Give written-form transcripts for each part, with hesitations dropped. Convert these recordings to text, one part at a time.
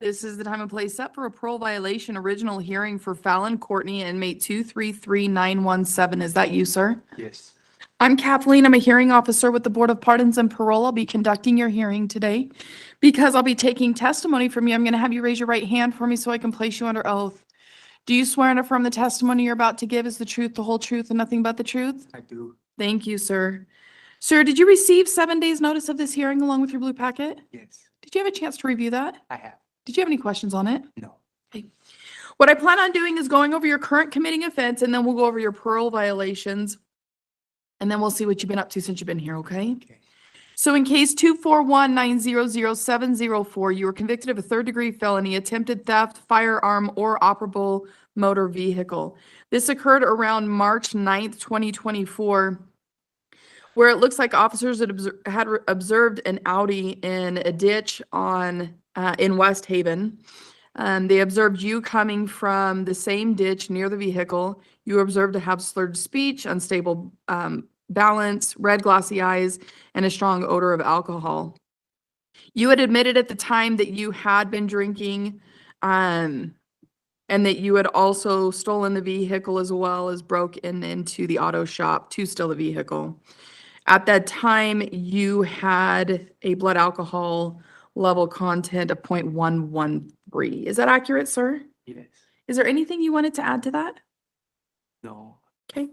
This is the time and place set for a parole violation original hearing for Fallon Courtney, inmate 233917. Is that you, sir? Yes. I'm Kathleen. I'm a hearing officer with the Board of Pardons and Parole. I'll be conducting your hearing today. Because I'll be taking testimony from you, I'm going to have you raise your right hand for me so I can place you under oath. Do you swear and affirm the testimony you're about to give is the truth, the whole truth, and nothing but the truth? I do. Thank you, sir. Sir, did you receive 7 days' notice of this hearing along with your blue packet? Yes. Did you have a chance to review that? I have. Did you have any questions on it? No. Okay. What I plan on doing is going over your current committing offense, and then we'll go over your parole violations. And then we'll see what you've been up to since you've been here, okay? Okay. So in case 241900704, you were convicted of a third-degree felony, attempted theft, firearm, or operable motor vehicle. This occurred around March 9th, 2024, where it looks like officers had observed an Audi in a ditch in West Haven. They observed you coming from the same ditch near the vehicle. You were observed to have slurred speech, unstable balance, red glossy eyes, and a strong odor of alcohol. You had admitted at the time that you had been drinking, and that you had also stolen the vehicle as well as broken into the auto shop to steal the vehicle. At that time, you had a blood alcohol level content of 0.113. Is that accurate, sir? Yes. Is there anything you wanted to add to that? No. Okay.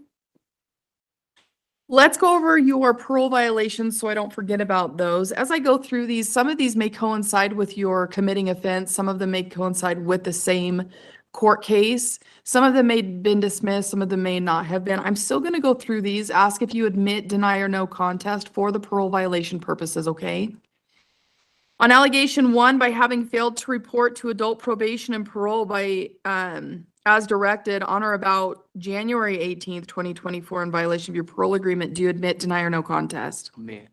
Let's go over your parole violations so I don't forget about those. As I go through these, some of these may coincide with your committing offense. Some of them may coincide with the same court case. Some of them may have been dismissed. Some of them may not have been. I'm still going to go through these, ask if you admit, deny, or no contest for the parole violation purposes, okay? On allegation 1, by having failed to report to adult probation and parole by as directed on or about January 18th, 2024 in violation of your parole agreement, do you admit, deny, or no contest? Man.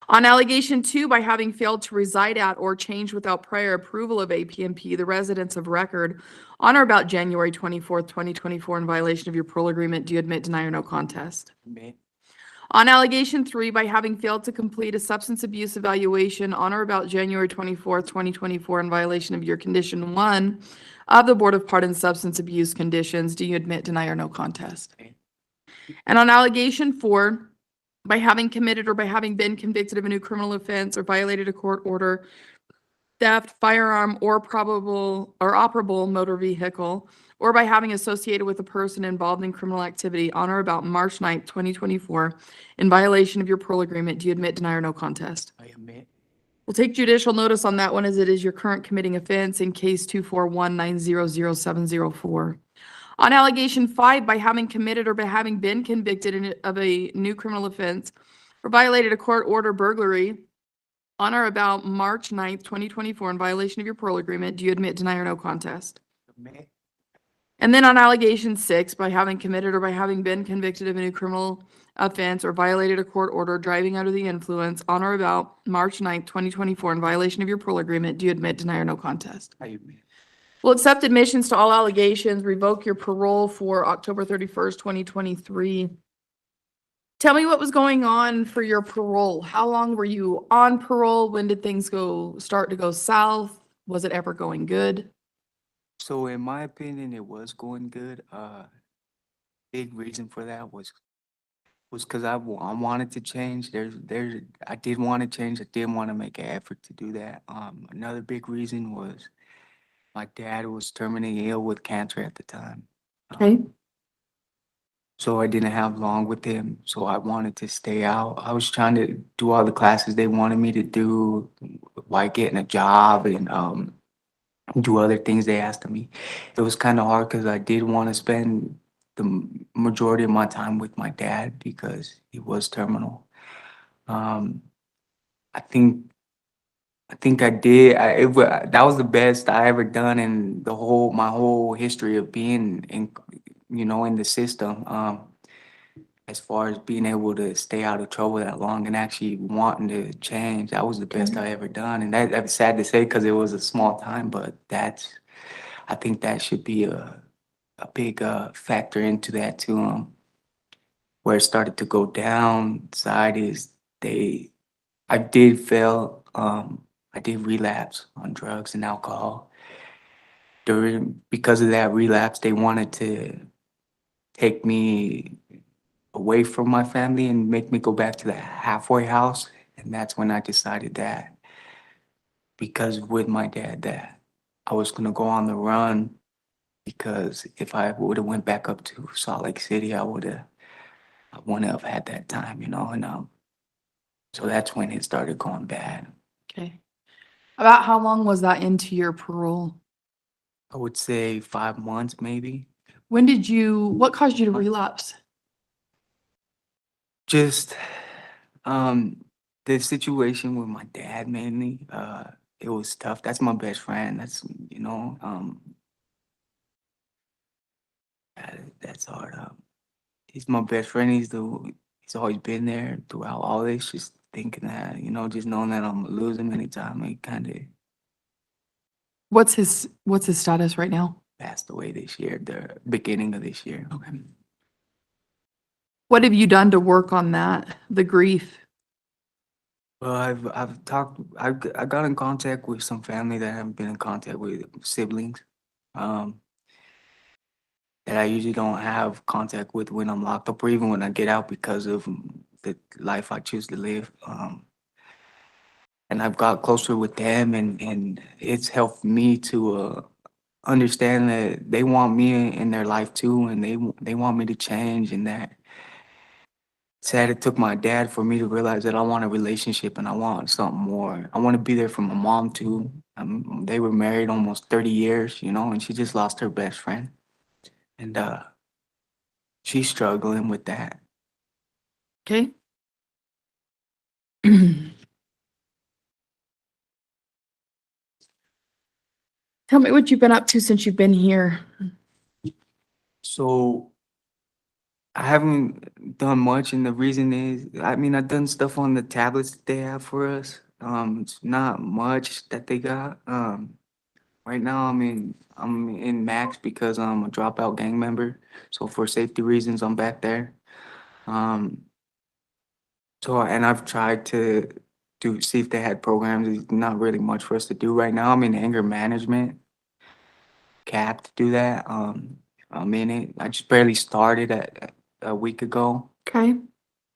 On allegation 2, by having failed to reside at or change without prior approval of APMP, the residence of record on or about January 24th, 2024 in violation of your parole agreement, do you admit, deny, or no contest? Man. On allegation 3, by having failed to complete a substance abuse evaluation on or about January 24th, 2024 in violation of your condition 1 of the Board of Pardons substance abuse conditions, do you admit, deny, or no contest? Okay. And on allegation 4, by having committed or by having been convicted of a new criminal offense or violated a court order, theft, firearm, or operable motor vehicle, or by having associated with a person involved in criminal activity on or about March 9th, 2024, in violation of your parole agreement, do you admit, deny, or no contest? I admit. We'll take judicial notice on that one as it is your current committing offense in case 241900704. On allegation 5, by having committed or by having been convicted of a new criminal offense or violated a court order burglary on or about March 9th, 2024 in violation of your parole agreement, do you admit, deny, or no contest? Admit. And then on allegation 6, by having committed or by having been convicted of a new criminal offense or violated a court order driving under the influence on or about March 9th, 2024 in violation of your parole agreement, do you admit, deny, or no contest? I admit. We'll accept admissions to all allegations, revoke your parole for October 31st, 2023. Tell me what was going on for your parole. How long were you on parole? When did things start to go south? Was it ever going good? So in my opinion, it was going good. Big reason for that was because I wanted to change. I did want to change. I did want to make an effort to do that. Another big reason was my dad was terminally ill with cancer at the time. Okay. So I didn't have long with him. So I wanted to stay out. I was trying to do all the classes they wanted me to do, like getting a job and do other things they asked of me. It was kind of hard because I did want to spend the majority of my time with my dad because he was terminal. I think I did. That was the best I ever done in my whole history of being in the system. As far as being able to stay out of trouble that long and actually wanting to change, that was the best I ever done. And that's sad to say because it was a small time, but I think that should be a big factor into that too. Where it started to go downside is I did fail. I did relapse on drugs and alcohol. Because of that relapse, they wanted to take me away from my family and make me go back to the halfway house. And that's when I decided that because with my dad that I was gonna go on the run because if I would have went back up to Salt Lake City, I wouldn't have had that time, and so that's when it started going bad. Okay. About how long was that into your parole? I would say 5 months maybe. What caused you to relapse? Just the situation with my dad mainly, it was tough. That's my best friend. That's hard. He's my best friend. He's always been there throughout all this. Just thinking that, just knowing that I'm gonna lose him anytime, it kind of What's his status right now? passed away this year, the beginning of this year. Okay. What have you done to work on that, the grief? Well, I got in contact with some family that I haven't been in contact with, siblings, um, that I usually don't have contact with when I'm locked up or even when I get out because of the life I choose to live. And I've got closer with them, and it's helped me to understand that they want me in their life too, and they want me to change, and that sad it took my dad for me to realize that I want a relationship and I want something more. I want to be there for my mom too. They were married almost 30 years, and she just lost her best friend. And she's struggling with that. Okay. Tell me what you've been up to since you've been here. So I haven't done much, and the reason is, I mean, I've done stuff on the tablets that they have for us. It's not much that they got. Right now I'm in Max because I'm a dropout gang member. So for safety reasons, I'm back there. Um, and I've tried to see if they had programs. There's not really much for us to do right now. I'm in anger management, cap to do that. I'm in it. I just barely started a week ago. Okay.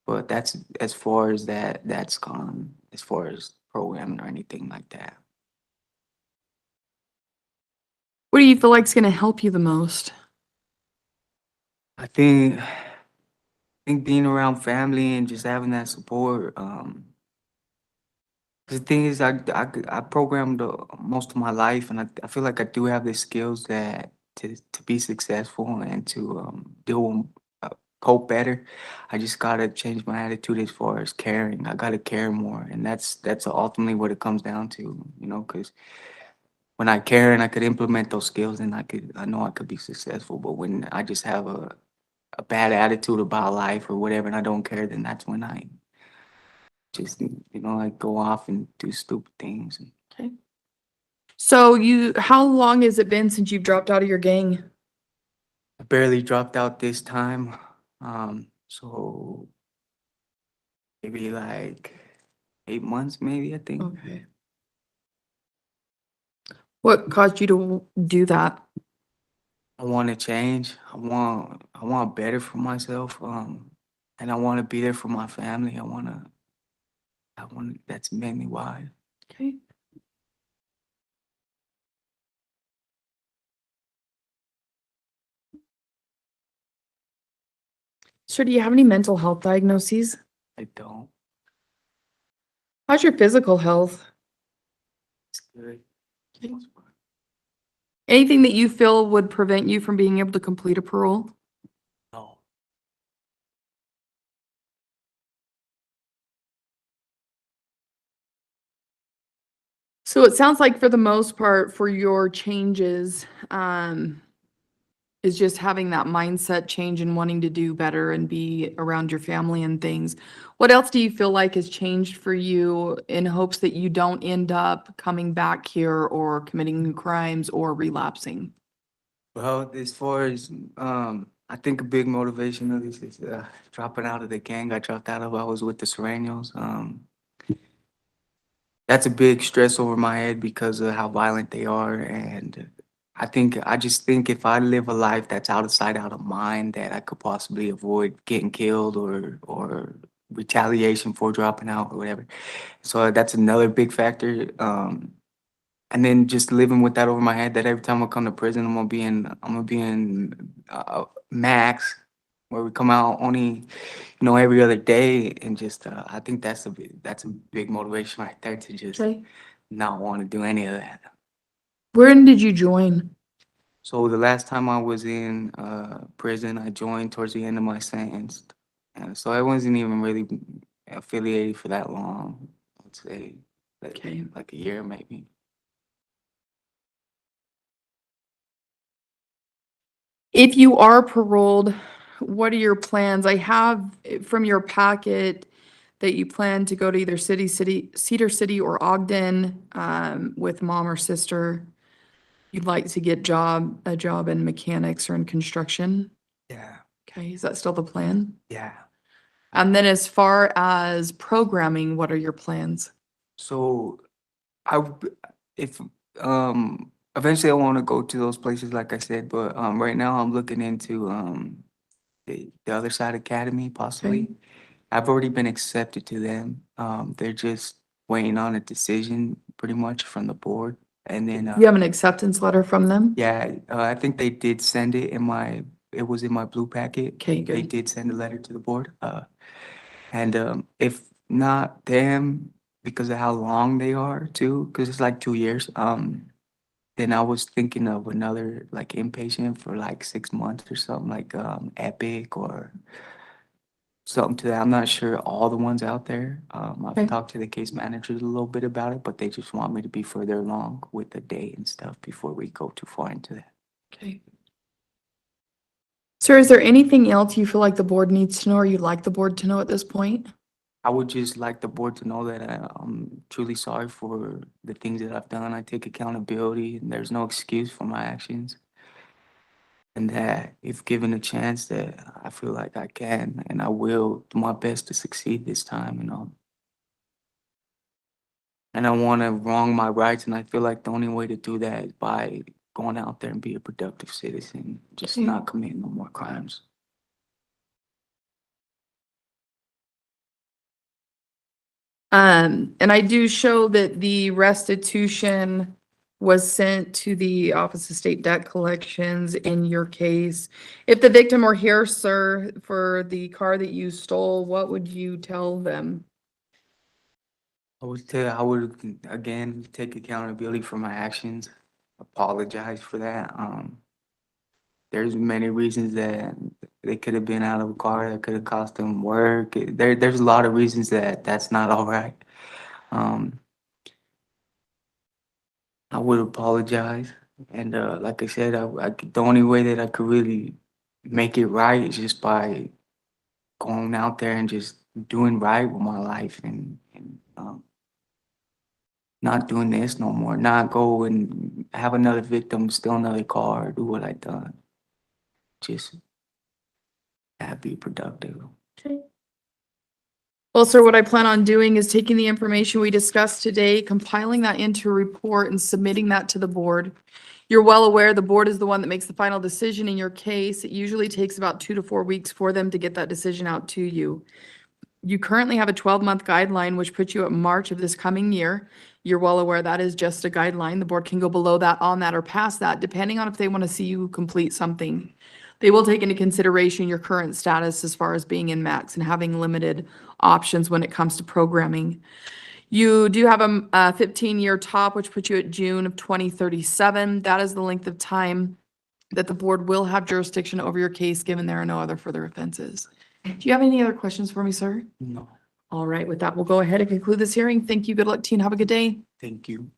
But that's as far as that's gone, as far as programming or anything like that. What do you feel like is going to help you the most? I think being around family and just having that support. 'Cause the thing is, I programmed most of my life, and I feel like I do have the skills that to be successful and to cope better. I just gotta change my attitude as far as caring. I gotta care more, and that's ultimately what it comes down to, because when I care and I could implement those skills, then I know I could be successful. But when I just have a bad attitude about life or whatever, and I don't care, then that's when I just, like go off and do stupid things. Okay. So how long has it been since you've dropped out of your gang? I barely dropped out this time. So maybe like 8 months, maybe, I think. Okay. What caused you to do that? I want to change. I want better for myself. And I want to be there for my family. That's mainly why. Okay. So do you have any mental health diagnoses? I don't. How's your physical health? It's good. Okay. Anything that you feel would prevent you from being able to complete a parole? No. So it sounds like for the most part, for your changes, is just having that mindset change and wanting to do better and be around your family and things. What else do you feel like has changed for you in hopes that you don't end up coming back here or committing new crimes or relapsing? Well, as far as I think a big motivation of this is dropping out of the gang I dropped out of. I was with the Serranos. that's a big stress over my head because of how violent they are. And I just think if I live a life that's out of sight, out of mind, that I could possibly avoid getting killed or retaliation for dropping out or whatever. So that's another big factor. And then just living with that over my head that every time I come to prison, I'm gonna be in max, where we come out only, every other day, and just I think that's a big motivation right there to just Okay. not want to do any of that. When did you join? So the last time I was in prison, I joined towards the end of my sentence, and so I wasn't even really affiliated for that long. I'd say Okay. like a year maybe. If you are paroled, what are your plans? I have from your packet that you plan to go to either Cedar City or Ogden, with mom or sister. You'd like to get a job in mechanics or in construction. Yeah, Okay, is that still the plan? yeah. And then as far as programming, what are your plans? So if eventually I want to go to those places like I said, but right now I'm looking into the other side academy possibly. Okay. I've already been accepted to them. They're just waiting on a decision pretty much from the board. And then You have an acceptance letter from them? yeah, I think they did send it was in my blue packet. Okay, They good. did send a letter to the board. And if not them, because of how long they are too, because it's like 2 years. Then I was thinking of another like inpatient for like 6 months or something like Epic or something to that. I'm not sure all the ones out there. I've Okay. talked to the case managers a little bit about it, but they just want me to be further along with the date and stuff before we go too far into that. Okay. Sir, is there anything else you feel like the board needs to know or you'd like the board to know at this point? I would just like the board to know that I'm truly sorry for the things that I've done. I take accountability and there's no excuse for my actions. And that if given a chance that I feel like I can and I will do my best to succeed this time. And I want to wrong my rights, and I feel like the only way to do that is by going out there and be a productive citizen, just Okay. not committing no more crimes. And I do show that the restitution was sent to the Office of State Debt Collections in your case. If the victim were here, sir, for the car that you stole, what would you tell them? I would again take accountability for my actions, apologize for that. There's many reasons that they could have been out of a car that could have cost them work. There's a lot of reasons that that's not all right. Um, I would apologize, and like I said, the only way that I could really make it right is just by going out there and just doing right with my life and not doing this no more. Not go and have another victim steal another car, do what I done. Just be productive. Okay. Well, sir, what I plan on doing is taking the information we discussed today, compiling that into a report and submitting that to the board. You're well aware the board is the one that makes the final decision in your case. It usually takes about 2 to 4 weeks for them to get that decision out to you. You currently have a 12-month guideline, which puts you at March of this coming year. You're well aware that is just a guideline. The board can go below that, on that, or past that, depending on if they want to see you complete something. They will take into consideration your current status as far as being in max and having limited options when it comes to programming. You do have a 15-year top, which puts you at June of 2037. That is the length of time that the board will have jurisdiction over your case, given there are no other further offenses. Do you have any other questions for me, sir? No, All right, with that, we'll go ahead and conclude this hearing. Thank you. Good luck to you and have a good day. thank you.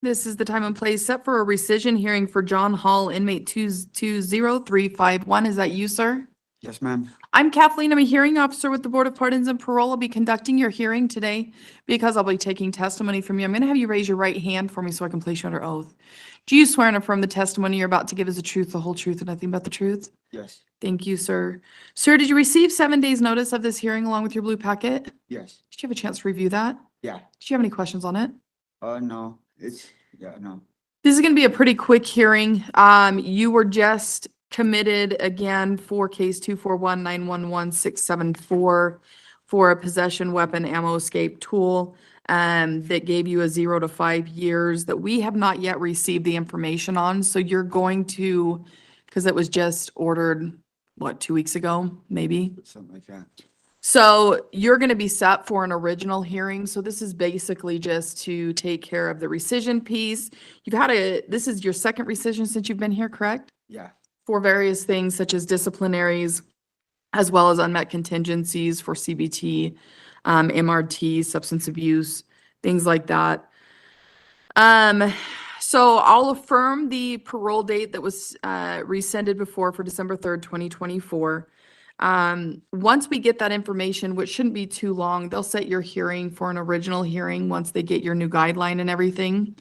This is the time and place set for a rescission hearing for John Hall, inmate 220351. Is that you, sir? Yes, ma'am. I'm Kathleen. I'm a hearing officer with the Board of Pardons and Parole. I'll be conducting your hearing today because I'll be taking testimony from you. I'm going to have you raise your right hand for me so I can place you under oath. Do you swear and affirm the testimony you're about to give is the truth, the whole truth, and nothing but the truth? Yes. Thank you, sir. Sir, did you receive 7 days' notice of this hearing along with your blue packet? Yes. Did you have a chance to review that? Yeah. Did you have any questions on it? No. No. This is going to be a pretty quick hearing. You were just committed again for case 241911674 for a possession weapon ammo escape tool that gave you a 0 to 5 years that we have not yet received the information on. So you're going to, because it was just ordered, what, 2 weeks ago, maybe? Something like that. So you're going to be set for an original hearing. So this is basically just to take care of the rescission piece. This is your second rescission since you've been here, correct? Yeah. For various things such as disciplinaries, as well as unmet contingencies for CBT, MRT, substance abuse, things like that. So I'll affirm the parole date that was rescinded before for December 3rd, 2024. Once we get that information, which shouldn't be too long, they'll set your hearing for an original hearing once they get your new guideline and everything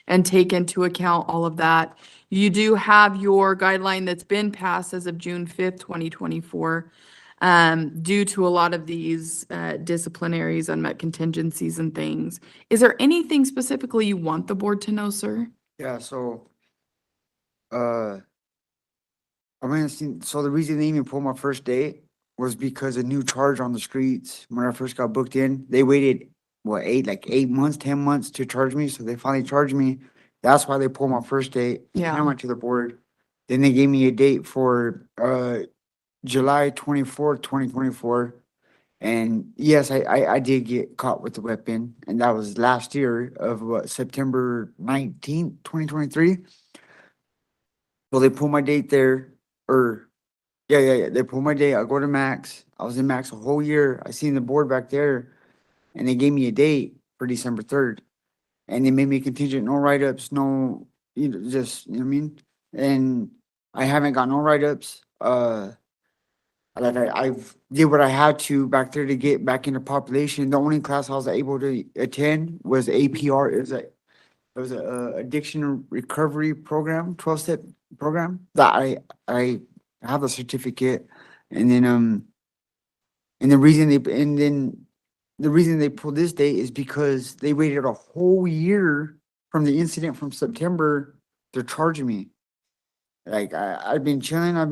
and take into account all of that. You do have your guideline that's been passed as of June 5th, 2024, due to a lot of these disciplinaries, unmet contingencies and things. Is there anything specifically you want the board to know, sir? Yeah. So, so the reason they even pulled my first date was because a new charge on the streets. When I first got booked in, they waited, what, 8 months, 10 months to charge me. So they finally charged me. That's why they pulled my first date. Yeah. And I went to the board. Then they gave me a date for July 24th, 2024. And yes, I did get caught with the weapon. And that was last year of September 19th, 2023. So they pulled my date there. They pulled my date. I go to Max. I was in Max a whole year. I seen the board back there. And they gave me a date for December 3rd. And they made me contingent, no write-ups, no, just, you know what I mean? And I haven't got no write-ups. I've did what I had to back there to get back into population. The only class I was able to attend was APR. It was a addiction recovery program, 12-step program that I have a certificate. And then the reason they pulled this date is because they waited a whole year from the incident from September to charge me. Like I've been chilling. I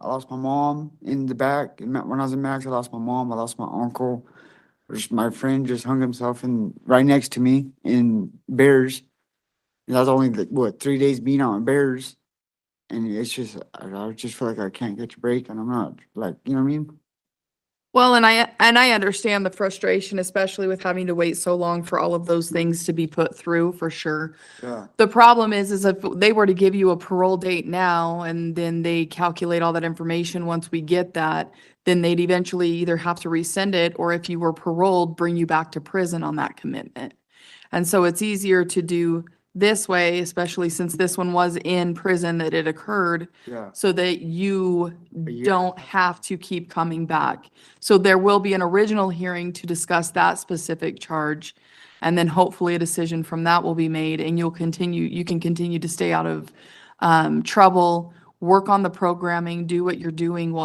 lost my mom in the back. When I was in Max, I lost my mom. I lost my uncle. My friend just hung himself right next to me in Bears. And that was only 3 days being out in Bears. And it's just, I just feel like I can't get a break, and I'm not like, you know what I mean? Well, and I understand the frustration, especially with having to wait so long for all of those things to be put through, for sure. Yeah. The problem is if they were to give you a parole date now and then they calculate all that information once we get that, then they'd eventually either have to rescind it, or if you were paroled, bring you back to prison on that commitment. And so it's easier to do this way, especially since this one was in prison that it occurred, Yeah. so that you year. don't have to keep coming back. So there will be an original hearing to discuss that specific charge. And then hopefully a decision from that will be made, and you can continue to stay out of trouble, work on the programming, do what you're doing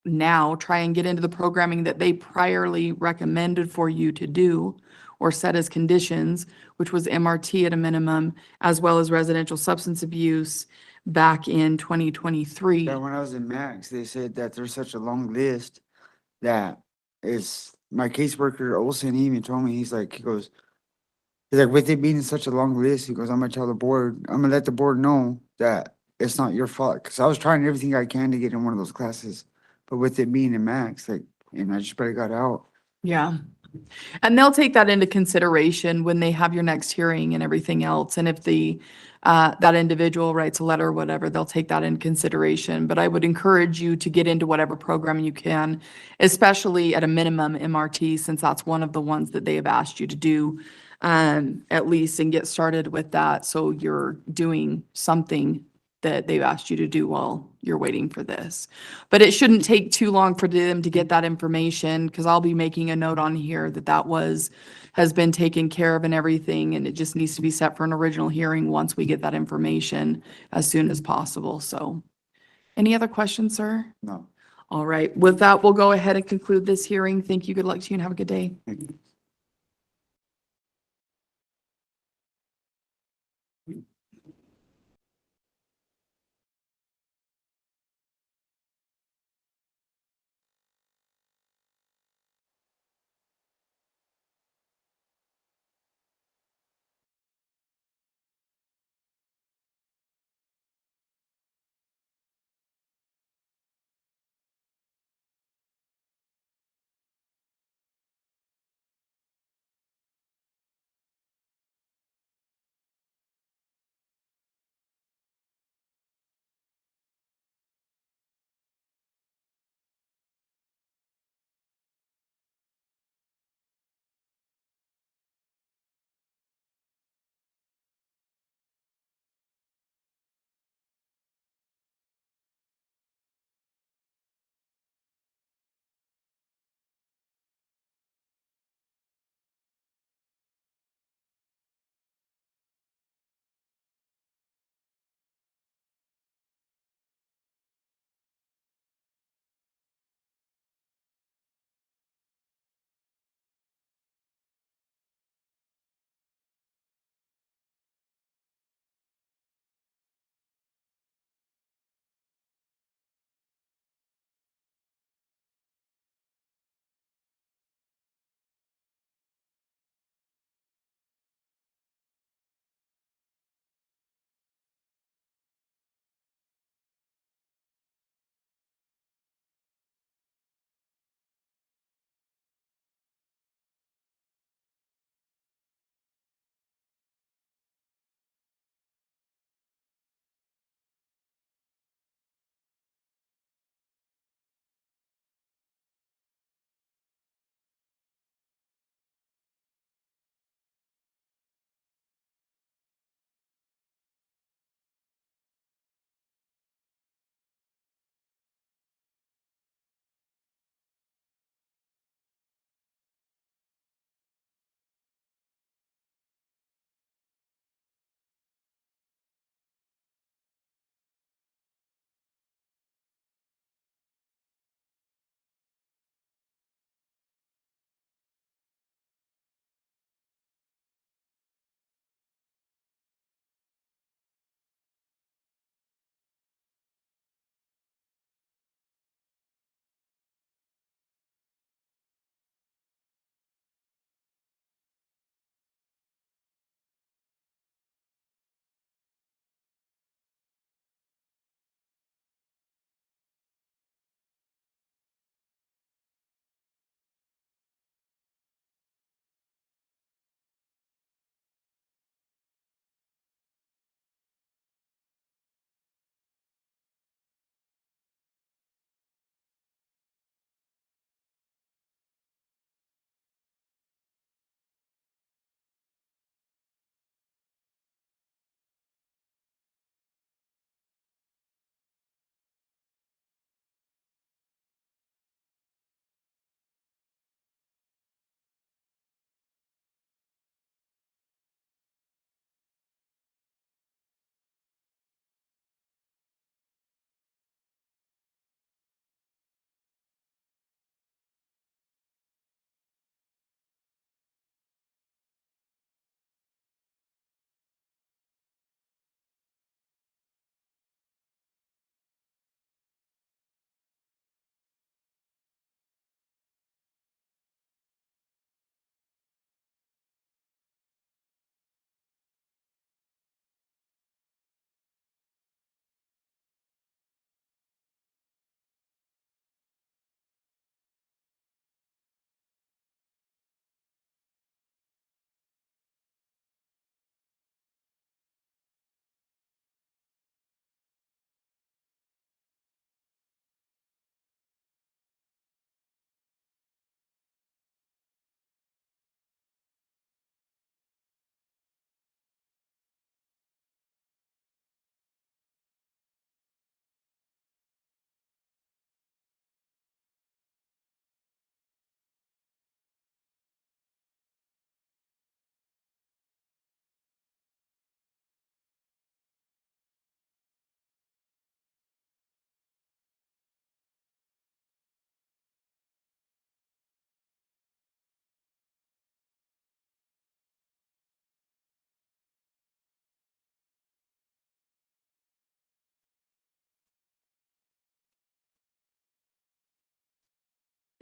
now, try and get into the programming that they priorly recommended for you to do or set as conditions, which was MRT at a minimum, as well as residential substance abuse back in 2023. Yeah, when I was in Max, they said that there's such a long list that is my caseworker Olsen. He even told me, he's like, with it being such a long list, he goes, I'm gonna let the board know that it's not your fault. Cause I was trying everything I can to get in one of those classes, but with it being in Max, and I just barely got out. Yeah. And they'll take that into consideration when they have your next hearing and everything else. And if that individual writes a letter or whatever, they'll take that into consideration. But I would encourage you to get into whatever program you can, especially at a minimum MRT, since that's one of the ones that they have asked you to do at least, and get started with that. So you're doing something that they've asked you to do while you're waiting for this. But it shouldn't take too long for them to get that information, because I'll be making a note on here that has been taken care of and everything, and it just needs to be set for an original hearing once we get that information as soon as possible. So, any other questions, sir? No. All right, with that, we'll go ahead and conclude this hearing. Thank you. Good luck to you and have a good day. Thank you.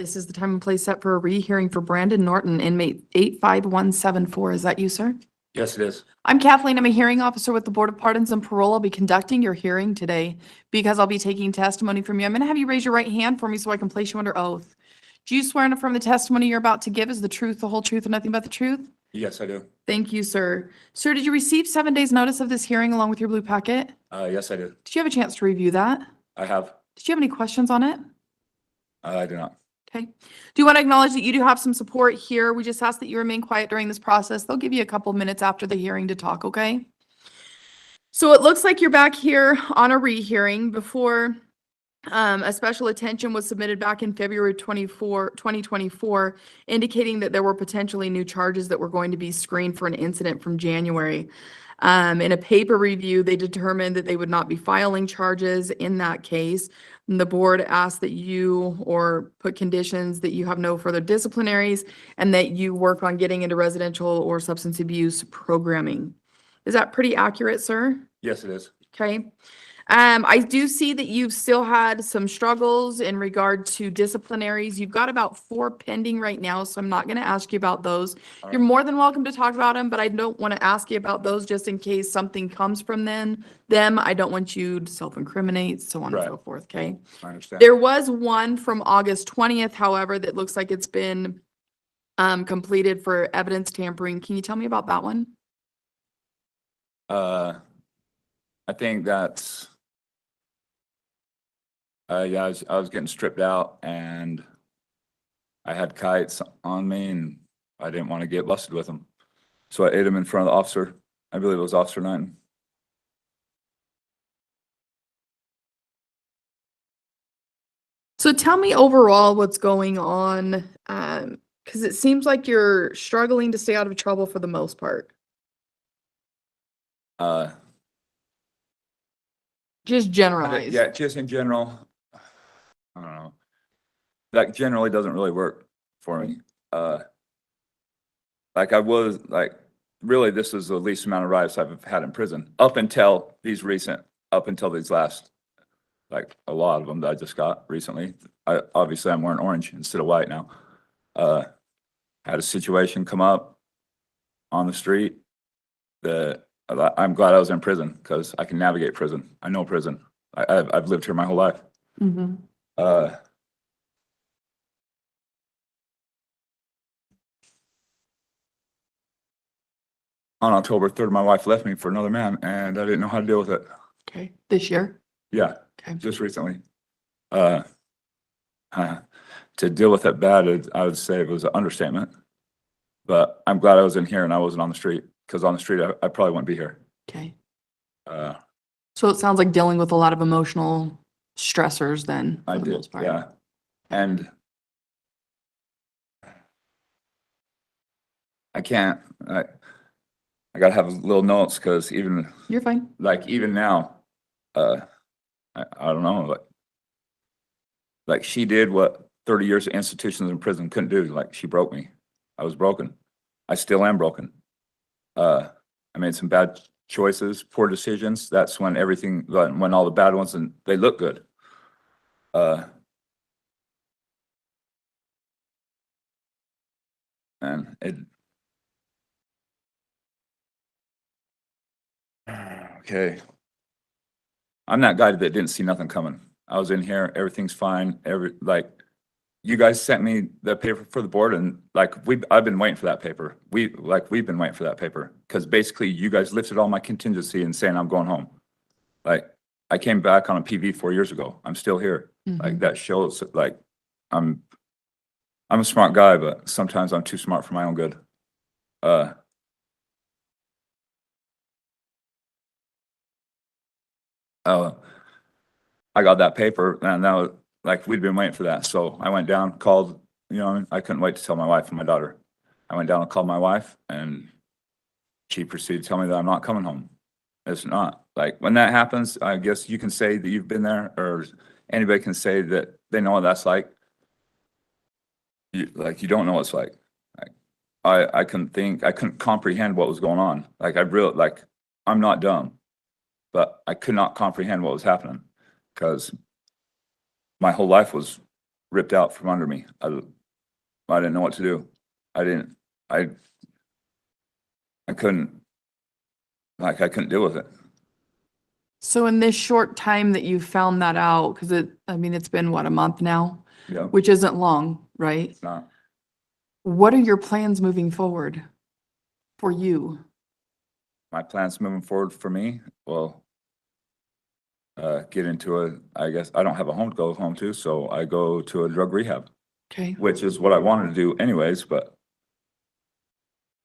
This is the time and place set for a rehearing for Brandon Norton, inmate 85174. Is that you, sir? Yes, it is. I'm Kathleen. I'm a hearing officer with the Board of Pardons and Parole. I'll be conducting your hearing today because I'll be taking testimony from you. I'm going to have you raise your right hand for me so I can place you under oath. Do you swear and affirm the testimony you're about to give is the truth, the whole truth, and nothing but the truth? Yes, I do. Thank you, sir. Sir, did you receive 7 days' notice of this hearing along with your blue packet? Yes, I do. Did you have a chance to review that? I have. Did you have any questions on it? I do not. Okay. Do you want to acknowledge that you do have some support here? We just ask that you remain quiet during this process. They'll give you a couple minutes after the hearing to talk, okay? So it looks like you're back here on a rehearing before a special attention was submitted back in February 2024, indicating that there were potentially new charges that were going to be screened for an incident from January. In a paper review, they determined that they would not be filing charges in that case. And the board asked that you or put conditions that you have no further disciplinaries and that you work on getting into residential or substance abuse programming. Is that pretty accurate, sir? Yes, it is. Okay. I do see that you've still had some struggles in regard to disciplinaries. You've got about 4 pending right now, so I'm not going to ask you about those. All You're right. more than welcome to talk about them, but I don't want to ask you about those just in case something comes from them. I don't want you to self-incriminate, so on and Right. so forth, okay? I understand. There was one from August 20th, however, that looks like it's been completed for evidence tampering. Can you tell me about that one? I think that's, yeah, I was getting stripped out and I had kites on me and I didn't want to get busted with them. So I ate them in front of the officer. I believe it was Officer Knighton. So tell me overall what's going on, because it seems like you're struggling to stay out of trouble for the most part. Just generalize. Yeah, just in general, I don't know. That generally doesn't really work for me. Like I was like, really, this is the least amount of riots I've had in prison up until these last, like a lot of them that I just got recently. Obviously I'm wearing orange instead of white now. Had a situation come up on the street that I'm glad I was in prison because I can navigate prison. I know prison. I've lived here my whole life. Mhm. On October 3rd, my wife left me for another man and I didn't know how to deal with it. Okay, this year? Yeah, Okay. just recently. To deal with it bad, I would say it was an understatement. But I'm glad I was in here and I wasn't on the street, because on the street, I probably wouldn't be here. Okay. Uh, So it sounds like dealing with a lot of emotional stressors then, I for the did, most part. yeah. And I can't, I gotta have little notes, because even, You're fine. like, even now, I don't know, like she did what 30 years of institutions in prison couldn't do. Like, she broke me. I was broken. I still am broken. I made some bad choices, poor decisions. That's when everything, when all the bad ones, and they look good. And it, okay. I'm that guy that didn't see nothing coming. I was in here, everything's fine, you guys sent me the paper for the board, and like, I've been waiting for that paper. We've been waiting for that paper, because basically you guys lifted all my contingency and saying I'm going home. Like, I came back on a PV 4 years ago. I'm still here. Like, that shows, like, I'm a smart guy, but sometimes I'm too smart for my own good. I got that paper, and now, like, we'd been waiting for that. So I went down, called, I couldn't wait to tell my wife and my daughter. I went down and called my wife, and she proceeded to tell me that I'm not coming home. It's not. Like, when that happens, I guess you can say that you've been there, or anybody can say that they know what that's like. You don't know what it's like. I couldn't comprehend what was going on. Like, I'm not dumb, but I could not comprehend what was happening, because my whole life was ripped out from under me. I didn't know what to do. I couldn't, I couldn't deal with it. So in this short time that you found that out, because it's been what, a month now, Yeah, which isn't long, right? it's not. What are your plans moving forward for you? My plans moving forward for me, well, get into I guess, I don't have a home to go home to, so I go to a drug rehab, Okay. which is what I wanted to do anyways, but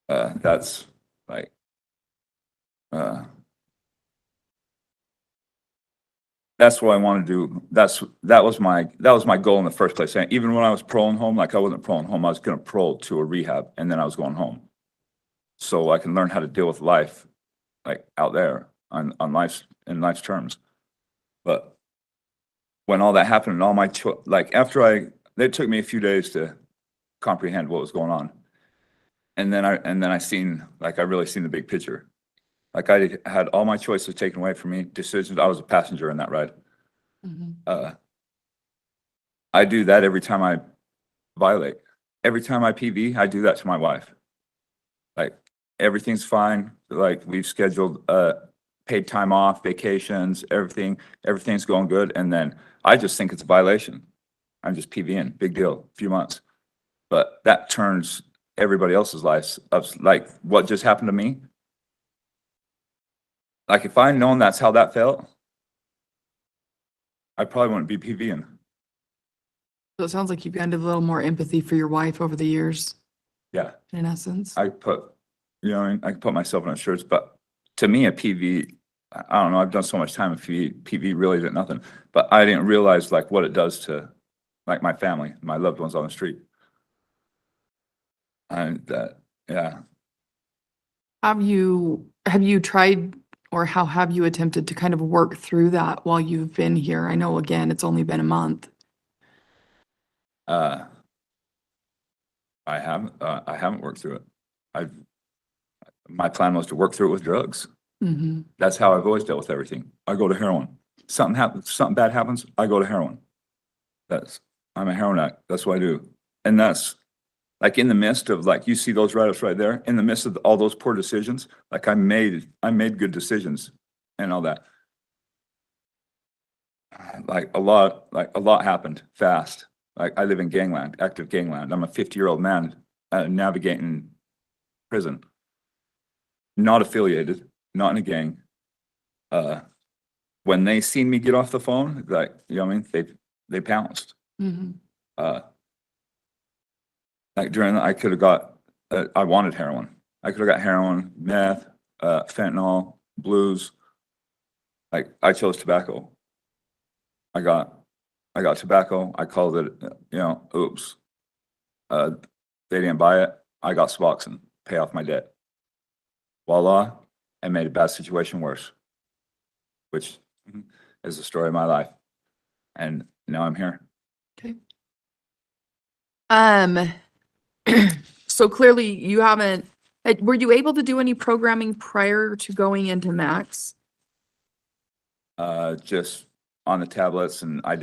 that's like, that's what I want to do. That was my goal in the first place. And even when I was paroling home, like I wasn't paroling home, I was going to parole to a rehab and then I was going home. So I can learn how to deal with life like out there on in life's terms. But when all that happened and all my like it took me a few days to comprehend what was going on. And then I seen, like I really seen the big picture. Like I had all my choices taken away from me, decisions. I was a passenger in that ride. Mhm. I do that every time I violate. Every time I PV, I do that to my wife. Like everything's fine. Like we've scheduled paid time off, vacations, everything's going good. And then I just think it's a violation. I'm just PVing, big deal, few months. But that turns everybody else's lives up. Like what just happened to me. Like if I'd known that's how that felt, I probably wouldn't be PVing. So it sounds like you've gained a little more empathy for your wife over the years, Yeah, in essence. I put, you know, I can put myself in a shirts, but to me, a PV, I don't know, I've done so much time in PV really did nothing, but I didn't realize like what it does to like my family, my loved ones on the street. And yeah. Have you tried, or how have you attempted to kind of work through that while you've been here? I know, again, it's only been a month. I haven't worked through it. My plan was to work through it with drugs. Mm-hmm. That's how I've always dealt with everything. I go to heroin. Something happens, something bad happens, I go to heroin. I'm a heroin addict. That's what I do. And that's like in the midst of like, you see those write-ups right there, in the midst of all those poor decisions, like I made good decisions and all that. Like a lot happened fast. Like I live in gangland, active gangland. I'm a 50-year-old man navigating prison. Not affiliated, not in a gang. When they seen me get off the phone, like, you know what I mean? They pounced. Mm-hmm. Like I could have got, I wanted heroin. I could have got heroin, meth, fentanyl, blues. Like I chose tobacco. I got tobacco. I called it, you know, oops. They didn't buy it. I got Suboxone, pay off my debt. Voila, I made a bad situation worse, which is the story of my life. And now I'm here. Okay. So clearly you haven't, were you able to do any programming prior to going into Max? Just on the tablets, and I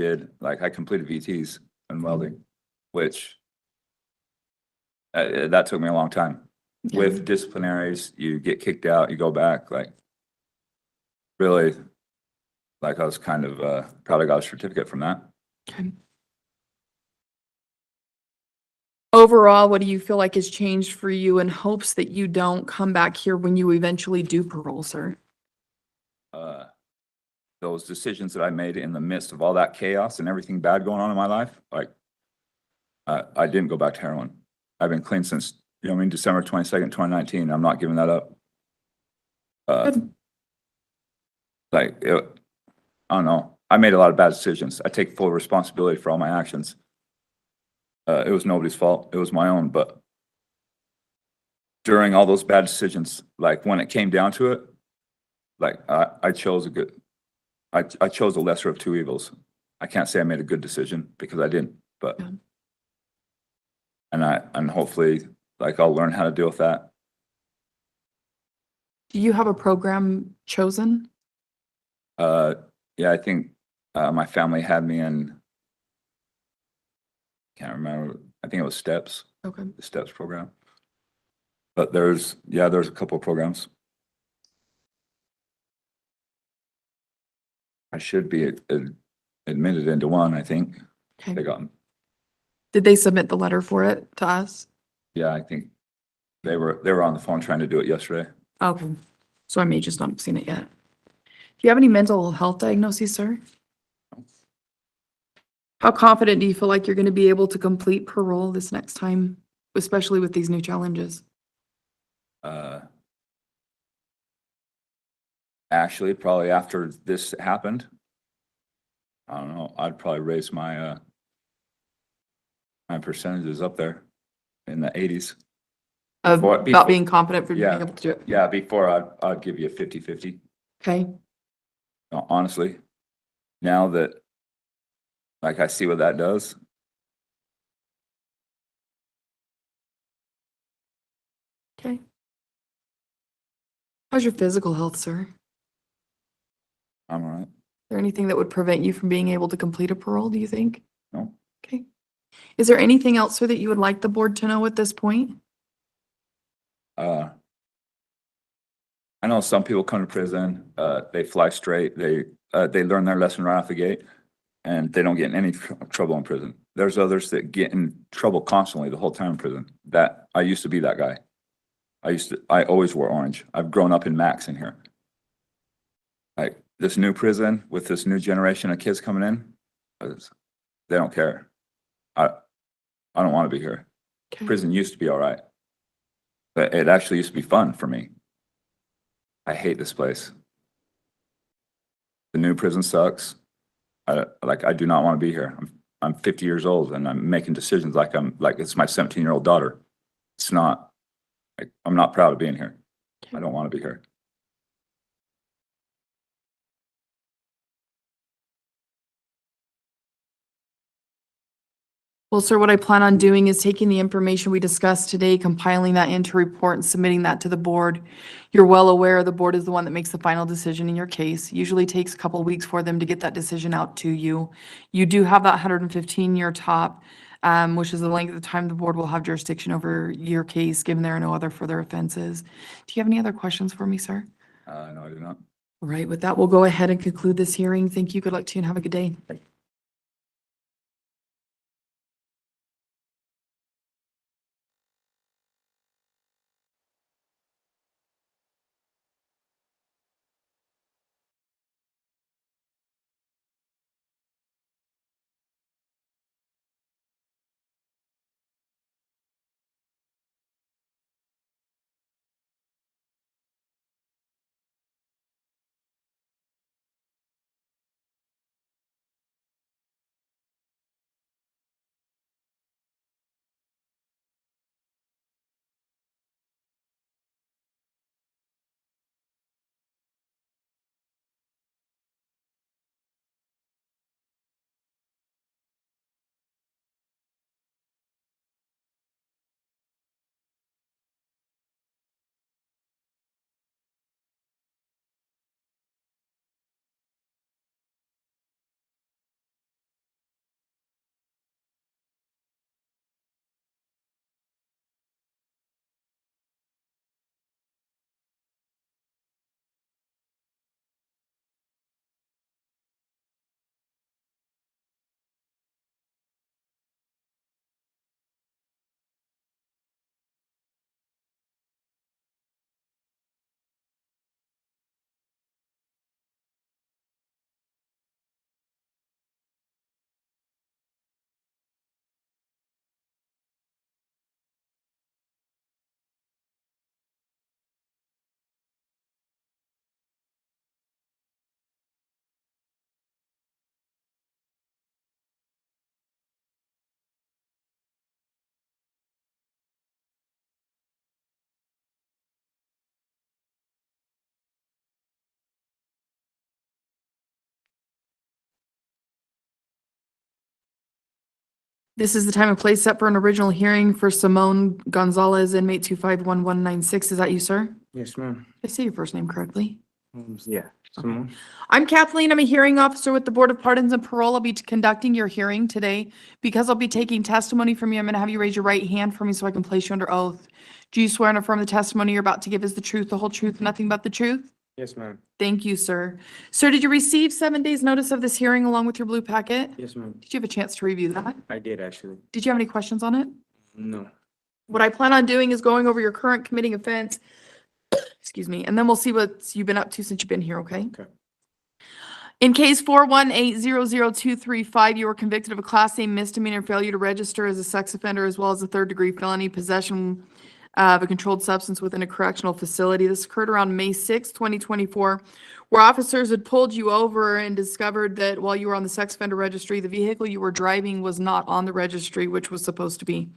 completed VTs and welding, which that took me a long time. Yeah. With disciplinaries, you get kicked out, you go back, like really, like I was kind of proud I got a certificate from that. Okay. Overall, what do you feel like has changed for you in hopes that you don't come back here when you eventually do parole, sir? Those decisions that I made in the midst of all that chaos and everything bad going on in my life, like I didn't go back to heroin. I've been clean since, you know what I mean, December 22nd, 2019. I'm not giving that up. Good. I don't know. I made a lot of bad decisions. I take full responsibility for all my actions. It was nobody's fault. It was my own. But during all those bad decisions, like when it came down to it, like I chose I chose the lesser of two evils. I can't say I made a good decision because I didn't, but Yeah. and hopefully like I'll learn how to deal with that. Do you have a program chosen? Yeah, I think my family had me in Can't remember. I think it was STEPS, Okay. the STEPS program. But there's a couple of programs. I should be admitted into one, I think. Okay. They got, Did they submit the letter for it to us? yeah, I think they were on the phone trying to do it yesterday. Okay. So I may just not have seen it yet. Do you have any mental health diagnoses, sir? How confident do you feel like you're going to be able to complete parole this next time, especially with these new challenges? Actually, probably after this happened, I don't know, I'd probably raise my my percentages up there in the 80s. About Before- being confident for being Yeah. able to do it? Yeah, before I'd give you a 50-50. Okay. Honestly, now that, like, I see what that does. Okay. How's your physical health, sir? Is I'm all right. there anything that would prevent you from being able to complete a parole, do you think? No. Okay. Is there anything else, sir, that you would like the board to know at this point? I know some people come to prison, they fly straight, they learn their lesson right off the gate, and they don't get in any trouble in prison. There's others that get in trouble constantly the whole time in prison. That, I used to be that guy. I always wore orange. I've grown up in Max in here. Like, this new prison with this new generation of kids coming in, they don't care. I don't want to be here. Okay. Prison used to be all right, but it actually used to be fun for me. I hate this place. The new prison sucks. I do not want to be here. I'm 50 years old and I'm making decisions like it's my 17-year-old daughter. It's not, I'm not proud of being here. I don't want to be here. Well, sir, what I plan on doing is taking the information we discussed today, compiling that into a report and submitting that to the board. You're well aware the board is the one that makes the final decision in your case. Usually takes a couple of weeks for them to get that decision out to you. You do have that 115-year top, which is the length of time the board will have jurisdiction over your case, given there are no other further offenses. Do you have any other questions for me, sir? No, I do not. All right, with that, we'll go ahead and conclude this hearing. Thank you. Good luck to you and have a good day. This is the time and place set for an original hearing for Simone Gonzalez, inmate 251196. Is that you, sir? Yes, ma'am. Did I say your first name correctly? Yeah. Simone? I'm Kathleen. I'm a hearing officer with the Board of Pardons and Parole. I'll be conducting your hearing today. Because I'll be taking testimony from you, I'm going to have you raise your right hand for me so I can place you under oath. Do you swear and affirm the testimony you're about to give is the truth, the whole truth, and nothing but the truth? Yes, ma'am. Thank you, sir. Sir, did you receive 7 days' notice of this hearing along with your blue packet? Yes, ma'am. Did you have a chance to review that? I did actually. Did you have any questions on it? No. What I plan on doing is going over your current committing offense, excuse me, and then we'll see what you've been up to since you've been here, okay? Okay. In case 418-00235, you were convicted of a Class A misdemeanor failure to register as a sex offender as well as a third-degree felony possession of a controlled substance within a correctional facility. This occurred around May 6, 2024, where officers had pulled you over and discovered that while you were on the sex offender registry, the vehicle you were driving was not on the registry, which was supposed to be.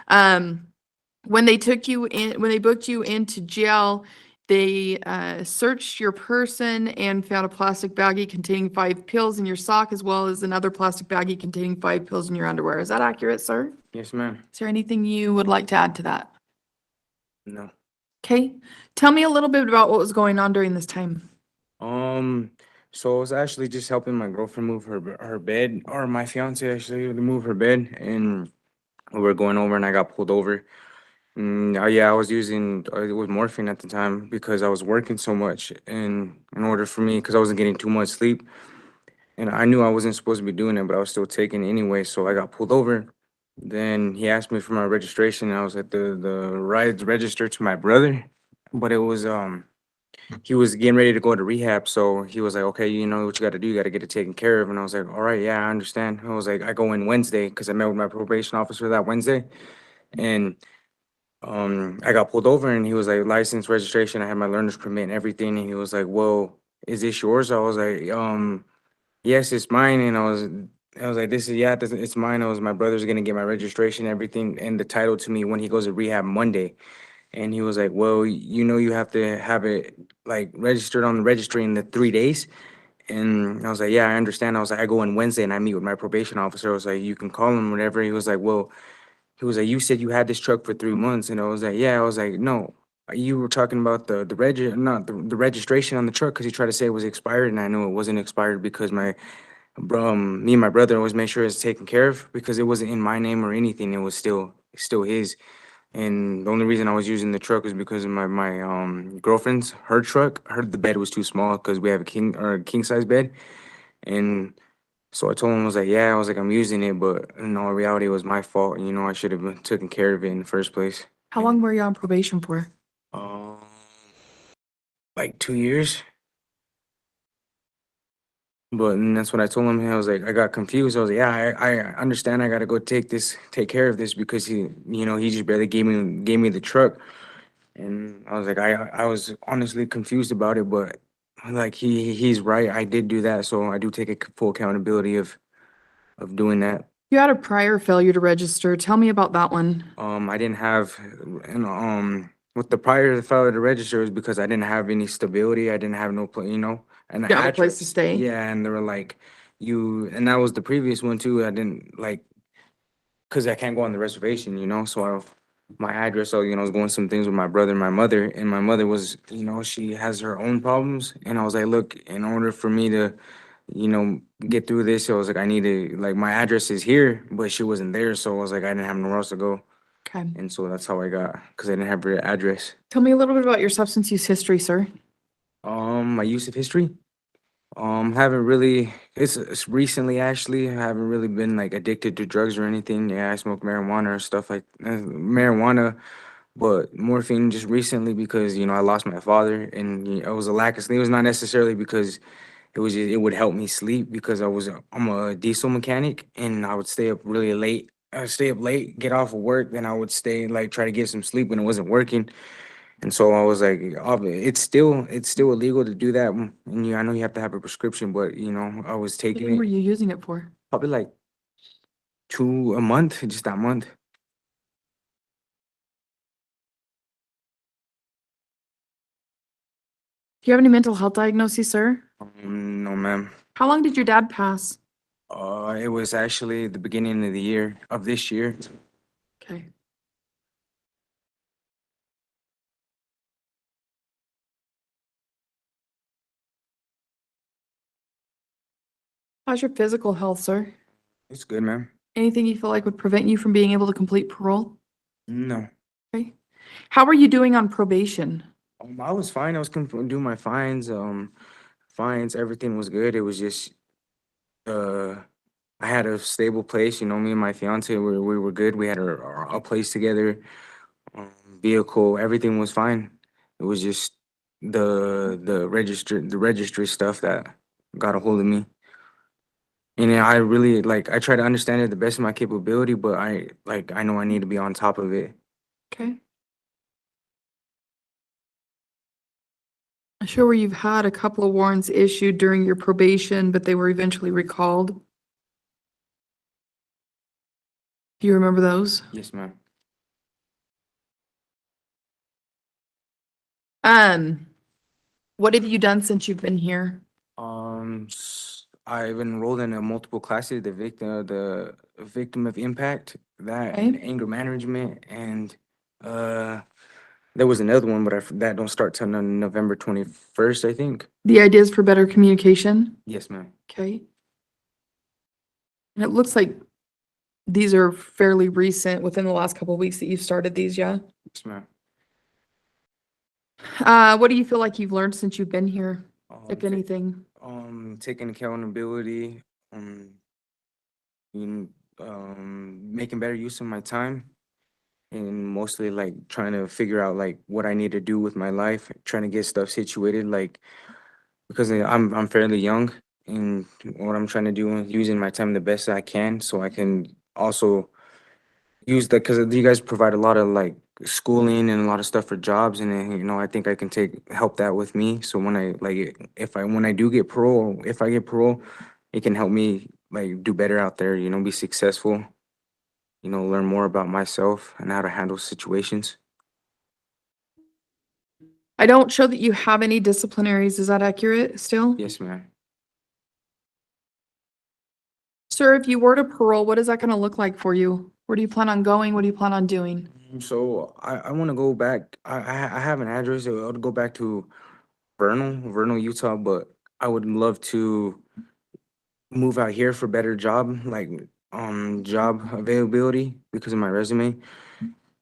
When they booked you into jail, they searched your person and found a plastic baggie containing 5 pills in your sock, as well as another plastic baggie containing 5 pills in your underwear. Is that accurate, sir? Yes, ma'am. Is there anything you would like to add to that? No. Okay, tell me a little bit about what was going on during this time. So I was actually just helping my girlfriend move her bed, or my fiance actually to move her bed, and we were going over, and I got pulled over. Yeah, I was using it was morphine at the time because I was working so much, and in order for me, because I wasn't getting too much sleep, and I knew I wasn't supposed to be doing it, but I was still taking it anyway. So I got pulled over. Then he asked me for my registration, and I was at the rides registered to my brother, but it was he was getting ready to go to rehab, so he was like, okay, you know what you got to do, you got to get it taken care of. And I was like, all right, yeah, I understand. I was like, I go in Wednesday because I met with my probation officer that Wednesday, and I got pulled over, and he was like, license, registration, I had my learner's permit and everything, and he was like, well, is this yours? I was like, yes, it's mine. And I was like, it's mine. I was my brother's gonna get my registration, everything, and the title to me when he goes to rehab Monday. And he was like, well, you know, you have to have it like registered on the registry in the 3 days. And I was like, yeah, I understand. I was like, I go in Wednesday and I meet with my probation officer. I was like, you can call him whatever. He was like, well, he was like, you said you had this truck for 3 months. And I was like, yeah. I was like, no, you were talking about the registration on the truck, because he tried to say it was expired, and I knew it wasn't expired because me and my brother always made sure it's taken care of because it wasn't in my name or anything. It was still his. And the only reason I was using the truck was because of my girlfriend's, her truck, the bed was too small because we have a king size bed. And so I told him, I was like, yeah, I was like, I'm using it, but in all reality, it was my fault. You know, I should have been taken care of it in the first place. How long were you on probation for? Um, like 2 years. But and that's what I told him. I was like, I got confused. I was like, yeah, I understand. I got to go take care of this because he just barely gave me the truck. And I was like, I was honestly confused about it, but like he's right. I did do that, so I do take full accountability of doing that. You had a prior failure to register. Tell me about that one. I didn't have, and with the prior failure to register was because I didn't have any stability. I didn't have no and You have a place to stay? Yeah, and they were like, and that was the previous one too. I didn't like, because I can't go on the reservation, so my address, so, I was going some things with my brother and my mother, and my mother was, she has her own problems. And I was like, look, in order for me to, get through this, I was like, I need to, like, my address is here, but she wasn't there. So I was like, I didn't have nowhere else to go. Okay. And so that's how I got, because I didn't have her address. Tell me a little bit about your substance use history, sir. My use of history. Haven't really, it's recently actually, I haven't really been like addicted to drugs or anything. Yeah, I smoke marijuana or stuff like marijuana, but morphine just recently because, I lost my father, and it was a lack of sleep. It was not necessarily because it would help me sleep, because I'm a diesel mechanic, and I would stay up really late. I would stay up late, get off of work, then I would stay like try to get some sleep when it wasn't working. And so I was like, it's still illegal to do that. And I know you have to have a prescription, but I was How taking long were it you using it for? probably like a month, just that month. Do you have any mental health diagnoses, sir? No, ma'am. How long did your dad pass? It was actually the beginning of this year. Okay. How's your physical health, sir? It's good, man. Anything you feel like would prevent you from being able to complete parole? No. Okay. How are you doing on probation? I was fine. I was doing my fines. Fines, everything was good. It was just, I had a stable place. You know, me and my fiance, we were good. We had a place together, vehicle, everything was fine. It was just the registry stuff that got a hold of me. And I really I try to understand it the best of my capability, but I know I need to be on top of it. Okay. I'm sure where you've had a couple of warrants issued during your probation, but they were eventually recalled. Do you remember those? Yes, ma'am. What have you done since you've been here? I've enrolled in multiple classes, the victim of impact, that and Okay. anger management, and there was another one, but that don't start till November 21st, I think. The ideas for better communication? Yes, ma'am. Okay. And it looks like these are fairly recent, within the last couple of weeks that you've started these, yeah? Yes, ma'am. What do you feel like you've learned since you've been here, if Ta- anything? Taking accountability, making better use of my time, and mostly trying to figure out what I need to do with my life, trying to get stuff situated, because I'm fairly young, and what I'm trying to do is using my time the best I can, so I can also use that, because you guys provide a lot of schooling and a lot of stuff for jobs, and then, I think I can help that with me. So when when I do get parole, if I get parole, it can help me do better out there, be successful, learn more about myself and how to handle situations. I don't show that you have any disciplinaries. Is that accurate still? Yes, ma'am. Sir, if you were to parole, what is that going to look like for you? Where do you plan on going? What do you plan on doing? So I want to go back. I have an address. I would go back to Vernal, Utah, but I would love to move out here for better job availability because of my resume.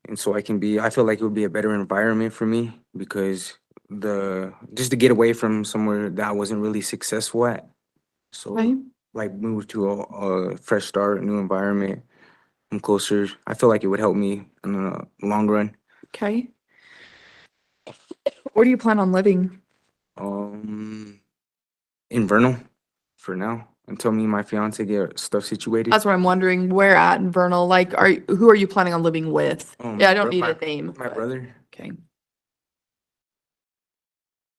And so I feel like it would be a better environment for me because just to get away from somewhere that I wasn't really successful at. So Okay. move to a fresh start, new environment. I'm closer. I feel like it would help me in the long run. Okay. Where do you plan on living? In Vernal for now until me and my fiance get stuff situated. That's what I'm wondering. Where at in Vernal? Like, who are you planning on living with? Yeah, I don't need a name. My but- brother. Okay.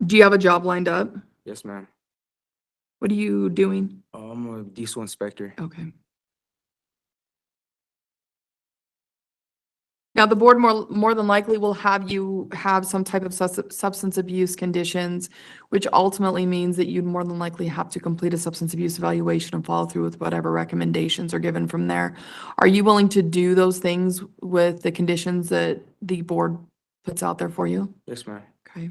Do you have a job lined up? Yes, ma'am. What are you doing? I'm a diesel inspector. Okay. Now, the board more than likely will have you have some type of substance abuse conditions, which ultimately means that you'd more than likely have to complete a substance abuse evaluation and follow through with whatever recommendations are given from there. Are you willing to do those things with the conditions that the board puts out there for you? Yes, ma'am. Okay.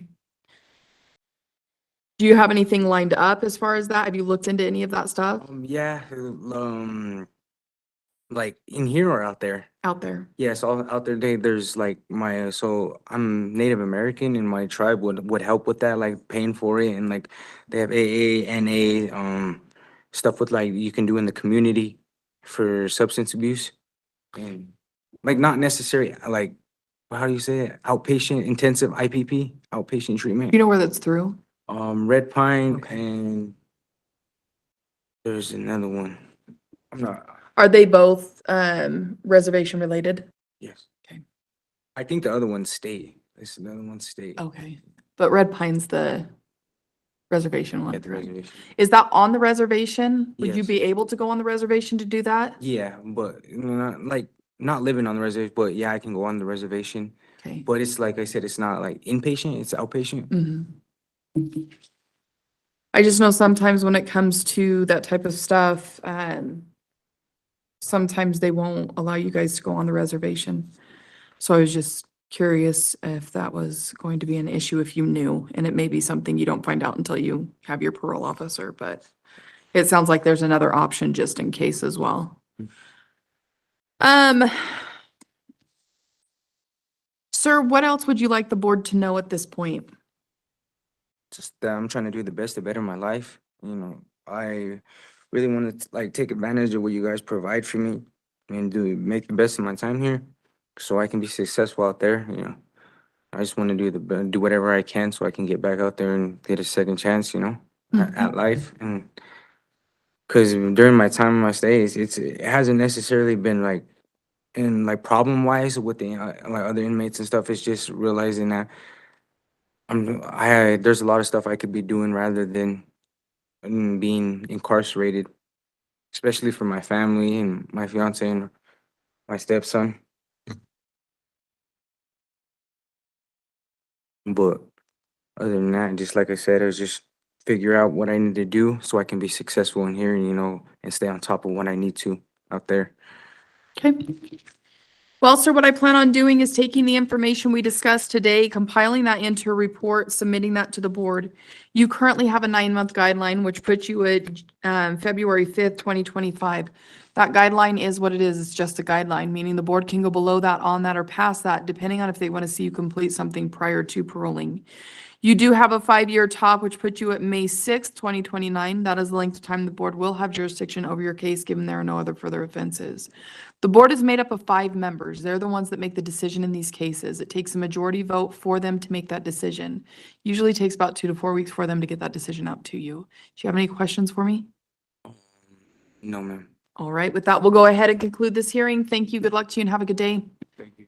Do you have anything lined up as far as that? Have you looked into any of that stuff Yeah, like in here or out there? out there? Yes, all out there. There's my so I'm Native American, and my tribe would help with that, paying for it, and they have AA, NA, stuff with you can do in the community for substance abuse, and not necessary how do you say it? Outpatient intensive IPP, outpatient treatment. Do you know where that's through? Red Pine, Okay. and there's another one. I'm not. Are they both reservation related? Yes. Okay. I think the other one's state. This the other one's state. Okay, but Red Pine's the reservation one, At the right? reservation. Is that on the reservation? Would you Yes. be able to go on the reservation to do that? Yeah, but not living on the reservation, but yeah, I can go on the reservation. Okay. But it's like I said, it's not inpatient, it's outpatient. Mhm. I just know sometimes when it comes to that type of stuff, sometimes they won't allow you guys to go on the reservation. So I was just curious if that was going to be an issue if you knew, and it may be something you don't find out until you have your parole officer, but it sounds like there's another option just in case as well. Um, sir, what else would you like the board to know at this point? Just that I'm trying to do the best to better my life. You know, I really want to like take advantage of what you guys provide for me and make the best of my time here, so I can be successful out there. You know, I just want to do whatever I can so I can get back out there and get a second chance. You know, at life. And because during my time in my stays, it hasn't necessarily been like in like problem wise with the like other inmates and stuff. It's just realizing that there's a lot of stuff I could be doing rather than being incarcerated, especially for my family and my fiance and my stepson. But other than that, just like I said, I was just figure out what I need to do so I can be successful in here, you know, and stay on top of what I need to out there. Okay. Well, sir, what I plan on doing is taking the information we discussed today, compiling that into a report, submitting that to the board. You currently have a 9-month guideline, which puts you at February 5th, 2025. That guideline is what it is. It's just a guideline, meaning the board can go below that, on that, or past that, depending on if they want to see you complete something prior to paroling. You do have a 5-year top, which puts you at May 6th, 2029. That is the length of time the board will have jurisdiction over your case, given there are no other further offenses. The board is made up of 5 members. They're the ones that make the decision in these cases. It takes a majority vote for them to make that decision. Usually takes about 2 to 4 weeks for them to get that decision out to you. Do you have any questions for me? No, ma'am. All right, with that, we'll go ahead and conclude this hearing. Thank you. Good luck to you and have a good day. Thank you.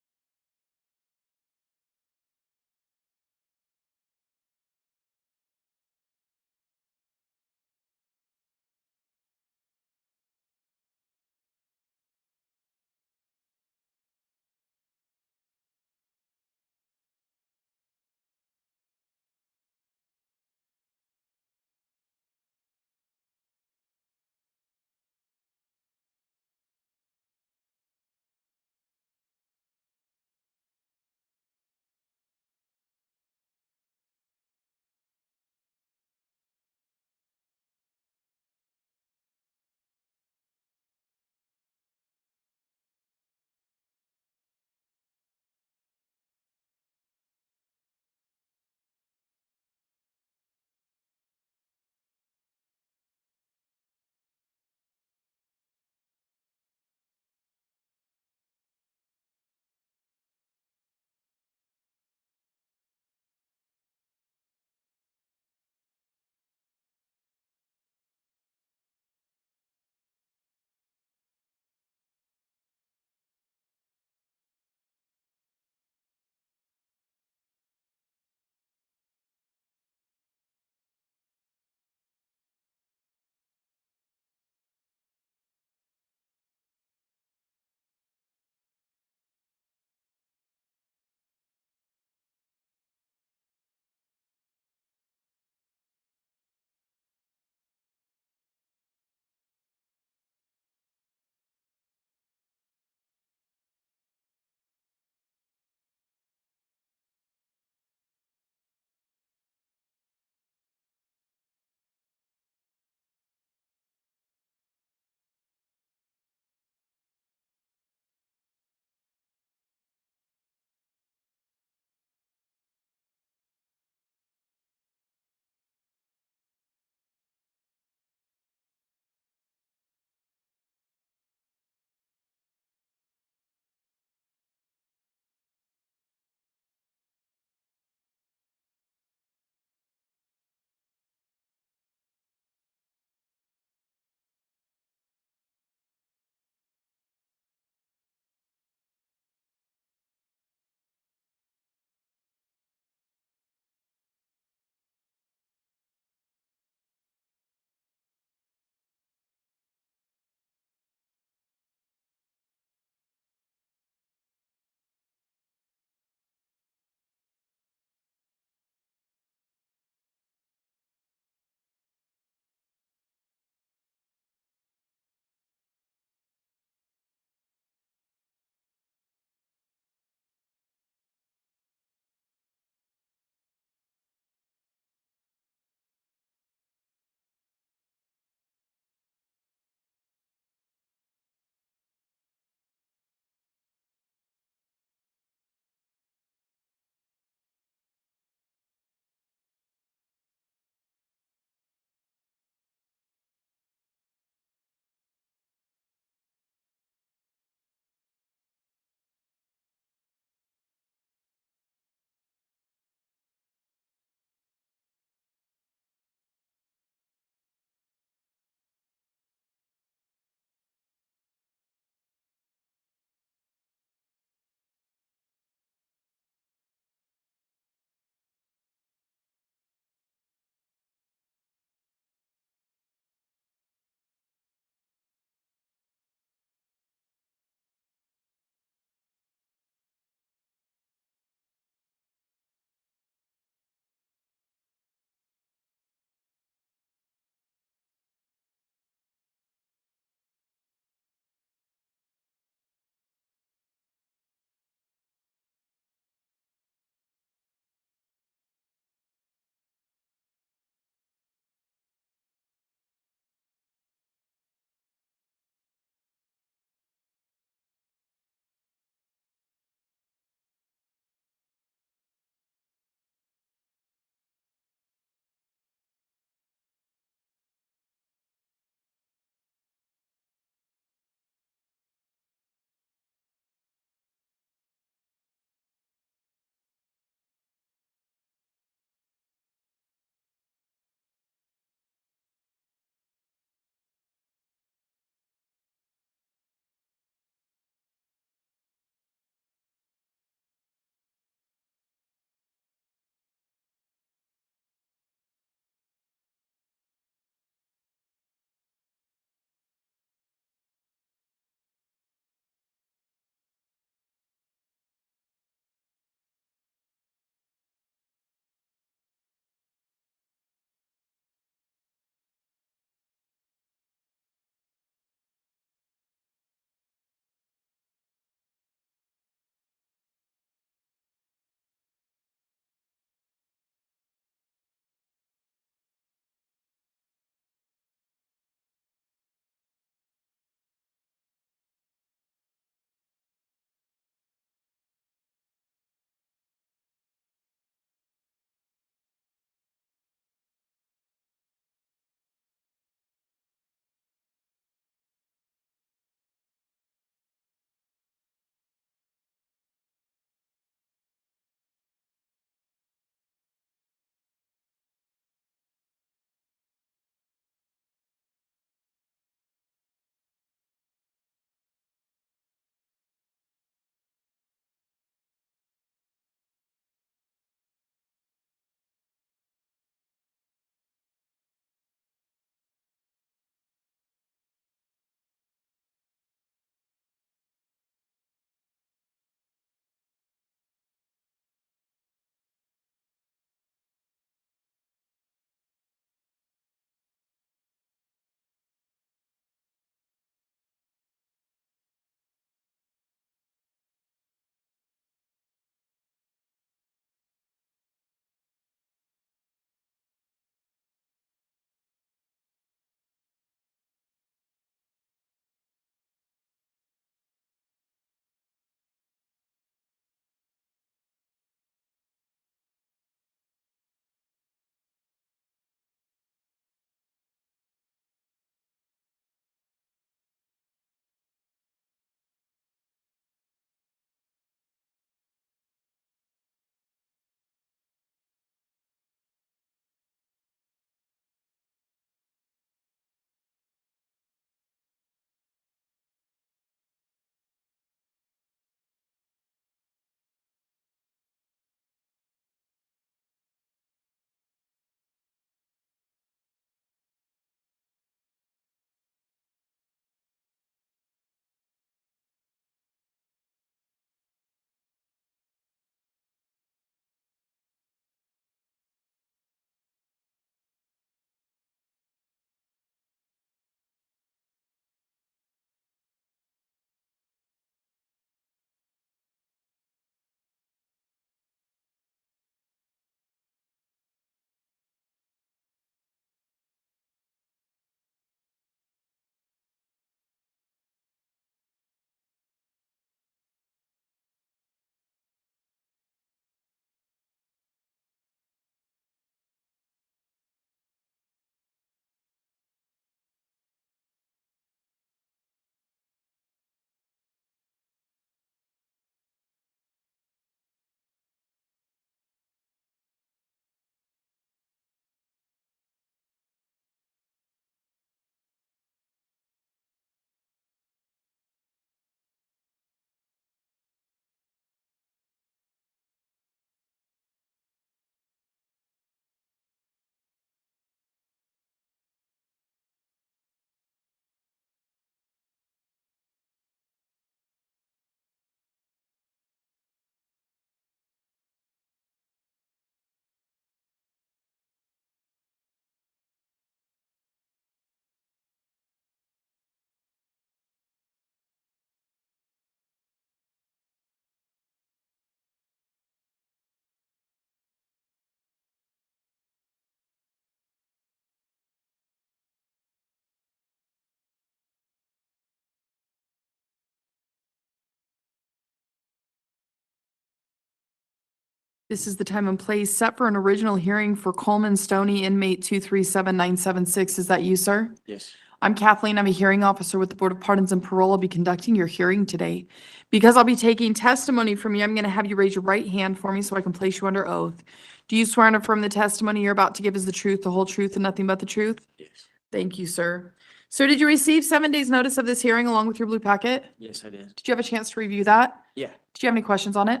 This is the time and place set for an original hearing for Coleman Stoney, inmate 237-976. Is that you, sir? Yes. I'm Kathleen. I'm a hearing officer with the Board of Pardons and Parole. I'll be conducting your hearing today. Because I'll be taking testimony from you, I'm going to have you raise your right hand for me so I can place you under oath. Do you swear and affirm the testimony you're about to give is the truth, the whole truth, and nothing but the truth? Yes. Thank you, sir. Sir, did you receive 7 days' notice of this hearing along with your blue packet? Yes, I did. Did you have a chance to review that? Yeah. Did you have any questions on it?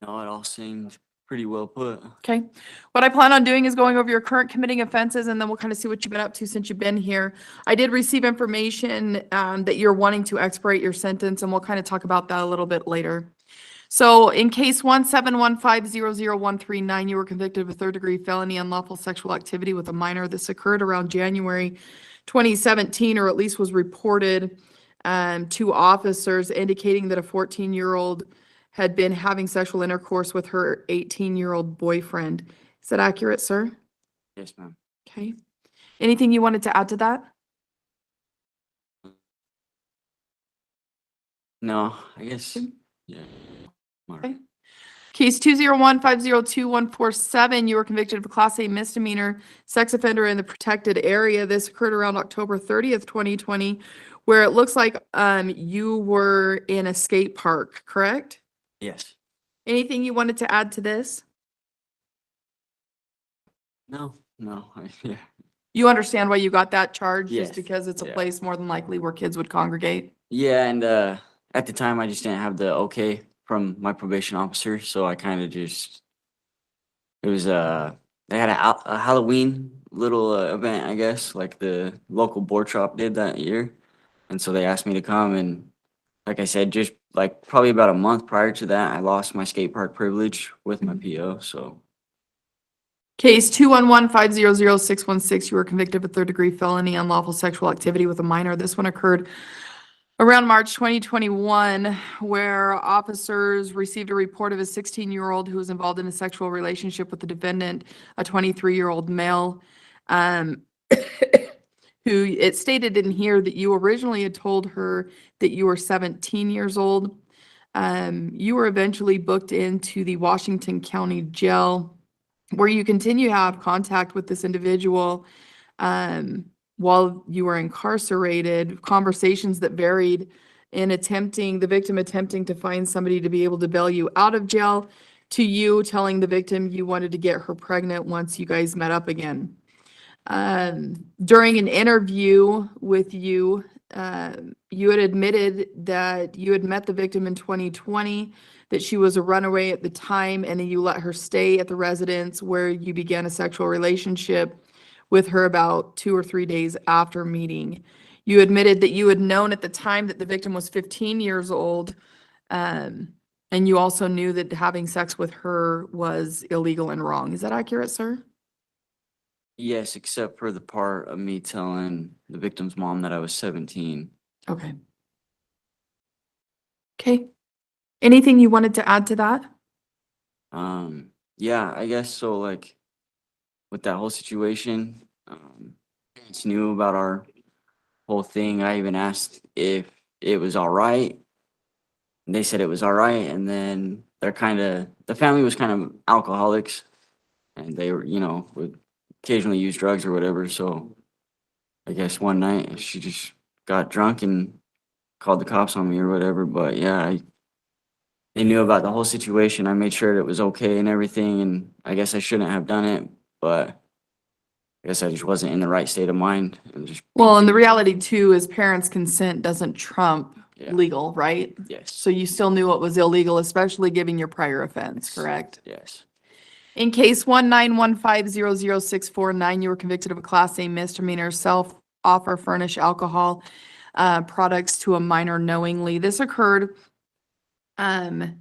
No, it all seemed pretty well put. Okay. What I plan on doing is going over your current committing offenses, and then we'll kind of see what you've been up to since you've been here. I did receive information that you're wanting to expedite your sentence, and we'll kind of talk about that a little bit later. So in case 171500139, you were convicted of a third-degree felony unlawful sexual activity with a minor. This occurred around January 2017, or at least was reported to officers indicating that a 14-year-old had been having sexual intercourse with her 18-year-old boyfriend. Is that accurate, sir? Yes, ma'am. Okay. Anything you wanted to add to that? No, I guess, yeah. All right. Okay. Case 201502147, you were convicted of a Class A misdemeanor sex offender in the protected area. This occurred around October 30th, 2020, where it looks like you were in a skate park, correct? Yes. Anything you wanted to add to this? No, yeah. You understand why you got that charge? Yes. Just because it's a Yeah. place more than likely where kids would congregate? Yeah, and at the time, I just didn't have the okay from my probation officer, so I kind of just, it was, they had a Halloween little event, I guess, like the local board shop did that year. And so they asked me to come, and like I said, just like probably about a month prior to that, I lost my skate park privilege with my PO, so. Case 211500616, you were convicted of a third-degree felony unlawful sexual activity with a minor. This one occurred around March 2021, where officers received a report of a 16-year-old who was involved in a sexual relationship with the defendant, a 23-year-old male, who it stated in here that you originally had told her that you were 17 years old. You were eventually booked into the Washington County Jail, where you continue to have contact with this individual while you were incarcerated, conversations that varied in the victim attempting to find somebody to be able to bail you out of jail, to you telling the victim you wanted to get her pregnant once you guys met up again. During an interview with you, you had admitted that you had met the victim in 2020, that she was a runaway at the time, and then you let her stay at the residence where you began a sexual relationship with her about 2 or 3 days after meeting. You admitted that you had known at the time that the victim was 15 years old, and you also knew that having sex with her was illegal and wrong. Is that accurate, sir? Yes, except for the part of me telling the victim's mom that I was 17. Okay. Okay. Anything you wanted to add to that? Yeah, I guess so, like, with that whole situation, parents knew about our whole thing. I even asked if it was all right. And they said it was all right, and then the family was kind of alcoholics, and they were, would occasionally use drugs or whatever, so I guess one night she just got drunk and called the cops on me or whatever, but yeah, they knew about the whole situation. I made sure that it was okay and everything, and I guess I shouldn't have done it, but I guess I just wasn't in the right state of mind. And just Well, and the reality too is parents' consent doesn't trump Yeah. legal, right? Yes. So you still knew it was illegal, especially given your prior offense, correct? Yes. In case 191500649, you were convicted of a Class A misdemeanor self-offer furnish alcohol products to a minor knowingly. This occurred in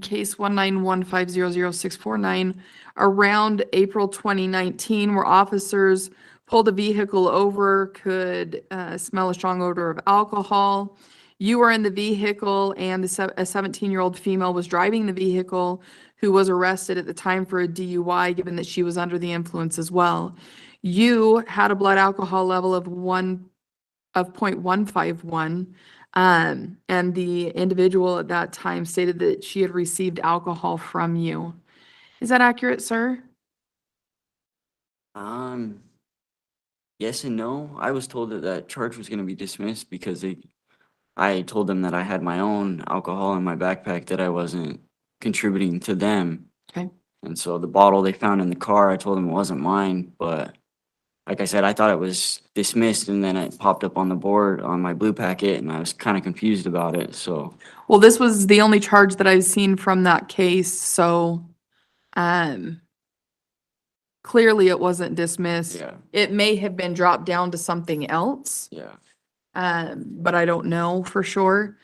case 191500649 around April 2019, where officers pulled a vehicle over, could smell a strong odor of alcohol. You were in the vehicle, and a 17-year-old female was driving the vehicle, who was arrested at the time for a DUI, given that she was under the influence as well. You had a blood alcohol level of 0.151. And the individual at that time stated that she had received alcohol from you. Is that accurate, sir? Um, yes and no. I was told that that charge was gonna be dismissed because I told them that I had my own alcohol in my backpack, that I wasn't contributing to them. Okay. And so the bottle they found in the car, I told them it wasn't mine, but like I said, I thought it was dismissed, and then it popped up on the board on my blue packet, and I was kind of confused about it, so. Well, this was the only charge that I've seen from that case, so, clearly it wasn't dismissed. Yeah, It may have been dropped down to something else, yeah. but I don't know for sure.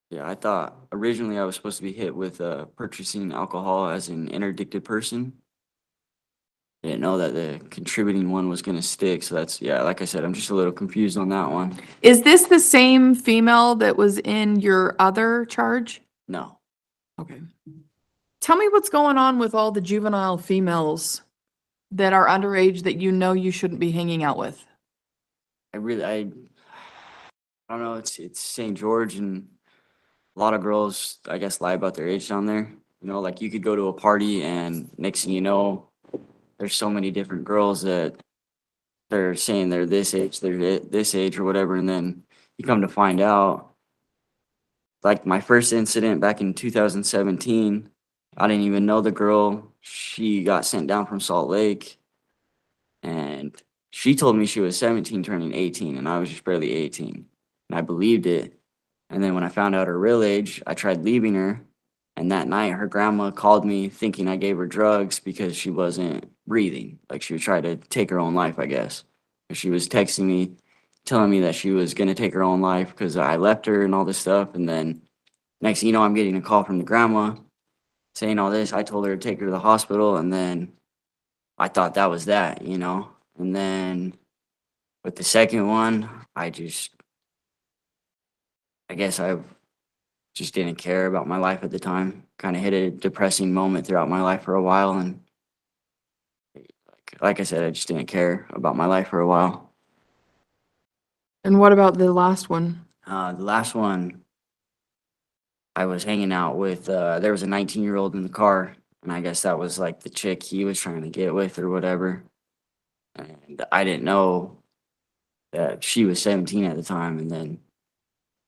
Yeah, I thought originally I was supposed to be hit with purchasing alcohol as an interdicted person. I didn't know that the contributing one was gonna stick, so that's, yeah, like I said, I'm just a little confused on that one. Is this the same female that was in your other charge? No. Okay. Tell me what's going on with all the juvenile females that are underage that you know you shouldn't be hanging out with. I don't know, it's St. George, and a lot of girls, I guess, lie about their age down there. You know, like you could go to a party and next thing you know, there's so many different girls that they're saying they're this age, this age or whatever, and then you come to find out, like my first incident back in 2017, I didn't even know the girl. She got sent down from Salt Lake, and she told me she was 17 turning 18, and I was just barely 18, and I believed it. And then when I found out her real age, I tried leaving her, and that night her grandma called me thinking I gave her drugs because she wasn't breathing. Like she was trying to take her own life, I guess. She was texting me, telling me that she was gonna take her own life because I left her and all this stuff. And then next thing you know, I'm getting a call from the grandma saying all this. I told her to take her to the hospital, and then I thought that was that, you know? And then with the second one, I guess I just didn't care about my life at the time. Kind of hit a depressing moment throughout my life for a while, and like I said, I just didn't care about my life for a while. And what about the last one? The last one, I was hanging out with, there was a 19-year-old in the car, and I guess that was like the chick he was trying to get with or whatever. And I didn't know that she was 17 at the time. And then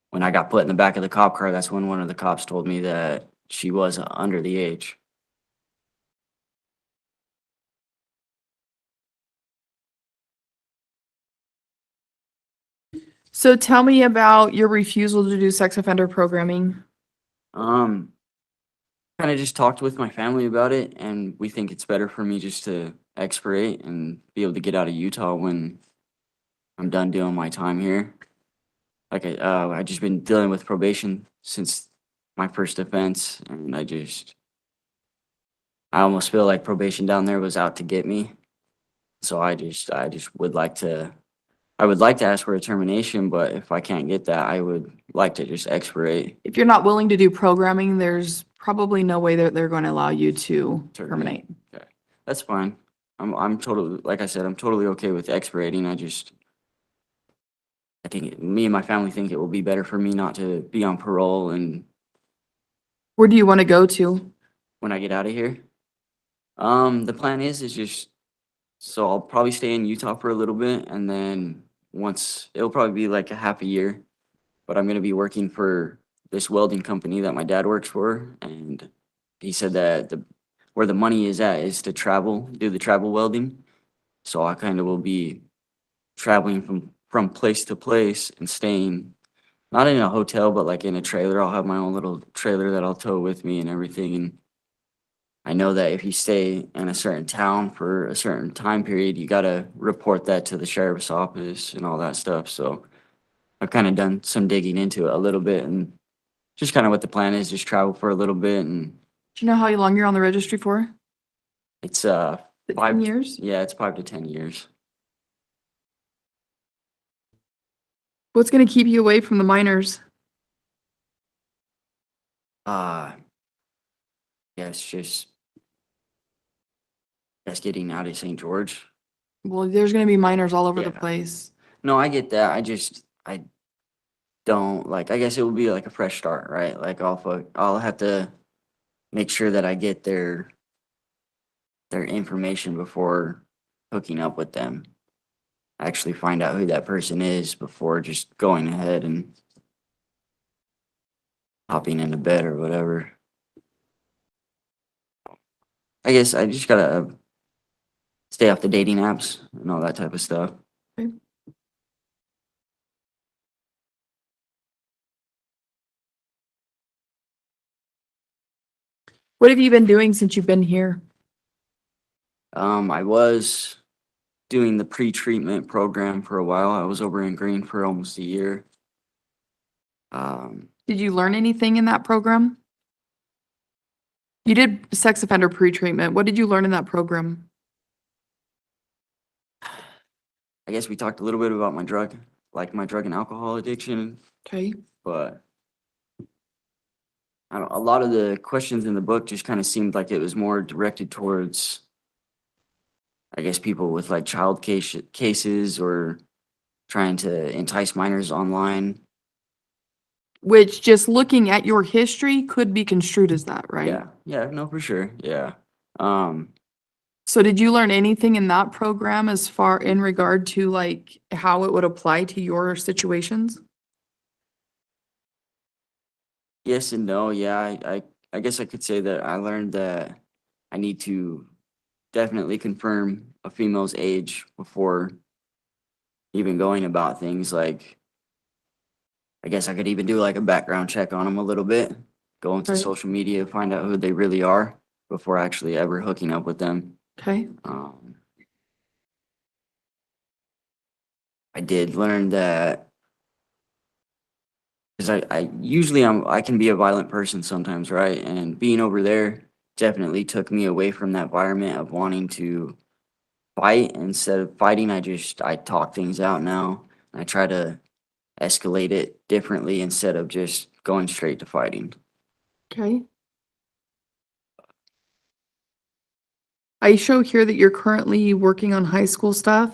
when I got put in the back of the cop car, that's when one of the cops told me that she was under the age. So tell me about your refusal to do sex offender programming. Kind of just talked with my family about it, and we think it's better for me just to expirate and be able to get out of Utah when I'm done doing my time here. Like I just been dealing with probation since my first offense, and I almost feel like probation down there was out to get me. So I just would like to, I would like to ask for a termination, but if I can't get that, I would like to just expirate. If you're not willing to do programming, there's probably no way that they're going to allow you to terminate. Okay, that's fine. I'm totally, like I said, I'm totally okay with expirating. I think me and my family think it will be better for me not to be on parole, and Where do you want to go to? when I get out of here, the plan is just, so I'll probably stay in Utah for a little bit, and then once, it'll probably be like a half a year, but I'm gonna be working for this welding company that my dad works for, and he said that where the money is at is to travel, do the travel welding. So I kind of will be traveling from place to place and staying, not in a hotel, but like in a trailer. I'll have my own little trailer that I'll tow with me and everything. And I know that if you stay in a certain town for a certain time period, you gotta report that to the sheriff's office and all that stuff. So I've kind of done some digging into it a little bit, and just kind of what the plan is, just travel for a little bit. And Do you know how long you're on the registry for? it's Is it 10 5 years? yeah, it's 5 to 10 years. What's going to keep you away from the minors? Yeah, it's just getting out of St. George. Well, there's going to be minors all over the Yeah. place. No, I get that. I don't like, I guess it would be like a fresh start, right? Like I'll have to make sure that I get their information before hooking up with them. Actually find out who that person is before just going ahead and hopping into bed or whatever. I guess I just gotta stay off the dating apps and all that type of stuff. Okay. What have you been doing since you've been here? I was doing the pre-treatment program for a while. I was over in Green for almost a year. Did you learn anything in that program? You did sex offender pre-treatment. What did you learn in that program? I guess we talked a little bit about my drug and alcohol addiction, Okay. but I don't, a lot of the questions in the book just kind of seemed like it was more directed towards, I guess, people with like cases or trying to entice minors online. Which, just looking at your history, could be construed as that, right? Yeah, yeah, no, for sure, yeah. So did you learn anything in that program as far in regard to like how it would apply to your situations? Yes and no, yeah, I guess I could say that I learned that I need to definitely confirm a female's age before even going about things. Like, I guess I could even do like a background check on them a little bit, go into Right. social media, find out who they really are before actually ever hooking up with them. Okay. I did learn that because I usually I can be a violent person sometimes, right? And being over there definitely took me away from that environment of wanting to fight. Instead of fighting, I talk things out now. I try to escalate it differently instead of just going straight to fighting. Okay. I show here that you're currently working on high school stuff.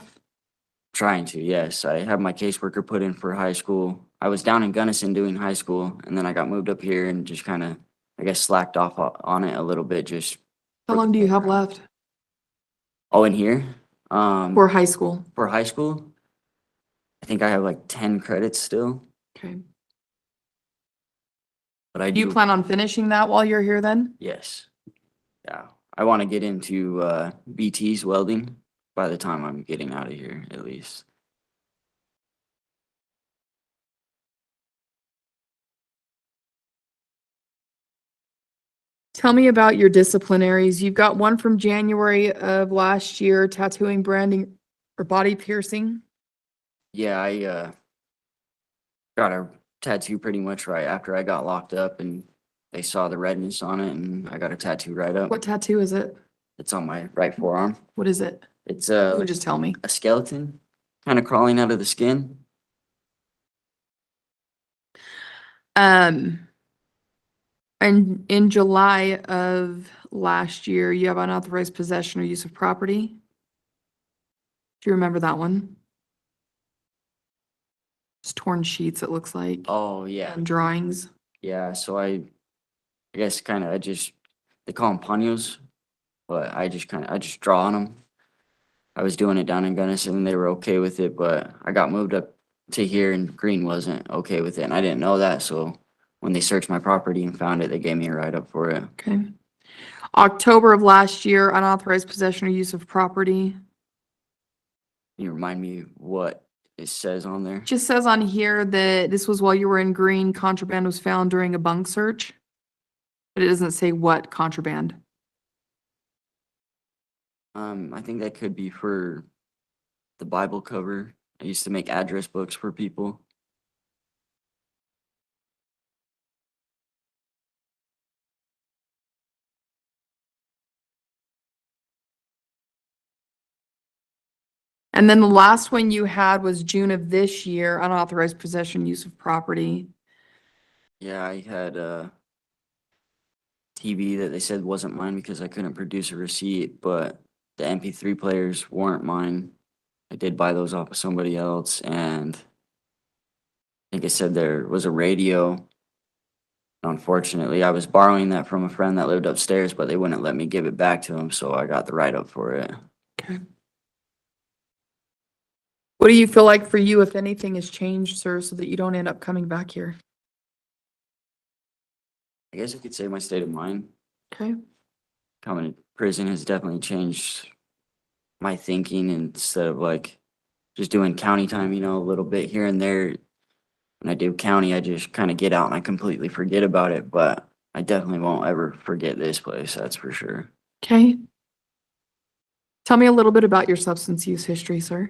Trying to, yes. I have my caseworker put in for high school. I was down in Gunnison doing high school, and then I got moved up here and just kind of, I guess, slacked off on it a little bit. Just How long do you have left in here, for high school? for high school, I think I have like 10 credits still, Okay. but I Do you plan on finishing that while you're here then? Yes. Yeah. I want to get into BT's welding by the time I'm getting out of here, at least. Tell me about your disciplinaries. You've got one from January of last year, tattooing, branding, or body piercing. Yeah, I got a tattoo pretty much right after I got locked up, and they saw the redness on it, and I got a tattoo right up. What tattoo is it? It's on my right forearm. What is it? It's You like can just tell me. a skeleton kind of crawling out of the skin. And in July of last year, you have unauthorized possession or use of property. Do you remember that one? It's torn sheets, it looks like, Oh, yeah. and drawings. Yeah, so I guess kind of, they call them panos, but I just draw on them. I was doing it down in Gunnison and they were okay with it, but I got moved up to here and Green wasn't okay with it. And I didn't know that. So when they searched my property and found it, they gave me a write-up for it. Okay. October of last year, unauthorized possession or use of property. Can you remind me what it says on there? Just says on here that this was while you were in Green, contraband was found during a bunk search. But it doesn't say what contraband. I think that could be for the Bible cover. I used to make address books for people. And then the last one you had was June of this year, unauthorized possession, use of property. Yeah, I had a TV that they said wasn't mine because I couldn't produce a receipt, but the MP3 players weren't mine. I did buy those off of somebody else, and think it said there was a radio. Unfortunately, I was borrowing that from a friend that lived upstairs, but they wouldn't let me give it back to him, so I got the write-up for it. Okay. What do you feel like for you, if anything has changed, sir, so that you don't end up coming back here? I guess I could say my state of mind. Okay. Coming to prison has definitely changed my thinking, instead of like just doing county time, you know, a little bit here and there. When I do county, I just kind of get out and I completely forget about it, but I definitely won't ever forget this place, that's for sure. Okay. Tell me a little bit about your substance use history, sir.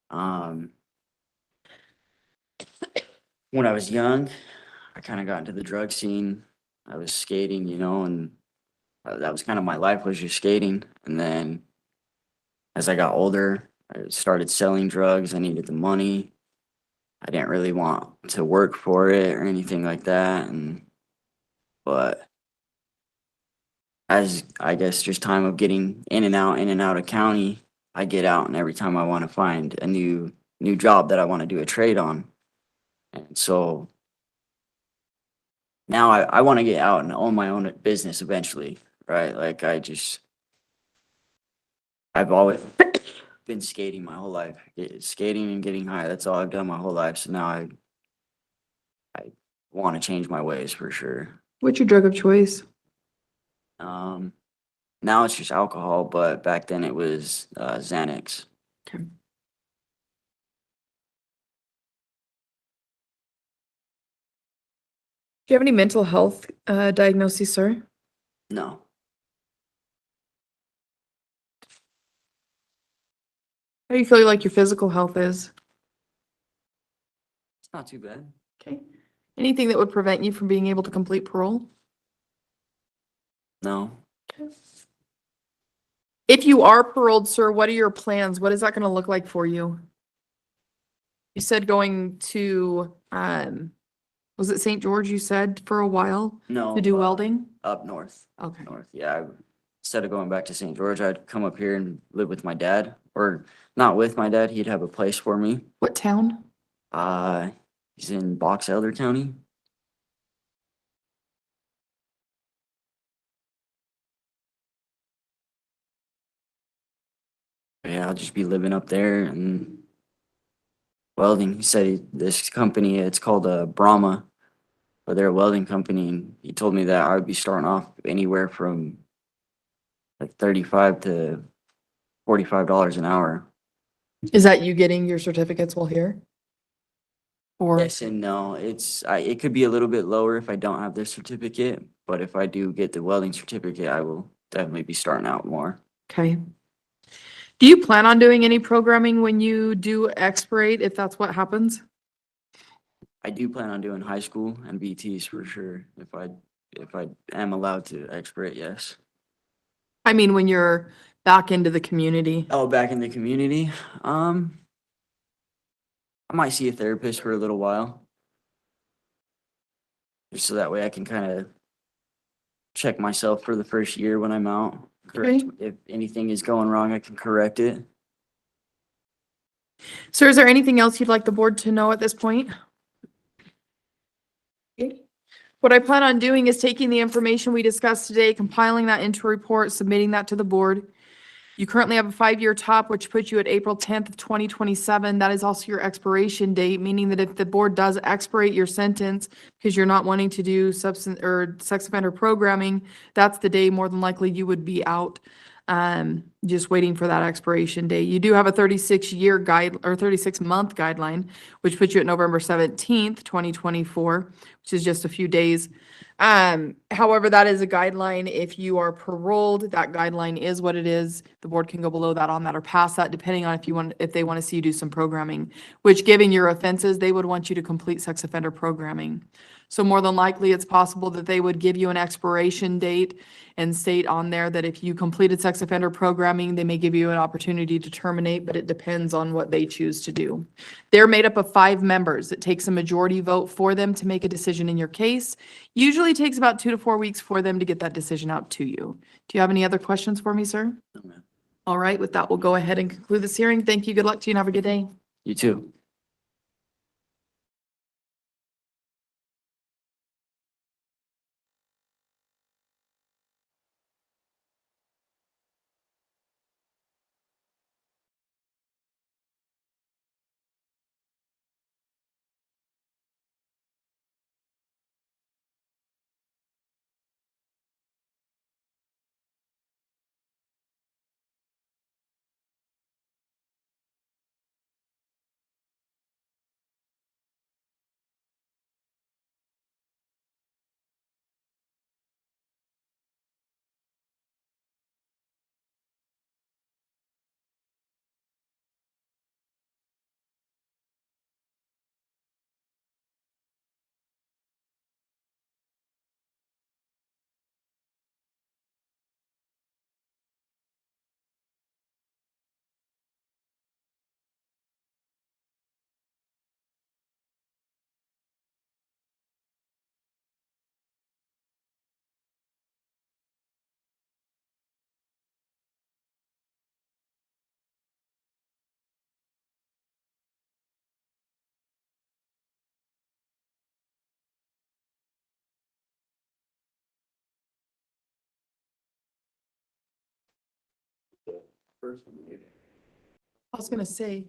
When I was young, I kind of got into the drug scene. I was skating, you know, and that was kind of my life, was just skating. And then as I got older, I started selling drugs. I needed the money. I didn't really want to work for it or anything like that. But as I guess just time of getting in and out of county, I get out, and every time I want to find a new job that I want to do a trade on. And so now I want to get out and own my own business eventually, right? Like I've always been skating my whole life, skating and getting high. That's all I've done my whole life. So now I want to change my ways for sure. What's your drug of choice? Now it's just alcohol, but back then it was Xanax. Okay. Do you have any mental health diagnoses, sir? No, How do you feel like your physical health is? it's not too bad. Okay. Anything that would prevent you from being able to complete parole? No. If you are paroled, sir, what are your plans? What is that going to look like for you? You said going to, was it St. George you said for a while No. to do welding? Up north. Okay. North. Yeah. Instead of going back to St. George, I'd come up here and live with my dad, or not with my dad. He'd have a place for me. What town? He's in Box Elder County. Yeah, I'll just be living up there and welding. He said this company, it's called Brahma, but they're a welding company, and he told me that I would be starting off anywhere from like $35 to $45 an hour. Is that you getting your certificates while here? Or, Yes and no. It could be a little bit lower if I don't have the certificate, but if I do get the welding certificate, I will definitely be starting out more. okay. Do you plan on doing any programming when you do expirate, if that's what happens? I do plan on doing high school and BTs for sure, if I am allowed to expert, yes. I mean, when you're back into the community. Oh, back in the community, I might see a therapist for a little while. Just so that way I can kind of check myself for the first year when I'm out. Correct. Okay. If anything is going wrong, I can correct it. Sir, is there anything else you'd like the board to know at this point? Okay. What I plan on doing is taking the information we discussed today, compiling that into a report, submitting that to the board. You currently have a 5-year top, which puts you at April 10th of 2027. That is also your expiration date, meaning that if the board does expirate your sentence because you're not wanting to do substance or sex offender programming, that's the day more than likely you would be out, just waiting for that expiration date. You do have a 36-year guide or 36-month guideline, which puts you at November 17th, 2024, which is just a few days. However, that is a guideline. If you are paroled, that guideline is what it is. The board can go below that, on that, or past that, depending on if they want to see you do some programming, which, given your offenses, they would want you to complete sex offender programming. So more than likely, it's possible that they would give you an expiration date and state on there that if you completed sex offender programming, they may give you an opportunity to terminate, but it depends on what they choose to do. They're made up of 5 members. It takes a majority vote for them to make a decision in your case. Usually takes about 2 to 4 weeks for them to get that decision out to you. Do you have any other questions for me, sir? No, ma'am. All right, with that, we'll go ahead and conclude this hearing. Thank you. Good luck to you and have a good day. You too. I was gonna say.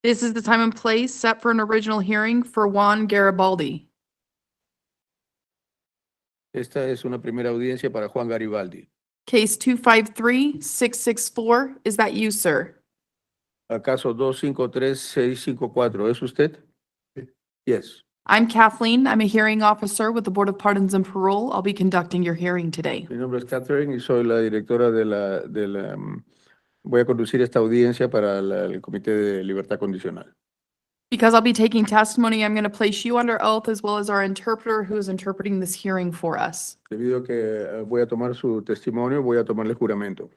This is the time and place set for an original hearing for Juan Garibaldi. Esta es una primera audiencia para Juan Garibaldi. Case 253-664. Is that you, sir? Acaso 253-654, ¿es usted? Yes. I'm Kathleen. I'm a hearing officer with the Board of Pardons and Parole. I'll be conducting your hearing today. Mi nombre es Catherine y soy la directora voy a conducir esta audiencia para el Comité de Libertad Condicional. Because I'll be taking testimony, I'm going to place you under oath as well as our interpreter who is interpreting this hearing for us. Debido a que voy a tomar su testimonio, voy a tomarle juramento.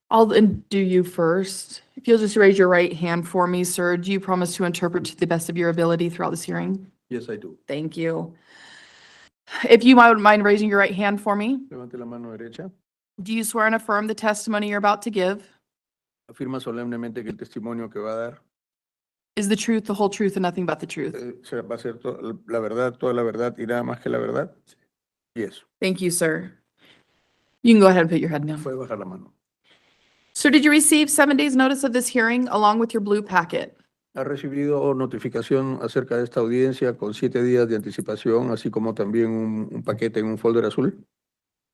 I'll do you first. If you'll just raise your right hand for me, sir. Do you promise to interpret to the best of your ability throughout this hearing? Yes, I do. Thank you. If you might mind raising your right hand for me. Levante la mano derecha. Do you swear and affirm the testimony you're about to give Afirma solemnemente que el testimonio que va a dar is the truth, the whole truth, and nothing but the truth? va a ser la verdad, toda la verdad y nada más que la verdad? Yes. Thank you, sir. You can go ahead and put your head down. Puede bajar la mano. Sir, did you receive 7 days' notice of this hearing along with your blue packet? Ha recibido notificación acerca de esta audiencia con 7 días de anticipación, así como también un paquete en un folder azul.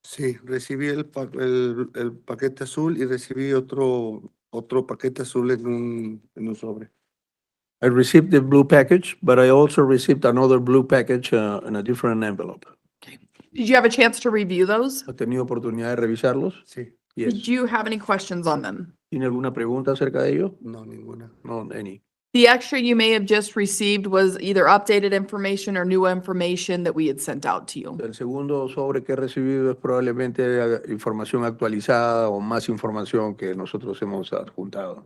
Sí, recibí el paquete azul y recibí otro paquete azul en un sobre. I received the blue package, but I also received another blue package in a different envelope. Did you have a chance to review those? ¿Ha tenido oportunidad de revisarlos? Sí, Yes. Did you have any questions on them? ¿Tiene alguna pregunta acerca de ello? no, ninguna. No, any. The extra you may have just received was either updated information or new information that we had sent out to you. El segundo sobre que he recibido es probablemente información actualizada o más información que nosotros hemos adjuntado.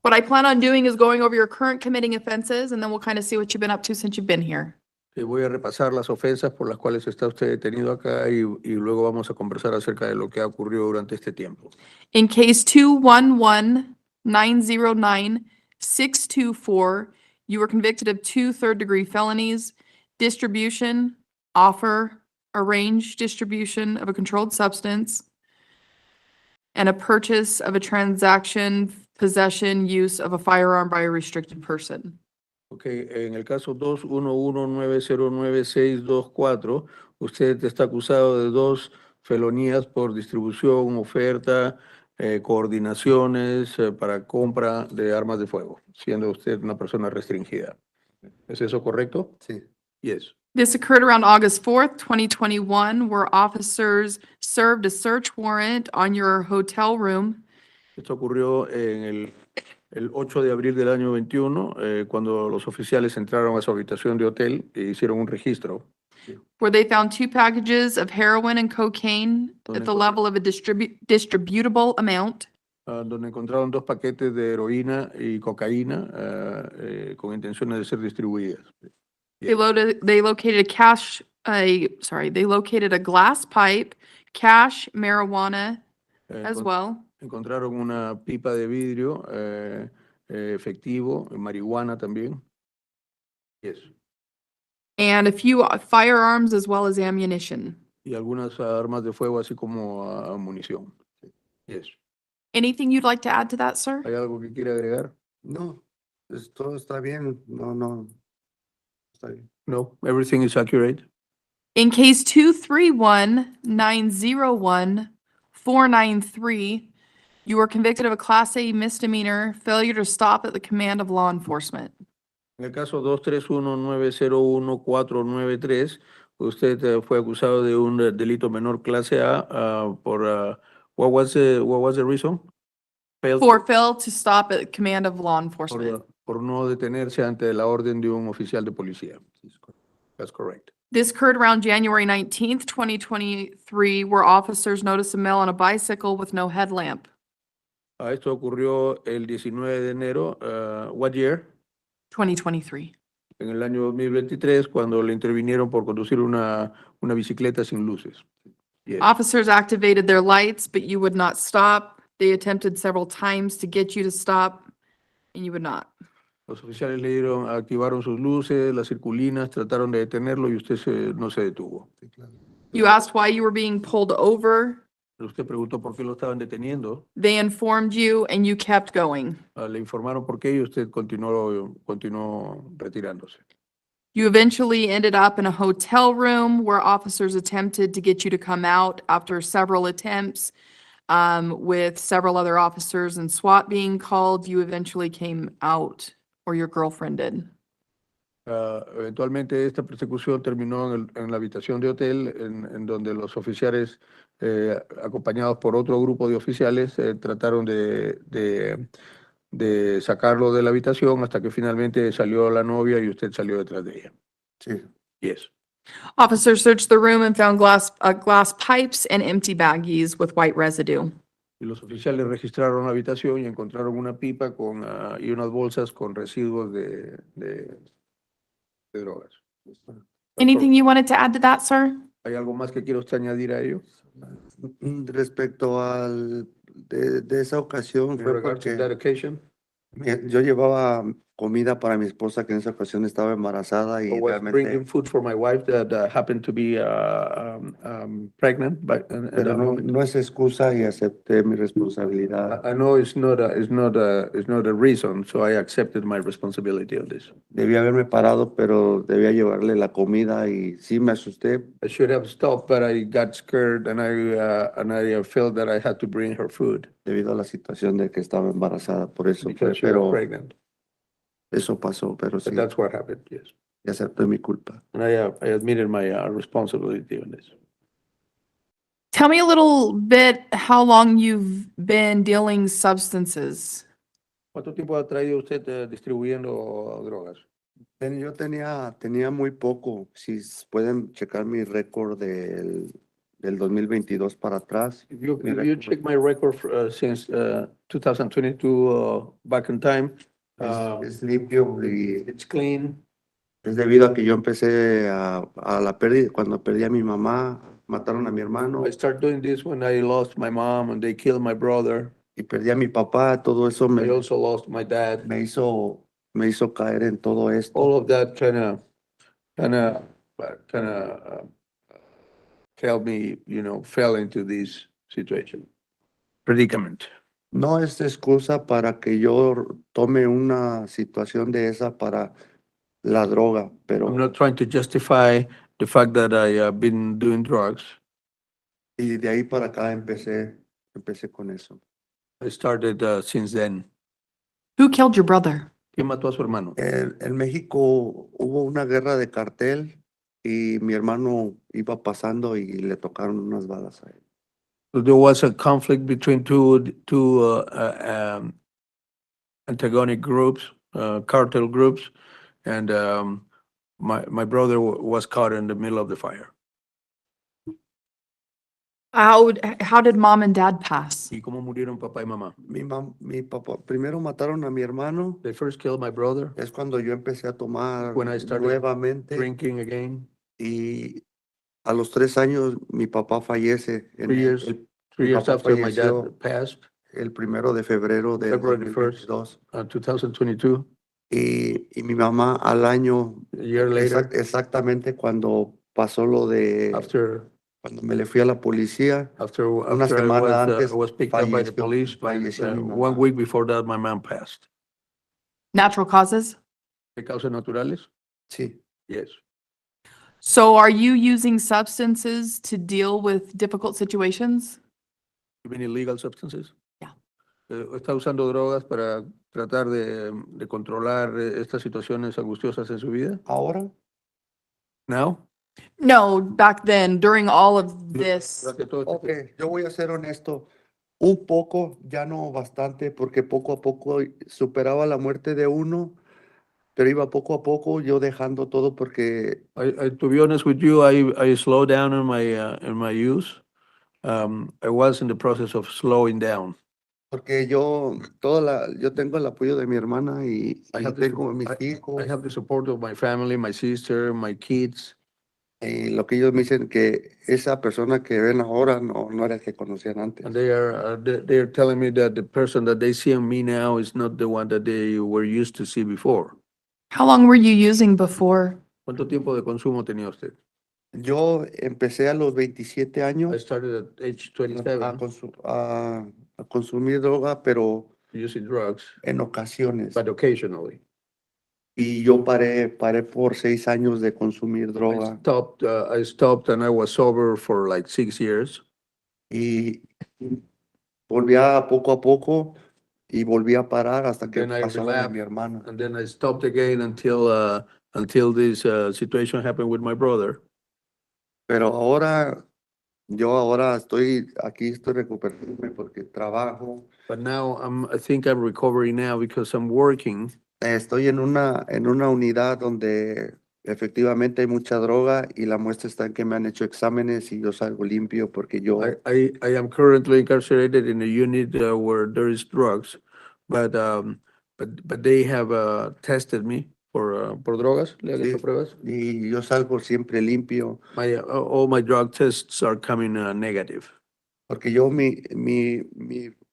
What I plan on doing is going over your current committing offenses, and then we'll kind of see what you've been up to since you've been here. Voy a repasar las ofensas por las cuales está usted detenido acá y luego vamos a conversar acerca de lo que ha ocurrido durante este tiempo. In case 211-909-624, you were convicted of 2 third-degree felonies, distribution, offer, arranged distribution of a controlled substance, and a purchase of a transaction, possession, use of a firearm by a restricted person. Okay, en el caso 211909624, usted está acusado de 2 felonías por distribución, oferta, coordinaciones para compra de armas de fuego, siendo usted una persona restringida. ¿Es eso correcto? Sí, Yes. This occurred around August 4th, 2021, where officers served a search warrant on your hotel room Esto ocurrió en el 8 de abril del año 21, cuando los oficiales entraron a su habitación de hotel e hicieron un registro. where they found 2 packages of heroin and cocaine at the level of a distributable amount. Donde encontraron 2 paquetes de heroína y cocaína con intenciones de ser distribuidas. They located they located a glass pipe, cash, marijuana as well. Encontraron una pipa de vidrio efectivo, marihuana también. Yes. And a few firearms as well as ammunition. Y algunas armas de fuego, así como munición. Yes. Anything you'd like to add to that, sir? ¿Hay algo que quiera agregar? no, todo está bien, no, está bien. No, everything is accurate. In case 231-901-493, you were convicted of a Class A misdemeanor, failure to stop at the command of law enforcement. En el caso 231-901-493, usted fue acusado de un delito menor clase A por, what was the reason? Failed For fail to stop at the command of law enforcement. por no detenerse ante la orden de un oficial de policía. That's correct. This occurred around January 19th, 2023, where officers noticed a male on a bicycle with no headlamp. Esto ocurrió el 19 de enero, what year? 2023. En el año 2023, cuando le intervinieron por conducir una bicicleta sin luces. Yes. Officers activated their lights, but you would not stop. They attempted several times to get you to stop, and you would not. Los oficiales activaron sus luces, las circulinas, trataron de detenerlo y usted no se detuvo. You asked why you were being pulled over. Usted preguntó por qué lo estaban deteniendo. They informed you, and you kept going. Le informaron por qué y usted continuó retirándose. You eventually ended up in a hotel room where officers attempted to get you to come out after several attempts. With several other officers and SWAT being called, you eventually came out, or your girlfriend did. Eventualmente esta persecución terminó en la habitación de hotel, en donde los oficiales, acompañados por otro grupo de oficiales, trataron de sacarlo de la habitación hasta que finalmente salió la novia y usted salió detrás de ella. Sí. Yes. Officers searched the room and found glass pipes and empty baggies with white residue. Y los oficiales registraron la habitación y encontraron una pipa y unas bolsas con residuos de drogas. Anything you wanted to add to that, sir? ¿Hay algo más que quiere usted añadir a ello? Respecto de esa ocasión In fue regards to that porque occasion, yo llevaba comida para mi esposa que en esa ocasión estaba embarazada y I was bringing realmente, food for my wife that happened to be pregnant, pero no es excusa y acepté mi responsabilidad. I know it's not a reason, so I accepted my responsibility on this. Debía haberme parado, pero debía llevarle la comida y sí me asusté. I should have stopped, but I got scared and I felt that I had to bring her food Debido a la situación de que estaba embarazada, por eso fue, because she was pero pregnant. eso pasó, pero sí, But that's what happened, yes. y acepté mi culpa. And I admitted my responsibility on this. Tell me a little bit how long you've been dealing substances. ¿Cuánto tiempo ha traído usted distribuyendo drogas? Yo tenía muy poco, si pueden checar mi récord del 2022 para atrás. If you récord check my record since 2022 back in time, es limpio y it's clean. es debido a que yo empecé a la pérdida, cuando perdí a mi mamá, mataron a mi hermano I started doing this when I lost my mom and they killed my brother. y perdí a mi papá, todo eso I also lost my dad. me hizo caer en todo esto. All of that kind of helped me, fell into this situation, predicament. No es excusa para que yo tome una situación de esa para la droga, pero I'm not trying to justify the fact that I have been doing drugs. y de ahí para acá empecé con eso. I started since then. Who killed your brother? ¿Quién mató a su hermano? En México hubo una guerra de cartel y mi hermano iba pasando y le tocaron unas balas a él. So there was a conflict between two antagonic groups, cartel groups, and my brother was caught in the middle of the fire. How did mom and dad pass? ¿Y cómo murieron papá y mamá? Mi papá, primero mataron a mi hermano, They first killed my brother, es cuando yo empecé a tomar When I started nuevamente drinking again. y a los 3 años mi papá fallece. 3 years, 3 years papá after my dad falleció passed, el 1 de febrero de February 1st. 2022 2022. y mi mamá al año, A year later, exactamente cuando pasó lo de, cuando me le fui a la policía, after semana I antes was picked up by the police, falleció mi 1 mamá. week before that, my mom passed. Natural causes? ¿De causas naturales? Sí. Yes. So are you using substances to deal with difficult situations? You mean illegal substances? Yeah. ¿Está usando drogas para tratar de controlar estas situaciones angustiosas en su vida? Ahora, Now? No, back then, during all of this. Durante todo este ok, yo voy a ser honesto. Un poco, ya no bastante, porque poco a poco superaba la muerte de uno, pero iba poco a poco yo dejando todo porque To be honest with you, I slowed down in my use. I was in the process of slowing down. porque yo tengo el apoyo de mi hermana y tengo mis hijos. I have the support of my family, my sister, my kids. Y lo que ellos me dicen que esa persona que ven ahora no era el que conocían antes. And they are telling me that the person that they see in me now is not the one that they were used to see before. How long were you using before? ¿Cuánto tiempo de consumo tenía usted? Yo empecé a los 27 I años started at age a, 27 a consumir droga, pero using drugs, en ocasiones. but occasionally. Y yo paré por 6 años de consumir droga. I stopped and I was sober for like 6 years. Y volví a poco y volví a parar hasta que Then I pasó lo de relapsed. mi hermana. And then I stopped again until this situation happened with my brother. Pero ahora estoy recuperándome porque trabajo. But now I think I'm recovering now because I'm working. Estoy en una unidad donde efectivamente hay mucha droga y la muestra está en que me han hecho exámenes y yo salgo limpio porque yo I am currently incarcerated in a unit where there is drugs, but they have tested me por drogas. ¿Le han Sí. hecho pruebas? y yo salgo siempre limpio All my drug tests are coming negative. porque yo mi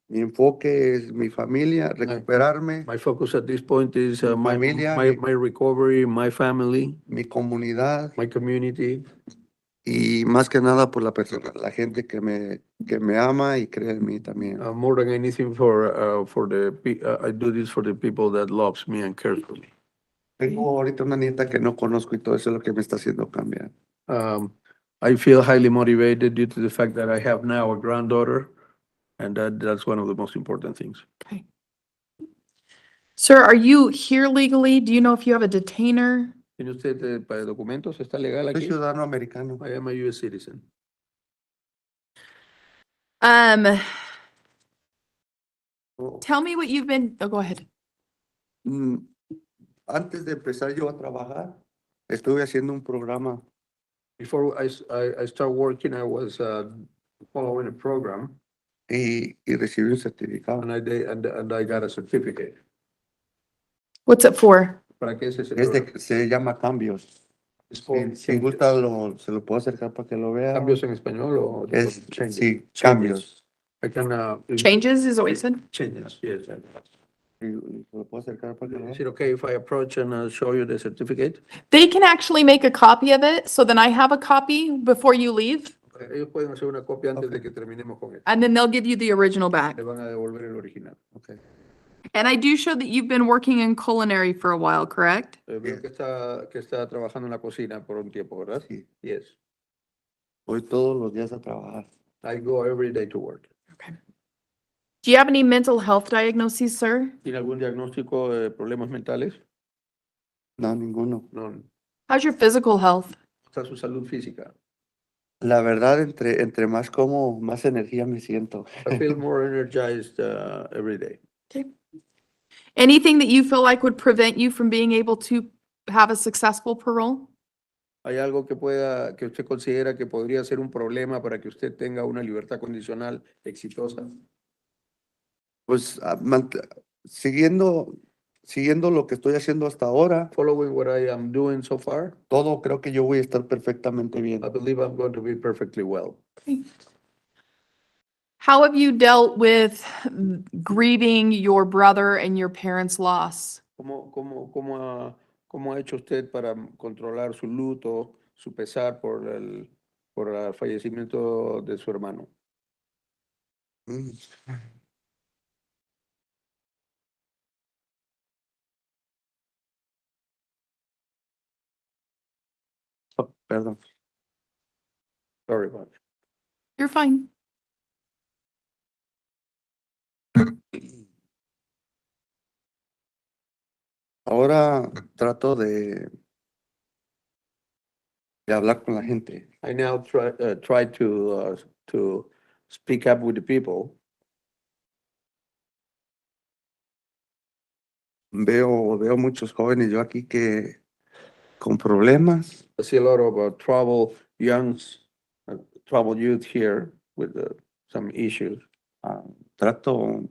enfoque es mi familia, recuperarme, My focus at this point is Mi my familia, my recovery, my family, mi comunidad my community, y más que nada por la gente que me ama y cree en mí también. more than anything I do this for the people that loves me and cares for me. Tengo ahorita una nieta que no conozco y todo eso es lo que me está haciendo cambiar. I feel highly motivated due to the fact that I have now a granddaughter, and that's one of the most important things. Okay. Sir, are you here legally? Do you know if you have a detainer? ¿Tiene usted para documentos? ¿Está legal Soy aquí? ciudadano americano. I am a U.S. citizen. Tell me what you've been, oh, go ahead. Antes de empezar yo a trabajar, estuve haciendo un programa Before I start working, I was following a program, y recibí un certificado. and I got a certificate. What's it for? ¿Para qué es ese programa? Se llama Cambios. It's called Si gusta, se lo puedo acercar para que lo vea. ¿Cambios en español o changes? Sí, cambios. I can, Changes is what you said? changes, yes. Sí, se lo puedo acercar para que lo Is vea. it okay if I approach and show you the certificate? They can actually make a copy of it, so then I have a copy before you leave, Ellos pueden hacer una copia antes de que terminemos con esto. and then they'll give you the original back. Le van a devolver el original. Okay. And I do show that you've been working in culinary for a while, correct? Veo que está trabajando en la cocina por un tiempo, ¿verdad? Sí. Yes. Voy todos los días a trabajar. I go every day to work. Okay. Do you have any mental health diagnoses, sir? ¿Tiene algún diagnóstico de problemas mentales? No, ninguno. No. How's your physical health? Está su salud física. La verdad, entre más como, más energía me siento. I feel more energized every day. Okay. Anything that you feel like would prevent you from being able to have a successful parole? ¿Hay algo que usted considera que podría ser un problema para que usted tenga una libertad condicional exitosa? Pues siguiendo lo que estoy haciendo hasta ahora, Following what I am doing so far, todo creo que yo voy a estar perfectamente bien. I believe I'm going to be perfectly well. How have you dealt with grieving your brother and your parents' loss? ¿Cómo ha hecho usted para controlar su luto, su pesar por el fallecimiento de su hermano? Mm. Oh, perdón. Sorry about it. You're fine. Ahora trato de hablar con la gente. I now try to speak up with the people. Veo muchos jóvenes yo aquí que con problemas, I see a lot of troubled youth here with some issues. trato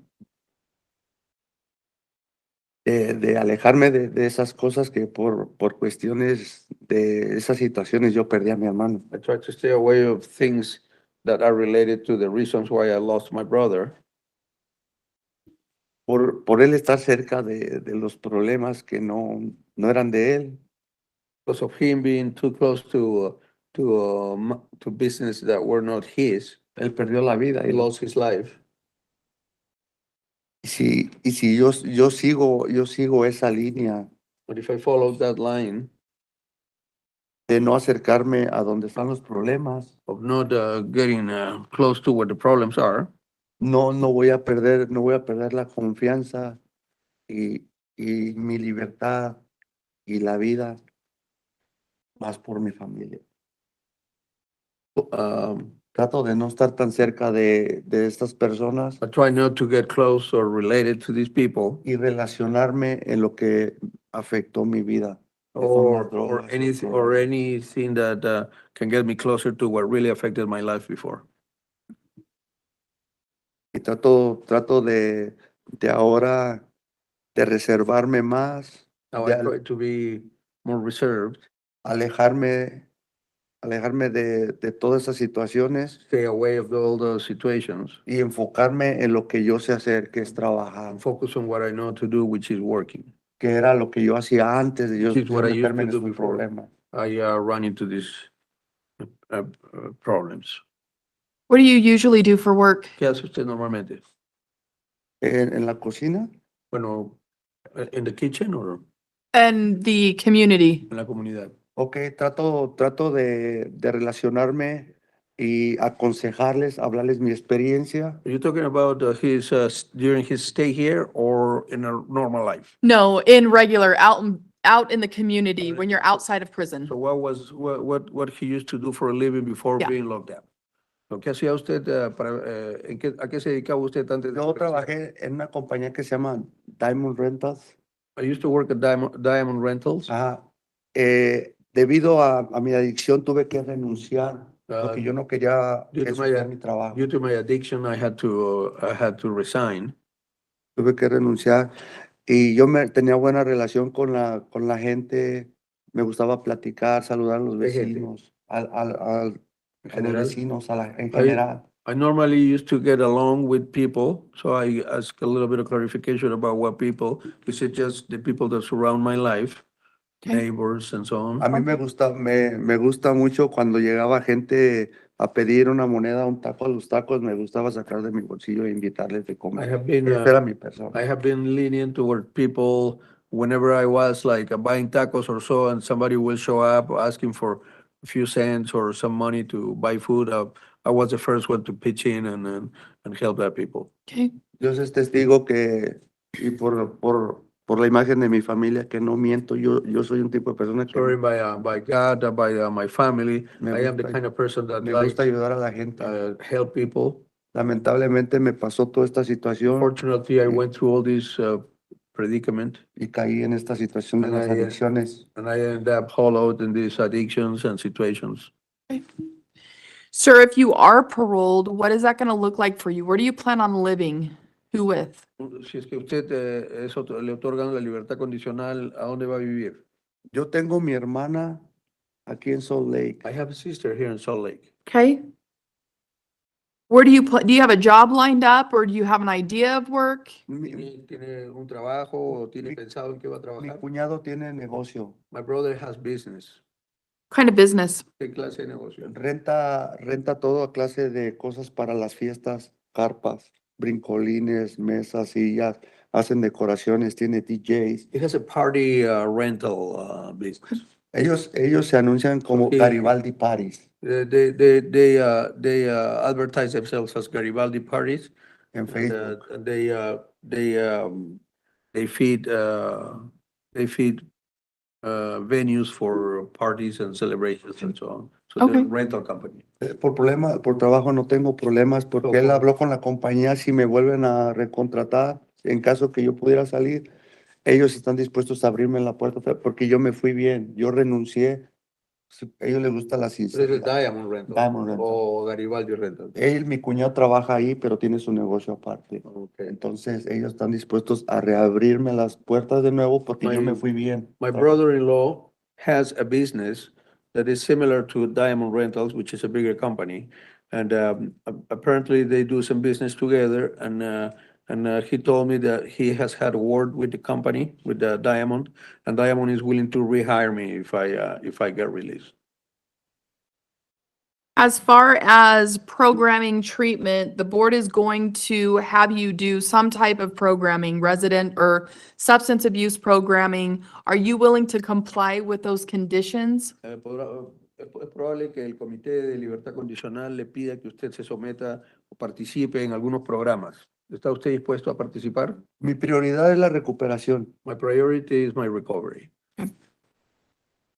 de alejarme de esas cosas que por cuestiones de esas situaciones yo perdí a mi hermano. I try to stay away of things that are related to the reasons why I lost my brother. Por él estar cerca de los problemas que no eran de él. Because of him being too close to business that were not his, Él perdió la vida. he lost his life. Y si yo sigo esa línea But if I follow that line de no acercarme a donde están los problemas, of not getting close to where the problems are, no voy a perder la confianza y mi libertad y la vida más por mi familia. Trato de no estar tan cerca de estas personas I try not to get close or related to these people y relacionarme en lo que afectó mi vida. que son or las drogas, anything los or problemas. anything that can get me closer to what really affected my life before. Y trato de ahora de reservarme más, Now de I try to be more reserved, alejarme de todas esas situaciones stay away of all those situations, y enfocarme en lo que yo sé hacer, que es trabajar, and focus on what I know to do, which is working. que era lo que yo hacía antes de yo Which is what I used meterme to en do esos before. problemas. I run into these problems. What do you usually do for work? ¿Qué hace usted normalmente? En la cocina, Bueno, in the kitchen or And the community? en la comunidad. trato de relacionarme y aconsejarles, hablarles mi experiencia. Are you talking about his during his stay here or in a normal life? No, in regular, out in the community when you're outside of prison. So what he used to do for a living before Yeah. being locked up? So, ¿qué hacía usted a qué se dedicaba usted antes de Yo estar encarcelado? trabajé en una compañía que se llama Diamond Rentals. I used to work at Diamond Rentals. Debido a mi adicción tuve que renunciar porque yo no quería due to descuidar my- mi trabajo. Due to my addiction, I had to resign. Tuve que renunciar y yo tenía buena relación con la gente. Me gustaba platicar, saludar a los ¿Qué gente? vecinos, En a los general. vecinos, en general. I normally used to get along with people, so I ask a little bit of clarification about what people, is it just the people that surround my life, Okay. neighbors and so on? A mí me gusta mucho cuando llegaba gente a pedir una moneda, un taco a los tacos, me gustaba sacar de mi bolsillo e invitarles de I comer. have been, Esa era mi persona. I have been lenient toward people whenever I was like buying tacos or so, and somebody will show up asking for a few cents or some money to buy food. I was the first one to pitch in and help that people. Okay. Dios es testigo que, y por la imagen de mi familia, que no miento, yo soy un tipo de persona que Sorry by God, by my family. Me I am the gusta- kind of person that me likes gusta ayudar a la gente. help people. Lamentablemente me pasó toda esta situación Fortunately, I went through all this predicament, y caí en esta situación de And las I, adicciones. and I ended up hollowed in these addictions and situations. Sir, if you are paroled, what is that going to look like for you? Where do you plan on living? Who with? Si es que usted le otorgan la libertad condicional, ¿a dónde va a vivir? Yo tengo mi hermana aquí en Salt Lake. I have a sister here in Salt Lake. Okay. Where do you have a job lined up or do you have an idea of work? Mi, ¿Tiene un trabajo o tiene mi- pensado en qué va a mi trabajar? cuñado tiene negocio. My brother has business. What kind of business? ¿Qué clase de negocio? Renta todo a clase de cosas para las fiestas, carpas, brincolines, mesas, sillas, hacen decoraciones, tiene DJs. He has a party rental business. Ellos se anuncian como Okay. Garibaldi Paris They advertise themselves as Garibaldi parties. en And, Facebook. they feed venues for parties and celebrations and so on. So they're a Okay. rental company. Por trabajo no tengo problemas porque él Ojo. habló con la compañía si me vuelven a recontratar en caso que yo pudiera salir. Ellos están dispuestos a abrirme la puerta porque yo me fui bien, yo renuncié. A ellos les gusta la This is sinceridad. Diamond Rental. Diamond Rental. O Garibaldi Rental. Mi cuñado trabaja ahí, pero tiene su negocio aparte. Okay. Entonces ellos están dispuestos a reabrirme las puertas de nuevo porque yo me fui bien. My brother-in-law has a business that is similar to Diamond Rentals, which is a bigger company. And apparently they do some business together. And he told me that he has had a word with the company, with the Diamond, and Diamond is willing to rehire me if I get released. As far as programming treatment, the board is going to have you do some type of programming, resident or substance abuse programming. Are you willing to comply with those conditions? Es probable que el Comité de Libertad Condicional le pida que usted se someta o participe en algunos programas. ¿Está usted dispuesto a participar? Mi prioridad es la recuperación. My priority is my recovery.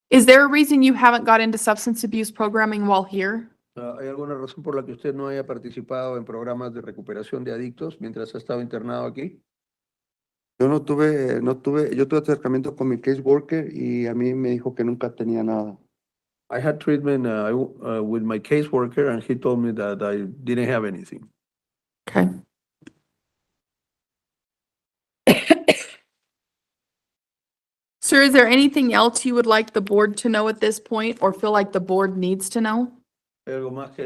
Is there a reason you haven't got into substance abuse programming while here? ¿Hay alguna razón por la que usted no haya participado en programas de recuperación de adictos mientras ha estado internado aquí? Yo tuve acercamiento con mi caseworker y a mí me dijo que nunca tenía nada. I had treatment with my caseworker and he told me that I didn't have anything. Okay. Sir, is there anything else you would like the board to know at this point or feel like the board needs to know? ¿Hay algo más que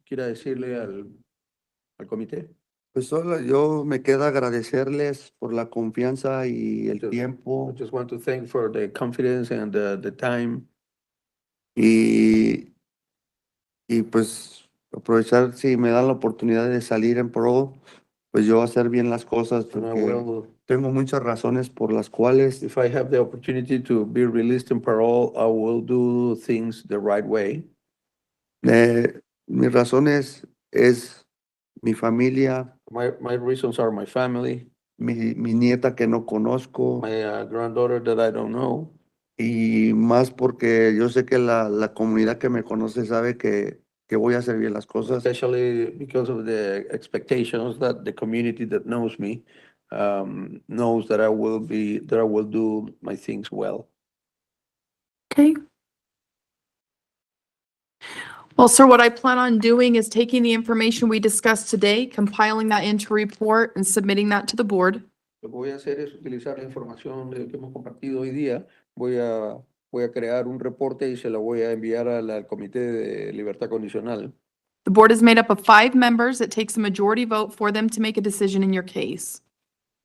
quiera decirle al comité? Pues solo yo me queda agradecerles por la confianza y el I tiempo just want to thank for the confidence and the time. y pues aprovechar si me dan la oportunidad de salir en parole, pues yo hacer bien las cosas And I porque will, tengo muchas razones por las cuales if I have the opportunity to be released in parole, I will do things the right way. mis razones es mi familia, My reasons are my family, mi nieta que no conozco my granddaughter that I don't know, y más porque yo sé que la comunidad que me conoce sabe que voy a hacer bien las cosas. especially because of the expectations that the community that knows me knows that I will do my things well. Okay. Well, sir, what I plan on doing is taking the information we discussed today, compiling that into a report and submitting that to the board. Lo que voy a hacer es utilizar la información que hemos compartido hoy día. Voy a crear un reporte y se lo voy a enviar al Comité de Libertad Condicional. The board is made up of 5 members. It takes a majority vote for them to make a decision in your case.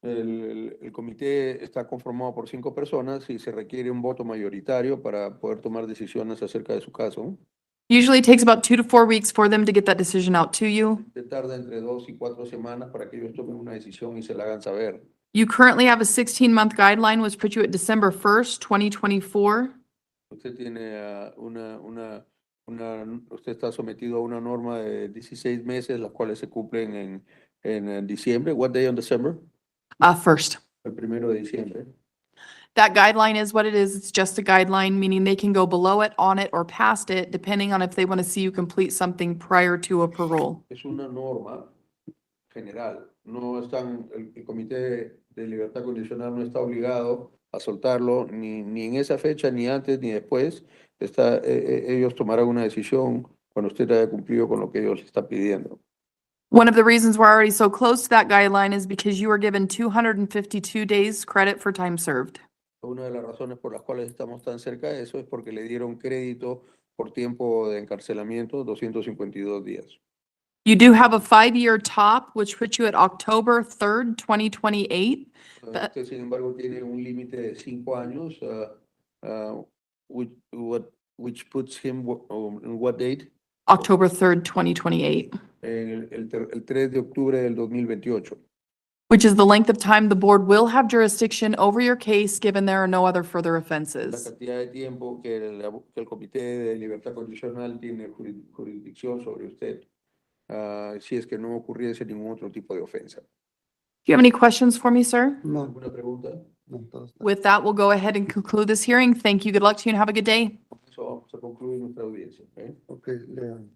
El comité está conformado por 5 personas y se requiere un voto mayoritario para poder tomar decisiones acerca de su caso. Usually it takes about 2 to 4 weeks for them to get that decision out to you. Se tarda entre 2 y 4 semanas para que ellos tomen una decisión y se la hagan saber. You currently have a 16-month guideline, which puts you at December 1st, 2024. Usted tiene usted está sometido a una norma de 16 meses, las cuales se cumplen en diciembre. What day on December? 1st. El 1 de diciembre. That guideline is what it is. It's just a guideline, meaning they can go below it, on it, or past it, depending on if they want to see you complete something prior to a parole. Es una norma general. No están, el Comité de Libertad Condicional no está obligado a soltarlo ni en esa fecha, ni antes, ni después. Ellos tomarán una decisión cuando usted haya cumplido con lo que ellos le están pidiendo. One of the reasons we're already so close to that guideline is because you were given 252 days credit for time served. Una de las razones por las cuales estamos tan cerca de eso es porque le dieron crédito por tiempo de encarcelamiento, 252 días. You do have a 5-year top, which puts you at October 3rd, 2028. Usted, sin embargo, tiene un límite de 5 años, which puts him on what date? October 3rd, 2028. El 3 de octubre del 2028. which is the length of time the board will have jurisdiction over your case given there are no other further La offenses. cantidad de tiempo que el Comité de Libertad Condicional tiene jurisdicción sobre usted, si es que no ocurriese ningún otro tipo de ofensa. Do you have any questions for me, sir? No, ¿Alguna pregunta? no, todo está. With that, we'll go ahead and conclude this hearing. Thank you. Good luck to you and have a good day. Con eso vamos a concluir nuestra audiencia. Ok, lean.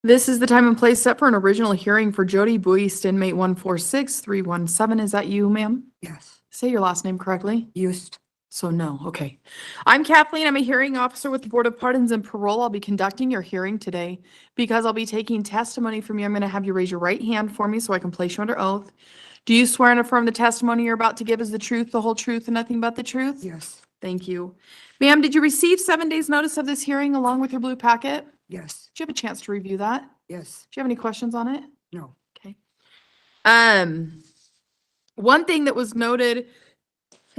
This is the time and place set for an original hearing for Jody Buist, inmate 146317. Is that you, ma'am? Yes. Say your last name correctly. Used. So no, okay. I'm Kathleen. I'm a hearing officer with the Board of Pardons and Parole. I'll be conducting your hearing today. Because I'll be taking testimony from you, I'm going to have you raise your right hand for me so I can place you under oath. Do you swear and affirm the testimony you're about to give is the truth, the whole truth, and nothing but the truth? Yes. Thank you. Ma'am, did you receive 7 days' notice of this hearing along with your blue packet? Yes. Did you have a chance to review that? Yes. Do you have any questions on it? No. Okay. One thing that was noted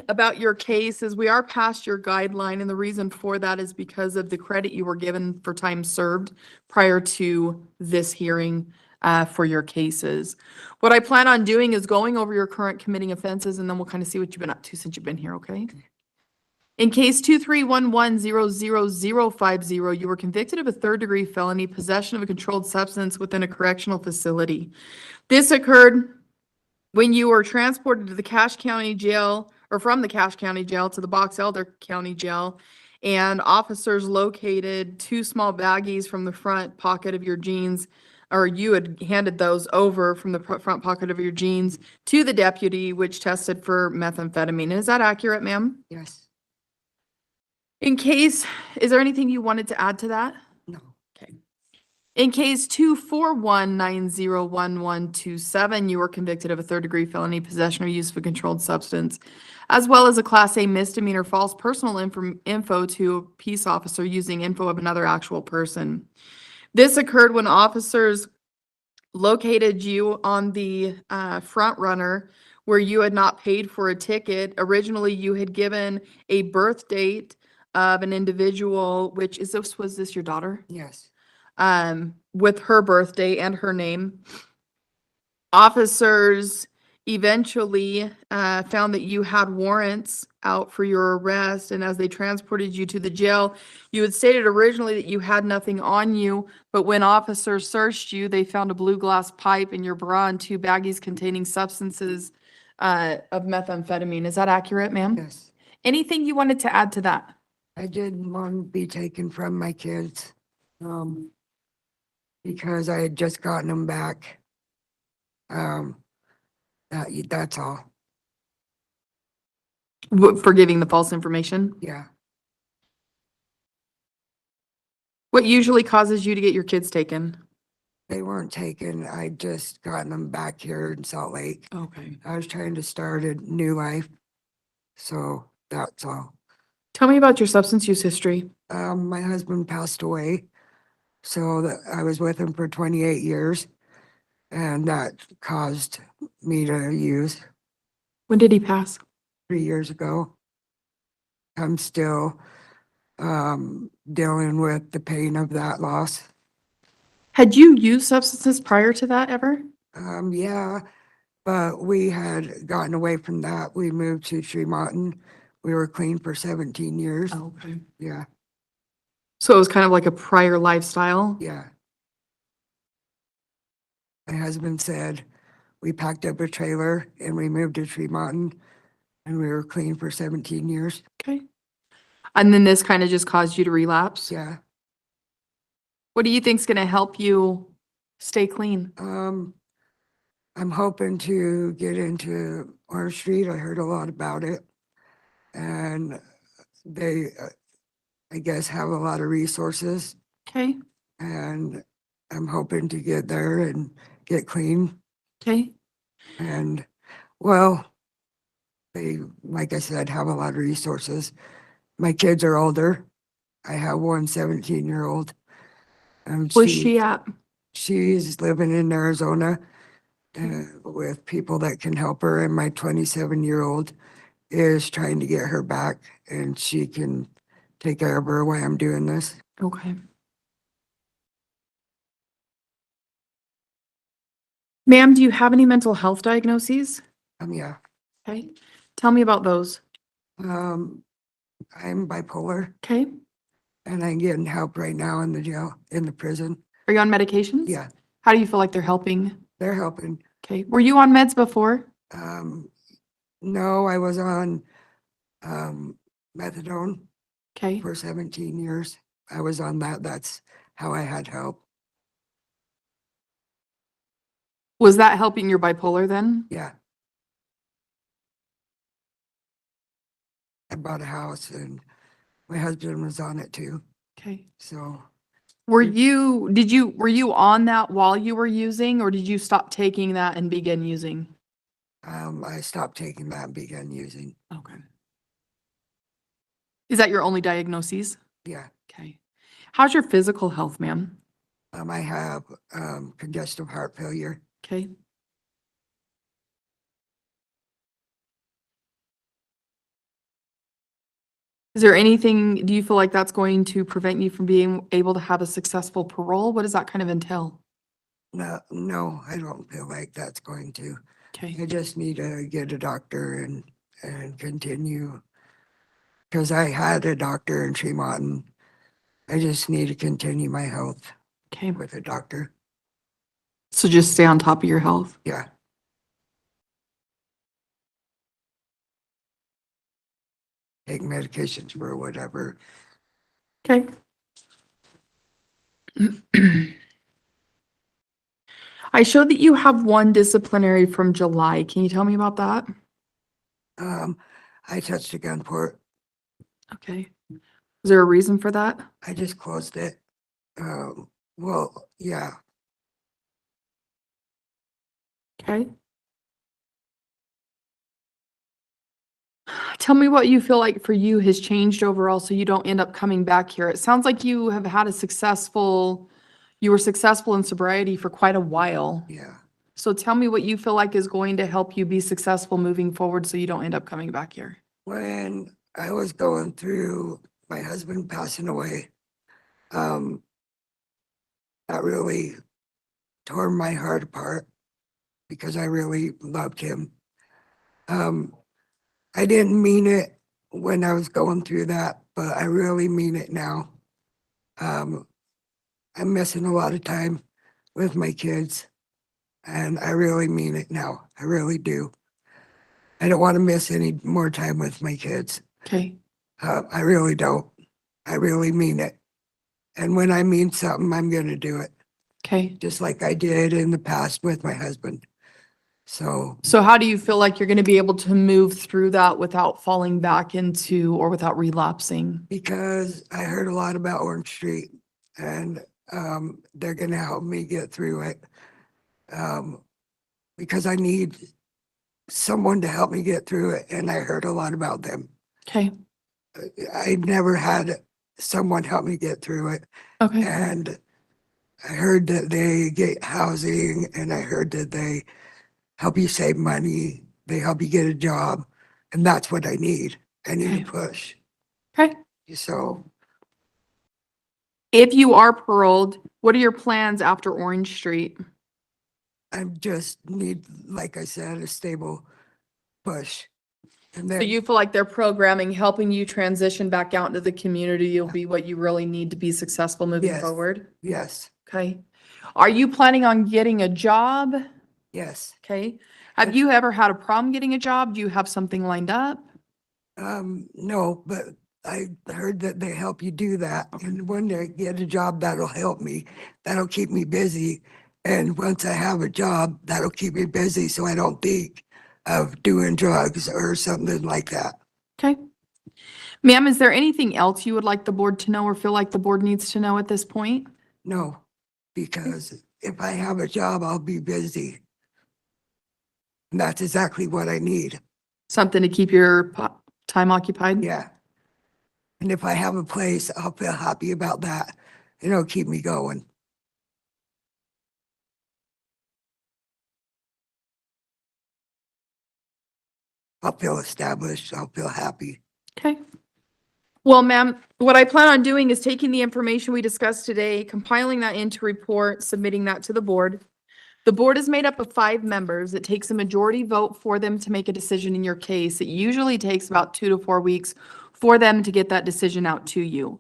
about your case is we are past your guideline, and the reason for that is because of the credit you were given for time served prior to this hearing for your cases. What I plan on doing is going over your current committing offenses, and then we'll kind of see what you've been up to since you've been here, okay? In case 231100050, you were convicted of a third-degree felony, possession of a controlled substance within a correctional facility. This occurred when you were transported to the Cache County Jail, or from the Cache County Jail to the Box Elder County Jail, and officers located 2 small baggies from the front pocket of your jeans, or you had handed those over from the front pocket of your jeans to the deputy, which tested for methamphetamine. Is that accurate, ma'am? Yes. Is there anything you wanted to add to that? No. Okay. In case 241901127, you were convicted of a third-degree felony, possession or use of a controlled substance, as well as a Class A misdemeanor, false personal info to a peace officer using info of another actual person. This occurred when officers located you on the front runner where you had not paid for a ticket. Originally, you had given a birth date of an individual, was this your daughter? Yes. With her birthday and her name. Officers eventually found that you had warrants out for your arrest, and as they transported you to the jail, you had stated originally that you had nothing on you, but when officers searched you, they found a blue glass pipe in your bra and 2 baggies containing substances of methamphetamine. Is that accurate, ma'am? Yes. Anything you wanted to add to that? I didn't want to be taken from my kids, because I had just gotten them back. That's all. For giving the false information? Yeah. What usually causes you to get your kids taken? They weren't taken. I just gotten them back here in Salt Lake. Okay. I was trying to start a new life. So that's all. Tell me about your substance use history. My husband passed away. So I was with him for 28 years. And that caused me to use When did he pass? 3 years ago. I'm still dealing with the pain of that loss. Had you used substances prior to that ever? Yeah, but we had gotten away from that. We moved to Tremont. We were clean for 17 years. Okay. Yeah, So it was kind of like a prior lifestyle? yeah. My husband said we packed up a trailer and we moved to Tremont and we were clean for 17 years. Okay. And then this kind of just caused you to relapse? Yeah. What do you think's going to help you stay clean? I'm hoping to get into Orange Street. I heard a lot about it. And they, I guess, have a lot of resources. Okay. And I'm hoping to get there and get clean. Okay. And, well, they, like I said, have a lot of resources. My kids are older. I have one 17-year-old. Where's she at? She's living in Arizona with people that can help her. And my 27-year-old is trying to get her back and she can take care of her while I'm doing this. Okay. Ma'am, do you have any mental health diagnoses? Yeah. Okay. Tell me about those. I'm bipolar Okay. and I'm getting help right now in the jail, in the prison. Are you on medications? Yeah, How do you feel like they're helping? they're helping. Okay. Were you on meds before? No, I was on methadone Okay. for 17 years. I was on that. That's how I had help. Was that helping your bipolar then? Yeah. I bought a house and my husband was on it too, Okay. so. Were you on that while you were using, or did you stop taking that and begin using? I stopped taking that and began using. Okay. Is that your only diagnoses? Yeah. Okay. How's your physical health, ma'am? I have congestive heart failure. Okay. Is there anything, do you feel like that's going to prevent you from being able to have a successful parole? What does that kind of entail? No, I don't feel like that's going to. Okay. I just need to get a doctor and continue. Because I had a doctor in Tremont and I just need to continue my health Okay. with a doctor. So just stay on top of your health. Yeah. Take medications for whatever. Okay. I showed that you have one disciplinary from July. Can you tell me about that? I touched a gun port. Okay. Is there a reason for that? I just closed it. Well, yeah. Okay. Tell me what you feel like for you has changed overall so you don't end up coming back here. It sounds like you have had you were successful in sobriety for quite a while. Yeah. So tell me what you feel like is going to help you be successful moving forward so you don't end up coming back here. When I was going through my husband passing away, that really tore my heart apart because I really loved him. I didn't mean it when I was going through that, but I really mean it now. I'm missing a lot of time with my kids, and I really mean it now. I really do. I don't want to miss any more time with my kids. Okay. I really don't. I really mean it. And when I mean something, I'm going to do it, Okay. just like I did in the past with my husband. So So how do you feel like you're going to be able to move through that without falling back into or without relapsing? because I heard a lot about Orange Street and they're going to help me get through it because I need someone to help me get through it. And I heard a lot about them. Okay. I never had someone help me get through it. Okay. And I heard that they get housing and I heard that they help you save money. They help you get a job. And that's what I need. I need Okay. to push. Okay. So If you are paroled, what are your plans after Orange Street? I just need, like I said, a stable push. And So then, you feel like their programming, helping you transition back out into the community, will be what you really need to be successful moving Yes. forward? yes, Okay. Are you planning on getting a job? yes. Okay. Have you ever had a problem getting a job? Do you have something lined up? No, but I heard that they help you do that. And when I get a job, that'll help me. That'll keep me busy. And once I have a job, that'll keep me busy so I don't think of doing drugs or something like that. Okay. Ma'am, is there anything else you would like the board to know or feel like the board needs to know at this point? No, because if I have a job, I'll be busy. And that's exactly what I need. Something to keep your time occupied? Yeah. And if I have a place, I'll feel happy about that. It'll keep me going. I'll feel established. I'll feel happy. Okay. Well, ma'am, what I plan on doing is taking the information we discussed today, compiling that into a report, submitting that to the board. The board is made up of 5 members. It takes a majority vote for them to make a decision in your case. It usually takes about 2 to 4 weeks for them to get that decision out to you.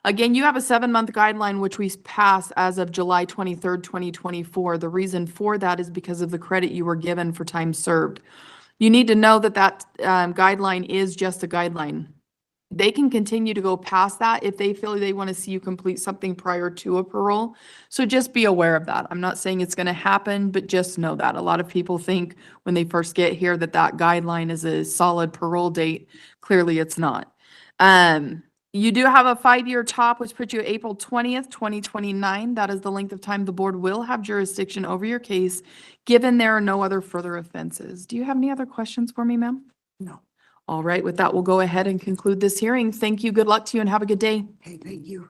Again, you have a 7-month guideline, which we passed as of July 23rd, 2024. The reason for that is because of the credit you were given for time served. You need to know that that guideline is just a guideline. they can continue to go past that if they feel they want to see you complete something prior to a parole. So just be aware of that. I'm not saying it's going to happen, but just know that. A lot of people think when they first get here that that guideline is a solid parole date. Clearly, it's not. You do have a 5-year top, which puts you April 20th, 2029. That is the length of time the board will have jurisdiction over your case, given there are no other further offenses. Do you have any other questions for me, ma'am? No. All right, with that, we'll go ahead and conclude this hearing. Thank you, good luck to you, and have a good day. Hey, thank you.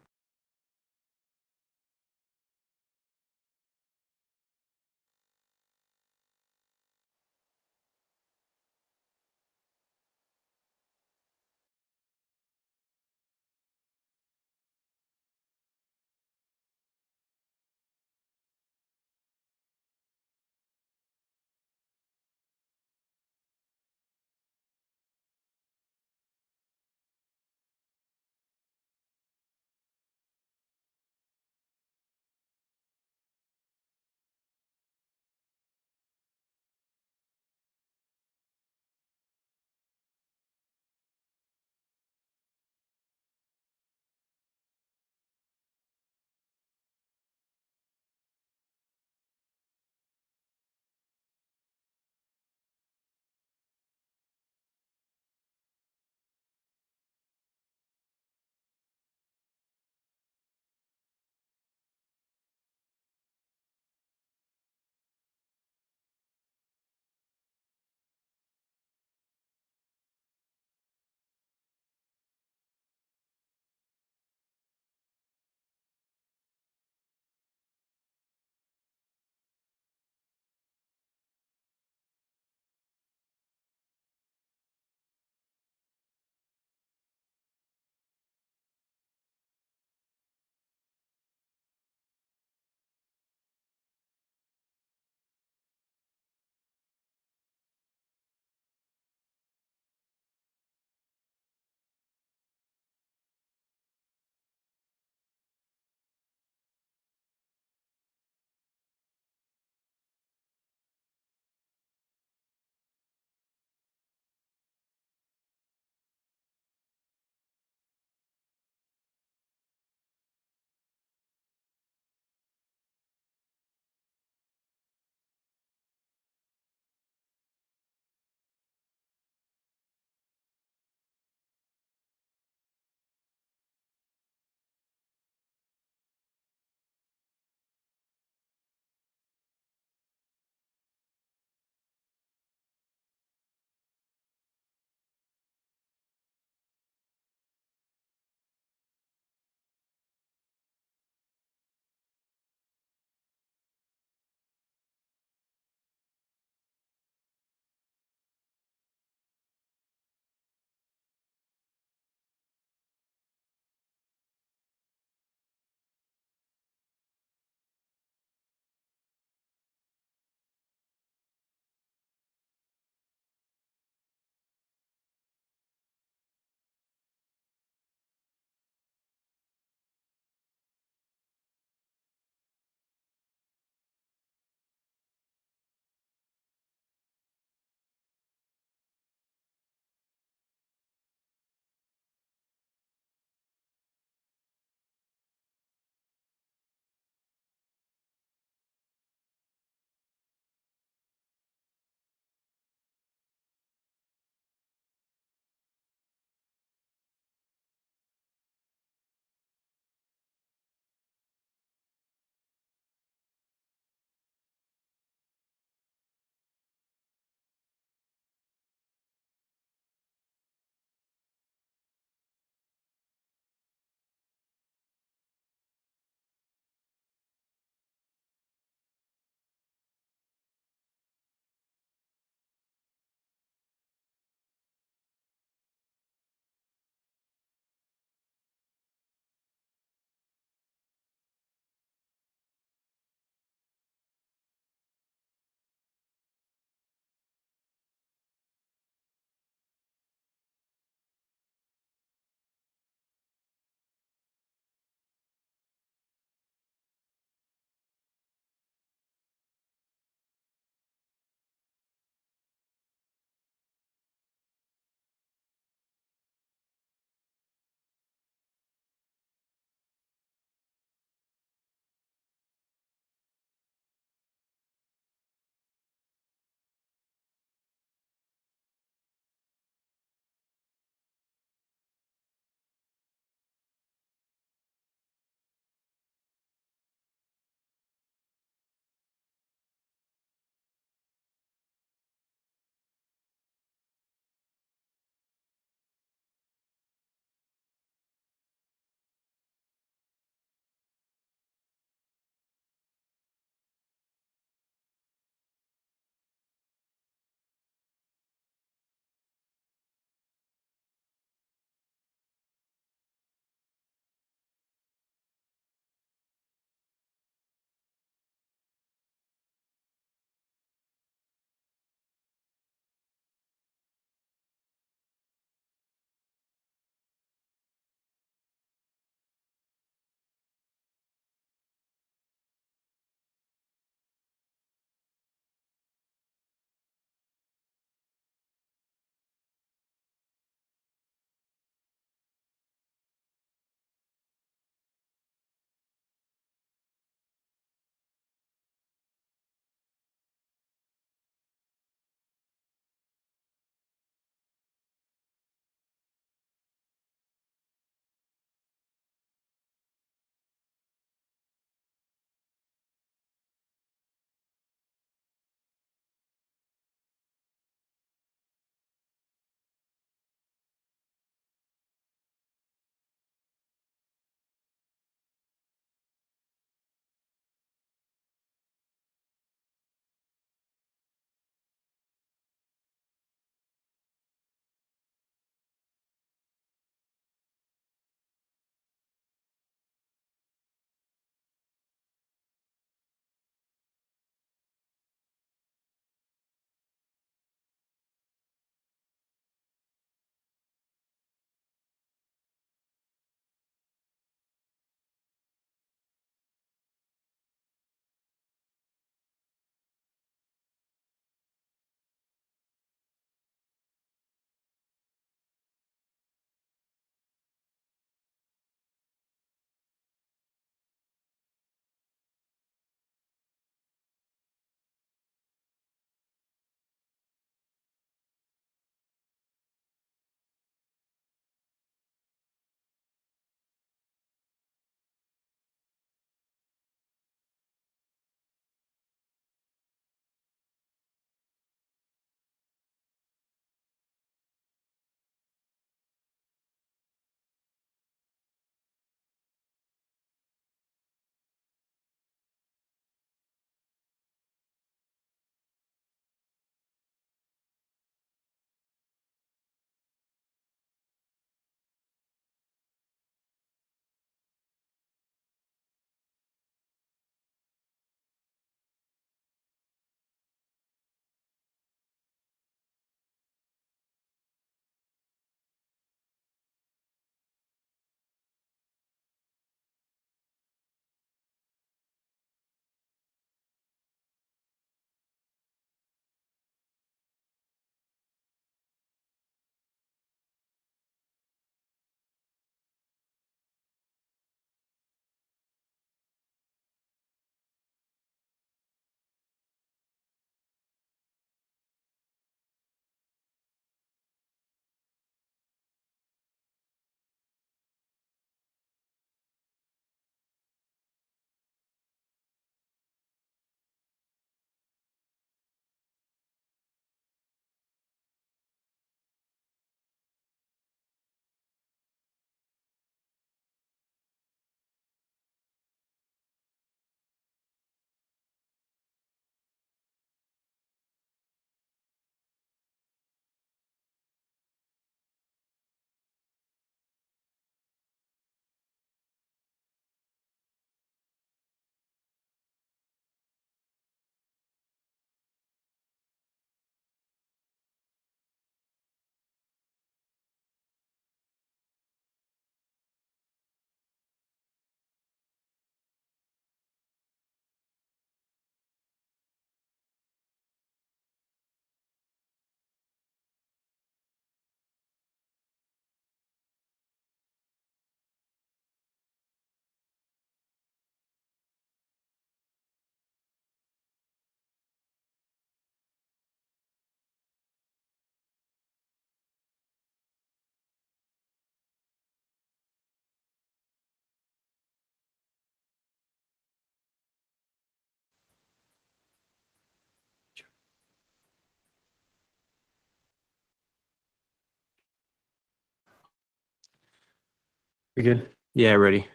You good? Yeah, ready.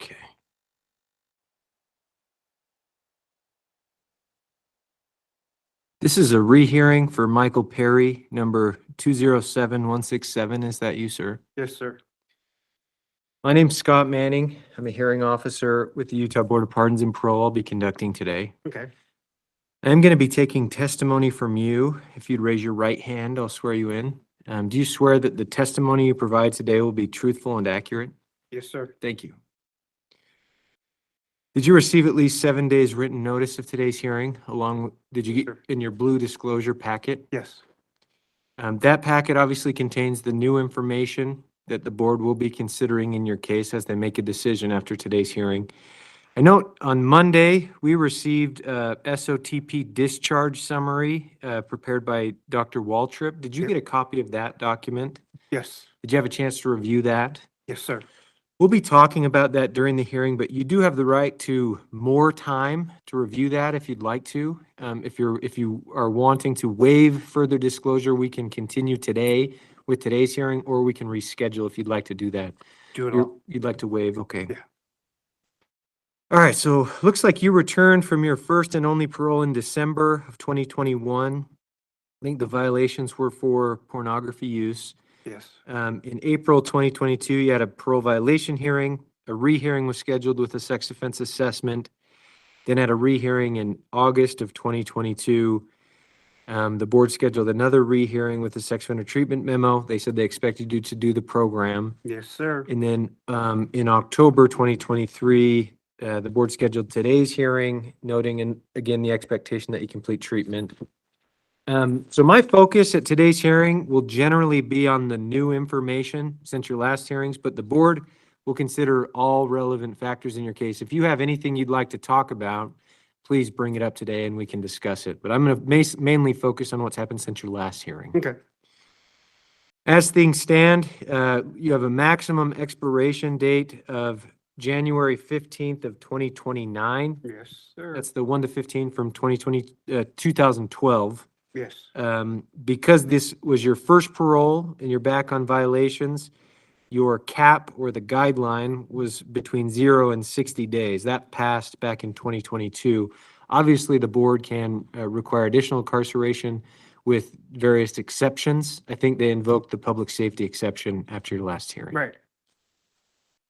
Okay. This is a rehearing for Michael Perry, number 207167. Is that you, sir? Yes, sir. My name's Scott Manning. I'm a hearing officer with the Utah Board of Pardons and Parole. I'll be conducting today. Okay. I'm going to be taking testimony from you. If you'd raise your right hand, I'll swear you in. Do you swear that the testimony you provide today will be truthful and accurate? Yes, sir. Thank you. Did you receive at least 7 days written notice of today's hearing along, did you get Sure. in your blue disclosure packet? Yes. That packet obviously contains the new information that the board will be considering in your case as they make a decision after today's hearing. I note on Monday, we received a SOTP discharge summary prepared by Dr. Waltrip. Did you Yep. get a copy of that document? Yes. Did you have a chance to review that? Yes, sir. We'll be talking about that during the hearing, but you do have the right to more time to review that if you'd like to. If you are wanting to waive further disclosure, we can continue today with today's hearing, or we can reschedule if you'd like to do that. Do it all. You'd like to waive, okay. Yeah. All right, so looks like you returned from your first and only parole in December of 2021. I think the violations were for pornography use. Yes. In April 2022, you had a parole violation hearing. A rehearing was scheduled with a sex offense assessment. Then at a rehearing in August of 2022, the board scheduled another rehearing with a sex offender treatment memo. They said they expected you to do the program. Yes, sir. And then in October 2023, the board scheduled today's hearing, noting, and again, the expectation that you complete treatment. So my focus at today's hearing will generally be on the new information since your last hearings, but the board will consider all relevant factors in your case. If you have anything you'd like to talk about, please bring it up today and we can discuss it. But I'm going to mainly focus on what's happened since your last hearing. Okay. As things stand, you have a maximum expiration date of January 15th of 2029. Yes, sir. That's the 1 to 15 from 2012. Yes. Because this was your first parole and you're back on violations, your cap or the guideline was between 0 and 60 days. That passed back in 2022. Obviously, the board can require additional incarceration with various exceptions. I think they invoked the public safety exception after your last hearing. Right.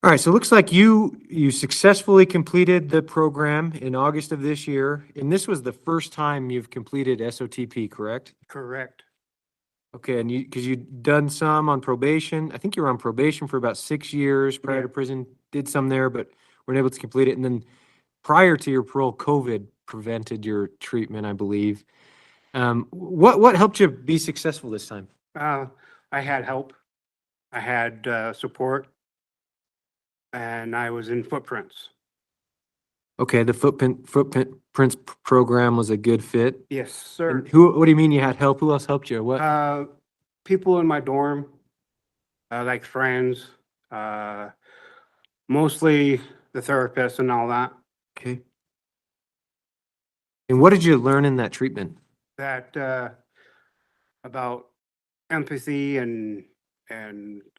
All right, so it looks like you successfully completed the program in August of this year, and this was the first time you've completed SOTP, correct? Correct. Okay, and because you'd done some on probation. I think you were on probation for about 6 years prior Yeah. to prison, did some there, but weren't able to complete it. And then prior to your parole, COVID prevented your treatment, I believe. What helped you be successful this time? I had help. I had support. And I was in footprints. Okay, the footprints program was a good fit. Yes, sir. And what do you mean you had help? Who else helped you? What? People in my dorm, like friends, mostly the therapist and all that. Okay. And what did you learn in that treatment? That about empathy and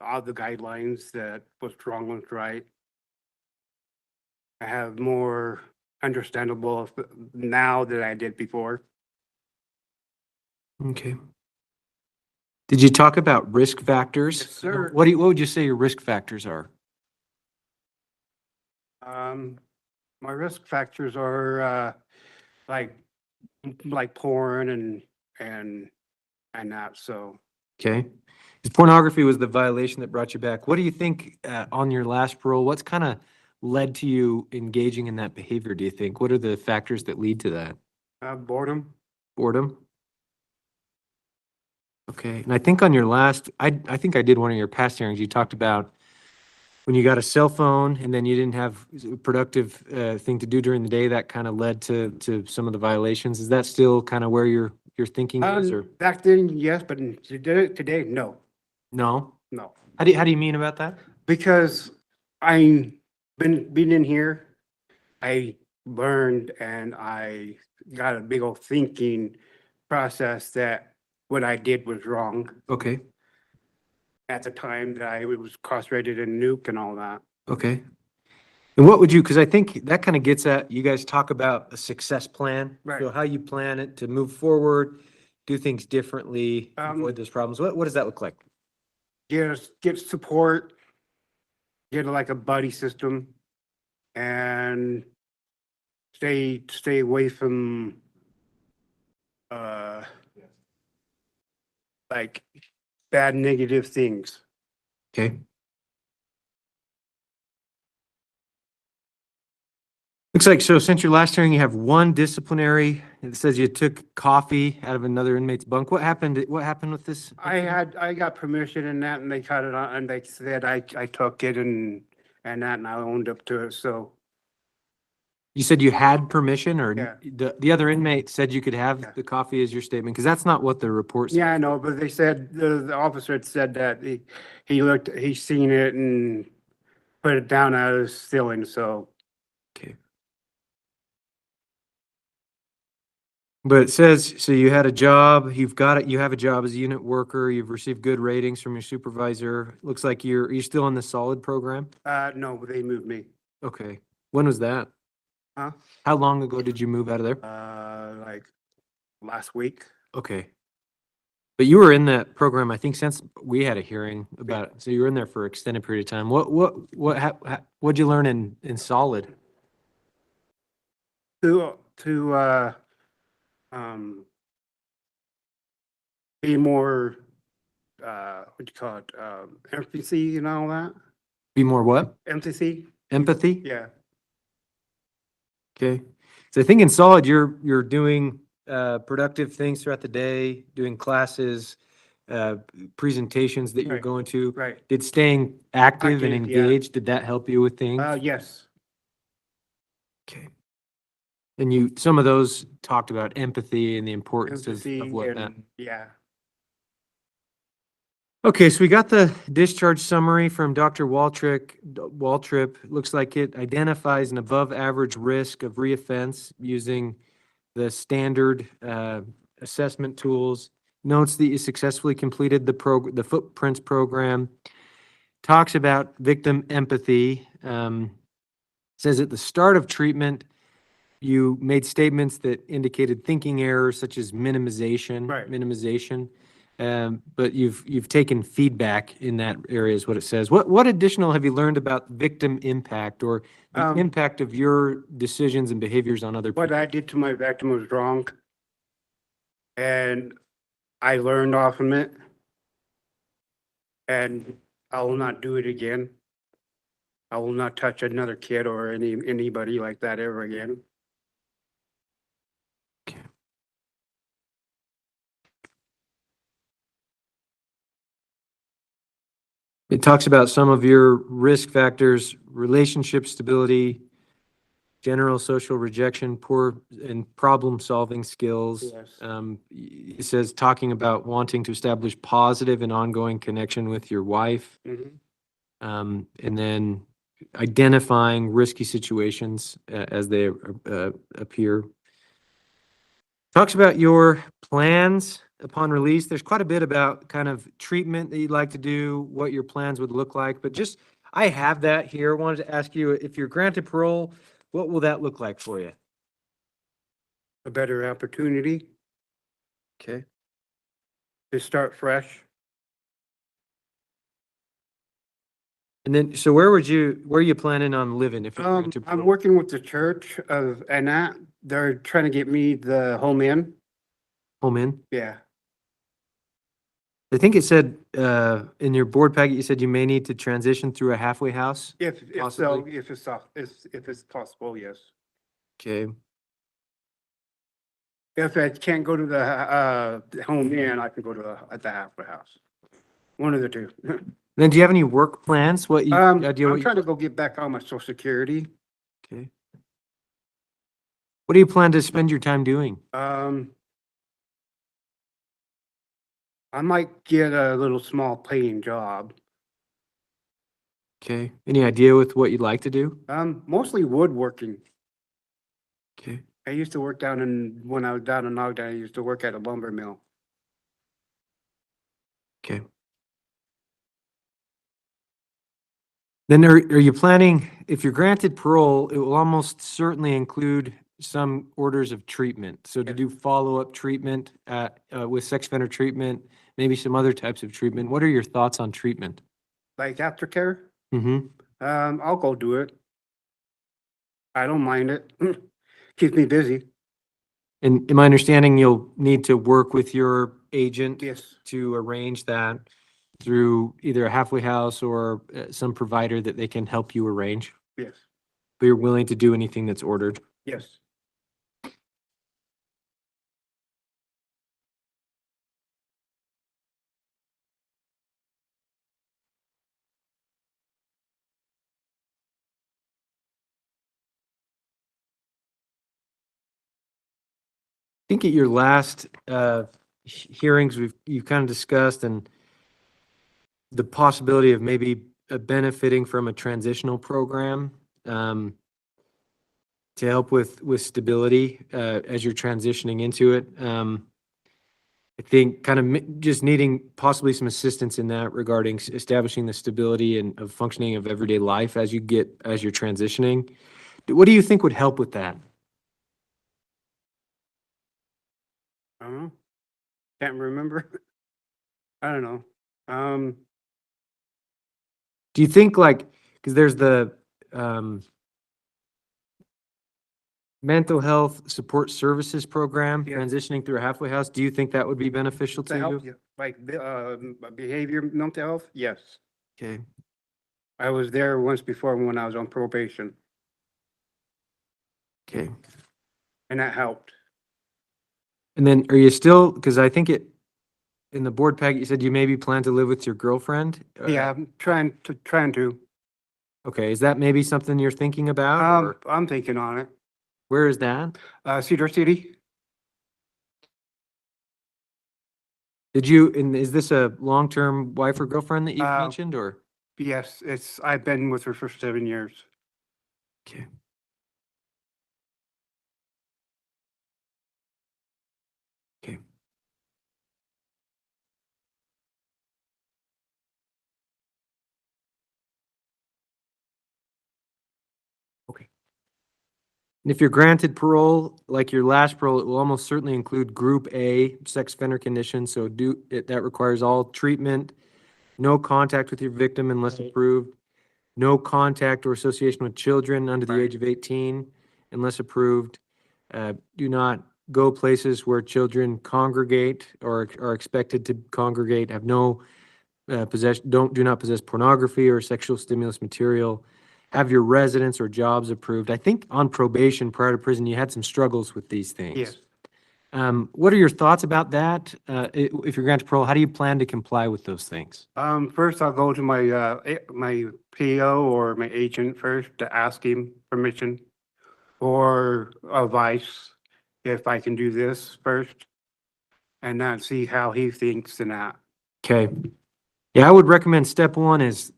all the guidelines that what's wrong, what's right. I have more understandable now than I did before. Okay. Did you talk about risk factors? Yes, sir. What would you say your risk factors are? My risk factors are like porn and that. So Okay. Because pornography was the violation that brought you back. What do you think on your last parole? What's kind of led to you engaging in that behavior, do you think? What are the factors that lead to that? boredom. Boredom? Okay. And I think on your last, I think I did one of your past hearings, you talked about when you got a cell phone and then you didn't have a productive thing to do during the day, that kind of led to some of the violations. Is that still kind of where your thinking is, or? Back then, yes, but today, no, No? no. How do you mean about that? Because I been in here, I learned and I got a big old thinking process that what I did was wrong. Okay. at the time that I was incarcerated in Nuke and all that. Okay. And what would you, because I think that kind of gets at, you guys talk about a success plan. Right. So how you plan it to move forward, do things differently, avoid those problems. What does that look like? Get support, get like a buddy system, and stay away from like bad negative things. Okay. Looks like, so since your last hearing, you have one disciplinary. It says you took coffee out of another inmate's bunk. What happened with this? I got permission and that, and they cut it on, and they said I took it and that, and I owned up to it, so. You said you had permission, or Yeah. the other inmate said you could Yeah. have the coffee as your statement? Because that's not what the report said. Yeah, I know, but they said, the officer had said that he seen it and put it down as stealing, so. Okay. But it says, so you had a job, you have a job as a unit worker, you've received good ratings from your supervisor. Looks like you're still in the solid program? No, they moved me. Okay. When was that? Huh? How long ago did you move out of there? Like last week. Okay. But you were in that program, I think, since we had a hearing about it. So you were in there for an extended period of time. What'd you learn in solid? To be more, what do you call it, empathy and all that? Be more what? Empathy? Empathy? Yeah. Okay. So I think in solid, you're doing productive things throughout the day, doing classes, presentations that you're Right. going to. Right. Did staying active and Active, yeah. engaged, did that help you with things? Yes. Okay. And some of those talked about empathy and the importance Empathy of what that. and, yeah. Okay, so we got the discharge summary from Dr. Waltrip. Looks like it identifies an above average risk of reoffense using the standard assessment tools. Notes that you successfully completed the Footprints program. Talks about victim empathy. Says at the start of treatment, you made statements that indicated thinking errors such as minimization. Right. Minimization. But you've taken feedback in that area is what it says. What additional have you learned about victim impact or the impact of your decisions and behaviors on other What people? I did to my victim was wrong. And I learned off from it. And I will not do it again. I will not touch another kid or anybody like that ever again. It talks about some of your risk factors, relationship stability, general social rejection, poor and problem-solving skills. Yes. It says talking about wanting to establish positive and ongoing connection with your wife. Mhm. And then identifying risky situations as they appear. Talks about your plans upon release. There's quite a bit about kind of treatment that you'd like to do, what your plans would look like, but just, I have that here. Wanted to ask you, if you're granted parole, what will that look like for you? A better opportunity Okay. to start fresh. And then, so where are you planning on living if you're granted I'm parole? working with the church and that, they're trying to get me the home in. Home in? Yeah. I think it said, in your board packet, you said you may need to transition through a halfway house. If so, Possibly. if it's possible, yes. Okay. If I can't go to the home in, I can go to the halfway house. One of the two. Then do you have any work plans? What you, I'm idea what you, trying to go get back on my social security. okay. What do you plan to spend your time doing? I might get a little small paying job. Okay. Any idea with what you'd like to do? Mostly woodworking. Okay. I used to work when I was down in Ogden, I used to work at a lumber mill. Okay. Then are you planning, if you're granted parole, it will almost certainly include some orders of treatment. So to Yes. do follow-up treatment with sex offender treatment, maybe some other types of treatment. What are your thoughts on treatment? Like aftercare, Mm-hmm. I'll go do it. I don't mind it. Keeps me busy. And in my understanding, you'll need to work with your agent Yes, to arrange that through either a halfway house or some provider that they can help you arrange. yes, But you're willing to do anything that's ordered. yes. I think at your last hearings, you've kind of discussed and the possibility of maybe benefiting from a transitional program to help with stability as you're transitioning into it. I think kind of just needing possibly some assistance in that regarding establishing the stability and of functioning of everyday life as you're transitioning. What do you think would help with that? I don't know. Can't remember. I don't know. Do you think like, because there's the mental health support services program, Yeah. transitioning through a halfway house, do you think that would be beneficial to To help you? you, like, behavior, mental health, yes. Okay. I was there once before when I was on probation, Okay. and that helped. And then are you still, because I think in the board packet, you said you maybe plan to live with your girlfriend? Yeah, I'm trying to. Okay, is that maybe something you're thinking about, or I'm thinking on it. where is that? Cedar City? And is this a long-term wife or girlfriend that you've Uh, mentioned, or? Yes, I've been with her for 7 years. Okay. Okay. Okay. And if you're granted parole, like your last parole, it will almost certainly include Group A, sex offender conditions, so that requires all treatment, no contact with your victim unless approved, no contact or association with children under the Right. age of 18 unless approved. Do not go places where children congregate or are expected to congregate, have no do not possess pornography or sexual stimulus material, have your residence or jobs approved. I think on probation prior to prison, you had some struggles with these things. Yes. What are your thoughts about that? If you're granted parole, how do you plan to comply with those things? First I'll go to my PO or my agent first to ask him permission or advice if I can do this first, and then see how he thinks and that. Okay. Yeah, I would recommend step one is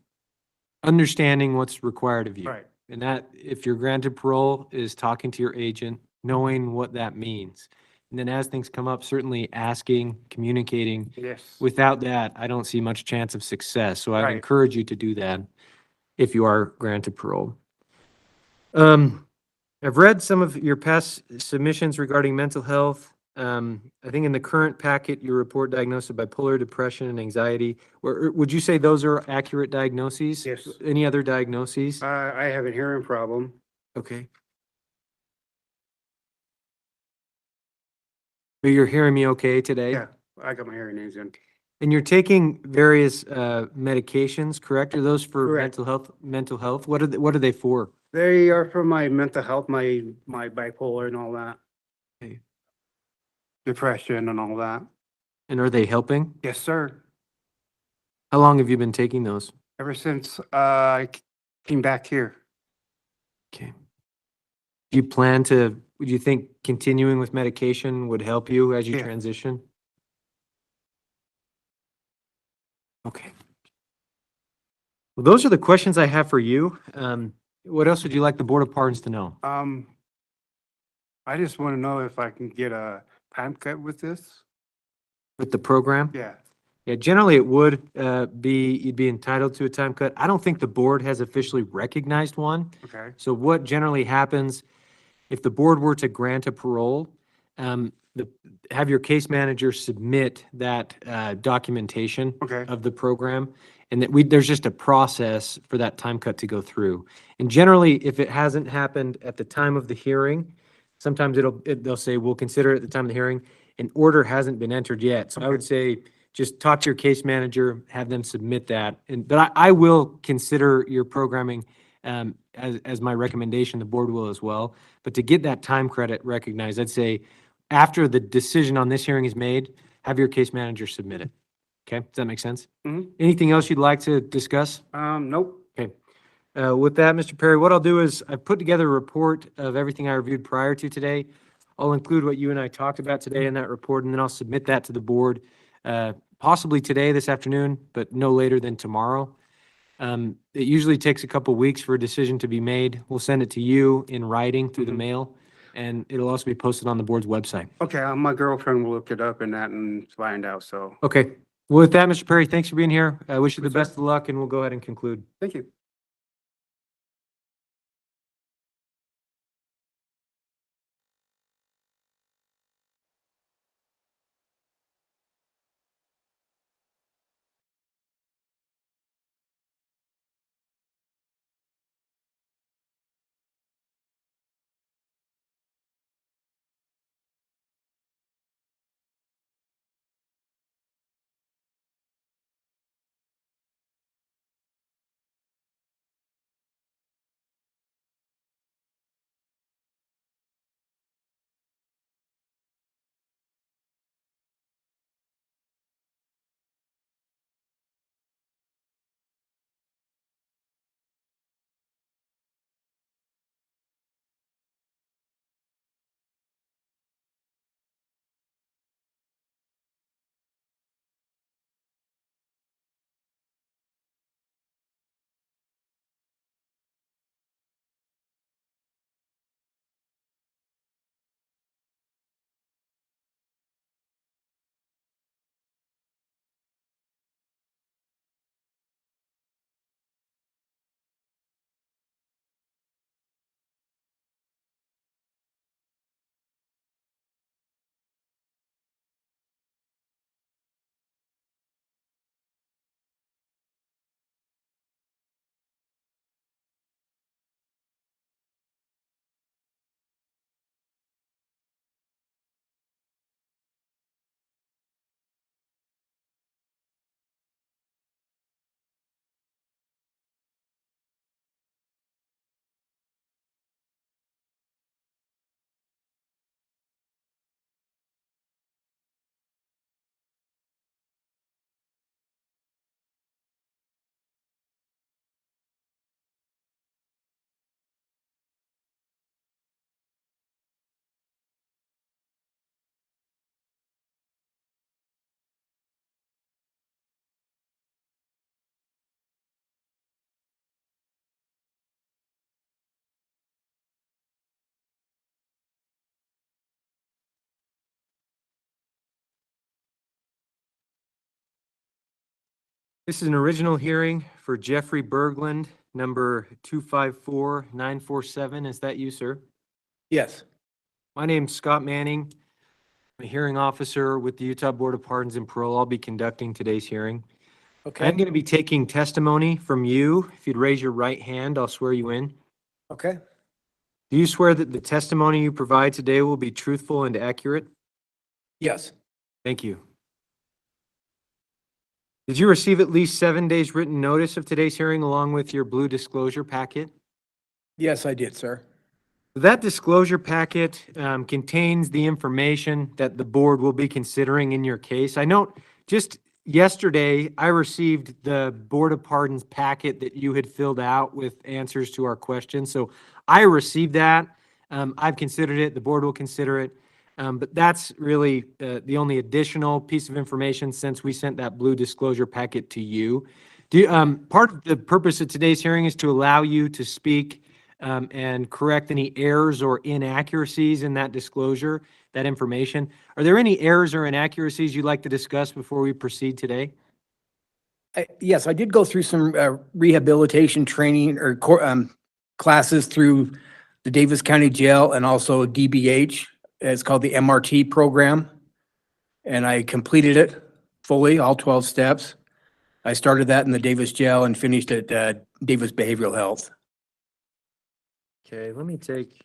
understanding what's required of you. Right, And that, if you're granted parole, is talking to your agent, knowing what that means. And then as things come up, certainly asking, communicating. yes. Without that, I don't see much chance of success. So I'd Right. encourage you to do that if you are granted parole. I've read some of your past submissions regarding mental health. I think in the current packet, your report diagnosed bipolar depression and anxiety. Would you say those are accurate diagnoses? Yes. Any other diagnoses? I have a hearing problem. Okay. But you're hearing me okay today? Yeah, I got my hearing aids in. And you're taking various medications, correct? Are those for Correct. mental health? What are they for? They are for my mental health, my bipolar and all that. Okay. Depression and all that. And are they helping? Yes, sir. How long have you been taking those? Ever since I came back here. Okay. Do would you think continuing with medication would help you as you Yeah. transition? Okay. Well, those are the questions I have for you. What else would you like the Board of Pardons to know? I just want to know if I can get a time cut with this. With the program? Yeah, Yeah, generally it would you'd be entitled to a time cut. I don't think the board has officially recognized one. Okay, So what generally happens, if the board were to grant a parole, have your case manager submit that documentation okay, of the program, and that there's just a process for that time cut to go through. And generally, if it hasn't happened at the time of the hearing, sometimes they'll say, we'll consider it at the time of the hearing. An order hasn't been entered yet. So I would say, just talk to your case manager, have them submit that. But I will consider your programming as my recommendation, the board will as well. But to get that time credit recognized, I'd say after the decision on this hearing is made, have your case manager submit it. Okay, does that make sense? Mhm. Anything else you'd like to discuss? nope, Okay. With that, Mr. Perry, what I'll do is I've put together a report of everything I reviewed prior to today. I'll include what you and I talked about today in that report, and then I'll submit that to the board, possibly today, this afternoon, but no later than tomorrow. It usually takes a couple weeks for a decision to be made. We'll send it to you in writing through the mail, and it'll also be posted on the board's website. okay, my girlfriend will look it up and that and find out, so, Okay. Well, with that, Mr. Perry, thanks for being here. I wish you the Yes, sir. best of luck, and we'll go ahead and conclude. thank you. This is an original hearing for Jeffrey Berglund, number 254947. Is that you, sir? Yes. My name's Scott Manning. I'm a hearing officer with the Utah Board of Pardons and Parole. I'll be conducting today's hearing. I'm going to be taking testimony from you. If you'd raise your right hand, I'll swear you in. Okay. Do you swear that the testimony you provide today will be truthful and accurate? Yes. Thank you. Did you receive at least 7 days written notice of today's hearing along with your blue disclosure packet? Yes, I did, sir. That disclosure packet contains the information that the board will be considering in your case. I note just yesterday, I received the Board of Pardons packet that you had filled out with answers to our questions. So I received that. I've considered it. The board will consider it. But that's really the only additional piece of information since we sent that blue disclosure packet to you. Part of the purpose of today's hearing is to allow you to speak and correct any errors or inaccuracies in that disclosure that information. Are there any errors or inaccuracies you'd like to discuss before we proceed today? Yes, I did go through some rehabilitation training or classes through the Davis County Jail and also DBH. It's called the MRT program. And I completed it fully, all 12 steps. I started that in the Davis Jail and finished at Davis Behavioral Health. Okay, let me take,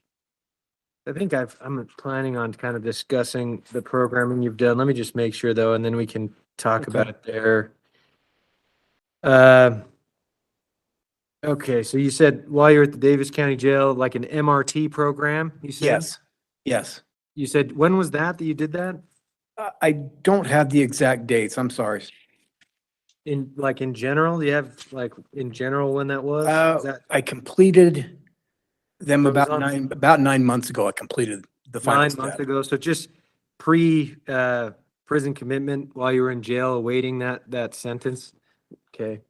I think I'm planning on kind of discussing the programming you've done. Let me just make sure though, and then we can talk about it there. Okay, so you said while you're at the Davis County Jail, like an MRT program, you said? Yes, yes. You said, when was that you did that? I don't have the exact dates, I'm sorry. In general, do you have like in general when that was? Is that I completed them So it was about 9 months ago. I completed the final 9 months step. ago? So just pre, prison commitment while you were in jail awaiting that sentence? Okay.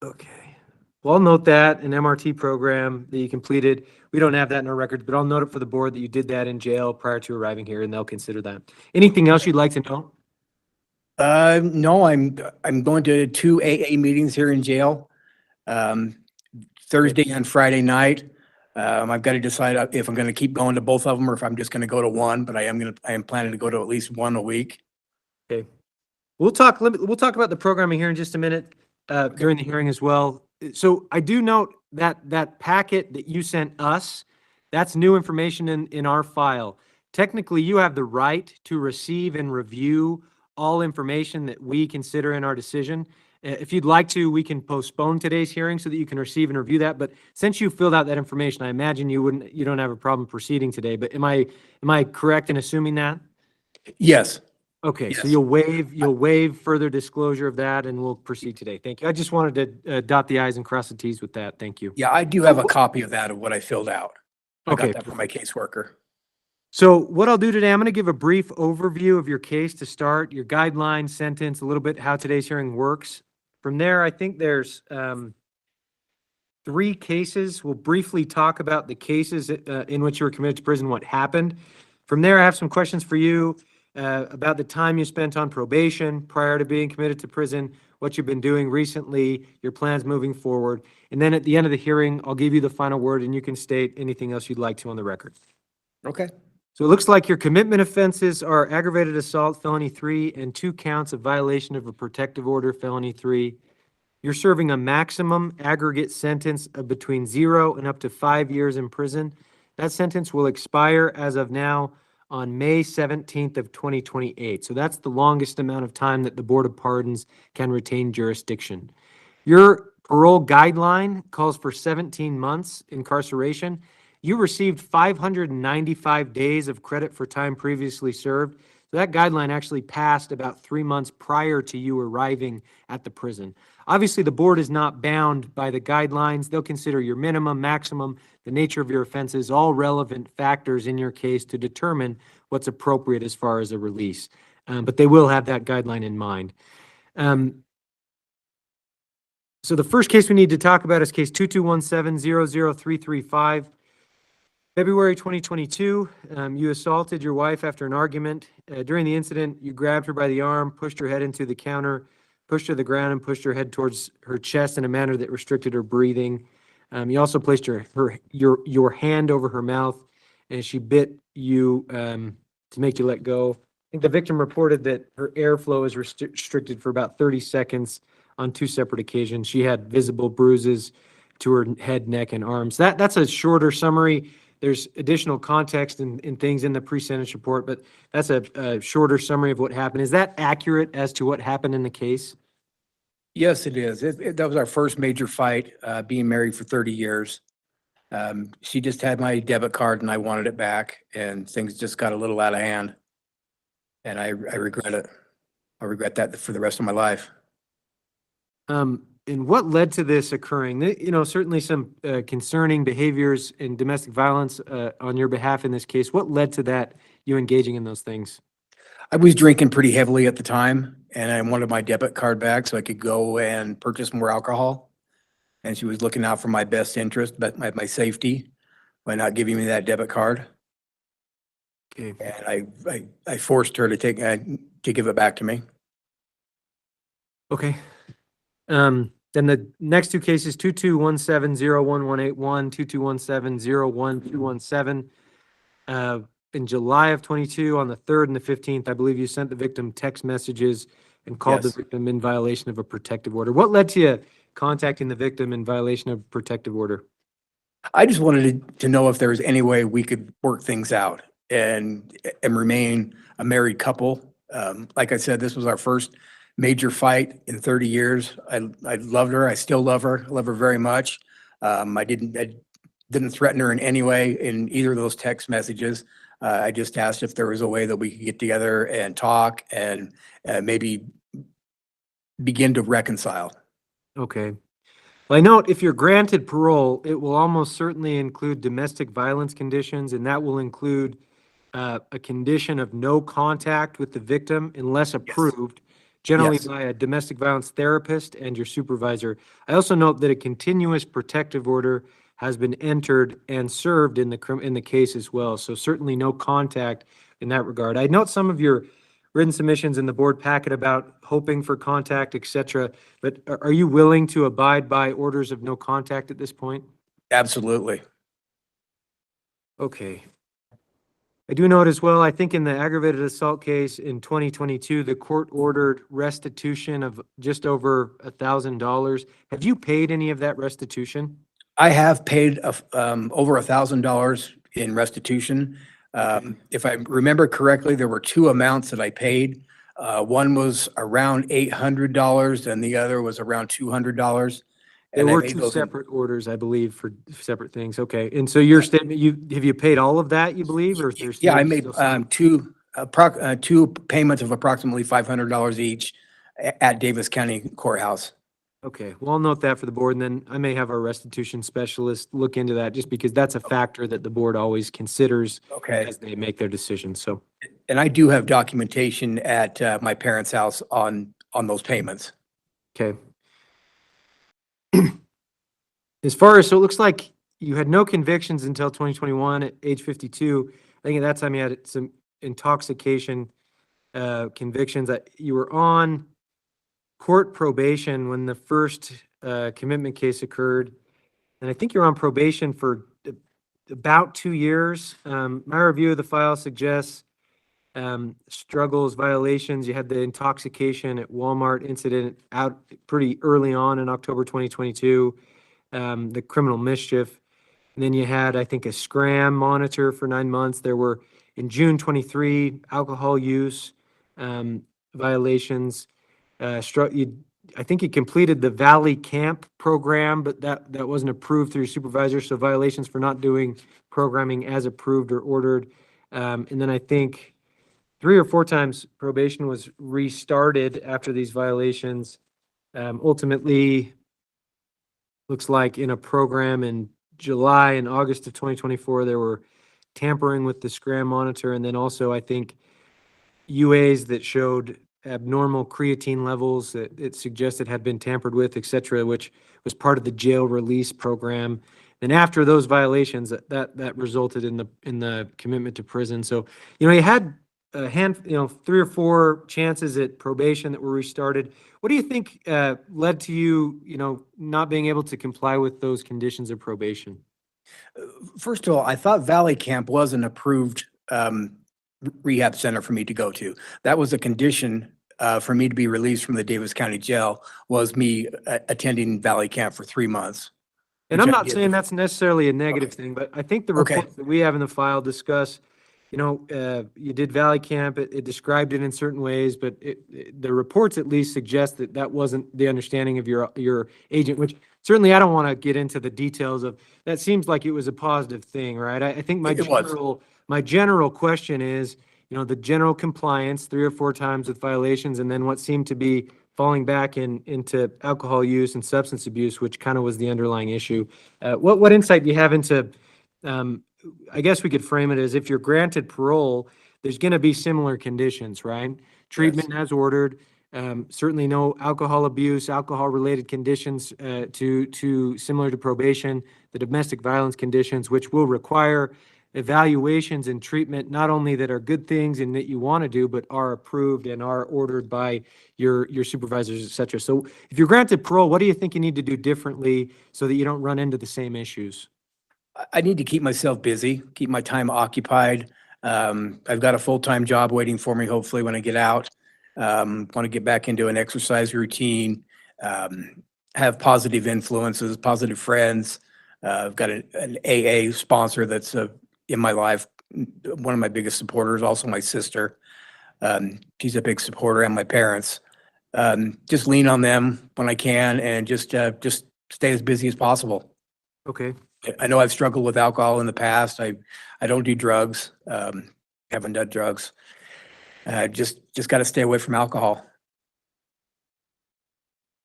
Okay. Well, I'll note that an MRT program that you completed. We don't have that in our records, but I'll note it for the board that you did that in jail prior to arriving here, and they'll consider that. Anything else you'd like to know? No, I'm going to 2 AA meetings here in jail. Thursday and Friday night. I've got to decide if I'm going to keep going to both of them or if I'm just going to go to one, but I am planning to go to at least one a week. Okay. We'll talk about the programming here in just a minute, during the hearing as well. So I do note that packet that you sent us, that's new information in our file. Technically, you have the right to receive and review all information that we consider in our decision. If you'd like to, we can postpone today's hearing so that you can receive and review that. But since you filled out that information, I imagine you don't have a problem proceeding today. But am I correct in assuming that? Yes. Okay, so Yes. you'll waive further disclosure of that and we'll proceed today. Thank you. I just wanted to dot the i's and cross the t's with that. Thank you. Yeah, I do have a copy of that, of what I filled out. I Okay. got that from my caseworker. So what I'll do today, I'm going to give a brief overview of your case to start, your guideline sentence, a little bit how today's hearing works. From there, I think there's 3 cases. We'll briefly talk about the cases in which you were committed to prison, what happened. From there, I have some questions for you about the time you spent on probation prior to being committed to prison, what you've been doing recently, your plans moving forward. And then at the end of the hearing, I'll give you the final word and you can state anything else you'd like to on the record. Okay. So it looks like your commitment offenses are aggravated assault, felony 3, and 2 counts of violation of a protective order, felony 3. You're serving a maximum aggregate sentence of between 0 and up to 5 years in prison. That sentence will expire as of now on May 17th of 2028. So that's the longest amount of time that the Board of Pardons can retain jurisdiction. Your parole guideline calls for 17 months incarceration. You received 595 days of credit for time previously served. So that guideline actually passed about 3 months prior to you arriving at the prison. Obviously, the board is not bound by the guidelines. They'll consider your minimum, maximum, the nature of your offenses, all relevant factors in your case to determine what's appropriate as far as a release. But they will have that guideline in mind. So the first case we need to talk about is case 2217-00335. February 2022, you assaulted your wife after an argument. During the incident, you grabbed her by the arm, pushed her head into the counter, pushed her to the ground, and pushed her head towards her chest in a manner that restricted her breathing. You also placed your hand over her mouth, and she bit you to make you let go. I think the victim reported that her airflow is restricted for about 30 seconds on 2 separate occasions. She had visible bruises to her head, neck, and arms. That's a shorter summary. There's additional context and things in the pre-sentence report, but that's a shorter summary of what happened. Is that accurate as to what happened in the case? Yes, it is. That was our first major fight, being married for 30 years. She just had my debit card and I wanted it back, and things just got a little out of hand. And I regret it. I regret that for the rest of my life. And what led to this occurring? You know, certainly some concerning behaviors in domestic violence on your behalf in this case. What led to that, you engaging in those things? I was drinking pretty heavily at the time, and I wanted my debit card back so I could go and purchase more alcohol. And she was looking out for my best interest, but my safety. by not giving me that debit card. Okay. And I forced her to give it back to me. Okay. Then the next two cases, 2217-01181, 2217-01217. In July of 22, on the 3rd and the 15th, I believe you sent the victim text messages and called the Yes. victim in violation of a protective order. What led to you contacting the victim in violation of protective order? I just wanted to know if there was any way we could work things out and remain a married couple. Like I said, this was our first major fight in 30 years. I loved her. I still love her. I love her very much. I didn't threaten her in any way in either of those text messages. I just asked if there was a way that we could get together and talk and maybe begin to reconcile. Okay. Well, I note if you're granted parole, it will almost certainly include domestic violence conditions, and that will include a condition of no contact with the victim unless approved, generally Yes. by a domestic violence therapist and your supervisor. I also note that a continuous protective order has been entered and served in the case as well. So certainly no contact in that regard. I note some of your written submissions in the board packet about hoping for contact, et cetera, but are you willing to abide by orders of no contact at this point? Absolutely. Okay. I do note as well, I think in the aggravated assault case in 2022, the court ordered restitution of just over $1,000. Have you paid any of that restitution? I have paid over $1,000 in restitution. If I remember correctly, there were two amounts that I paid. One was around $800 and the other was around $200. There And I were made two those in- separate orders, I believe, for separate things. Okay. And so your statement, have you paid all of that, you believe, or there's? Yeah, I there's made still some? two payments of approximately $500 each at Davis County Courthouse. Okay, well, I'll note that for the board, and then I may have our restitution specialist look into that, just because that's a factor that the board always considers Okay. as they make their decision, so. And I do have documentation at my parents' house on those payments. Okay. As far as, so it looks like you had no convictions until 2021 at age 52. I think at that time you had some intoxication convictions. That you were on court probation when the first commitment case occurred. And I think you're on probation for about 2 years. My review of the file suggests struggles, violations. You had the intoxication at Walmart incident out pretty early on in October 2022, the criminal mischief. And then you had, I think, a scram monitor for 9 months. There were, in June 23, alcohol use violations. I think you completed the Valley Camp program, but that wasn't approved through your supervisor. So violations for not doing programming as approved or ordered. And then I think 3 or 4 times probation was restarted after these violations. Ultimately, looks like in a program in July and August of 2024, there were tampering with the scram monitor. And then also, I think, UAs that showed abnormal creatine levels that it suggested had been tampered with, et cetera, which was part of the jail release program. And after those violations, that resulted in the commitment to prison. So, you had a 3 or 4 chances at probation that were restarted. What do you think led to you, not being able to comply with those conditions of probation? First of all, I thought Valley Camp was an approved rehab center for me to go to. That was a condition for me to be released from the Davis County Jail, was me attending Valley Camp for 3 months. And which I'm I not did. saying that's necessarily a negative thing, but I think the Okay. reports that we have in the file discuss, you did Valley Camp, it described it in certain ways, but the reports at least suggest that wasn't the understanding of your agent, which certainly I don't want to get into the details of. That seems like it was a positive thing, right? I think It was. my general question is, the general compliance 3 or 4 times with violations, and then what seemed to be falling back into alcohol use and substance abuse, which kind of was the underlying issue. What insight do you have into, I guess we could frame it as if you're granted parole, there's going to be similar conditions, right? Treatment as ordered, Certainly no alcohol abuse, alcohol-related conditions to similar to probation, the domestic violence conditions, which will require evaluations and treatment, not only that are good things and that you want to do, but are approved and are ordered by your supervisors, et cetera. So if you're granted parole, what do you think you need to do differently so that you don't run into the same issues? I need to keep myself busy, keep my time occupied. I've got a full-time job waiting for me, hopefully, when I get out. Want to get back into an exercise routine, have positive influences, positive friends. I've got an AA sponsor that's in my life, one of my biggest supporters, also my sister. She's a big supporter, and my parents. Just lean on them when I can, and just stay as busy as possible. Okay. I know I've struggled with alcohol in the past. I don't do drugs. Haven't done drugs. Just got to stay away from alcohol.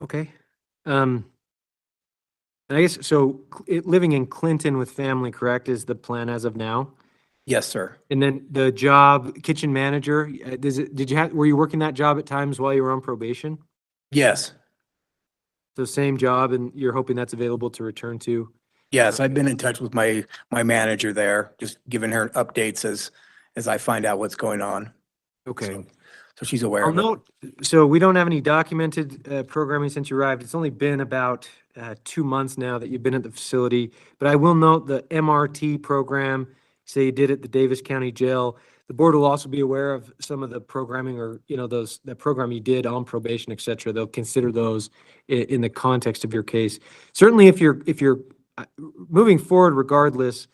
Okay. And I guess, so living in Clinton with family, correct, is the plan as of now? Yes, sir. And then the job, kitchen manager, were you working that job at times while you were on probation? Yes. The same job, and you're hoping that's available to return to? Yes, I've been in touch with my manager there, just giving her updates as I find out what's going on. Okay. So she's aware I'll of it. note, so we don't have any documented programming since you arrived. It's only been about 2 months now that you've been at the facility. But I will note the MRT program, say you did at the Davis County Jail. The board will also be aware of some of the programming, or, you know, that program you did on probation, et cetera. They'll consider those in the context of your case. Certainly, if you're moving forward, regardless,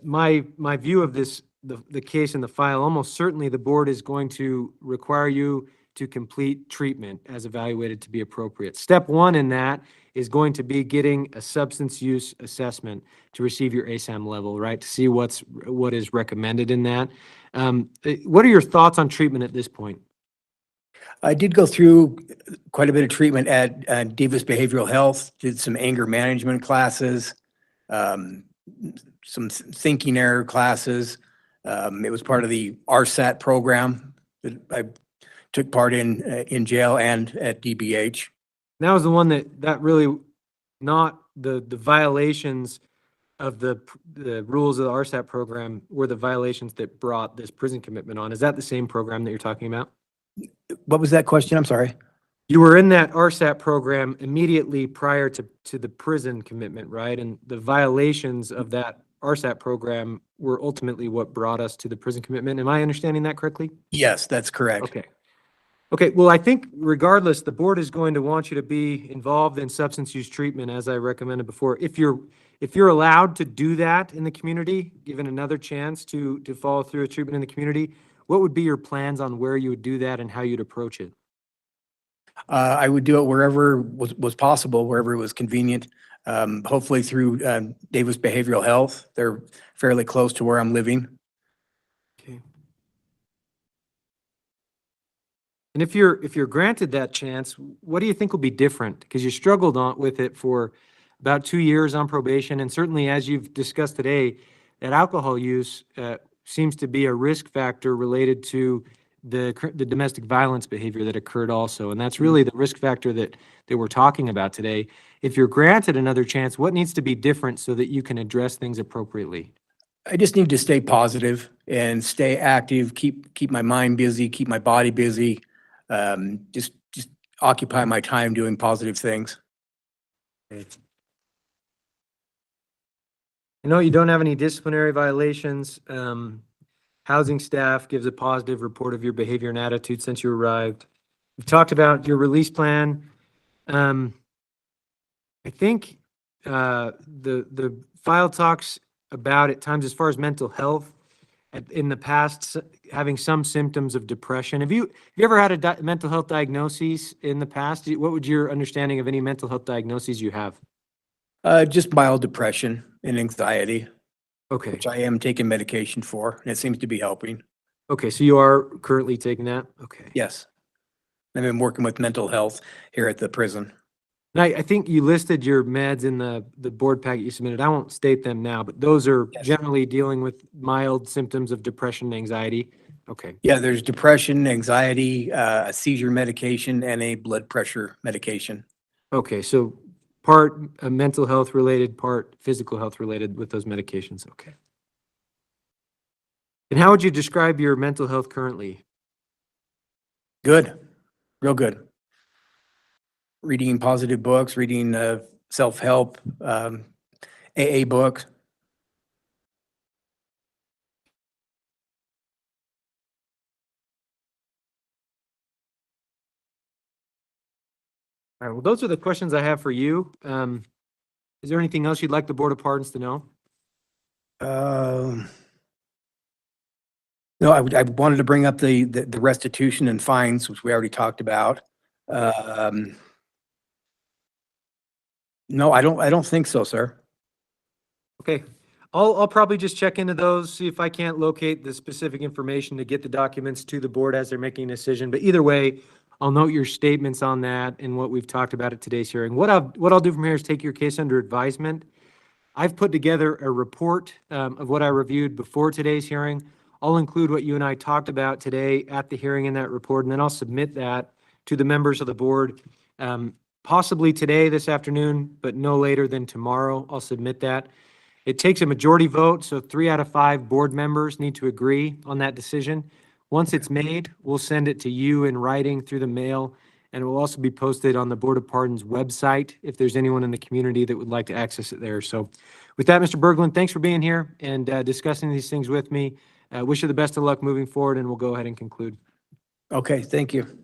my view of this, the case in the file, almost certainly the board is going to require you to complete treatment as evaluated to be appropriate. Step one in that is going to be getting a substance use assessment to receive your ASAM level, right? To see what is recommended in that. What are your thoughts on treatment at this point? I did go through quite a bit of treatment at Davis Behavioral Health, did some anger management classes, some thinking error classes. It was part of the RSAT program that I took part in jail and at DBH. That was the one that really, not the violations of the rules of the RSAT program were the violations that brought this prison commitment on. Is that the same program that you're talking about? What was that question? I'm sorry. You were in that RSAT program immediately prior to the prison commitment, right? And the violations of that RSAT program were ultimately what brought us to the prison commitment. Am I understanding that correctly? Yes, that's correct. Okay. Okay, well, I think regardless, the board is going to want you to be involved in substance use treatment, as I recommended before. If you're allowed to do that in the community, given another chance to follow through with treatment in the community, what would be your plans on where you would do that and how you'd approach it? I would do it wherever was possible, wherever it was convenient. Hopefully through Davis Behavioral Health. They're fairly close to where I'm living. Okay. And if you're granted that chance, what do you think will be different? Because you struggled with it for about 2 years on probation, and certainly, as you've discussed today, that alcohol use seems to be a risk factor related to the domestic violence behavior that occurred also, and that's really the risk factor that we're talking about today. If you're granted another chance, what needs to be different so that you can address things appropriately? I just need to stay positive and stay active, keep my mind busy, keep my body busy, just occupy my time doing positive things. I know you don't have any disciplinary violations. Housing staff gives a positive report of your behavior and attitude since you arrived. We've talked about your release plan. I think the file talks about at times, as far as mental health, in the past, having some symptoms of depression. Have you ever had a mental health diagnosis in the past? What would your understanding of any mental health diagnoses you have? Just mild depression and anxiety, Okay. which I am taking medication for, and it seems to be helping. Okay, so you are currently taking that? Okay. Yes. I've been working with mental health here at the prison. Now, I think you listed your meds in the board packet you submitted. I won't state them now, but those are Yes. generally dealing with mild symptoms of depression and anxiety. Okay. Yeah, there's depression, anxiety, a seizure medication, and a blood pressure medication. Okay, so part mental health related, part physical health related with those medications. Okay. And how would you describe your mental health currently? Good, real good. Reading positive books, reading self-help, AA books. All right, well, those are the questions I have for you. Is there anything else you'd like the Board of Pardons to know? No, I wanted to bring up the restitution and fines, which we already talked about. No, I don't think so, sir. Okay, I'll probably just check into those, see if I can't locate the specific information to get the documents to the board as they're making a decision. But either way, I'll note your statements on that and what we've talked about at today's hearing. What I'll do from here is take your case under advisement. I've put together a report of what I reviewed before today's hearing. I'll include what you and I talked about today at the hearing in that report, and then I'll submit that to the members of the board, possibly today, this afternoon, but no later than tomorrow. I'll submit that. It takes a majority vote, so 3 out of 5 board members need to agree on that decision. Once it's made, we'll send it to you in writing through the mail, and it will also be posted on the Board of Pardons website if there's anyone in the community that would like to access it there. So with that, Mr. Berglund, thanks for being here and discussing these things with me. Wish you the best of luck moving forward, and we'll go ahead and conclude. Okay, thank you.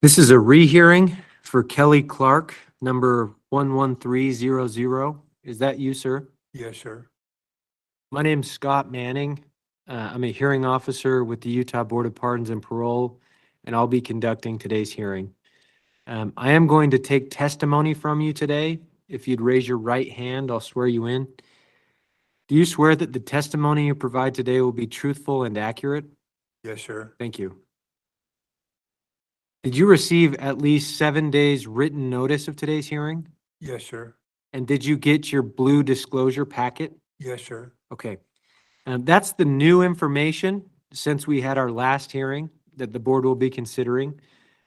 This is a rehearing for Kelly Clark, number 11300. Is that you, sir? Yes, sir. My name's Scott Manning. I'm a hearing officer with the Utah Board of Pardons and Parole, and I'll be conducting today's hearing. I am going to take testimony from you today. If you'd raise your right hand, I'll swear you in. Do you swear that the testimony you provide today will be truthful and accurate? Yes, sir. Thank you. Did you receive at least 7 days written notice of today's hearing? Yes, sir. And did you get your blue disclosure packet? Yes, sir. Okay. That's the new information since we had our last hearing that the board will be considering.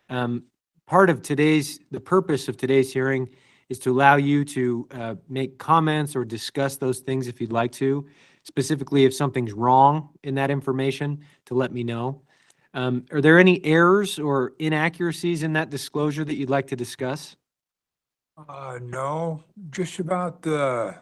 Part of the purpose of today's hearing is to allow you to make comments or discuss those things if you'd like to. Specifically, if something's wrong in that information, to let me know. Are there any errors or inaccuracies in that disclosure that you'd like to discuss? No, just about the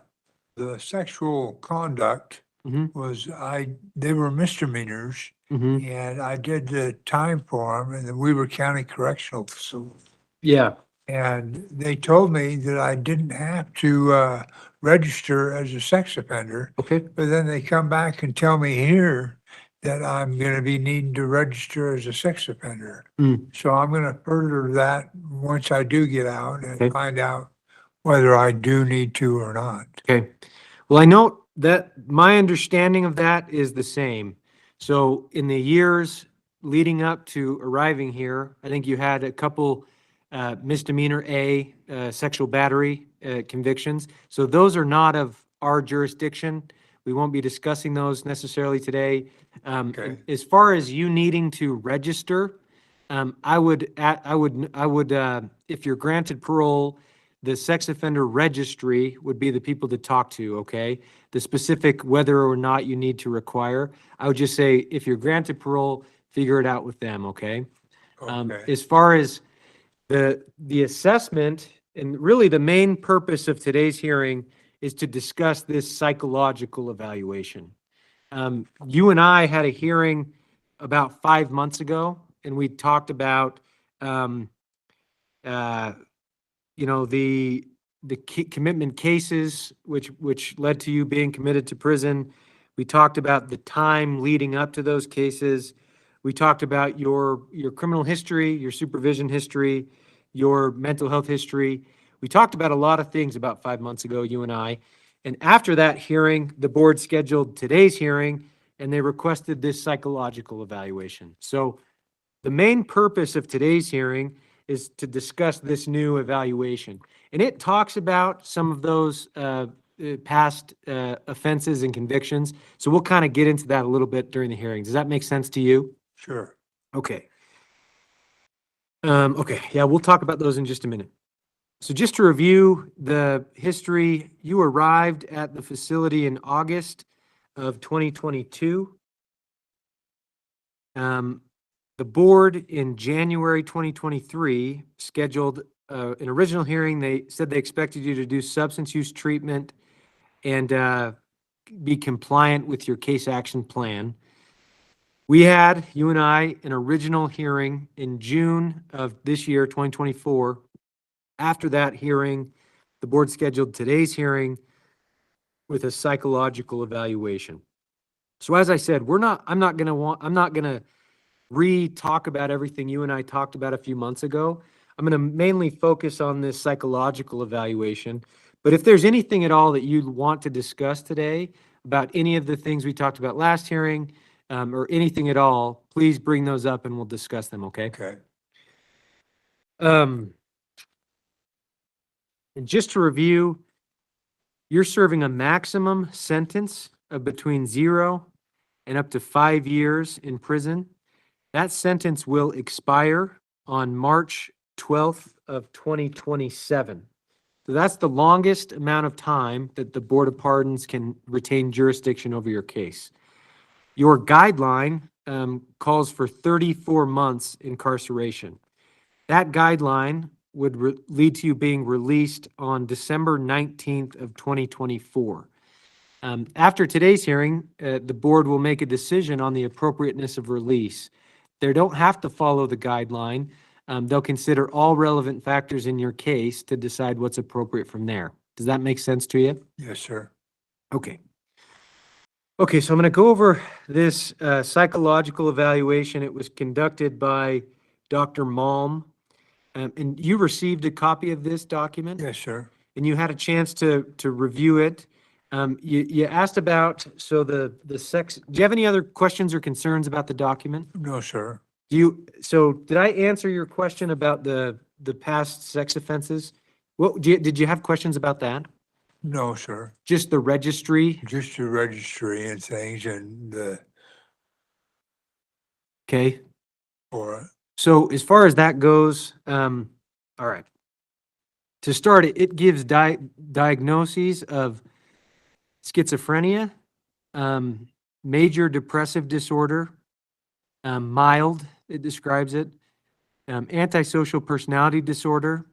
sexual conduct Mm-hmm. they were misdemeanors, Mm-hmm. and I did the time for them in the Weaver County Correctional Facility. Yeah. And they told me that I didn't have to register as a sex offender, Okay, but then they come back and tell me here that I'm gonna be needing to register as a sex offender. Hmm. So I'm gonna further that once I do get out Okay. and find out whether I do need to or not. okay. Well, I note that my understanding of that is the same. So in the years leading up to arriving here, I think you had a couple misdemeanor A, sexual battery convictions. So those are not of our jurisdiction. We won't be discussing those necessarily today. Okay. As far as you needing to register, I would, if you're granted parole, the sex offender registry would be the people to talk to, okay? The specific whether or not you need to require, I would just say, if you're granted parole, figure it out with them, okay? Okay. As far as the assessment, and really the main purpose of today's hearing is to discuss this psychological evaluation. You and I had a hearing about 5 months ago, and we talked about, you know, the commitment cases, which led to you being committed to prison. We talked about the time leading up to those cases. We talked about your criminal history, your supervision history, your mental health history. We talked about a lot of things about 5 months ago, you and I. And after that hearing, the board scheduled today's hearing, and they requested this psychological evaluation. So the main purpose of today's hearing is to discuss this new evaluation. And it talks about some of those past offenses and convictions. So we'll kind of get into that a little bit during the hearing. Does that make sense to you? Sure. Okay. Okay, yeah, we'll talk about those in just a minute. So just to review the history, you arrived at the facility in August of 2022. The board in January 2023 scheduled an original hearing. They said they expected you to do substance use treatment and be compliant with your case action plan. We had, you and I, an original hearing in June of this year, 2024. After that hearing, the board scheduled today's hearing with a psychological evaluation. So as I said, I'm not gonna re-talk about everything you and I talked about a few months ago. I'm gonna mainly focus on this psychological evaluation. But if there's anything at all that you'd want to discuss today about any of the things we talked about last hearing, or anything at all, please bring those up and we'll discuss them, okay? Okay. And just to review, you're serving a maximum sentence of between 0 and up to 5 years in prison. That sentence will expire on March 12th of 2027. So that's the longest amount of time that the Board of Pardons can retain jurisdiction over your case. Your guideline calls for 34 months incarceration. That guideline would lead to you being released on December 19th of 2024. After today's hearing, the board will make a decision on the appropriateness of release. They don't have to follow the guideline. They'll consider all relevant factors in your case to decide what's appropriate from there. Does that make sense to you? Yes, sir. Okay. Okay, so I'm going to go over this psychological evaluation. It was conducted by Dr. Malm. And you received a copy of this document? Yes, sir. And you had a chance to review it. You asked about, so the sex, do you have any other questions or concerns about the document? No, sir. So did I answer your question about the past sex offenses? Did you have questions about that? No, sir. Just the registry? Just the registry and things and the, Okay. for, So as far as that goes, all right. To start, it gives diagnoses of schizophrenia, major depressive disorder, mild, it describes it, antisocial personality disorder,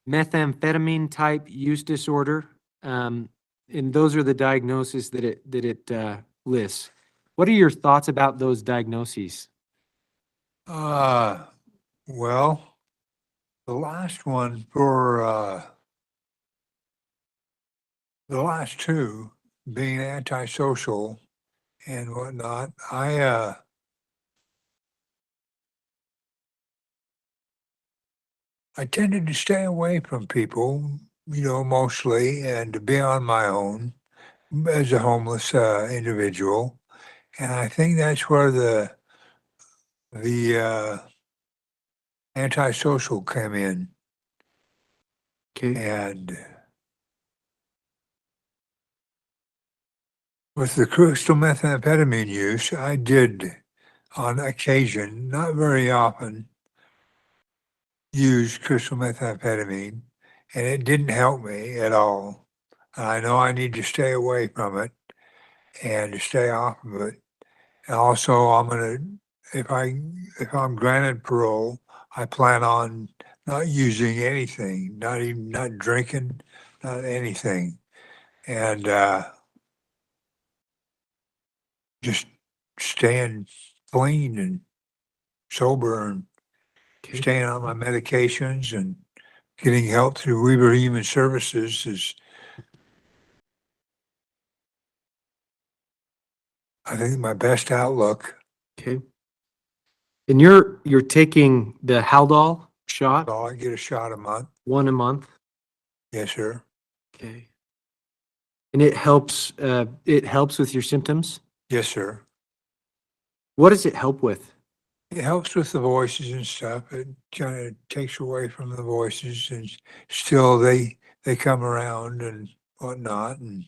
methamphetamine type use disorder, and those are the diagnoses that it lists. What are your thoughts about those diagnoses? well, the last one for, the last two being antisocial and whatnot, I tended to stay away from people, mostly, and to be on my own as a homeless individual. And I think that's where the antisocial came in. Okay. And with the crystal methamphetamine use, I did on occasion, not very often, use crystal methamphetamine, and it didn't help me at all. And I know I need to stay away from it and to stay off of it. And also, if I'm granted parole, I plan on not using anything, not drinking, not anything. And just staying clean and sober and Okay. staying on my medications and getting help through Weaver Human Services is, I think, my best outlook. Okay. And you're taking the Haldol shot, So I get a shot a month. 1 a month? Yes, sir. Okay. And it helps with your symptoms? Yes, sir. What does it help with? It helps with the voices and stuff. It kind of takes away from the voices, and still they come around and whatnot. And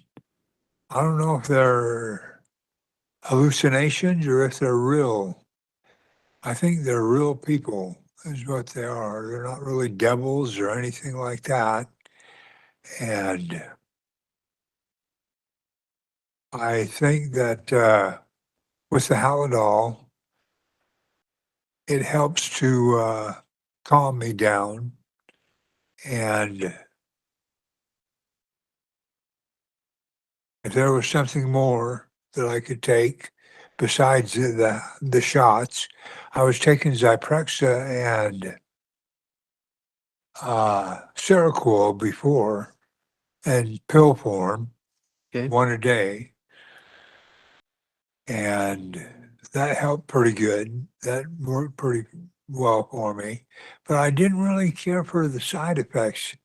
I don't know if they're hallucinations or if they're real. I think they're real people is what they are. They're not really devils or anything like that. And I think that with the Halidol, it helps to calm me down. And if there was something more that I could take besides the shots, I was taking Zyprexa and Seroquel before in pill form, Okay. 1 a day. And that helped pretty good. That worked pretty well for me. But I didn't really care for the side effects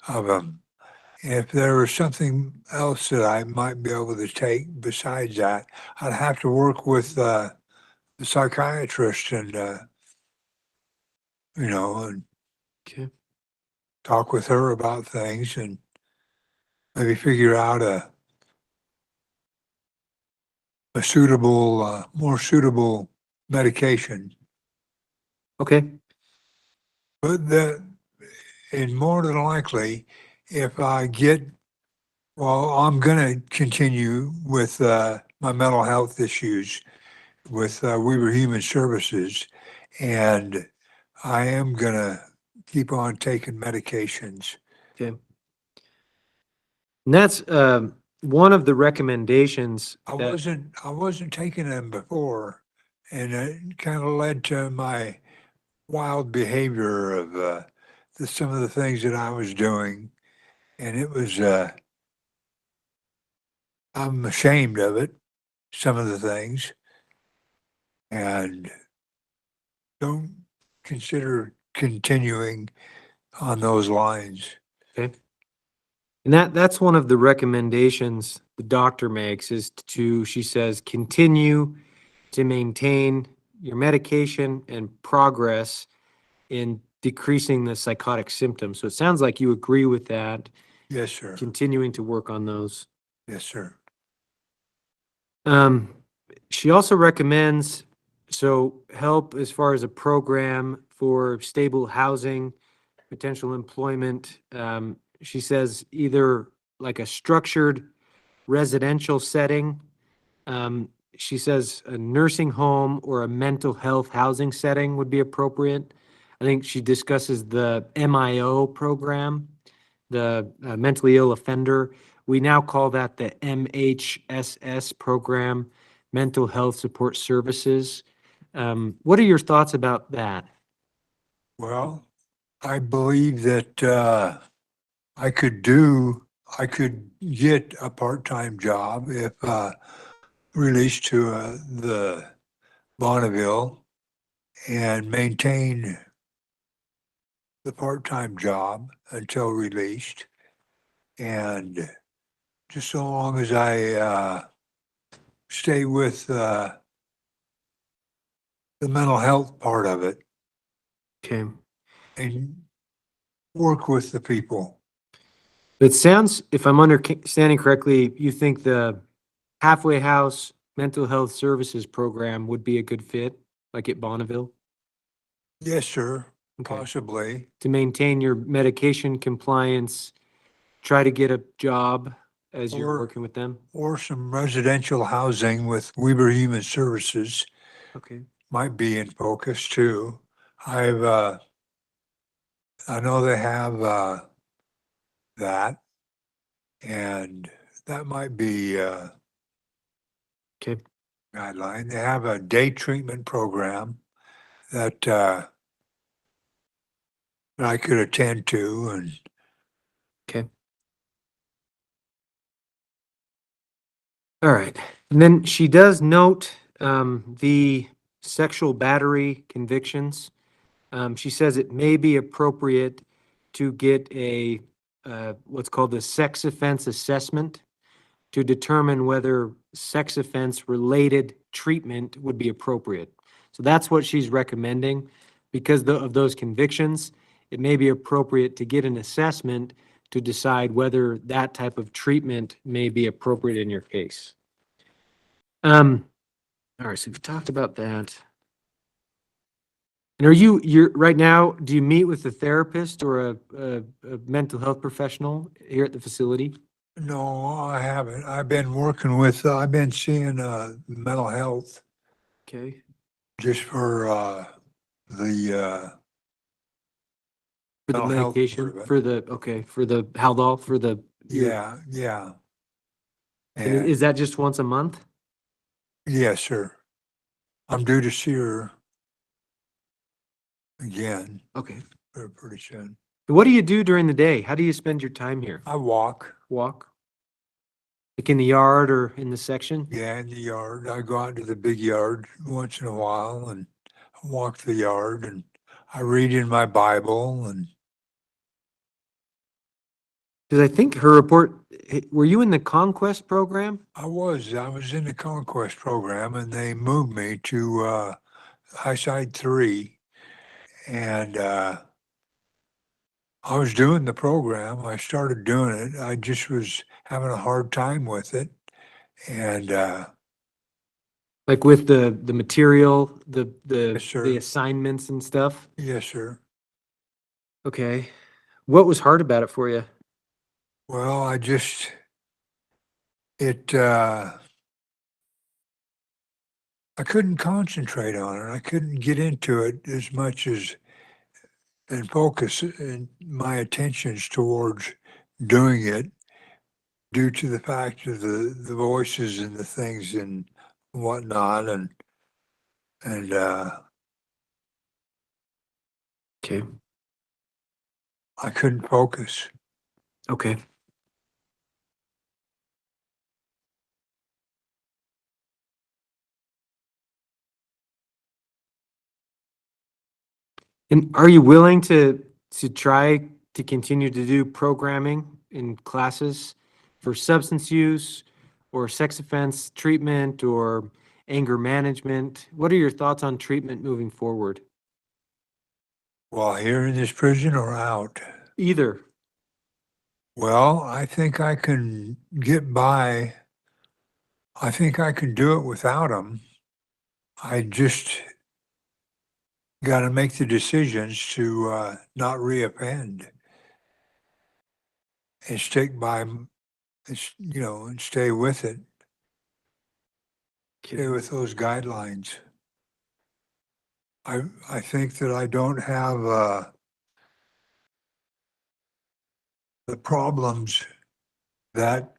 of them. If there was something else that I might be able to take besides that, I'd have to work with the psychiatrist and, and Okay. talk with her about things and maybe figure out a suitable, more suitable medication. Okay. But and more than likely, if I'm going to continue with my mental health issues with Weaver Human Services, and I am going to keep on taking medications. Okay. And that's one of the recommendations I that, wasn't taking them before, and it kind of led to my wild behavior of some of the things that I was doing, and it was I'm ashamed of it, some of the things, and don't consider continuing on those lines. okay. And that's one of the recommendations the doctor makes is she says, continue to maintain your medication and progress in decreasing the psychotic symptoms. So it sounds like you agree with that, Yes, sir. continuing to work on those. Yes, sir. She also recommends help as far as a program for stable housing, potential employment. She says either like a structured residential setting. She says a nursing home or a mental health housing setting would be appropriate. I think she discusses the MIO program, the mentally ill offender. We now call that the MHSS program, Mental Health Support Services. What are your thoughts about that? Well, I believe that I could do I could get a part-time job if released to the Bonneville and maintain the part-time job until released. And just so long as I stay with the mental health part of it Okay. and work with the people. It sounds, if I'm understanding correctly, you think the halfway house mental health services program would be a good fit, like at Bonneville? Yes, sir, Okay. possibly. To maintain your medication compliance, try to get a job as you're Or- working with them? Or some residential housing with Weber Human Services Okay. might be in focus too. I know they have that, and that might be a Okay. guideline. They have a day treatment program that that I could attend to, and Okay. All right. And then she does note the sexual battery convictions. She says it may be appropriate to get a what's called a sex offense assessment to determine whether sex offense related treatment would be appropriate. So that's what she's recommending. Because of those convictions, it may be appropriate to get an assessment to decide whether that type of treatment may be appropriate in your case. All right, so we've talked about that. And you're right now, do you meet with a therapist or a mental health professional here at the facility? no, I haven't. I've been working with, I've been seeing mental health Okay. just for the For the mental health medication, part of it. for the, okay, for the Haldol, for the. Yeah, yeah. And And is that just once a month? yes, sir. I'm due to see her again Okay. pretty soon. What do you do during the day? How do you spend your time here? I walk, Walk? Like in the yard or in the section? yeah, in the yard. I go out to the big yard once in a while and walk the yard, and I read in my Bible, and Because I think her report, were you in the Conquest program? I was in the Conquest program, and they moved me to High Side 3, and I was doing the program. I started doing it. I just was having a hard time with it, and Like with the material, Yes, sir. the assignments and stuff? yes, sir. Okay. What was hard about it for you? Well, it, I couldn't concentrate on it. I couldn't get into it as much as, and focus my attentions towards doing it due to the fact of the voices and the things and whatnot. And Okay. I couldn't focus. Okay. And are you willing to try to continue to do programming in classes for substance use or sex offense treatment or anger management? What are your thoughts on treatment moving forward? While here in this prison or out? Either. Well, I think I can get by. I think I can do it without them. I just got to make the decisions to not reoffend and stick by, and stay with it, stay with those guidelines. I think that I don't have the problems that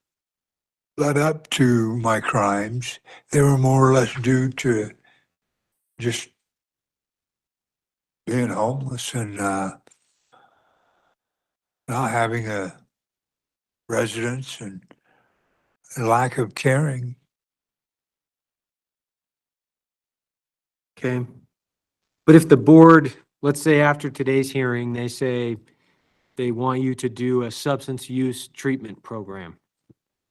led up to my crimes. They were more or less due to just being homeless and not having a residents and lack of caring. Okay. But if the board, let's say after today's hearing, they say they want you to do a substance use treatment program,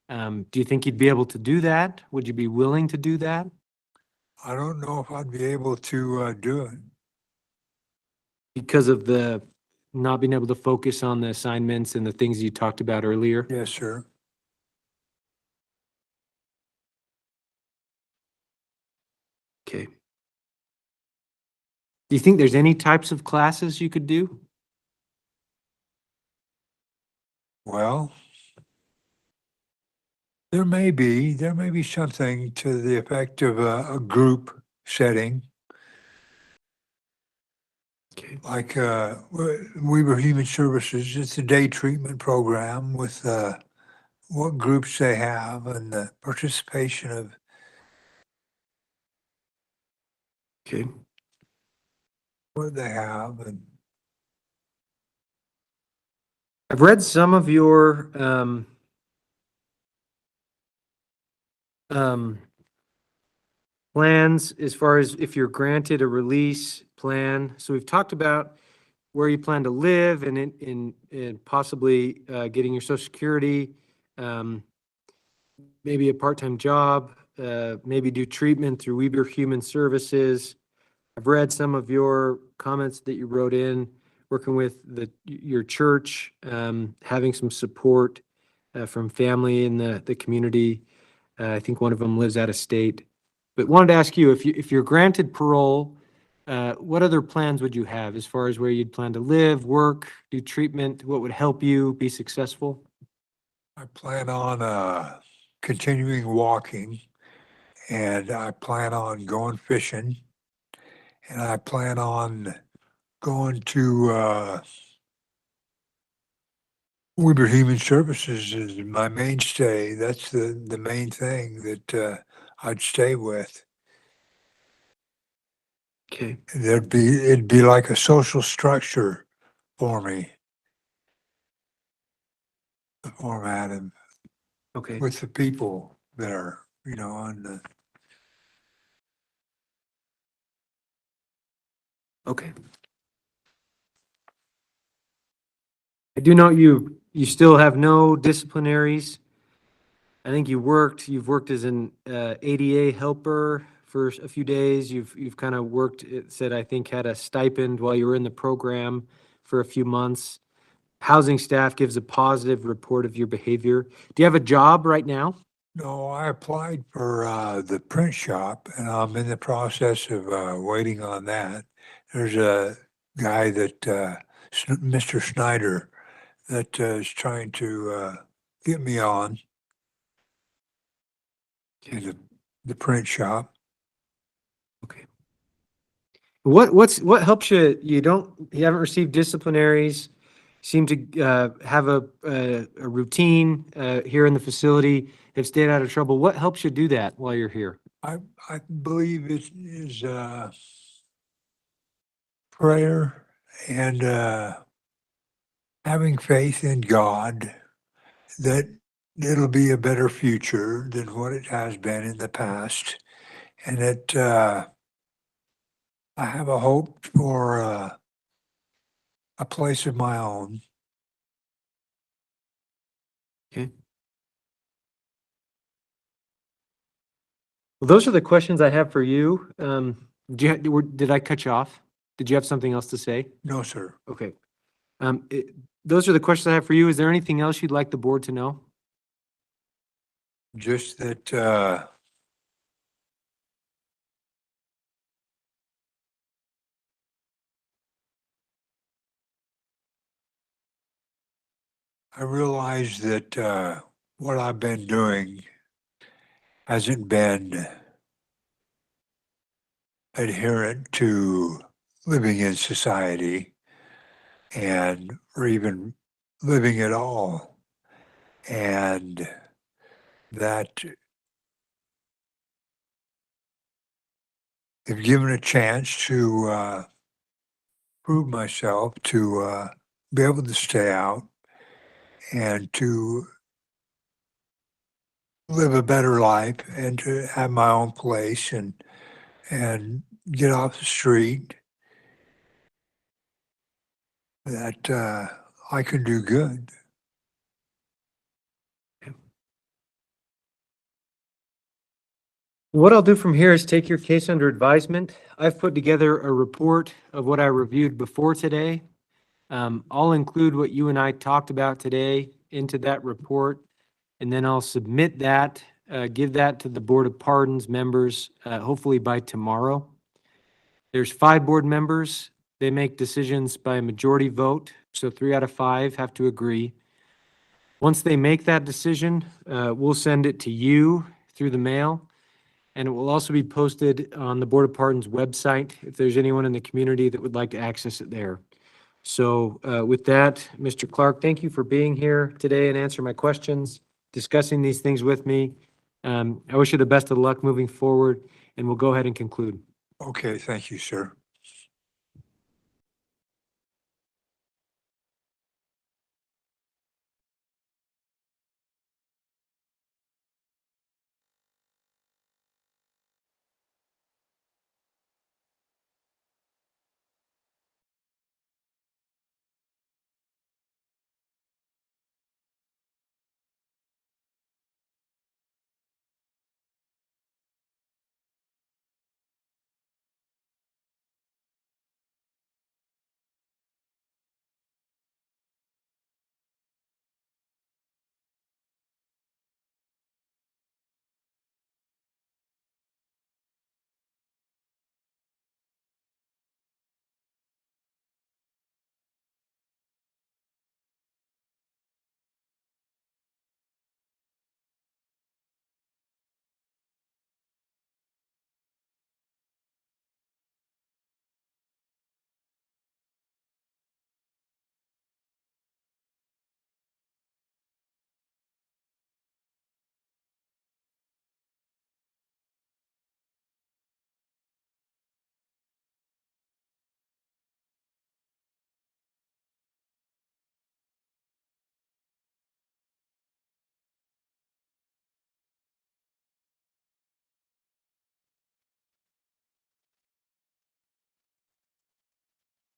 do you think you'd be able to do that? Would you be willing to do that? I don't know if I'd be able to do it. Because of the not being able to focus on the assignments and the things you talked about earlier? Yes, sir. Okay. Do you think there's any types of classes you could do? Well, there may be something to the effect of a group setting. Okay. Like Weber Human Services, it's a day treatment program with what groups they have and the participation of. Okay. What they have and I've read some of your plans as far as if you're granted a release plan. So we've talked about where you plan to live and in possibly getting your social security, maybe a part-time job, maybe do treatment through Weber Human Services. I've read some of your comments that you wrote in, working with your church, having some support from family in the community. I think one of them lives out of state. But wanted to ask you, if you're granted parole, what other plans would you have as far as where you'd plan to live, work, do treatment? What would help you be successful? I plan on continuing walking, and I plan on going fishing, and I plan on going to Weber Human Services is my mainstay. That's the main thing that I'd stay with. Okay. It'd be like a social structure for me. The format and Okay. with the people that are, on the. Okay. I do know you still have no disciplinaries. I think you've worked as an ADA helper for a few days. You've kind of worked, it said, I think had a stipend while you were in the program for a few months. Housing staff gives a positive report of your behavior. Do you have a job right now? No, I applied for the print shop, and I'm in the process of waiting on that. There's a guy that Mr. Snyder that is trying to get me on to the print shop. Okay. What helps you? You haven't received disciplinaries, seem to have a routine here in the facility, have stayed out of trouble. What helps you do that while you're here? I believe it is prayer and having faith in God that it'll be a better future than what it has been in the past, and that I have a hope for a place of my own. Okay. Well, those are the questions I have for you. Did I cut you off? Did you have something else to say? No, sir. Okay. Those are the questions I have for you. Is there anything else you'd like the board to know? Just that I realize that what I've been doing hasn't been adherent to living in society or even living at all. And that if given a chance to prove myself, to be able to stay out and to live a better life and to have my own place and get off the street, that I can do good. What I'll do from here is take your case under advisement. I've put together a report of what I reviewed before today. I'll include what you and I talked about today into that report, and then I'll submit that, give that to the Board of Pardons members, hopefully by tomorrow. There's 5 board members. They make decisions by a majority vote, so 3 out of 5 have to agree. Once they make that decision, we'll send it to you through the mail. And it will also be posted on the Board of Pardons website if there's anyone in the community that would like to access it there. So with that, Mr. Clark, thank you for being here today and answering my questions, discussing these things with me. I wish you the best of luck moving forward, and we'll go ahead and conclude. Okay, thank you, sir.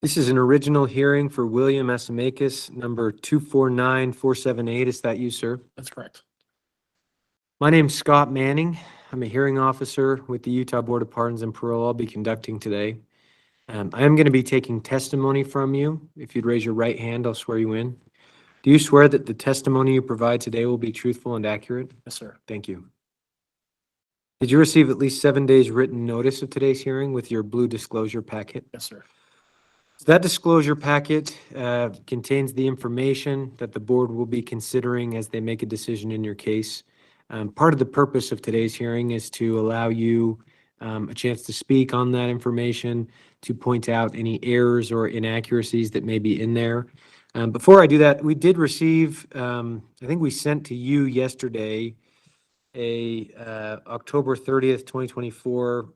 This is an original hearing for William ASIMAKIS, number 249478. Is that you, sir? That's correct. My name's Scott Manning. I'm a hearing officer with the Utah Board of Pardons and Parole. I'll be conducting today. I am going to be taking testimony from you. If you'd raise your right hand, I'll swear you in. Do you swear that the testimony you provide today will be truthful and accurate? Yes, sir. Thank you. Did you receive at least 7 days written notice of today's hearing with your blue disclosure packet? Yes, sir. That disclosure packet contains the information that the board will be considering as they make a decision in your case. Part of the purpose of today's hearing is to allow you a chance to speak on that information, to point out any errors or inaccuracies that may be in there. Before I do that, we did receive, I think we sent to you yesterday, a October 30th, 2024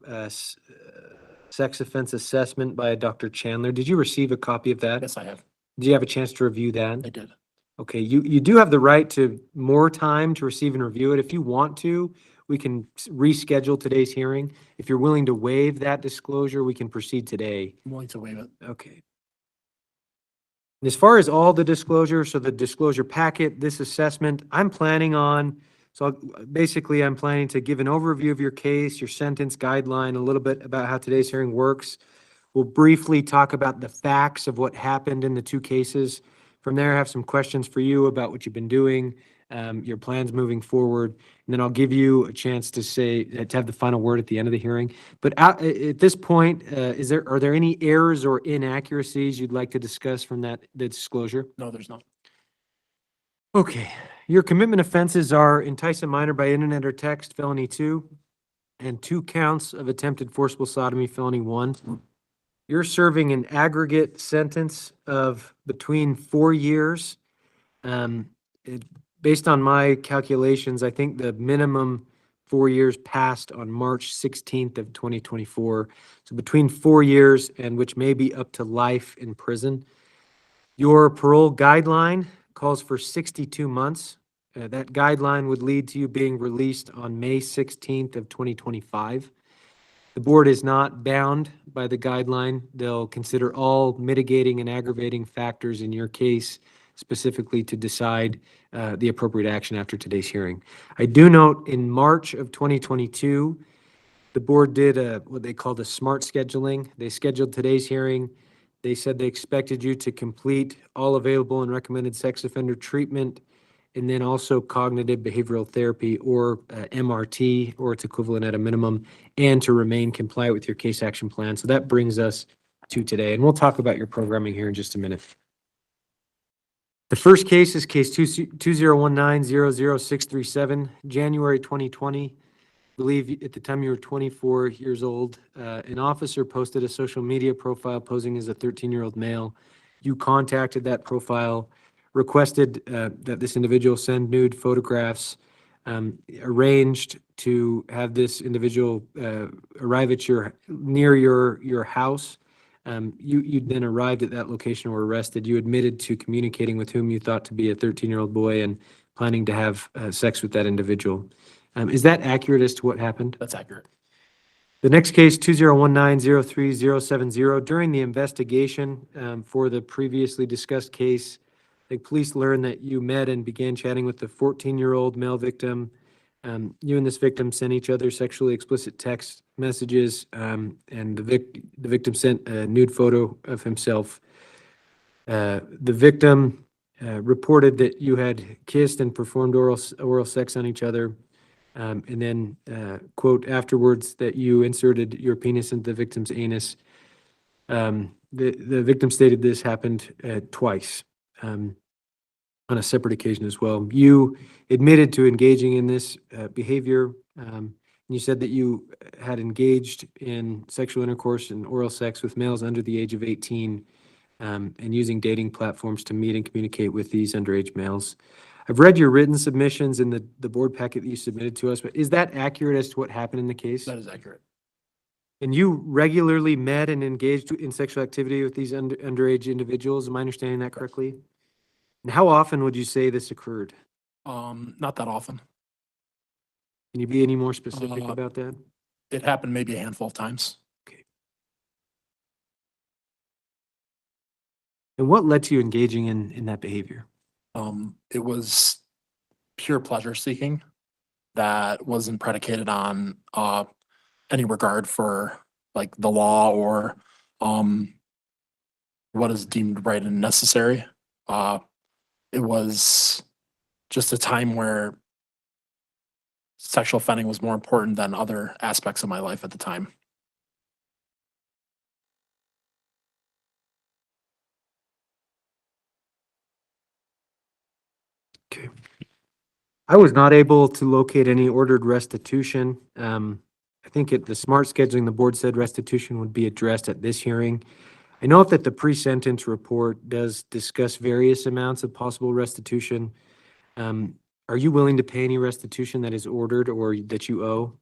sex offense assessment by a Dr. Chandler. Did you receive a copy of that? Yes, I have. Did you have a chance to review that? I did. Okay, you do have the right to more time to receive and review it. If you want to, we can reschedule today's hearing. If you're willing to waive that disclosure, we can proceed today. I'm willing to waive it. Okay. And as far as all the disclosure, so the disclosure packet, this assessment, I'm planning to give an overview of your case, your sentence guideline, a little bit about how today's hearing works. We'll briefly talk about the facts of what happened in the 2 cases. From there, I have some questions for you about what you've been doing, your plans moving forward, and then I'll give you a chance to have the final word at the end of the hearing. But at this point, are there any errors or inaccuracies you'd like to discuss from the disclosure? No, there's not. Okay, your commitment offenses are entice a minor by internet or text, felony 2, and 2 counts of attempted forcible sodomy, felony 1. You're serving an aggregate sentence of between 4 years. Based on my calculations, I think the minimum 4 years passed on March 16th of 2024. So between 4 years and which may be up to life in prison. Your parole guideline calls for 62 months that guideline would lead to you being released on May 16th of 2025. The board is not bound by the guideline. They'll consider all mitigating and aggravating factors in your case specifically to decide the appropriate action after today's hearing. I do note in March of 2022, the board did what they called a smart scheduling. They scheduled today's hearing. They said they expected you to complete all available and recommended sex offender treatment, and then also cognitive behavioral therapy or MRT or its equivalent at a minimum, and to remain compliant with your case action plan. So that brings us to today, and we'll talk about your programming here in just a minute. The first case is case 2019-00637, January 2020. I believe at the time you were 24 years old. An officer posted a social media profile posing as a 13-year-old male. You contacted that profile, requested that this individual send nude photographs, arranged to have this individual arrive at near your house. You then arrived at that location, were arrested. You admitted to communicating with whom you thought to be a 13-year-old boy and planning to have sex with that individual. Is that accurate as to what happened? That's accurate. The next case, 2019-03070, during the investigation for the previously discussed case, the police learned that you met and began chatting with the 14-year-old male victim. You and this victim sent each other sexually explicit text messages, and the victim sent a nude photo of himself. The victim reported that you had kissed and performed oral sex on each other. And then, quote, afterwards that you inserted your penis into the victim's anus. The victim stated this happened twice on a separate occasion as well. You admitted to engaging in this behavior. You said that you had engaged in sexual intercourse and oral sex with males under the age of 18 and using dating platforms to meet and communicate with these underage males. I've read your written submissions in the board packet that you submitted to us, but is that accurate as to what happened in the case? That is accurate. And you regularly met and engaged in sexual activity with these underage individuals? Am I understanding that correctly? And how often would you say this occurred? Not that often. Can you be any more specific about that? It happened maybe a handful of times. And what led to you engaging in that behavior? It was pure pleasure seeking that wasn't predicated on any regard for like the law or what is deemed right and necessary. It was just a time where sexual offending was more important than other aspects of my life at the time. Okay. I was not able to locate any ordered restitution. I think at the smart scheduling, the board said restitution would be addressed at this hearing. I know that the pre-sentence report does discuss various amounts of possible restitution. Are you willing to pay any restitution that is ordered or that you owe?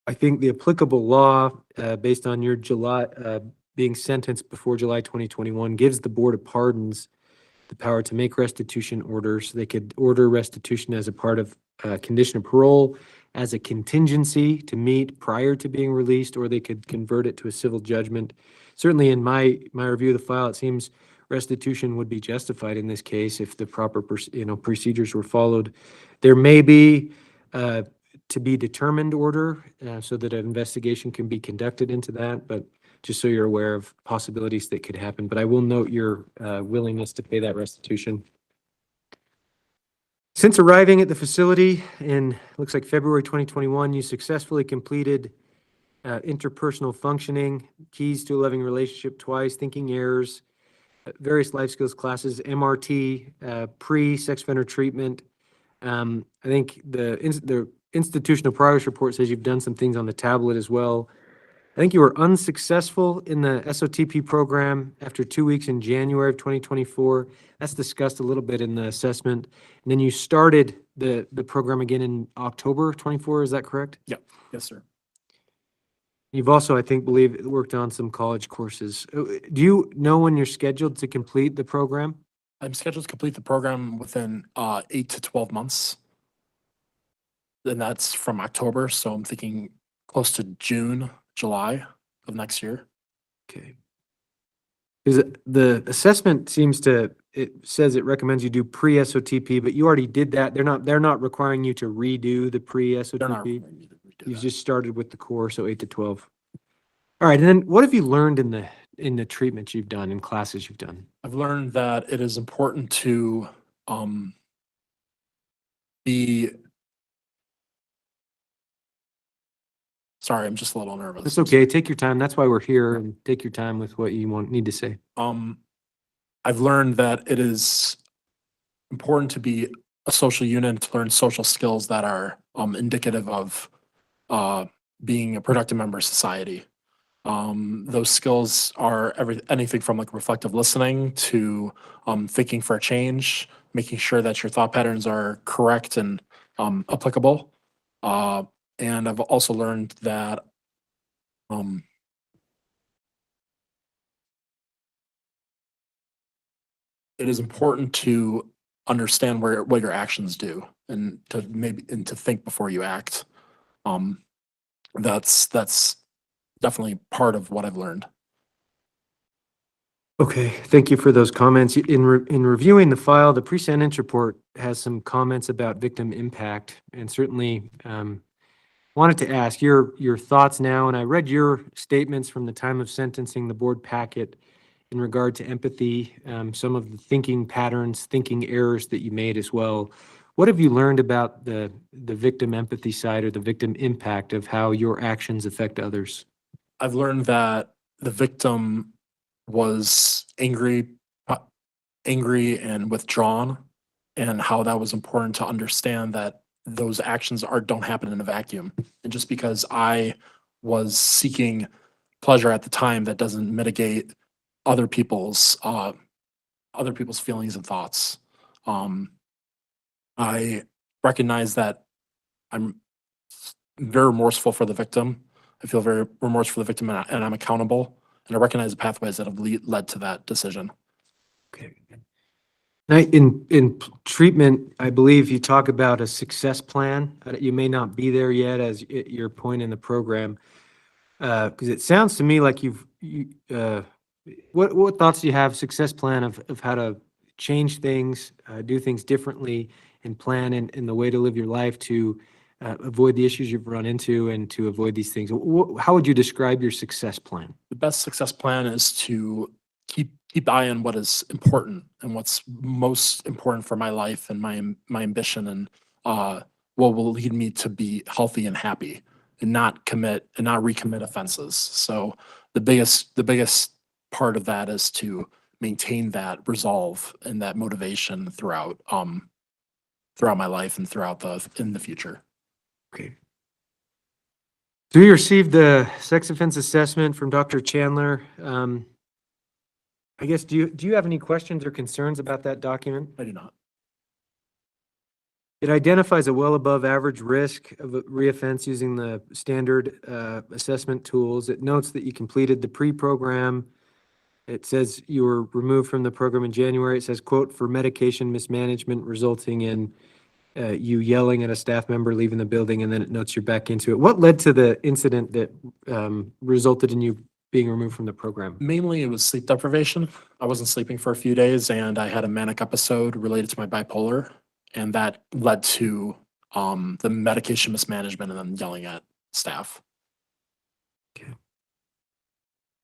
I think the applicable law, based on your being sentenced before July 2021, gives the Board of Pardons the power to make restitution orders. They could order restitution as a part of condition of parole, as a contingency to meet prior to being released, or they could convert it to a civil judgment. Certainly in my review of the file, it seems restitution would be justified in this case if the proper procedures were followed. There may be to be determined order so that an investigation can be conducted into that, but just so you're aware of possibilities that could happen. But I will note your willingness to pay that restitution. Since arriving at the facility in, looks like February 2021, you successfully completed interpersonal functioning, keys to a loving relationship twice, thinking errors, various life skills classes, MRT, pre-sex offender treatment. I think the institutional progress report says you've done some things on the tablet as well. I think you were unsuccessful in the SOTP program after 2 weeks in January of 2024. That's discussed a little bit in the assessment. And then you started the program again in October of 24, is that correct? Yep. Yes, sir. You've also, I think, worked on some college courses. Do you know when you're scheduled to complete the program? I'm scheduled to complete the program within 8 to 12 months. And that's from October, so I'm thinking close to June, July of next year. Okay. Because the assessment seems to, it says it recommends you do pre-SOTP, but you already did that. They're not requiring you to redo the They're not pre-SOTP. requiring me to redo You've that. just started with the core, so 8 to 12. All right, and then what have you learned in the treatments you've done, in classes you've done? I've learned that it is important to be. Sorry, I'm just a little nervous. That's okay. Take your time. That's why we're here, and take your time with what you need to say. I've learned that it is important to be a social unit and to learn social skills that are indicative of being a productive member of society. Those skills are anything from like reflective listening to thinking for a change, making sure that your thought patterns are correct and applicable. And I've also learned that it is important to understand what your actions do and to think before you act. That's definitely part of what I've learned. Okay, thank you for those comments. In reviewing the file, the pre-sentence report has some comments about victim impact, and certainly wanted to ask your thoughts now. And I read your statements from the time of sentencing, the board packet, in regard to empathy, some of the thinking patterns, thinking errors that you made as well. What have you learned about the victim empathy side or the victim impact of how your actions affect others? I've learned that the victim was angry and withdrawn, and how that was important to understand that those actions don't happen in a vacuum. And just because I was seeking pleasure at the time, that doesn't mitigate other people's feelings and thoughts. I recognize that I'm very remorseful for the victim. I feel very remorseful for the victim, and I'm accountable. And I recognize the pathways that have led to that decision. Okay. Now, in treatment, I believe you talk about a success plan. You may not be there yet as your point in the program. Because it sounds to me like what thoughts do you have, success plan of how to change things, do things differently, and plan in the way to live your life to avoid the issues you've run into and to avoid these things? How would you describe your success plan? The best success plan is to keep eye on what is important and what's most important for my life and my ambition, and what will lead me to be healthy and happy, and not recommit offenses. So the biggest part of that is to maintain that resolve and that motivation throughout my life and in the future. Okay. So you received the sex offense assessment from Dr. Chandler. I guess, do you have any questions or concerns about that document? I do not. It identifies a well above average risk of a reoffense using the standard assessment tools. It notes that you completed the pre-program. It says you were removed from the program in January. It says, quote, for medication mismanagement resulting in you yelling at a staff member, leaving the building, and then it notes you're back into it. What led to the incident that resulted in you being removed from the program? Mainly it was sleep deprivation. I wasn't sleeping for a few days, and I had a manic episode related to my bipolar, and that led to the medication mismanagement and then yelling at staff.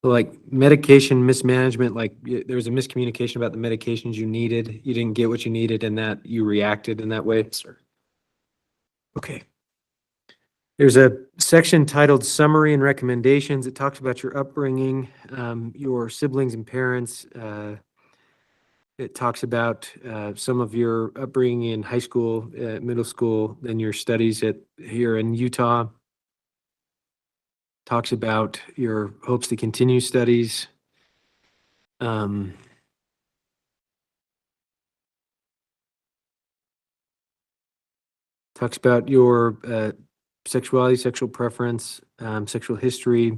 Like medication mismanagement, like there was a miscommunication about the medications you needed. You didn't get what you needed, and that you reacted in that way? Sir. Okay. There's a section titled Summary and Recommendations. It talks about your upbringing, your siblings and parents. It talks about some of your upbringing in high school, middle school, then your studies here in Utah. Talks about your hopes to continue studies. Talks about your sexuality, sexual preference, sexual history.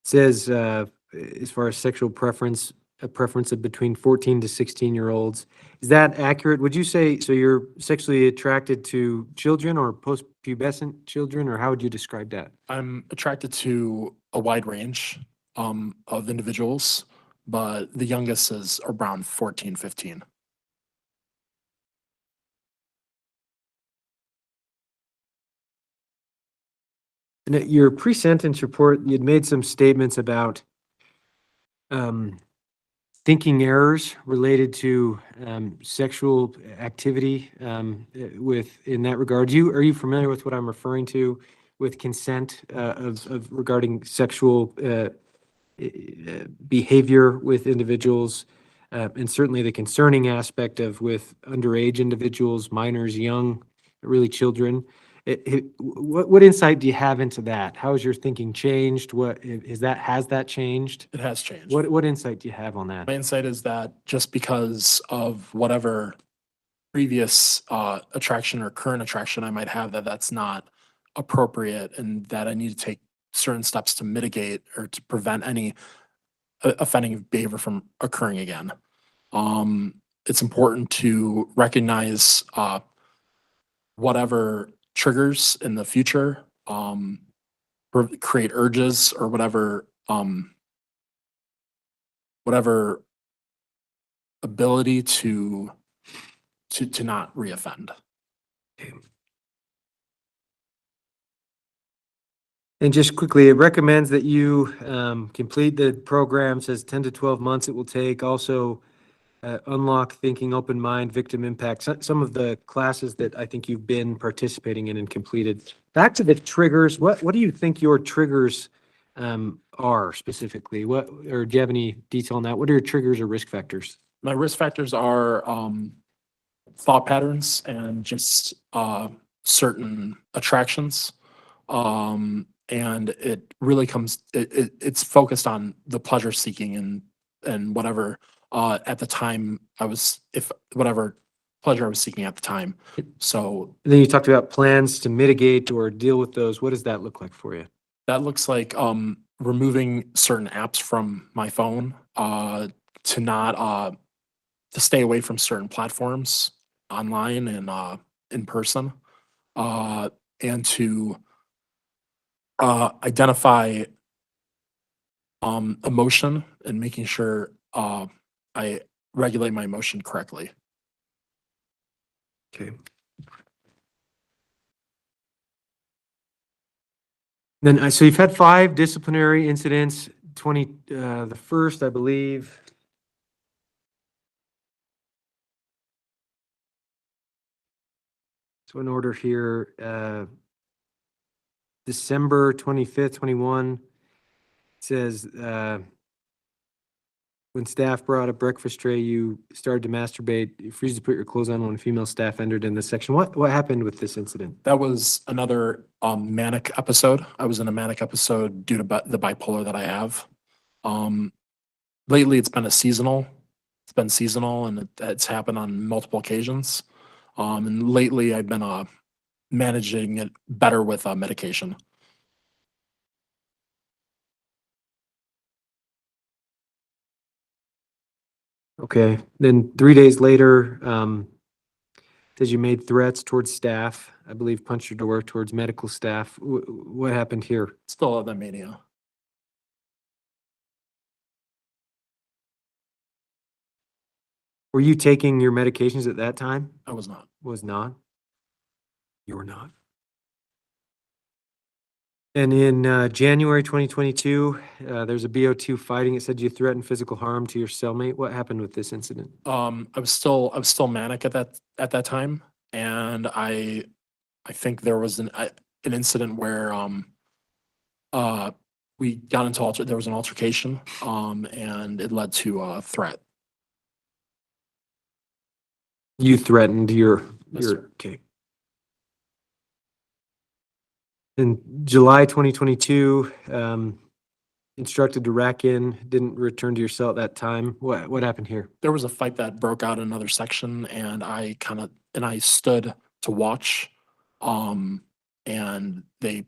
Says as far as sexual preference, a preference of between 14 to 16-year-olds. Is that accurate? Would you say, so you're sexually attracted to children or post-pubescent children, or how would you describe that? I'm attracted to a wide range of individuals, but the youngest is around 14, 15. And at your pre-sentence report, you'd made some statements about thinking errors related to sexual activity in that regard. Are you familiar with what I'm referring to with consent of regarding sexual behavior with individuals, and certainly the concerning aspect of with underage individuals, minors, young, really children? What insight do you have into that? How has your thinking changed? Has that changed? It has changed. What insight do you have on that? My insight is that just because of whatever previous attraction or current attraction I might have, that's not appropriate, and that I need to take certain steps to mitigate or to prevent any offending behavior from occurring again. It's important to recognize whatever triggers in the future create urges or whatever ability to not reoffend. And just quickly, it recommends that you complete the program, says 10 to 12 months it will take. Also, unlock thinking, open mind, victim impact, some of the classes that I think you've been participating in and completed. Back to the triggers, what do you think your triggers are specifically? Or do you have any detail on that? What are your triggers or risk factors? My risk factors are thought patterns and just certain attractions. And it really it's focused on the pleasure seeking and whatever at the time whatever pleasure I was seeking at the time. So And then you talked about plans to mitigate or deal with those. What does that look like for you? that looks like removing certain apps from my phone, to not to stay away from certain platforms online and in person, and to identify emotion and making sure I regulate my emotion correctly. Okay. Then, so you've had 5 disciplinary incidents, the first, I believe. So in order here, December 25th, 21, says, when staff brought a breakfast tray, you started to masturbate, you refused to put your clothes on when a female staff entered in this section. What happened with this incident? That was another manic episode. I was in a manic episode due to the bipolar that I have. Lately, it's been seasonal, and it's happened on multiple occasions. And lately, I've been managing it better with medication. Okay, then 3 days later, says you made threats towards staff, I believe punched your door towards medical staff. What happened here? Still have that mania. Were you taking your medications at that time? I was not. Was not? You were not. And in January 2022, there's a BO2 fighting. It said you threatened physical harm to your cellmate. What happened with this incident? I was still manic at that time, and I think there was an incident where we got into there was an altercation, and it led to a threat. You threatened Yes, sir. okay. In July 2022, instructed to rack in, didn't return to your cell at that time. What happened here? There was a fight that broke out in another section, and I stood to watch, and they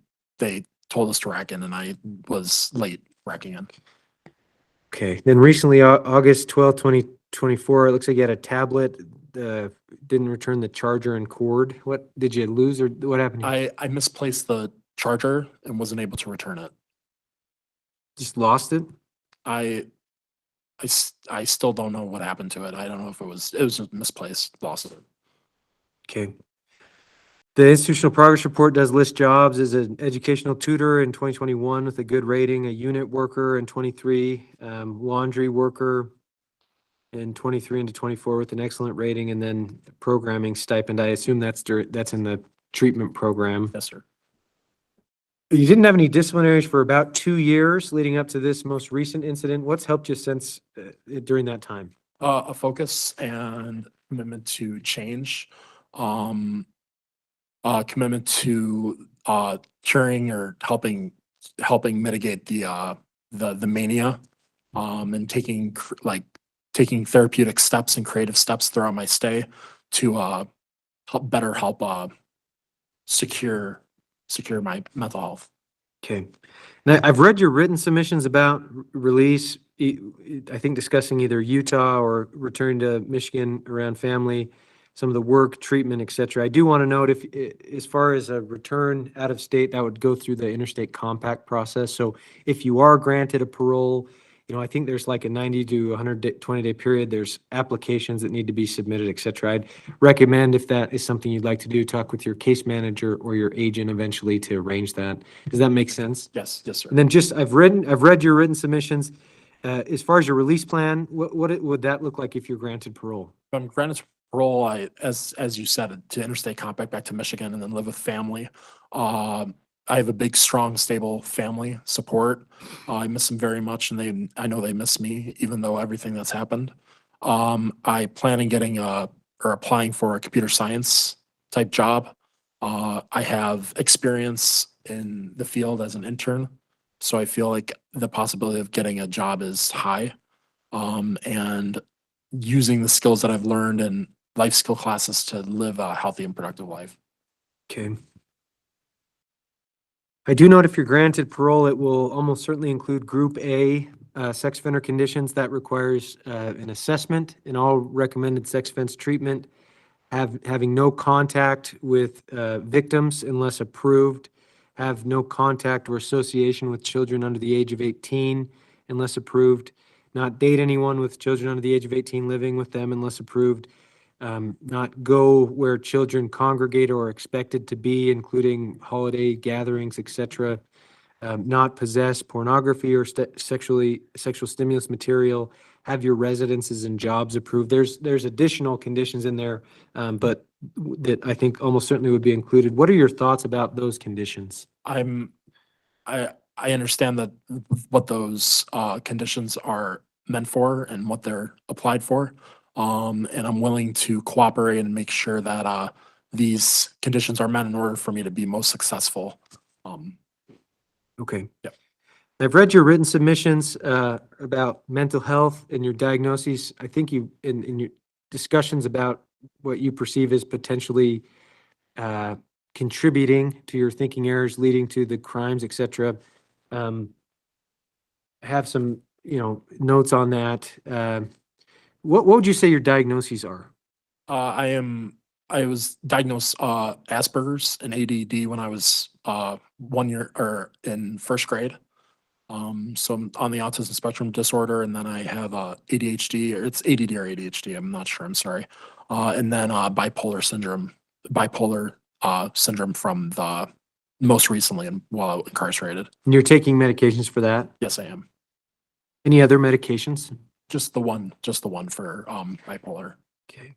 told us to rack in, and I was late racking in. Okay, then recently, August 12th, 2024, it looks like you had a tablet, didn't return the charger and cord. What, did you lose or what happened? Here? I misplaced the charger and wasn't able to return it. Just lost it? I I still don't know what happened to it. I don't know if it was misplaced, lost it. Okay. The institutional progress report does list jobs as an educational tutor in 2021 with a good rating, a unit worker in 23, laundry worker in 23 into 24 with an excellent rating, and then programming stipend. I assume that's in the treatment program. Yes, sir. You didn't have any disciplinaries for about 2 years leading up to this most recent incident. What's helped you since during that time? A focus and commitment to change. Commitment to curing or helping mitigate the mania, and taking taking therapeutic steps and creative steps throughout my stay to help secure my mental health. Okay. Now, I've read your written submissions about release, I think discussing either Utah or return to Michigan around family, some of the work, treatment, et cetera. I do want to note if, as far as a return out of state, that would go through the interstate compact process. So if you are granted a parole, I think there's like a 90 to 120-day period. There's applications that need to be submitted, et cetera. I'd recommend, if that is something you'd like to do, talk with your case manager or your agent eventually to arrange that. Does that make sense? Yes, sir. And then just, I've read your written submissions. As far as your release plan, what would that look like if you're granted parole? If I'm granted parole, as you said, to interstate compact back to Michigan and then live with family. I have a big, strong, stable family support. I miss them very much, and I know they miss me, even though everything that's happened. I plan on getting or applying for a computer science type job. I have experience in the field as an intern, so I feel like the possibility of getting a job is high. And using the skills that I've learned in life skill classes to live a healthy and productive life. Okay. I do note if you're granted parole, it will almost certainly include Group A, sex offender conditions. That requires an assessment in all recommended sex offense treatment, having no contact with victims unless approved, have no contact or association with children under the age of 18 unless approved, not date anyone with children under the age of 18 living with them unless approved, not go where children congregate or are expected to be, including holiday gatherings, etc. Not possess pornography or sexual stimulus material, have your residences and jobs approved. There's additional conditions in there, but that I think almost certainly would be included. What are your thoughts about those conditions? I understand that what those conditions are meant for and what they're applied for. And I'm willing to cooperate and make sure that these conditions are met in order for me to be most successful. Okay. Yep. I've read your written submissions about mental health and your diagnoses. I think you, in your discussions about what you perceive as potentially contributing to your thinking errors, leading to the crimes, et cetera. Have some, notes on that. What would you say your diagnoses are? I was diagnosed Asperger's and ADD when I was 1 year or in first grade. So I'm on the autism spectrum disorder, and then I have ADHD, or it's ADD or ADHD. I'm not sure. I'm sorry. And then bipolar syndrome from the most recently and while incarcerated. And you're taking medications for that? Yes, I am. Any other medications? Just the one for bipolar. Okay.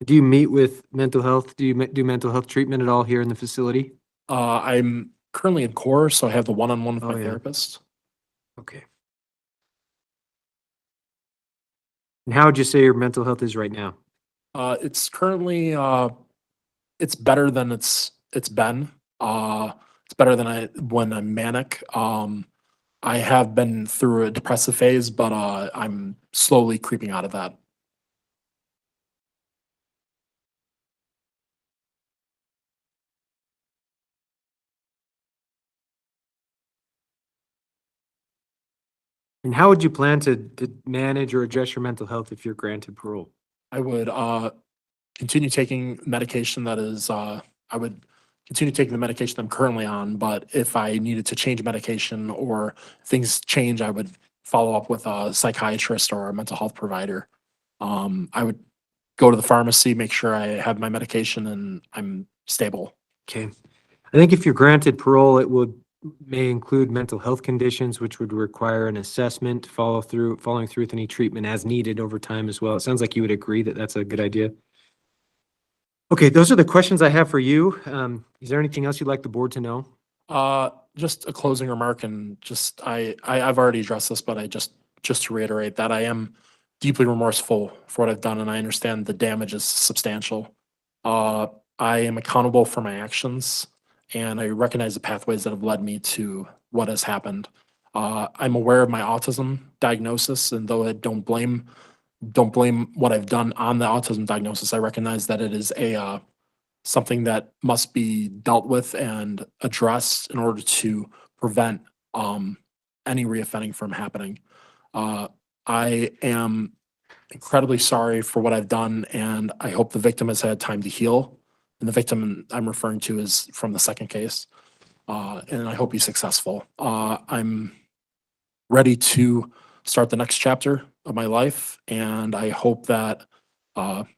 Do you meet with mental health? Do you do mental health treatment at all here in the facility? I'm currently in core, so I have the one-on-one with my yeah. therapist. Okay. And how would you say your mental health is right now? It's currently it's better than it's been. It's better than when I'm manic. I have been through a depressive phase, but I'm slowly creeping out of that. And how would you plan to manage or address your mental health if you're granted parole? I would continue taking medication that is, I would continue taking the medication I'm currently on, but if I needed to change medication or things change, I would follow up with a psychiatrist or a mental health provider. I would go to the pharmacy, make sure I have my medication and I'm stable. Okay. I think if you're granted parole, may include mental health conditions, which would require an assessment, following through with any treatment as needed over time as well. It sounds like you would agree that that's a good idea. Okay, those are the questions I have for you. Is there anything else you'd like the board to know? Just a closing remark and just, I've already addressed this, but just to reiterate that I am deeply remorseful for what I've done and I understand the damage is substantial. I am accountable for my actions and I recognize the pathways that have led me to what has happened. I'm aware of my autism diagnosis, and though I don't blame what I've done on the autism diagnosis, I recognize that it is something that must be dealt with and addressed in order to prevent any reoffending from happening. I am incredibly sorry for what I've done, and I hope the victim has had time to heal. And the victim I'm referring to is from the second case, and I hope he's successful. I'm ready to start the next chapter of my life, and I hope that, and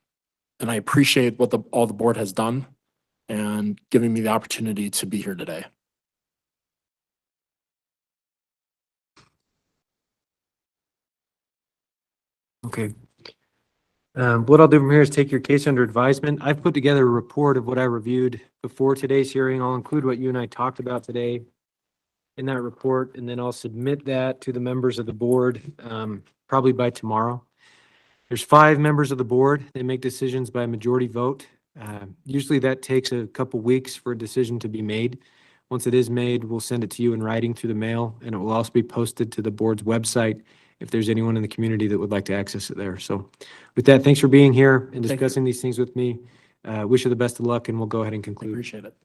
I appreciate what all the board has done and giving me the opportunity to be here today. Okay. What I'll do from here is take your case under advisement. I've put together a report of what I reviewed before today's hearing. I'll include what you and I talked about today in that report, and then I'll submit that to the members of the board, probably by tomorrow. There's 5 members of the board. They make decisions by majority vote. Usually that takes a couple weeks for a decision to be made. Once it is made, we'll send it to you in writing through the mail, and it will also be posted to the board's website if there's anyone in the community that would like to access it there. So with that, thanks for being here and discussing these things with me. Wish you the best of luck, and we'll go ahead and conclude. Appreciate it.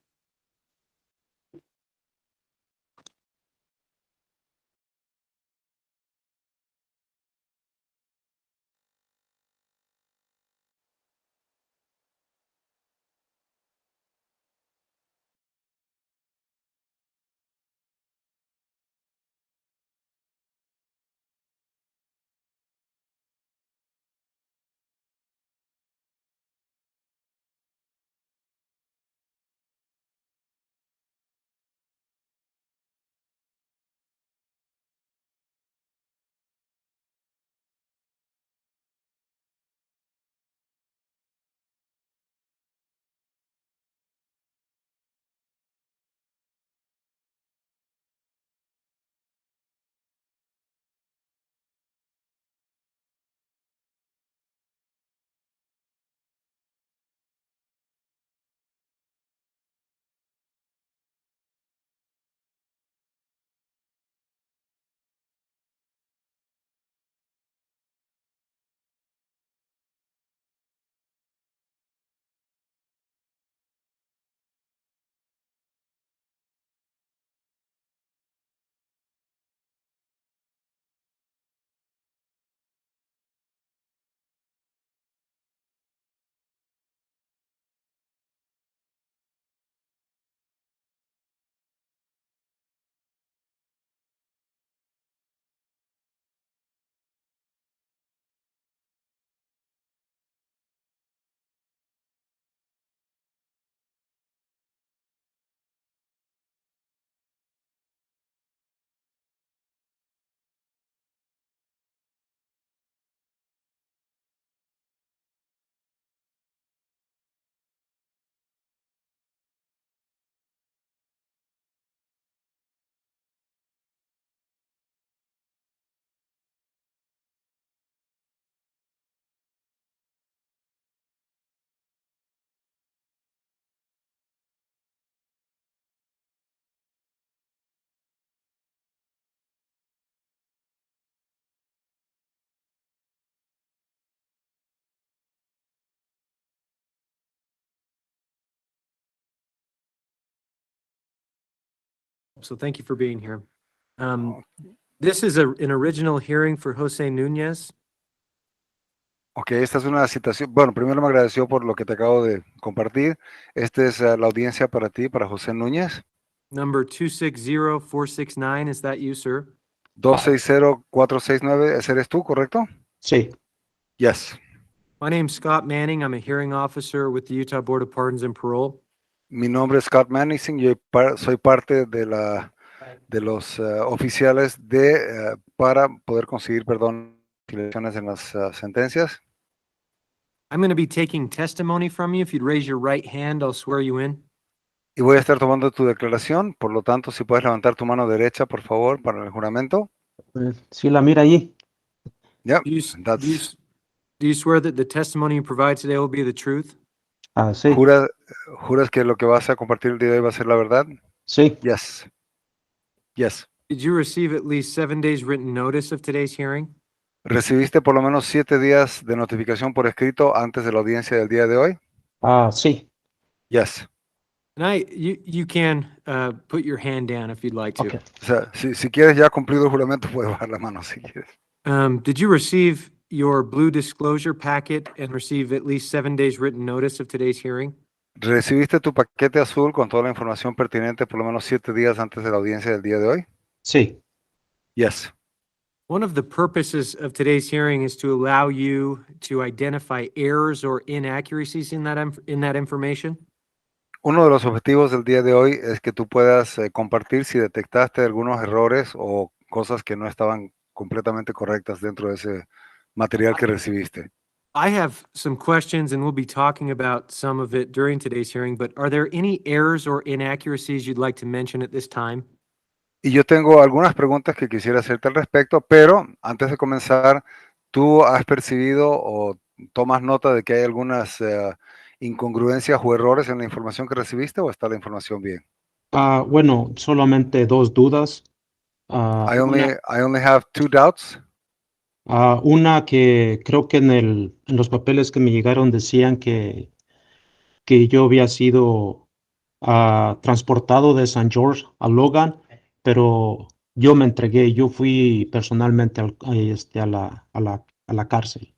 So thank you for being here. This is an original hearing for Jose Nunez. Ok, esta es una citación. Bueno, primero me agradeció por lo que te acabo de compartir. Esta es la audiencia para ti, para José Núñez. Number 260469, is that you, sir? 260469, ¿ese eres tú, correcto? Sí, Yes. My name's Scott Manning. I'm a hearing officer with the Utah Board of Pardons and Parole. Mi nombre es Scott Manning, yo soy parte de los oficiales para poder conseguir perdón en las sentencias. I'm going to be taking testimony from you. If you'd raise your right hand, I'll swear you in. Y voy a estar tomando tu declaración, por lo tanto, si puedes levantar tu mano derecha, por favor, para el juramento. sí la mira allí. Yeah, Do you, s- that's, do you, s- do you swear that the testimony you provide today will be the truth? Ah, sí, ¿Juras que lo que vas a compartir el día de hoy va a ser la verdad? sí, Yes. Yes. Did you receive at least 7 days written notice of today's hearing? ¿Recibiste por lo menos 7 días de notificación por escrito antes de la audiencia del día de hoy? ah, sí, Yes. And you can put your hand down if you'd like to. ok. O sea, si quieres ya cumplido el juramento, puedes bajar la mano si quieres. Did you receive your blue disclosure packet and receive at least 7 days written notice of today's hearing? ¿Recibiste tu paquete azul con toda la información pertinente por lo menos 7 días antes de la audiencia del día de hoy? Sí, Yes. One of the purposes of today's hearing is to allow you to identify errors or inaccuracies in that information. Uno de los objetivos del día de hoy es que tú puedas compartir si detectaste algunos errores o cosas que no estaban completamente correctas dentro de ese material que recibiste. I have some questions and we'll be talking about some of it during today's hearing, but are there any errors or inaccuracies you'd like to mention at this time? Y yo tengo algunas preguntas que quisiera hacerte al respecto, pero antes de comenzar, ¿tú has percibido o tomas nota de que hay algunas incongruencias o errores en la información que recibiste o está la información bien? ah, bueno, solamente dos dudas. Ah, I only have 2 doubts. una que creo que en los papeles que me llegaron decían que yo había sido transportado de San George a Logan, pero yo me entregué, yo fui personalmente a la cárcel.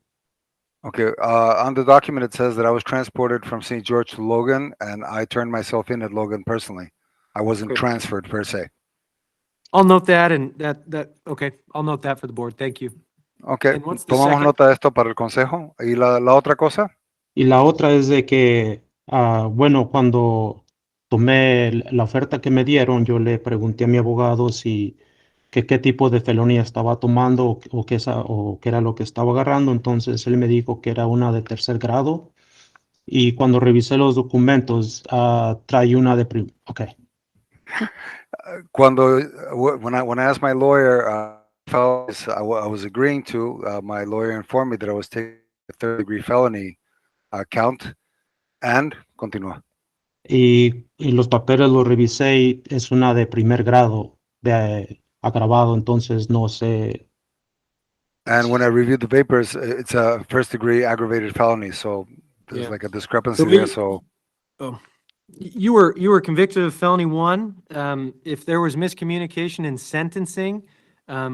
Okay, on the document it says that I was transported from St. George to Logan and I turned myself in at Logan personally. I wasn't Okay. transferred per se. I'll note that and okay, I'll note that for the board. Thank you. Okay, And what's the tomamos second? nota de esto para el consejo. ¿Y la otra cosa? Y la otra es de que, bueno, cuando tomé la oferta que me dieron, yo le pregunté a mi abogado que qué tipo de felonía estaba tomando o qué era lo que estaba agarrando. Entonces él me dijo que era una de tercer grado. Y cuando revisé los documentos, trae una de ok. Cuando when I asked my lawyer, I was agreeing to, my lawyer informed me that I was taking a 3rd-degree felony count, and continúa. Y los papeles los revisé y es una de primer grado, de agravado. Entonces no sé. And when I reviewed the papers, it's a 1st-degree aggravated felony, so there's Yeah. like a discrepancy So there. So You were convicted of felony 1. If there was miscommunication in sentencing,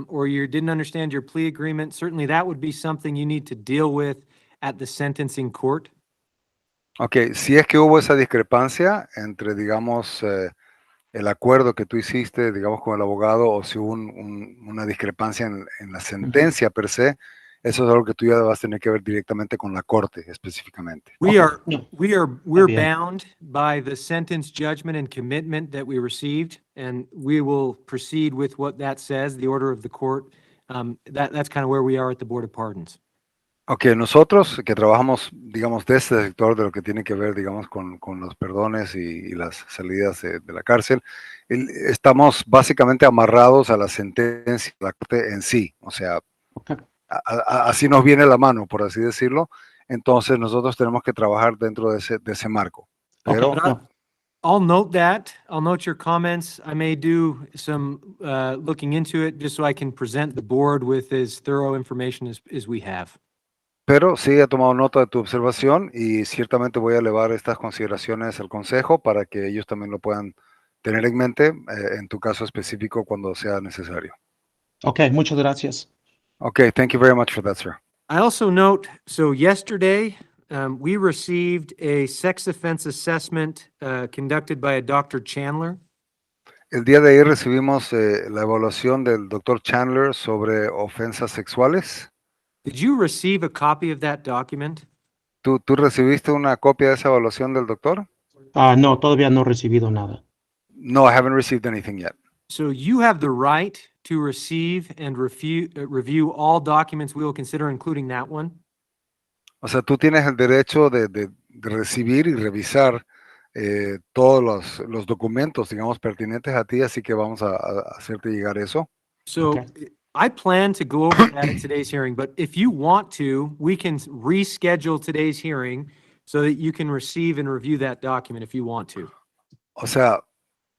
or you didn't understand your plea agreement, certainly that would be something you need to deal with at the sentencing court. okay, si es que hubo esa discrepancia entre, digamos, el acuerdo que tú hiciste, digamos, con el abogado, o si hubo una discrepancia en la sentencia per se, eso es algo que tú ya vas a tener que ver directamente con la corte específicamente. We're bien. bound by the sentence judgment and commitment that we received, and we will proceed with what that says, the order of the court. That's kind of where we are at the Board of Pardons. Ok, nosotros que trabajamos, digamos, de este sector de lo que tiene que ver, digamos, con los perdones y las salidas de la cárcel, estamos básicamente amarrados a la sentencia de la corte en sí. O sea, así nos viene la mano, por así decirlo. Entonces nosotros tenemos que trabajar dentro de ese marco. Pero I'll note that. I'll note your comments. I may do some looking into it just so I can present the board with as thorough information as we have. Pero sí he tomado nota de tu observación y ciertamente voy a elevar estas consideraciones al consejo para que ellos también lo puedan tener en mente en tu caso específico cuando sea necesario. Ok, muchas gracias. Okay, thank you very much for that, sir. I also note, so yesterday, we received a sex offense assessment conducted by a Dr. Chandler. El día de ayer recibimos la evaluación del doctor Chandler sobre ofensas sexuales. Did you receive a copy of that document? ¿Tú recibiste una copia de esa evaluación del doctor? No, todavía no he recibido nada. No, I haven't received anything yet. So you have the right to receive and review all documents we will consider, including that one. O sea, tú tienes el derecho de recibir y revisar todos los documentos, digamos, pertinentes a ti, así que vamos a hacerte llegar eso. So Okay. I plan to go over that at today's hearing, but if you want to, we can reschedule today's hearing so that you can receive and review that document if you want to. O sea,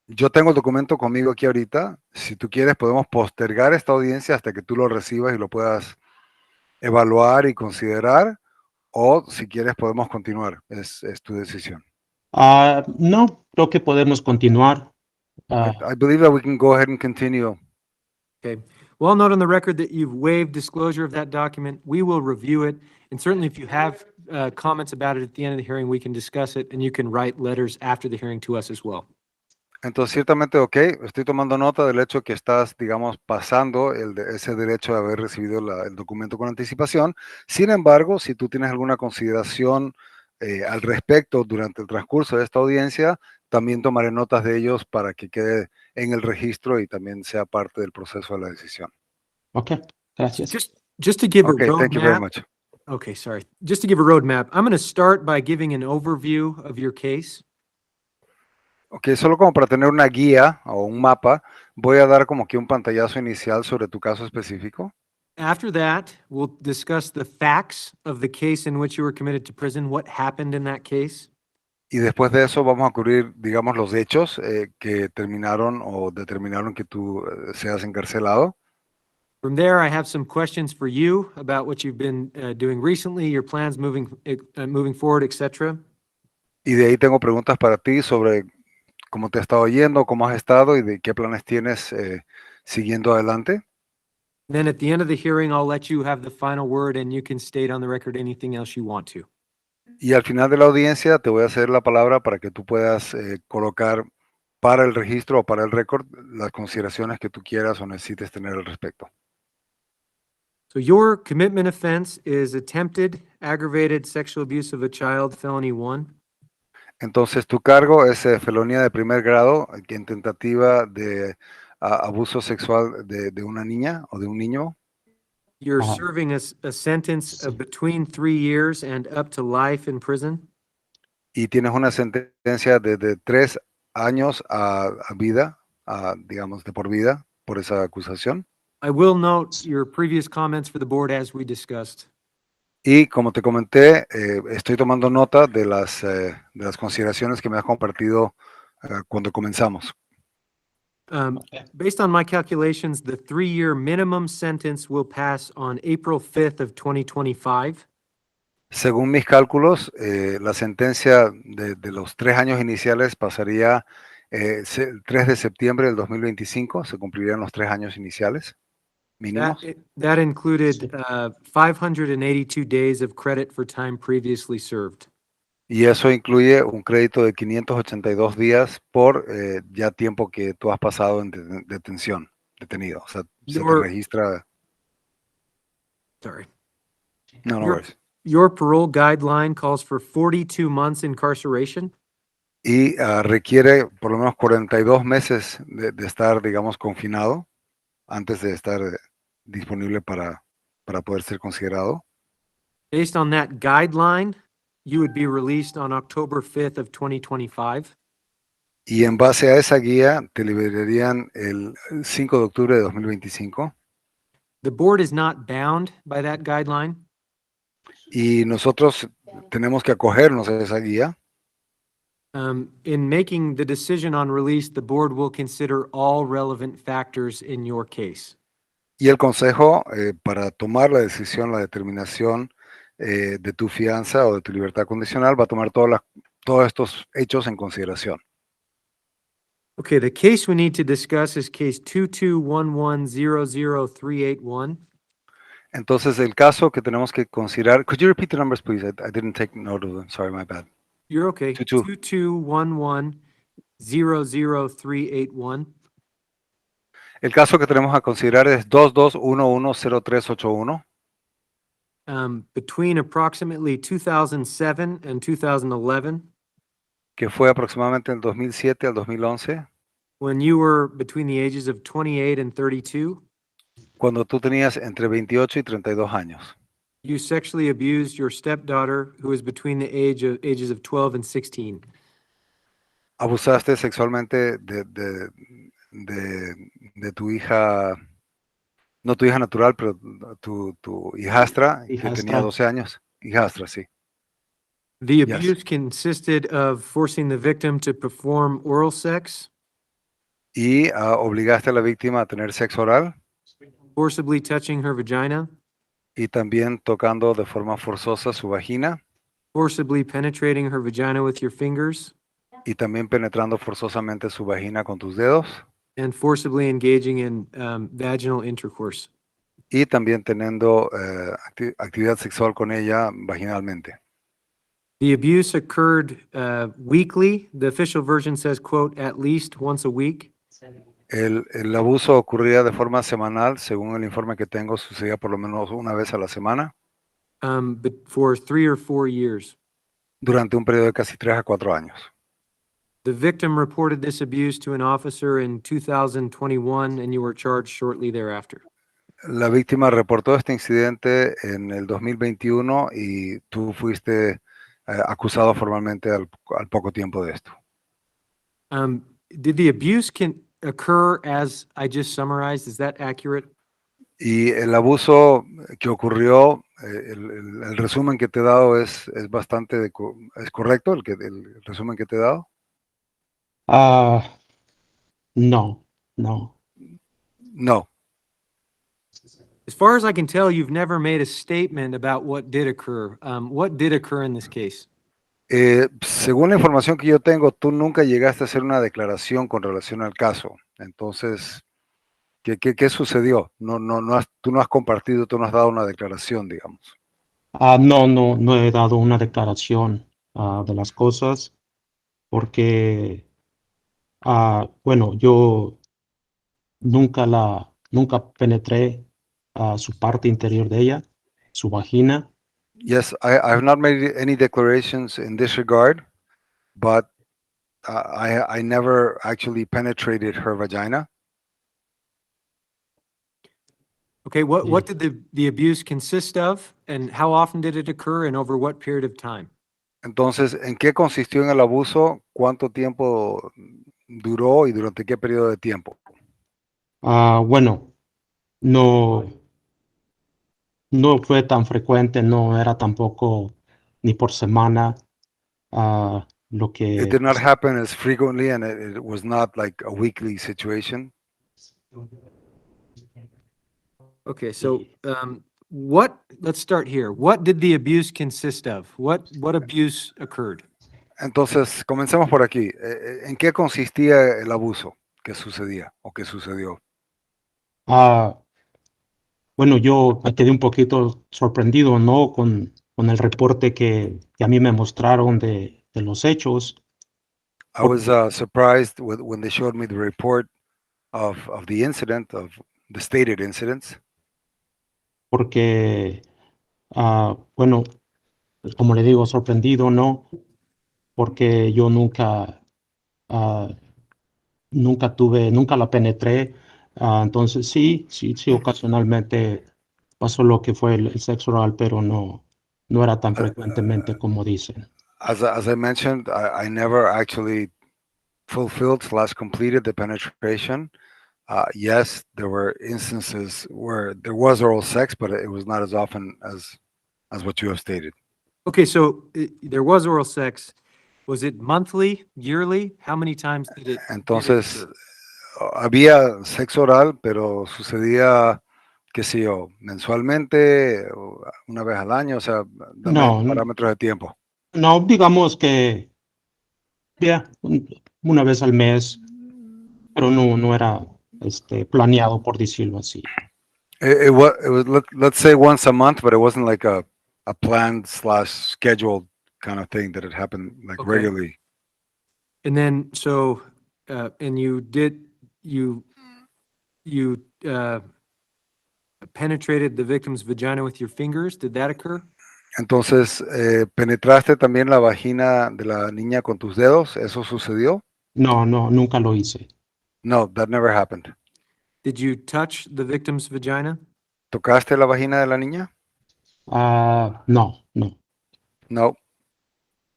yo tengo el documento conmigo aquí ahorita. Si tú quieres, podemos postergar esta audiencia hasta que tú lo recibas y lo puedas evaluar y considerar, o si quieres, podemos continuar. Es tu decisión. No, creo que podemos continuar. I believe that we can go ahead and continue. Okay. Well, note on the record that you've waived disclosure of that document. We will review it. And certainly if you have comments about it at the end of the hearing, we can discuss it and you can write letters after the hearing to us as well. Entonces, ciertamente, ok, estoy tomando nota del hecho que estás, digamos, pasando ese derecho de haber recibido el documento con anticipación. Sin embargo, si tú tienes alguna consideración al respecto durante el transcurso de esta audiencia, también tomaré notas de ellos para que quede en el registro y también sea parte del proceso de la decisión. Ok, gracias. Just to give Okay, a thank you very roadmap. much. Okay, sorry. Just to give a roadmap, I'm going to start by giving an overview of your case. Ok, solo como para tener una guía o un mapa, voy a dar como que un pantallazo inicial sobre tu caso específico. After that, we'll discuss the facts of the case in which you were committed to prison, what happened in that case. Y después de eso vamos a cubrir, digamos, los hechos que terminaron o determinaron que tú seas encarcelado. From there, I have some questions for you about what you've been doing recently, your plans moving forward, etc. Y de ahí tengo preguntas para ti sobre cómo te ha estado yendo, cómo has estado y de qué planes tienes siguiendo adelante. Then at the end of the hearing, I'll let you have the final word and you can state on the record anything else you want to. Y al final de la audiencia te voy a ceder la palabra para que tú puedas colocar para el registro o para el récord las consideraciones que tú quieras o necesites tener al respecto. So your commitment offense is attempted aggravated sexual abuse of a child, felony 1. Entonces tu cargo es felonía de primer grado en tentativa de abuso sexual de una niña o de un niño. You're serving a sentence of between 3 years and up to life in prison. Y tienes una sentencia de 3 años a vida, digamos, de por vida, por esa acusación. I will note your previous comments for the board as we discussed. Y como te comenté, estoy tomando nota de las consideraciones que me has compartido cuando comenzamos. Based on my calculations, the 3-year minimum sentence will pass on April 5th of 2025. Según mis cálculos, la sentencia de los 3 años iniciales pasaría el 3 de septiembre del 2025, se cumplirían los 3 años iniciales mínimos. That included 582 days of credit for time previously served. Y eso incluye un crédito de 582 días por ya tiempo que tú has pasado en detención, detenido. O sea, se te registra. Sorry. No, no Your- worries. Your parole guideline calls for 42 months incarceration. Y requiere por lo menos 42 meses de estar, digamos, confinado antes de estar disponible para poder ser considerado. Based on that guideline, you would be released on October 5th of 2025. Y en base a esa guía te liberarían el 5 de octubre de 2025. The board is not bound by that guideline. Y nosotros tenemos que acogernos a esa guía. In making the decision on release, the board will consider all relevant factors in your case. Y el consejo, para tomar la decisión, la determinación de tu fianza o de tu libertad condicional, va a tomar todos estos hechos en consideración. Okay, the case we need to discuss is case 2211000381. Entonces, el caso que tenemos que considerar, could you repeat the numbers, please? I didn't take note of them. Sorry, my bad. You're okay. 2211000381. El caso que tenemos a considerar es 22110381, Between approximately 2007 and 2011, que fue aproximadamente en 2007 al 2011, when you were between the ages of 28 and 32, cuando tú tenías entre 28 y 32 años. you sexually abused your stepdaughter, who was between the ages of 12 and 16. Abusaste sexualmente de tu hija, no tu hija natural, pero tu hijastra, que tenía Hijastra. 12 años. Hijastra, sí. The Yes. abuse consisted of forcing the victim to perform oral sex, Y obligaste a la víctima a tener sexo oral forcibly touching her vagina, y también tocando de forma forzosa su vagina forcibly penetrating her vagina with your fingers, y también penetrando forzosamente su vagina con tus dedos and forcibly engaging in vaginal intercourse. y también teniendo actividad sexual con ella vaginalmente. The abuse occurred weekly. The official version says, quote, at least once a week. El abuso ocurría de forma semanal, según el informe que tengo, sucedía por lo menos una vez a la semana But for 3 or 4 years. durante un periodo de casi 3 a 4 años. The victim reported this abuse to an officer in 2021, and you were charged shortly thereafter. La víctima reportó este incidente en el 2021 y tú fuiste acusado formalmente al poco tiempo de esto. Did the abuse occur as I just summarized? Is that accurate? Y el abuso que ocurrió, el resumen que te he dado es bastante, ¿es correcto el resumen que te he dado? No, no. No. As far as I can tell, you've never made a statement about what did occur. What did occur in this case? Según la información que yo tengo, tú nunca llegaste a hacer una declaración con relación al caso. Entonces, ¿qué sucedió? Tú no has compartido, tú no has dado una declaración, digamos. No he dado una declaración de las cosas porque, bueno, yo nunca penetré su parte interior de ella, su vagina. Yes, I have not made any declarations in this regard, but I never actually penetrated her vagina. Okay, what did the abuse consist of, and how often did it occur, and over what period of time? Entonces, ¿en qué consistió en el abuso? ¿Cuánto tiempo duró y durante qué periodo de tiempo? Bueno, no fue tan frecuente, no era tampoco ni por semana lo It que... did not happen as frequently and it was not like a weekly situation. Okay, so let's start here. What did the abuse consist of? What abuse occurred? Entonces, comencemos por aquí. ¿En qué consistía el abuso que sucedía o que sucedió? Bueno, yo me quedé un poquito sorprendido, ¿no? Con el reporte que a mí me mostraron de los hechos. I was surprised when they showed me the report of the incident, of the stated incidents. Porque, bueno, como le digo, sorprendido, ¿no? Porque yo nunca la penetré. Entonces sí, ocasionalmente pasó lo que fue el sexo oral, pero no era tan frecuentemente como dicen. As I mentioned, I never actually fulfilled/completed the penetration. Yes, there were instances where there was oral sex, but it was not as often as what you have stated. Okay, so there was oral sex. Was it monthly, yearly? How many times did it? Entonces, había sexo oral, pero sucedía, qué sé yo, mensualmente, o una vez al año, o sea, dame parámetros de tiempo. No, digamos que ya una vez al mes. pero no era planeado, por decirlo así. It was let's say once a month, but it wasn't like a planned / scheduled kind of thing that it happened like Okay. regularly. And then, so, and you penetrated the victim's vagina with your fingers. Did that occur? Entonces, ¿penetraste también la vagina de la niña con tus dedos? ¿Eso sucedió? No, nunca lo hice. No, that never happened. Did you touch the victim's vagina? ¿Tocaste la vagina de la niña? No. No.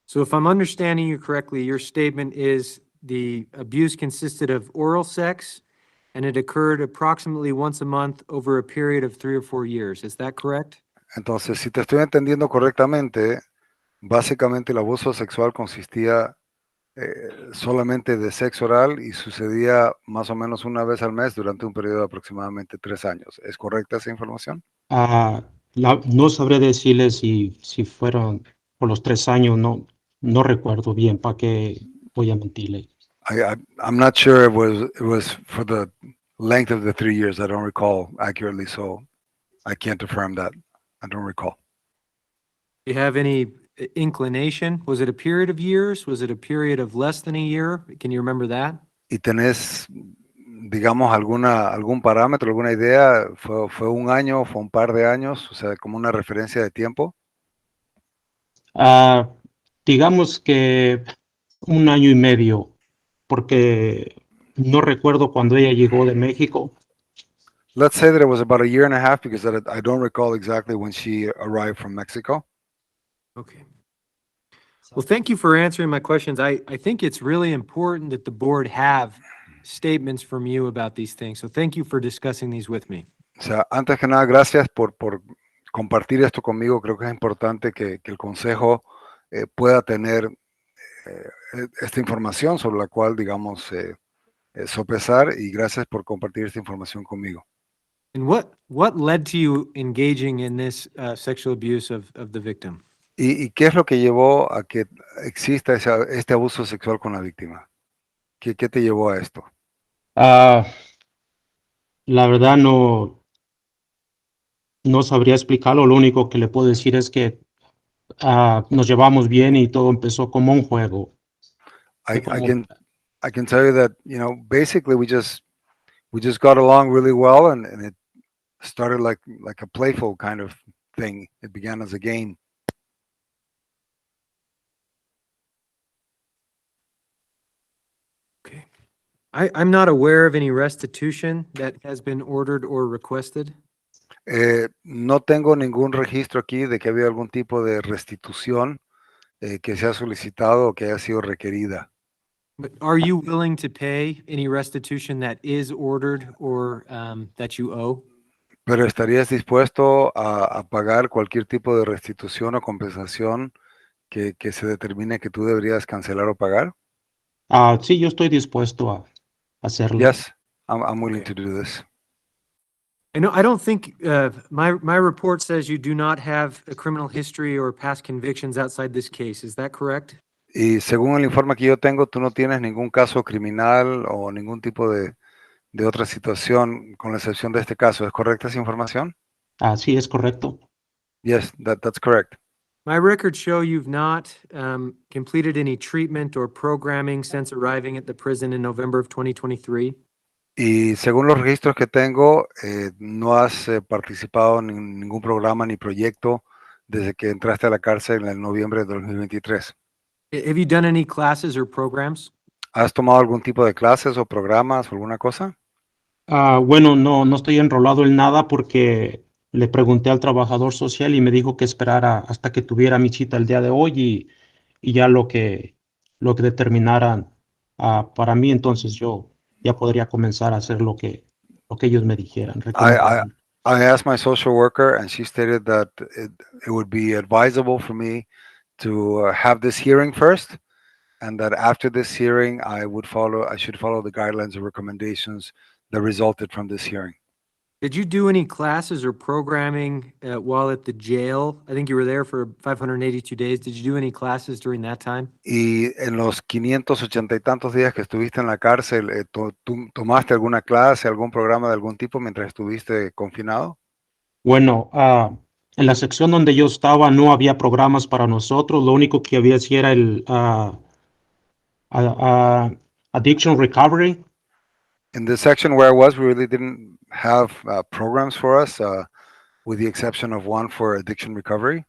So if I'm understanding you correctly, your statement is the abuse consisted of oral sex and it occurred approximately once a month over a period of 3 or 4 years. Is that correct? Entonces, si te estoy entendiendo correctamente, básicamente el abuso sexual consistía solamente de sexo oral y sucedía más o menos una vez al mes durante un periodo de aproximadamente 3 años. ¿Es correcta esa información? No sabré decirle si fueron por los 3 años, no recuerdo bien, ¿para qué voy a mentirle? I'm not sure it was for the length of the 3 years. I don't recall accurately, so I can't affirm that. I don't recall. Do you have any inclination? Was it a period of years? Was it a period of less than a year? Can you remember that? ¿Y tenés, digamos, algún parámetro, alguna idea? ¿Fue un año, fue un par de años? O sea, como una referencia de tiempo. Digamos que 1 año y medio, porque no recuerdo cuando ella llegó de México. Let's say that it was about a year and a half because I don't recall exactly when she arrived from Mexico. Okay. Well, thank you for answering my questions. I think it's really important that the board have statements from you about these things. So thank you for discussing these with me. O sea, antes que nada, gracias por compartir esto conmigo. Creo que es importante que el consejo pueda tener esta información sobre la cual, digamos, sopesar, y gracias por compartir esta información conmigo. And what led to you engaging in this sexual abuse of the victim? ¿Y qué es lo que llevó a que exista este abuso sexual con la víctima? ¿Qué te llevó a esto? La verdad no sabría explicarlo. Lo único que le puedo decir es que nos llevamos bien y todo empezó como un juego. I can tell you that, basically we just got along really well, and it started like a playful kind of thing. It began as a game. Okay. I'm not aware of any restitution that has been ordered or requested. No tengo ningún registro aquí de que había algún tipo de restitución que se ha solicitado o que haya sido requerida. But are you willing to pay any restitution that is ordered or that you owe? Pero ¿estarías dispuesto a pagar cualquier tipo de restitución o compensación que se determine que tú deberías cancelar o pagar? Sí, yo estoy dispuesto a hacerlo. Yes, I'm willing to do this. I don't think my report says you do not have a criminal history or past convictions outside this case. Is that correct? Y según el informe que yo tengo, tú no tienes ningún caso criminal o ningún tipo de otra situación, con la excepción de este caso. ¿Es correcta esa información? Sí, es correcto. Yes, that's correct. My records show you've not completed any treatment or programming since arriving at the prison in November of 2023. Y según los registros que tengo, no has participado en ningún programa ni proyecto desde que entraste a la cárcel en el noviembre de 2023. Have you done any classes or programs? ¿Has tomado algún tipo de clases o programas o alguna cosa? Bueno, no estoy enrolado en nada porque le pregunté al trabajador social y me dijo que esperara hasta que tuviera mi cita el día de hoy y ya lo que determinaran para mí, entonces yo ya podría comenzar a hacer lo que ellos me dijeran. I asked my social worker, and she stated that it would be advisable for me to have this hearing first, and that after this hearing, I should follow the guidelines and recommendations that resulted from this hearing. Did you do any classes or programming while at the jail? I think you were there for 582 days. Did you do any classes during that time? Y en los 580 y tantos días que estuviste en la cárcel, ¿tú tomaste alguna clase, algún programa de algún tipo mientras estuviste confinado? Bueno, en la sección donde yo estaba no había programas para nosotros. Lo único que había sí era el addiction recovery. In the section where I was, we really didn't have programs for us, with the exception of one for addiction recovery.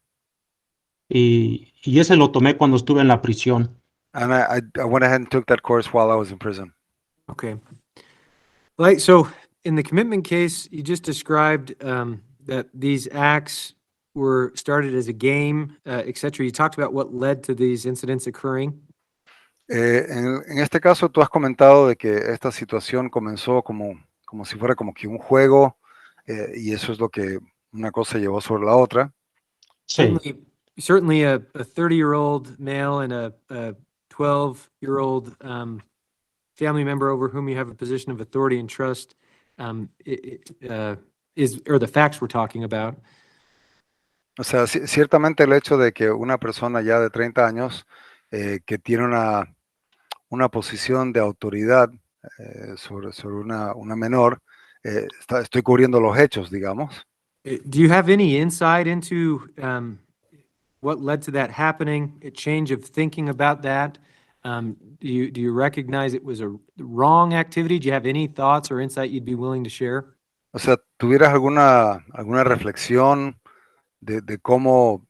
Y ese lo tomé cuando estuve en la prisión. And I went ahead and took that course while I was in prison. Okay. Like, so in the commitment case, you just described that these acts were started as a game, et cetera. You talked about what led to these incidents occurring. En este caso, tú has comentado de que esta situación comenzó como si fuera como que un juego, y eso es lo que una cosa llevó sobre la otra. Sí. Certainly a 30-year-old male and a 12-year-old family member over whom you have a position of authority and trust or the facts we're talking about. O sea, ciertamente el hecho de que una persona ya de 30 años que tiene una posición de autoridad sobre una menor, estoy cubriendo los hechos, digamos. Do you have any insight into what led to that happening, a change of thinking about that? Do you recognize it was a wrong activity? Do you have any thoughts or insight you'd be willing to share? O sea, ¿tuvieras alguna reflexión de cómo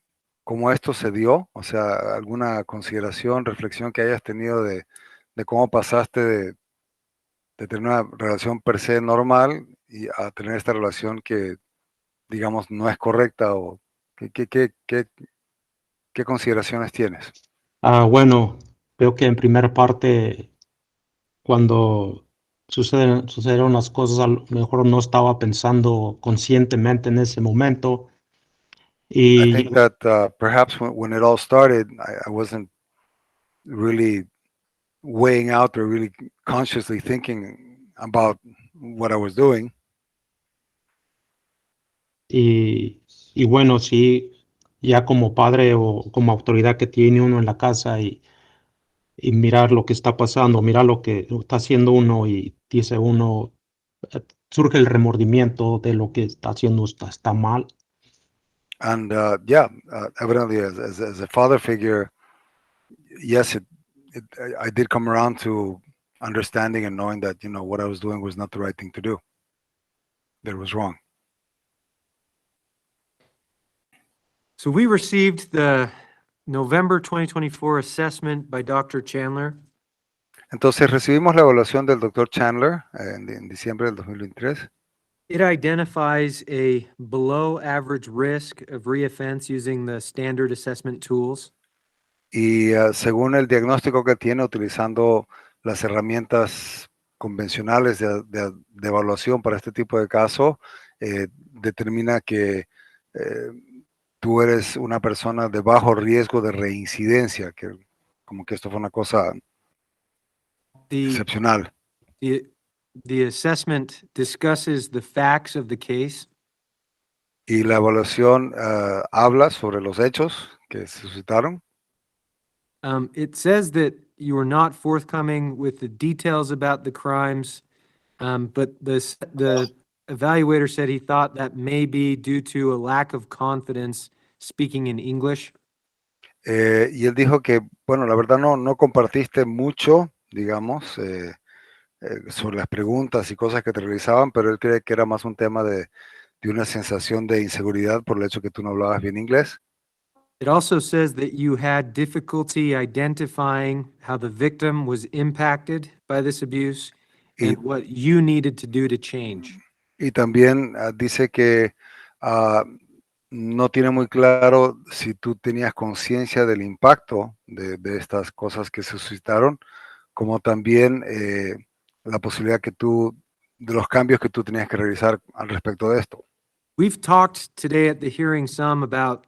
esto se dio? O sea, alguna consideración, reflexión que hayas tenido de cómo pasaste de tener una relación per se normal y a tener esta relación que, digamos, no es correcta, o ¿qué consideraciones tienes? Bueno, creo que en primera parte, cuando sucedieron las cosas, a lo mejor no estaba pensando conscientemente en ese momento. I Y think that perhaps when it all started, I wasn't really weighing out or really consciously thinking about what I was doing. Y bueno, sí, ya como padre o como autoridad que tiene uno en la casa y mirar lo que está pasando, mirar lo que está haciendo uno y dice uno, surge el remordimiento de lo que está haciendo, está mal. And evidently, as a father figure, yes, I did come around to understanding and knowing that, you know, what I was doing was not the right thing to do. That it was wrong. So we received the November 2024 assessment by Dr. Chandler. Entonces recibimos la evaluación del Dr. Chandler en diciembre del 2023. It identifies a below average risk of reoffense using the standard assessment tools. Y según el diagnóstico que tiene utilizando las herramientas convencionales de evaluación para este tipo de caso, determina que tú eres una persona de bajo riesgo de reincidencia, que como que esto fue una cosa excepcional. The assessment discusses the facts of the case. Y la evaluación habla sobre los hechos que se suscitaron. It says that you were not forthcoming with the details about the crimes, but the evaluator said he thought that may be due to a lack of confidence speaking in English. Y él dijo que, bueno, la verdad no compartiste mucho, digamos, sobre las preguntas y cosas que te realizaban, pero él cree que era más un tema de una sensación de inseguridad por el hecho que tú no hablabas bien inglés. It also says that you had difficulty identifying how the victim was impacted by this abuse and what you needed to do to change. Y también dice que no tiene muy claro si tú tenías conciencia del impacto de estas cosas que se suscitaron, como también la posibilidad de los cambios que tú tenías que realizar al respecto de esto. We've talked today at the hearing some about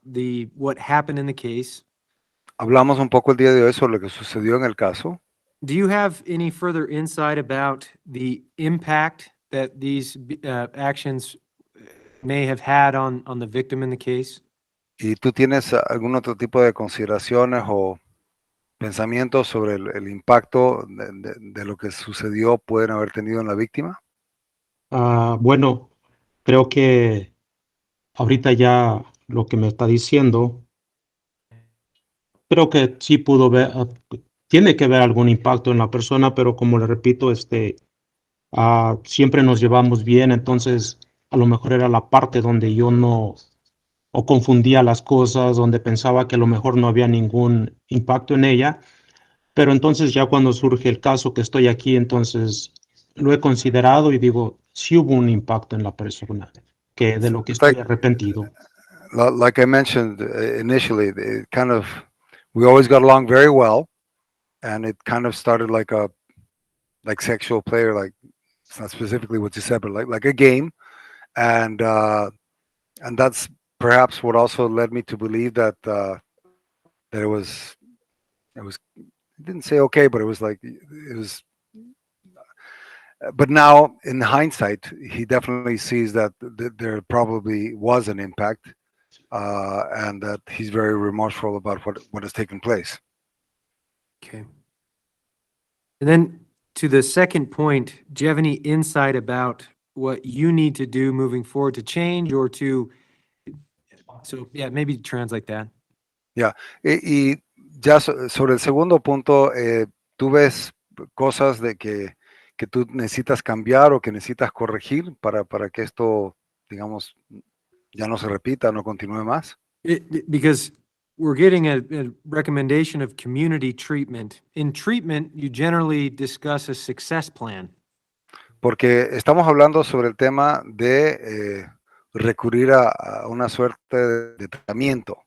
what happened in the case. Hablamos un poco el día de hoy sobre lo que sucedió en el caso. Do you have any further insight about the impact that these actions may have had on the victim in the case? ¿Y tú tienes algún otro tipo de consideraciones o pensamientos sobre el impacto de lo que sucedió pueden haber tenido en la víctima? Bueno, creo que ahorita ya lo que me está diciendo, creo que sí pudo ver, tiene que ver algún impacto en la persona, pero como le repito, siempre nos llevamos bien, entonces a lo mejor era la parte donde yo no, o confundía las cosas, donde pensaba que a lo mejor no había ningún impacto en ella, pero entonces ya cuando surge el caso que estoy aquí, entonces lo he considerado y digo, sí hubo un impacto en la persona, que de lo que estoy arrepentido. Like I mentioned initially, it kind of, we always got along very well, and it kind of started like sexual play, or like, it's not specifically what you said, but like a game, and that's perhaps what also led me to believe that that it didn't say okay, but it was like it was. But now, in hindsight, he definitely sees that there probably was an impact, and that he's very remorseful about what has taken place. Okay. And then to the second point, do you have any insight about what you need to do moving forward to change or to, so yeah, maybe translate that. Ya, y ya sobre el segundo punto, ¿tú ves cosas de que tú necesitas cambiar o que necesitas corregir para que esto, digamos, ya no se repita, no continúe más? Because we're getting a recommendation of community treatment. In treatment, you generally discuss a success plan. Porque estamos hablando sobre el tema de recurrir a una suerte de tratamiento.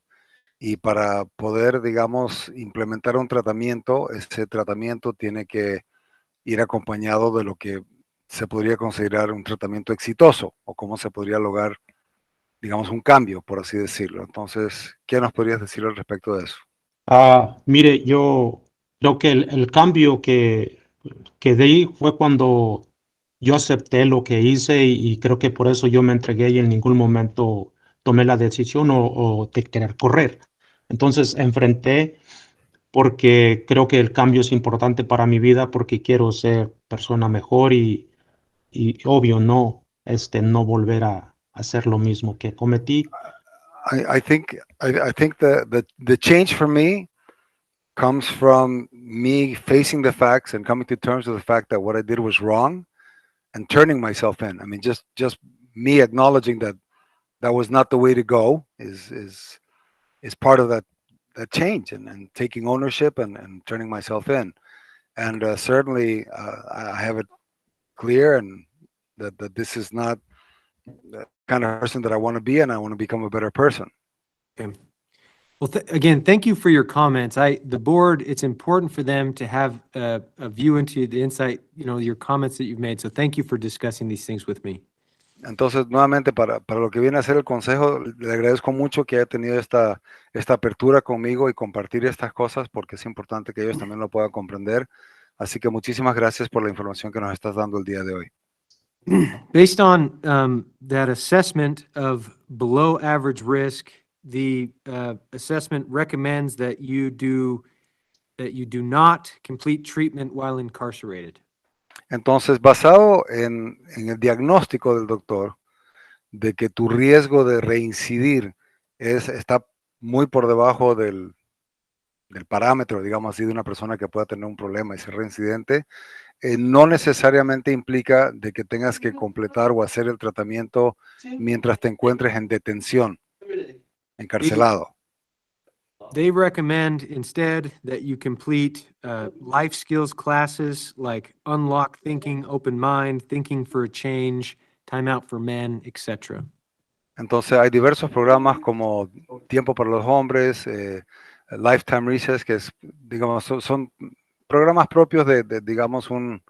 Y para poder, digamos, implementar un tratamiento, ese tratamiento tiene que ir acompañado de lo que se podría considerar un tratamiento exitoso o cómo se podría lograr, digamos, un cambio, por así decirlo. Entonces, ¿qué nos podrías decir al respecto de eso? Mire, yo creo que el cambio que di fue cuando yo acepté lo que hice y creo que por eso yo me entregué y en ningún momento tomé la decisión o de querer correr. Entonces enfrenté porque creo que el cambio es importante para mi vida porque quiero ser persona mejor y obvio no volver a hacer lo mismo que cometí. I think the change for me comes from me facing the facts and coming to terms with the fact that what I did was wrong and turning myself in. I mean, just me acknowledging that was not the way to go is part of that change and taking ownership and turning myself in. And certainly I have it clear and that this is not the kind of person that I want to be, and I want to become a better person. Okay. Well, again, thank you for your comments. The board, it's important for them to have a view into the insight, your comments that you've made. So thank you for discussing these things with me. Entonces, nuevamente, para lo que viene a ser el consejo, le agradezco mucho que haya tenido esta apertura conmigo y compartir estas cosas, porque es importante que ellos también lo puedan comprender. Así que muchísimas gracias por la información que nos estás dando el día de hoy. Based on that assessment of below average risk, the assessment recommends that you do not complete treatment while incarcerated. Entonces, basado en el diagnóstico del doctor de que tu riesgo de reincidir está muy por debajo del parámetro, digamos así, de una persona que pueda tener un problema y ser reincidente, no necesariamente implica de que tengas que completar o hacer el tratamiento mientras te encuentres en detención, encarcelado. They recommend instead that you complete life skills classes like unlock thinking, open mind, thinking for a change, time out for men, etc. Entonces hay diversos programas como Tiempo para los Hombres, Lifetime Recess, que es, digamos, son programas propios de digamos, un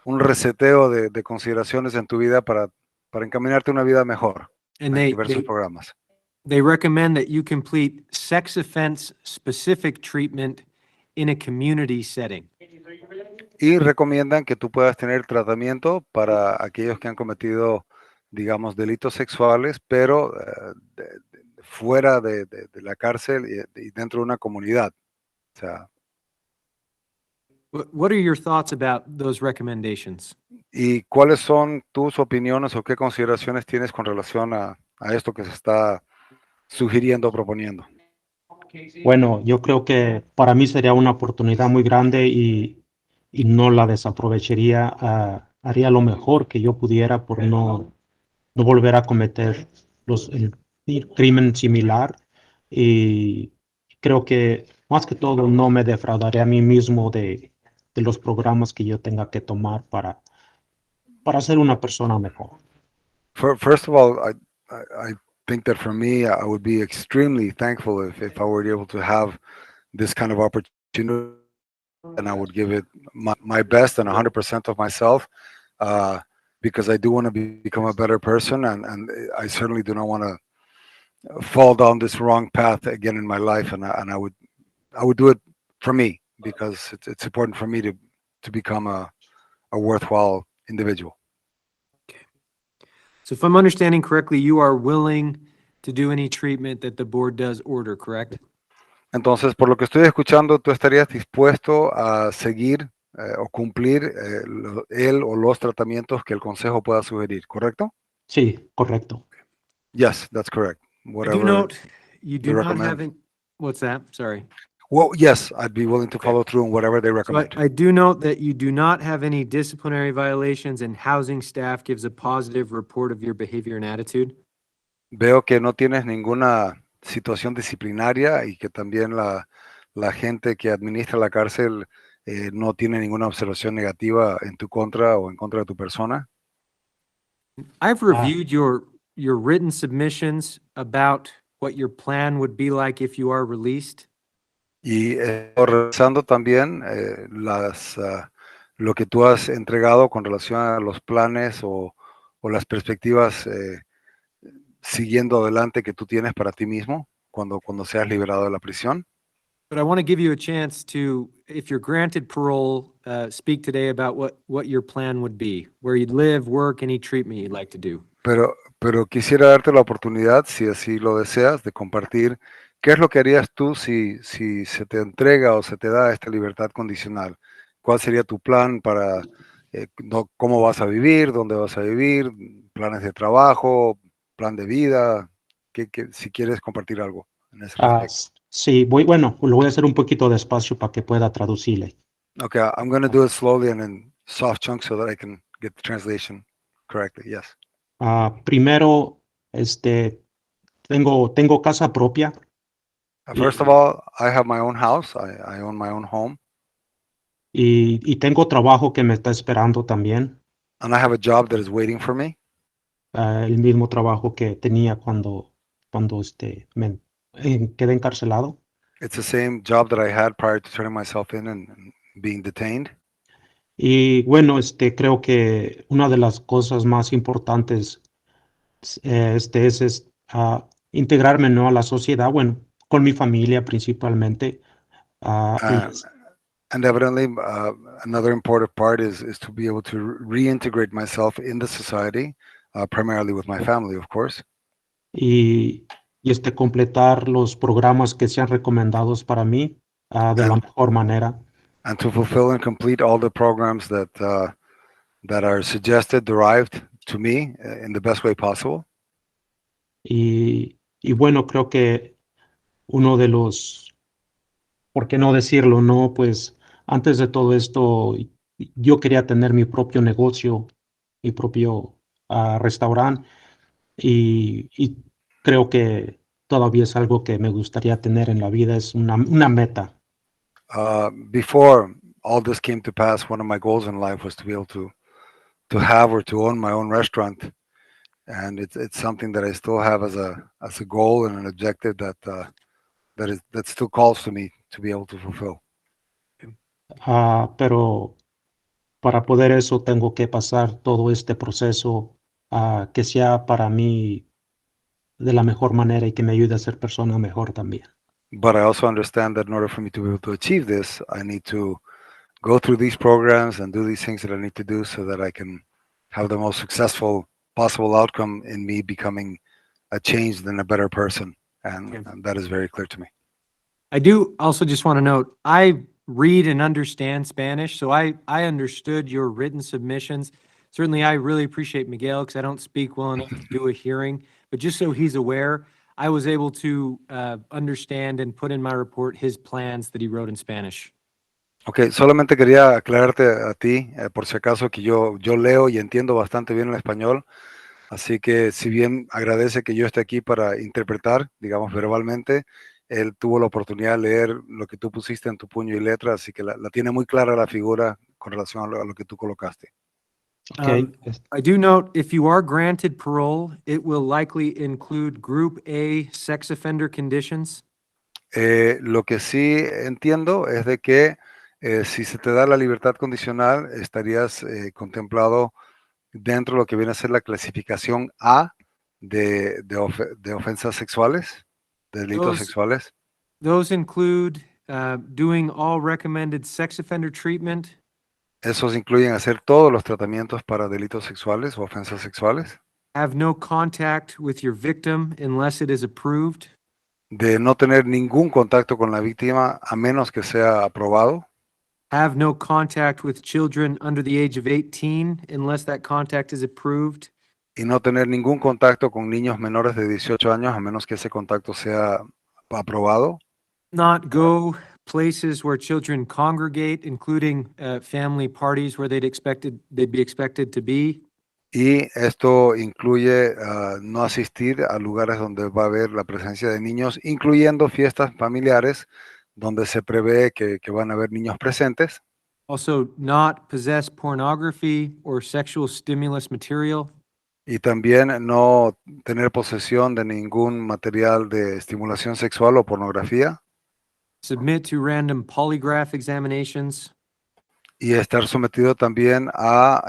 reseteo de consideraciones en tu vida para encaminarte a una vida mejor. And Hay diversos programas. They recommend that you complete sex offense specific treatment in a community setting. Y recomiendan que tú puedas tener tratamiento para aquellos que han cometido, digamos, delitos sexuales, pero fuera de la cárcel y dentro de una comunidad. O sea, What are your thoughts about those recommendations? ¿y cuáles son tus opiniones o qué consideraciones tienes con relación a esto que se está sugiriendo o proponiendo? Bueno, yo creo que para mí sería una oportunidad muy grande y no la desaprovecharía. Haría lo mejor que yo pudiera por no volver a cometer el crimen similar. Y creo que más que todo no me defraudaré a mí mismo de los programas que yo tenga que tomar para ser una persona mejor. First of all, I think that for me, I would be extremely thankful if I were able to have this kind of opportunity, and I would give it my best and 100% of myself, because I do want to become a better person, and I certainly do not want to fall down this wrong path again in my life, and I would do it for me because it's important for me to become a worthwhile individual. So if I'm understanding correctly, you are willing to do any treatment that the board does order, correct? Entonces, por lo que estoy escuchando, tú estarías dispuesto a seguir o cumplir el o los tratamientos que el consejo pueda sugerir, ¿correcto? Sí, correcto. Yes, that's correct. I do Whatever note you they do not recommend. have any, what's that? Sorry. Well, yes, I'd be willing to Okay. follow through on whatever they So recommend. I do note that you do not have any disciplinary violations and housing staff gives a positive report of your behavior and attitude. Veo que no tienes ninguna situación disciplinaria y que también la gente que administra la cárcel no tiene ninguna observación negativa en tu contra o en contra de tu persona. I've reviewed your written submissions about what your plan would be like if you are released. Y revisando también lo que tú has entregado con relación a los planes o las perspectivas siguiendo adelante que tú tienes para ti mismo cuando seas liberado de la prisión. But I want to give you a chance to, if you're granted parole, speak today about what your plan would be, where you'd live, work, any treatment you'd like to do. Pero quisiera darte la oportunidad, si así lo deseas, de compartir qué es lo que harías tú si se te entrega o se te da esta libertad condicional. ¿Cuál sería tu plan para cómo vas a vivir, dónde vas a vivir, planes de trabajo, plan de vida? Si quieres compartir algo en ese respecto. Sí, bueno, lo voy a hacer un poquito despacio para que pueda traducirle. Okay, I'm going to do it slowly and in soft chunks so that I can get the translation correctly. Yes. Primero, tengo casa propia. First of all, I have my own house. I own my own home. Y tengo trabajo que me está esperando también. And I have a job that is waiting for me. El mismo trabajo que tenía cuando quedé encarcelado. It's the same job that I had prior to turning myself in and being detained. Y bueno, creo que una de las cosas más importantes es integrarme, ¿no?, a la sociedad, bueno, con mi familia principalmente. And evidently, another important part is to be able to reintegrate myself in the society, primarily with my family, of course. Y completar los programas que sean recomendados para mí de la mejor manera. And to fulfill and complete all the programs that are suggested, derived to me in the best way possible. Y bueno, creo que uno de los, ¿por qué no decirlo, no? Pues antes de todo esto, yo quería tener mi propio negocio, mi propio restaurante, y creo que todavía es algo que me gustaría tener en la vida, es una meta. Before all this came to pass, one of my goals in life was to be able to have or to own my own restaurant, and it's something that I still have as a goal and an objective that still calls to me to be able to fulfill. Pero para poder eso tengo que pasar todo este proceso que sea para mí de la mejor manera y que me ayude a ser persona mejor también. But I also understand that in order for me to be able to achieve this, I need to go through these programs and do these things that I need to do so that I can have the most successful possible outcome in me becoming a changed and a better person. And, Okay. and that is very clear to me. I do also just want to note, I read and understand Spanish, so I understood your written submissions. Certainly, I really appreciate Miguel because I don't speak well enough to do a hearing, but just so he's aware, I was able to understand and put in my report his plans that he wrote in Spanish. Ok, solamente quería aclararte a ti, por si acaso, que yo leo y entiendo bastante bien el español, así que si bien agradece que yo esté aquí para interpretar, digamos, verbalmente, él tuvo la oportunidad de leer lo que tú pusiste en tu puño y letra, así que la tiene muy clara la figura con relación a lo que tú colocaste. Ok, I do note, if you are granted parole, it will likely include Group A sex offender conditions. Lo que sí entiendo es de que si se te da la libertad condicional, estarías contemplado dentro de lo que viene a ser la clasificación A de ofensas sexuales, de delitos Those- sexuales. Those include doing all recommended sex offender treatment, Esos incluyen hacer todos los tratamientos para delitos sexuales o ofensas sexuales, have no contact with your victim unless it is approved, de no tener ningún contacto con la víctima a menos que sea aprobado, have no contact with children under the age of 18 unless that contact is approved, y no tener ningún contacto con niños menores de 18 años a menos que ese contacto sea aprobado, not go places where children congregate, including family parties where they'd be expected to be, y esto incluye no asistir a lugares donde va a haber la presencia de niños, incluyendo fiestas familiares donde se prevé que van a haber niños presentes, also not possess pornography or sexual stimulus material, y también no tener posesión de ningún material de estimulación sexual o pornografía, submit to random polygraph examinations, y estar sometido también a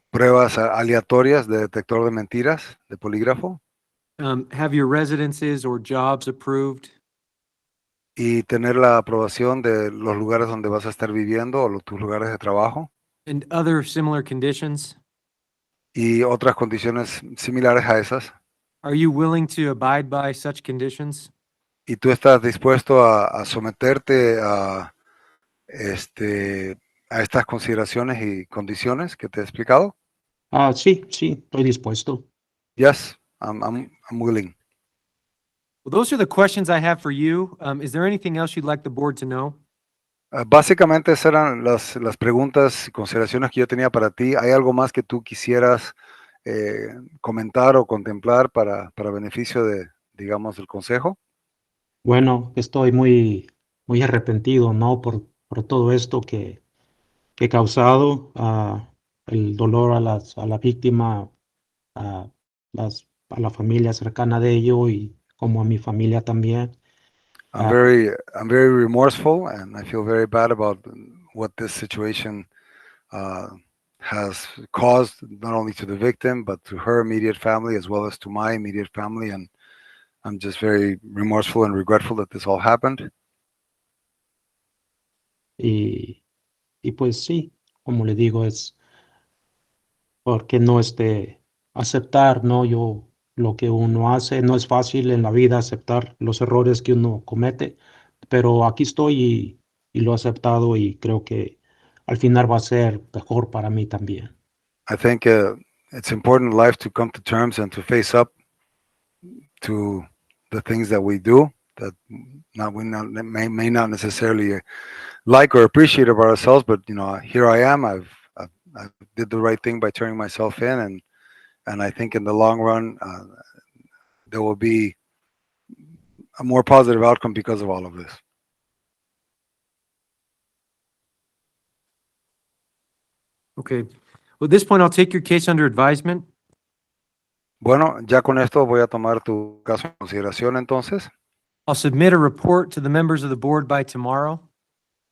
pruebas aleatorias de detector de mentiras, de polígrafo, have your residences or jobs approved, y tener la aprobación de los lugares donde vas a estar viviendo o tus lugares de trabajo, and other similar conditions. y otras condiciones similares a esas. Are you willing to abide by such conditions? ¿Y tú estás dispuesto a someterte a estas consideraciones y condiciones que te he explicado? Sí, estoy dispuesto. Yes, I'm willing. Well, those are the questions I have for you. Is there anything else you'd like the board to know? Básicamente esas eran las preguntas y consideraciones que yo tenía para ti. ¿Hay algo más que tú quisieras comentar o contemplar para beneficio de, digamos, del consejo? Bueno, estoy muy arrepentido, ¿no? Por todo esto que he causado, el dolor a la víctima, a a la familia cercana de ello y como a mi familia también. I'm very remorseful, and I feel very bad about what this situation has caused, not only to the victim, but to her immediate family, as well as to my immediate family. And I'm just very remorseful and regretful that this all happened. Y pues sí, como le digo, es porque no aceptar, ¿no? Yo, lo que uno hace, no es fácil en la vida aceptar los errores que uno comete, pero aquí estoy y lo he aceptado y creo que al final va a ser mejor para mí también. I think it's important in life to come to terms and to face up to the things that we do that may not necessarily like or appreciate of ourselves, but here I am. I did the right thing by turning myself in, and I think in the long run there will be a more positive outcome because of all of this. Okay. Well, at this point, I'll take your case under advisement. Bueno, ya con esto voy a tomar tu caso en consideración entonces. I'll submit a report to the members of the board by tomorrow.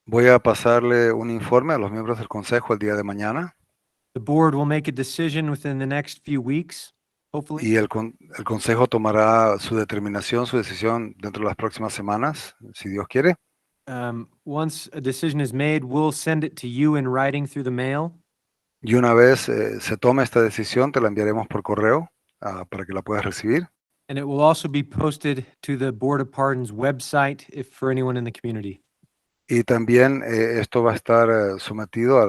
Voy a pasarle un informe a los miembros del consejo el día de mañana, The board will make a decision within the next few weeks, hopefully. y el consejo tomará su determinación, su decisión dentro de las próximas semanas, si Dios quiere. Once a decision is made, we'll send it to you in writing through the mail. Y una vez se tome esta decisión, te la enviaremos por correo para que la puedas recibir. And it will also be posted to the Board of Pardons website if for anyone in the community. Y también esto va a estar sometido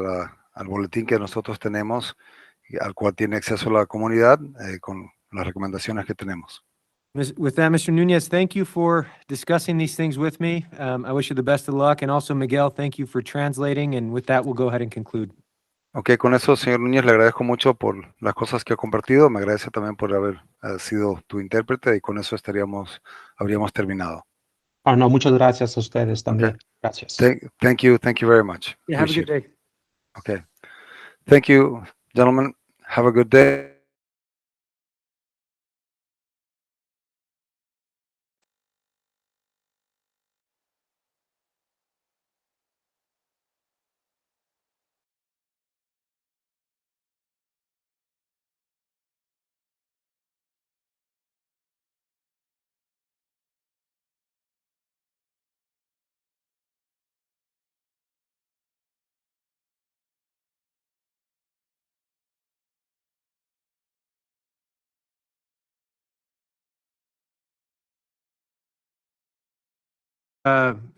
al boletín que nosotros tenemos, al cual tiene acceso la comunidad con las recomendaciones que tenemos. With that, Mr. Nunez, thank you for discussing these things with me. I wish you the best of luck. And also, Miguel, thank you for translating. And with that, we'll go ahead and conclude. Ok, con eso, señor Núñez, le agradezco mucho por las cosas que ha compartido. Me agradece también por haber sido tu intérprete y con eso habríamos terminado. Ah, no, muchas gracias a ustedes también. Gracias. Thank you very much. Yeah, have a good day. Okay. Thank you, gentlemen. Have a good day.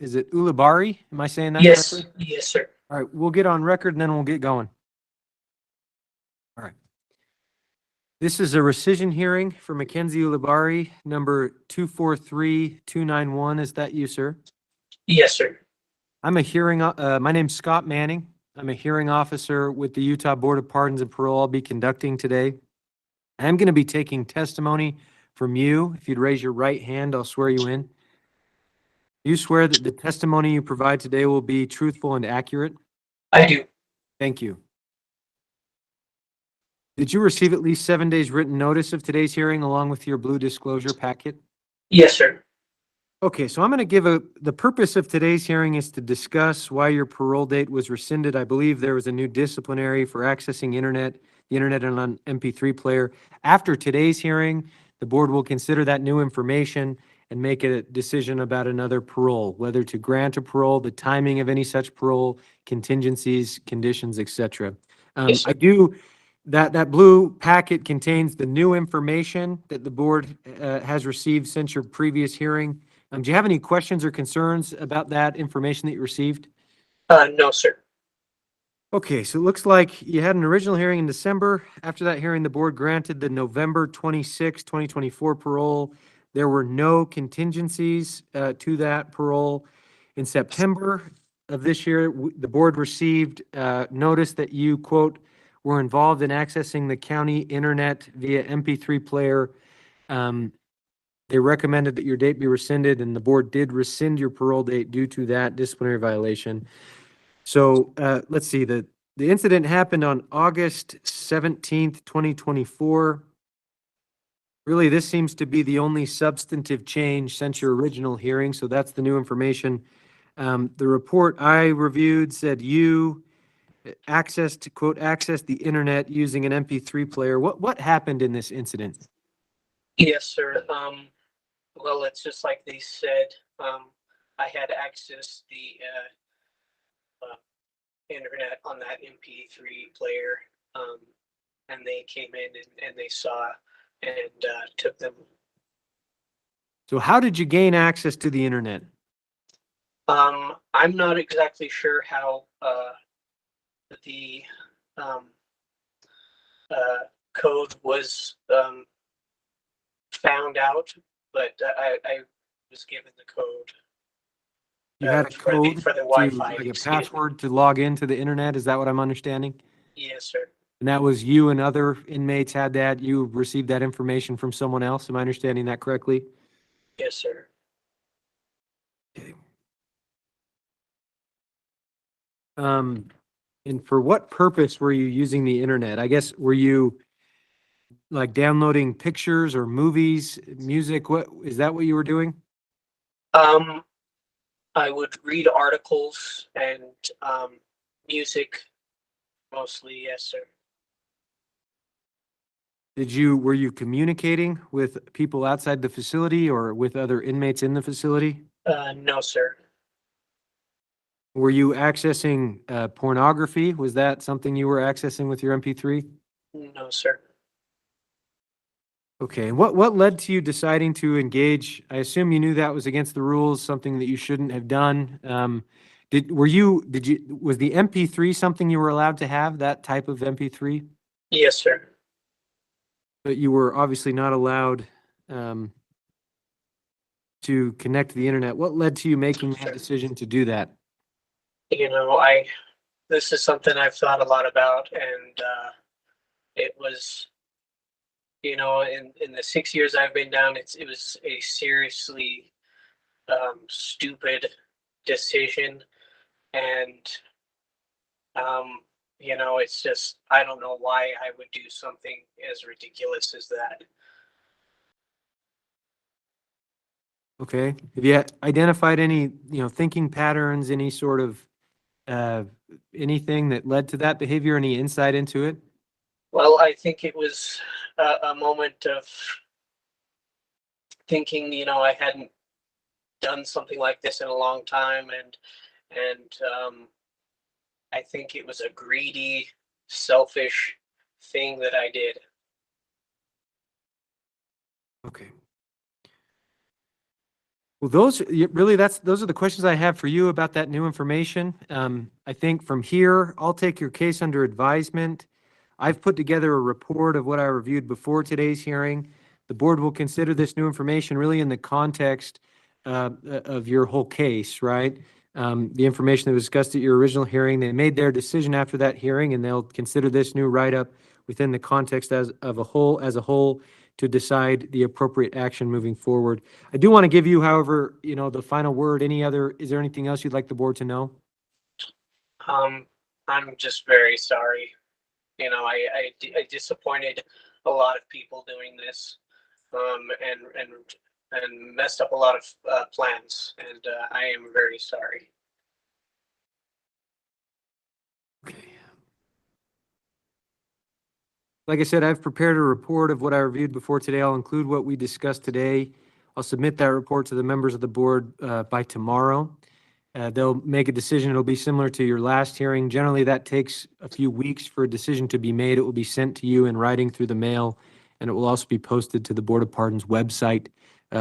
Is it Ulibari? Am I saying that Yes, correctly? yes, sir. All right, we'll get on record and then we'll get going. All right. This is a rescission hearing for Mackenzie Ulibari, number 243291. Is that you, sir? Yes, sir. I'm a hearing, my name's Scott Manning. I'm a hearing officer with the Utah Board of Pardons and Parole. I'll be conducting today. I'm going to be taking testimony from you. If you'd raise your right hand, I'll swear you in. You swear that the testimony you provide today will be truthful and accurate? I do. Thank you. Did you receive at least 7 days written notice of today's hearing along with your blue disclosure packet? Yes, sir. Okay, so I'm going to give the purpose of today's hearing is to discuss why your parole date was rescinded. I believe there was a new disciplinary for accessing the internet on an MP3 player. After today's hearing, the board will consider that new information and make a decision about another parole, whether to grant a parole, the timing of any such parole, contingencies, conditions, etc. Yes, sir. That blue packet contains the new information that the board has received since your previous hearing. Do you have any questions or concerns about that information that you received? No, sir. Okay, so it looks like you had an original hearing in December. After that hearing, the board granted the November 26, 2024 parole. There were no contingencies to that parole. In September of this year, the board received notice that you, quote, were involved in accessing the county internet via MP3 player. They recommended that your date be rescinded, and the board did rescind your parole date due to that disciplinary violation. So let's see, the incident happened on August 17th, 2024. Really, this seems to be the only substantive change since your original hearing, so that's the new information. The report I reviewed said you accessed the internet using an MP3 player. What happened in this incident? Yes, sir. Well, it's just like they said. I had access the internet on that MP3 player, and they came in and they saw and took them. So how did you gain access to the internet? I'm not exactly sure how the code was found out, but I was given the code. You had a for code for the to, Wi-Fi. like a excuse me. password to log into the internet? Is that what I'm understanding? Yes, sir. And that was you and other inmates had that? You received that information from someone else? Am I understanding that correctly? Yes, sir. And for what purpose were you using the internet? I guess, were you like downloading pictures or movies, music? What, is that what you were doing? I would read articles and music mostly. Yes, sir. Were you communicating with people outside the facility or with other inmates in the facility? No, sir. Were you accessing pornography? Was that something you were accessing with your MP3? No, sir. Okay, and what led to you deciding to engage? I assume you knew that was against the rules, something that you shouldn't have done. Was the MP3 something you were allowed to have, that type of MP3? Yes, sir. But you were obviously not allowed to connect to the internet. What led to you making that decision to do that? You know, this is something I've thought a lot about, and it was, you know, in the 6 years I've been down, it was a seriously stupid decision, and you know, it's just, I don't know why I would do something as ridiculous as that. Okay, have you identified any, thinking patterns, any sort of anything that led to that behavior, any insight into it? Well, I think it was a moment of thinking, you know, I hadn't done something like this in a long time, and I think it was a greedy, selfish thing that I did. Okay. Well, those are the questions I have for you about that new information. I think from here, I'll take your case under advisement. I've put together a report of what I reviewed before today's hearing. The board will consider this new information really in the context of your whole case, right? The information that was discussed at your original hearing, they made their decision after that hearing, and they'll consider this new write-up within the context as a whole to decide the appropriate action moving forward. I do want to give you, however, the final word. Is there anything else you'd like the board to know? I'm just very sorry. You know, I disappointed a lot of people doing this, and messed up a lot of plans, and I am very sorry. Like I said, I've prepared a report of what I reviewed before today. I'll include what we discussed today. I'll submit that report to the members of the board by tomorrow. They'll make a decision. It'll be similar to your last hearing. Generally, that takes a few weeks for a decision to be made. It will be sent to you in writing through the mail, and it will also be posted to the Board of Pardons website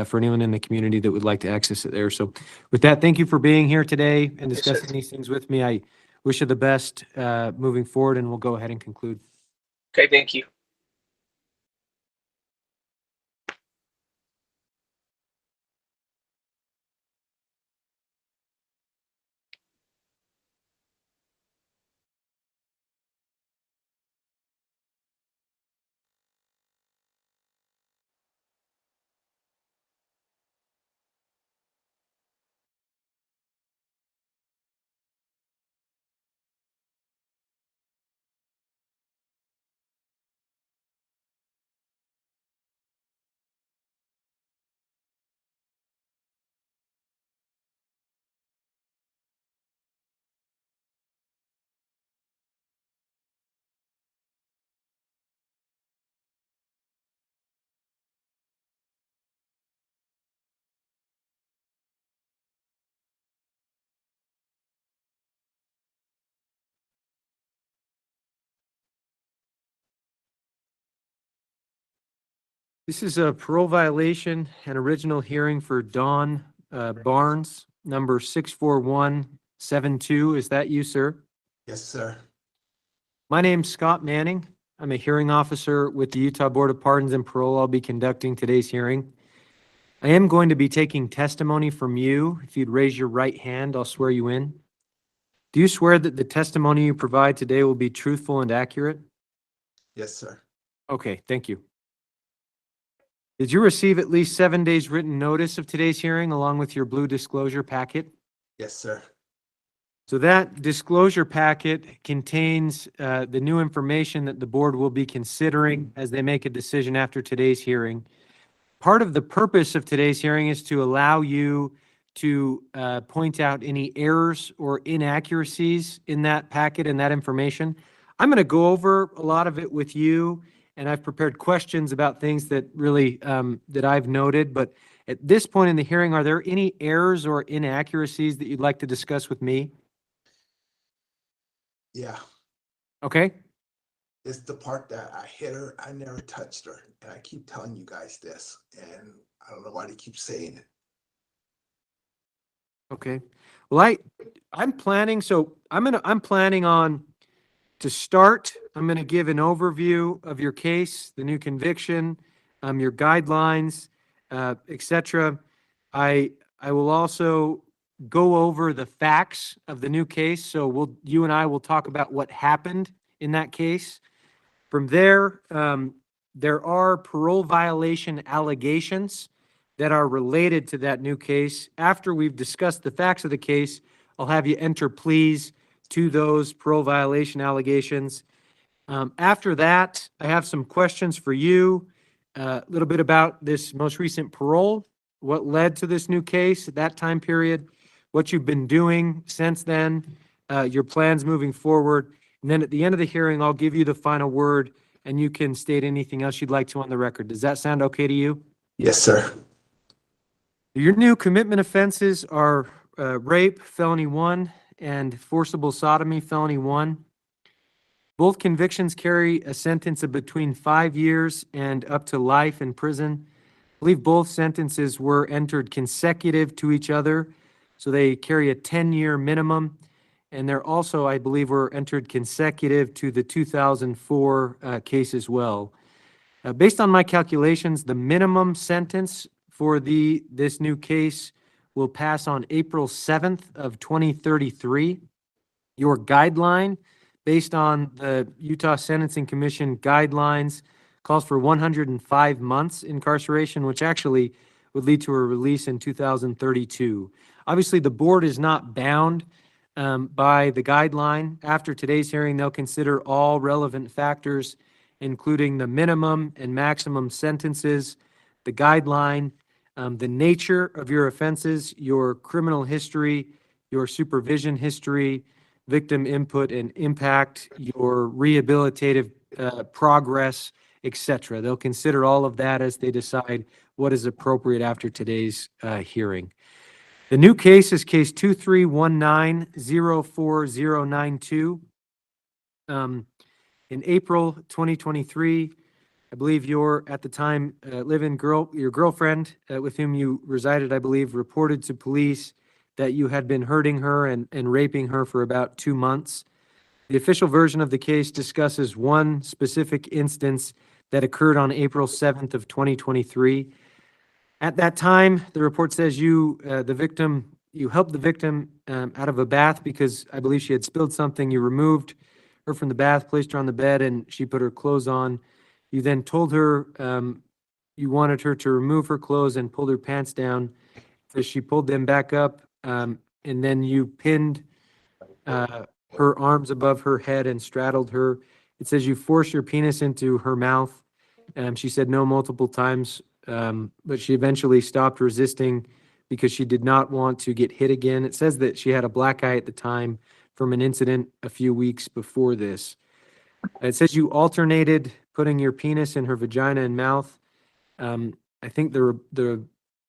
for anyone in the community that would like to access it there. So with that, thank you for being here today and discussing these things with me. I wish you the best moving forward, and we'll go ahead and conclude. Okay, thank you. This is a parole violation and original hearing for Dawn Barnes, number 64172. Is that you, sir? Yes, sir. My name's Scott Manning. I'm a hearing officer with the Utah Board of Pardons and Parole. I'll be conducting today's hearing. I am going to be taking testimony from you. If you'd raise your right hand, I'll swear you in. Do you swear that the testimony you provide today will be truthful and accurate? Yes, sir. Okay, thank you. Did you receive at least 7 days written notice of today's hearing along with your blue disclosure packet? Yes, sir. So that disclosure packet contains the new information that the board will be considering as they make a decision after today's hearing. Part of the purpose of today's hearing is to allow you to point out any errors or inaccuracies in that packet and that information. I'm going to go over a lot of it with you, and I've prepared questions about things that really that I've noted. But at this point in the hearing, are there any errors or inaccuracies that you'd like to discuss with me? Yeah, Okay? it's the part that I hit her. I never touched her. And I keep telling you guys this, and I don't know why they keep saying it. Okay. Well, I'm planning, so I'm planning on to start, I'm gonna give an overview of your case, the new conviction, your guidelines, et cetera. I will also go over the facts of the new case, so you and I will talk about what happened in that case. From there, there are parole violation allegations that are related to that new case. After we've discussed the facts of the case, I'll have you enter pleas to those parole violation allegations. After that, I have some questions for you, a little bit about this most recent parole, what led to this new case at that time period, what you've been doing since then, your plans moving forward. And then at the end of the hearing, I'll give you the final word and you can state anything else you'd like to on the record. Does that sound okay to you? Yes, sir. Your new commitment offenses are rape, felony 1, and forcible sodomy, felony 1. Both convictions carry a sentence of between 5 years and up to life in prison. I believe both sentences were entered consecutive to each other, so they carry a 10-year minimum. And they're also, I believe, were entered consecutive to the 2004 case as well. Based on my calculations, the minimum sentence for this new case will pass on April 7th of 2033. Your guideline, based on the Utah Sentencing Commission guidelines, calls for 105 months incarceration, which actually would lead to a release in 2032. Obviously, the board is not bound by the guideline. After today's hearing, they'll consider all relevant factors, including the minimum and maximum sentences, the guideline, the nature of your offenses, your criminal history, your supervision history, victim input and impact, your rehabilitative progress, etc. They'll consider all of that as they decide what is appropriate after today's hearing. The new case is case 2319-04092. In April 2023, I believe your, at the time, your girlfriend with whom you resided, I believe, reported to police that you had been hurting her and raping her for about 2 months. The official version of the case discusses one specific instance that occurred on April 7th of 2023. At that time, the report says you helped the victim out of a bath because I believe she had spilled something. You removed her from the bath, placed her on the bed, and she put her clothes on. You then told her you wanted her to remove her clothes and pulled her pants down. So she pulled them back up, and then you pinned her arms above her head and straddled her. It says you forced your penis into her mouth. She said no multiple times, but she eventually stopped resisting because she did not want to get hit again. It says that she had a black eye at the time from an incident a few weeks before this. It says you alternated putting your penis in her vagina and mouth. I think the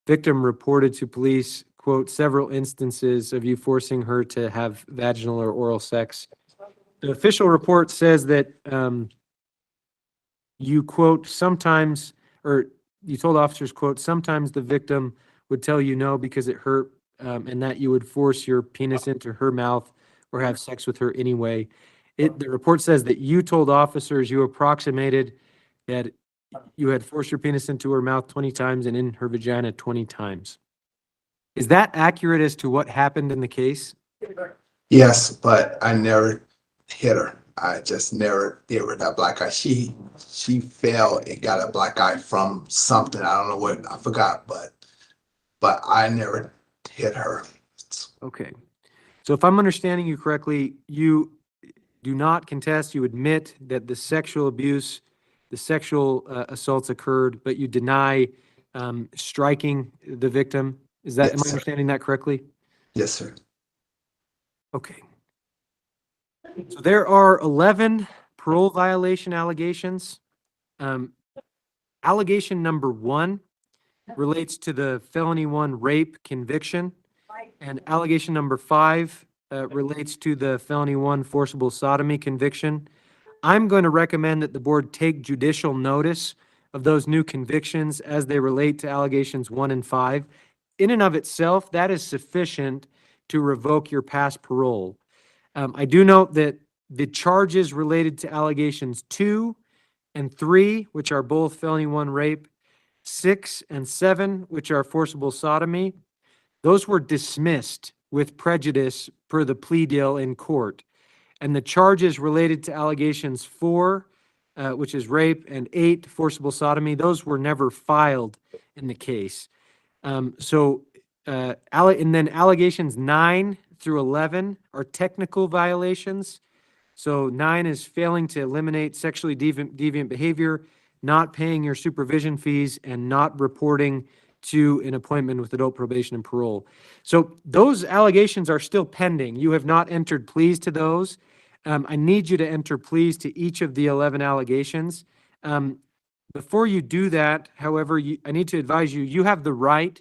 victim reported to police, quote, several instances of you forcing her to have vaginal or oral sex. The official report says that you, quote, sometimes, or you told officers, quote, sometimes the victim would tell you no because it hurt, and that you would force your penis into her mouth or have sex with her anyway. The report says that you told officers you approximated that you had forced your penis into her mouth 20 times and in her vagina 20 times. Is that accurate as to what happened in the case? Yes, but I never hit her. I just never gave her that black eye. She fell and got a black eye from something. I don't know what, I forgot, but I never hit her. Okay. So if I'm understanding you correctly, you do not contest, you admit that the sexual abuse, the sexual assaults occurred, but you deny striking the victim. Is that, am I understanding that correctly? Yes, sir. Okay. So there are 11 parole violation allegations. Allegation number 1 relates to the felony 1 rape conviction. And allegation number 5 relates to the felony 1 forcible sodomy conviction. I'm going to recommend that the board take judicial notice of those new convictions as they relate to allegations 1 and 5. In and of itself, that is sufficient to revoke your past parole. I do note that the charges related to allegations 2 and 3, which are both felony 1 rape, 6 and 7, which are forcible sodomy, those were dismissed with prejudice per the plea deal in court. And the charges related to allegations 4, which is rape, and 8, forcible sodomy, those were never filed in the case. And then allegations 9 through 11 are technical violations. So 9 is failing to eliminate sexually deviant behavior, not paying your supervision fees, and not reporting to an appointment with adult probation and parole. So those allegations are still pending. You have not entered pleas to those. I need you to enter pleas to each of the 11 allegations. Before you do that, however, I need to advise you, you have the right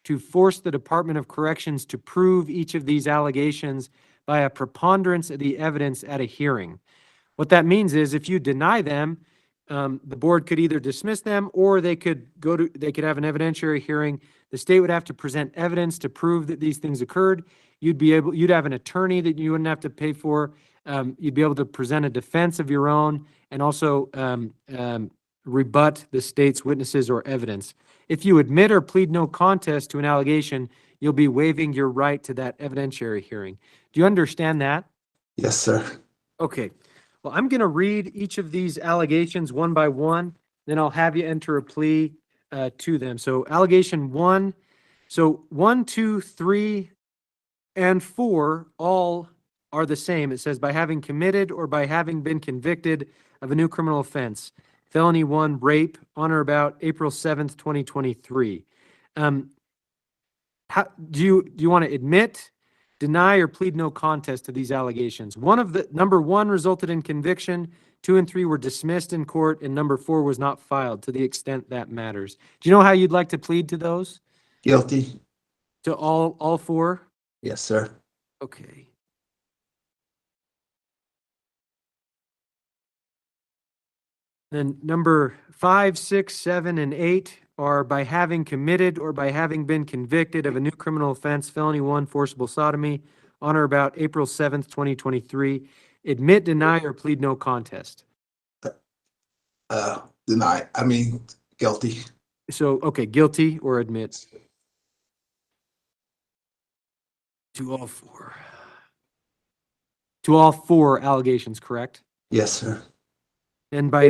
to force the Department of Corrections to prove each of these allegations by a preponderance of the evidence at a hearing. What that means is if you deny them, the board could either dismiss them or they could have an evidentiary hearing. The state would have to present evidence to prove that these things occurred. You'd have an attorney that you wouldn't have to pay for. You'd be able to present a defense of your own and also rebut the state's witnesses or evidence. If you admit or plead no contest to an allegation, you'll be waiving your right to that evidentiary hearing. Do you understand that? Yes, sir. Okay. Well, I'm going to read each of these allegations one by one, then I'll have you enter a plea to them. So allegation 1, so 1, 2, 3, and 4 all are the same. It says by having committed or by having been convicted of a new criminal offense. Felony 1, rape, on or about April 7th, 2023. Do you want to admit, deny, or plead no contest to these allegations? Number 1 resulted in conviction, 2 and 3 were dismissed in court, and number 4 was not filed to the extent that matters. Do you know how you'd like to plead to those? Guilty. To all 4? Yes, sir. Okay. Then number 5, 6, 7, and 8 are by having committed or by having been convicted of a new criminal offense, felony 1, forcible sodomy, on or about April 7th, 2023. Admit, deny, or plead no contest. Deny. Guilty. So, okay, guilty or admits. To all 4. To all 4 allegations, correct? Yes, sir. And by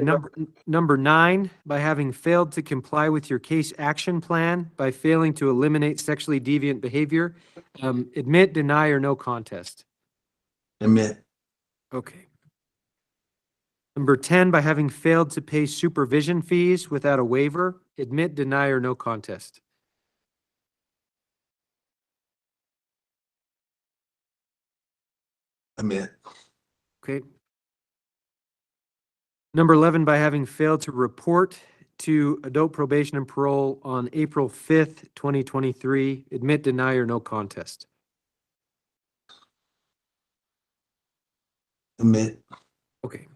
number 9, by having failed to comply with your case action plan, by failing to eliminate sexually deviant behavior, admit, deny, or no contest. Admit. Okay. Number 10, by having failed to pay supervision fees without a waiver, admit, deny, or no contest. Admit. Okay. Number 11, by having failed to report to adult probation and parole on April 5th, 2023, admit, deny, or no contest. Admit. Okay.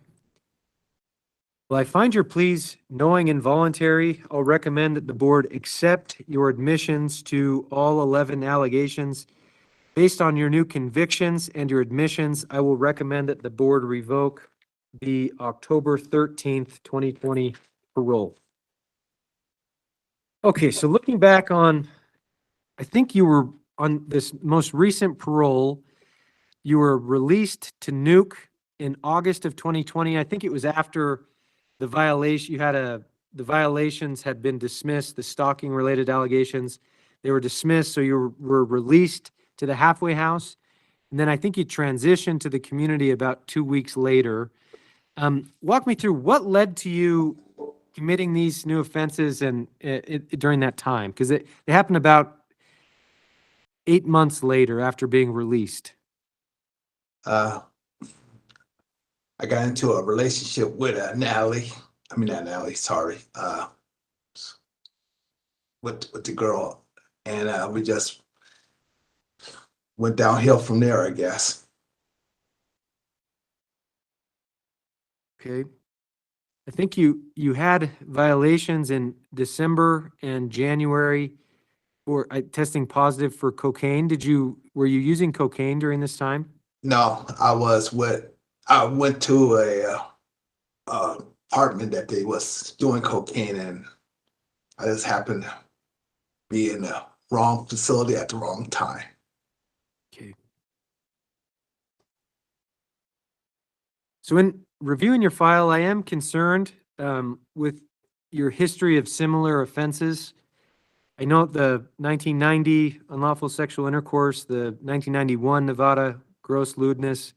Well, I find your pleas knowing and voluntary. I'll recommend that the board accept your admissions to all 11 allegations. Based on your new convictions and your admissions, I will recommend that the board revoke the October 13th, 2020 parole. Okay, so looking back on, I think you were on this most recent parole, you were released to Nuke in August of 2020. I think it was after the violation, the violations had been dismissed, the stalking related allegations, they were dismissed, so you were released to the halfway house. And then I think you transitioned to the community about 2 weeks later. Walk me through what led to you committing these new offenses and during that time, because it happened about 8 months later after being released. I got into a relationship with Natalie. Sorry. With the girl, and we just went downhill from there, I guess. Okay. I think you had violations in December and January for testing positive for cocaine. Were you using cocaine during this time? No, I went to a apartment that they was doing cocaine in. I just happened to be in the wrong facility at the wrong time. Okay. So in reviewing your file, I am concerned with your history of similar offenses. I note the 1990 unlawful sexual intercourse, the 1991 Nevada gross lewdness,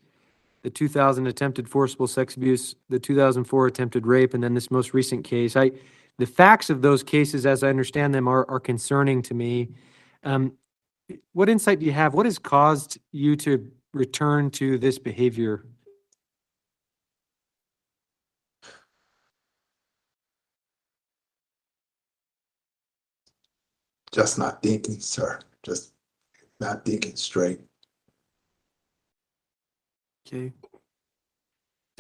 the 2000 attempted forcible sex abuse, the 2004 attempted rape, and then this most recent case. The facts of those cases, as I understand them, are concerning to me. What insight do you have? What has caused you to return to this behavior? Just not thinking, sir. Just not thinking straight. Okay.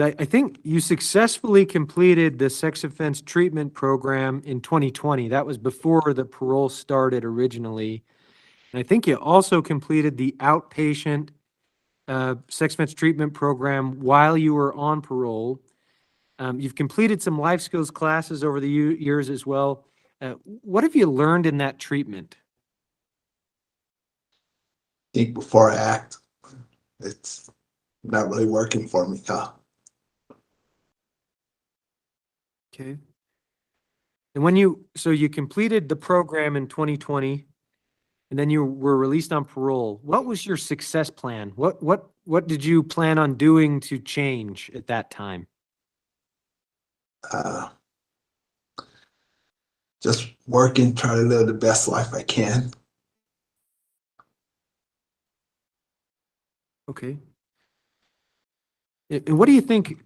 I think you successfully completed the sex offense treatment program in 2020. That was before the parole started originally. And I think you also completed the outpatient sex offense treatment program while you were on parole. You've completed some life skills classes over the years as well. What have you learned in that treatment? Think before I act. It's not really working for me, huh? Okay. And so you completed the program in 2020, and then you were released on parole. What was your success plan? What did you plan on doing to change at that time? Just working, trying to live the best life I can. Okay. And what do you think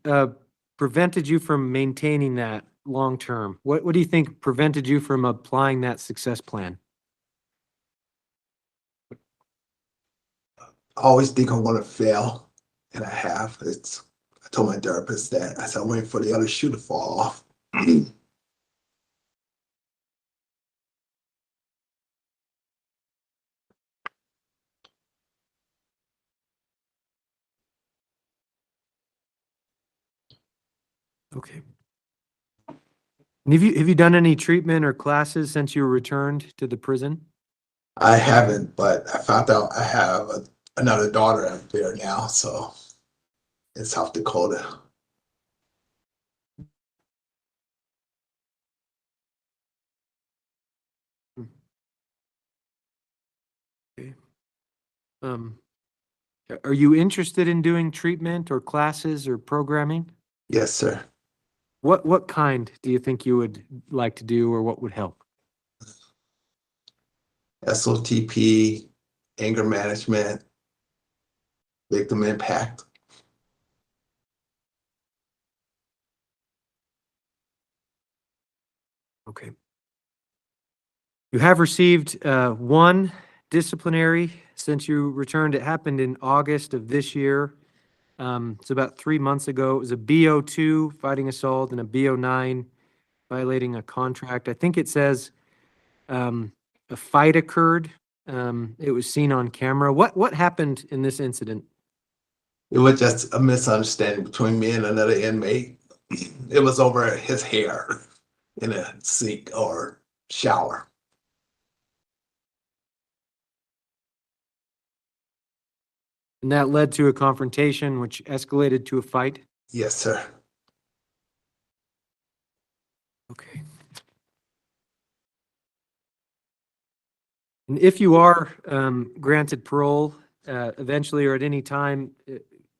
prevented you from maintaining that long term? What do you think prevented you from applying that success plan? I always think I'm gonna fail, and I have. I told my therapist that. I said I'm waiting for the other shoe to fall off. Okay. And have you done any treatment or classes since you returned to the prison? I haven't, but I found out I have another daughter out there now, so in South Dakota. Okay. Are you interested in doing treatment or classes or programming? Yes, sir. What kind do you think you would like to do, or what would help? SOTP, anger management, victim impact. Okay. You have received one disciplinary since you returned. It happened in August of this year. It's about 3 months ago. It was a BO2 fighting assault and a BO9 violating a contract. I think it says a fight occurred. It was seen on camera. What happened in this incident? It was just a misunderstanding between me and another inmate. It was over his hair in a sink or shower. And that led to a confrontation, which escalated to a fight? Yes, sir. Okay. And if you are granted parole eventually or at any time,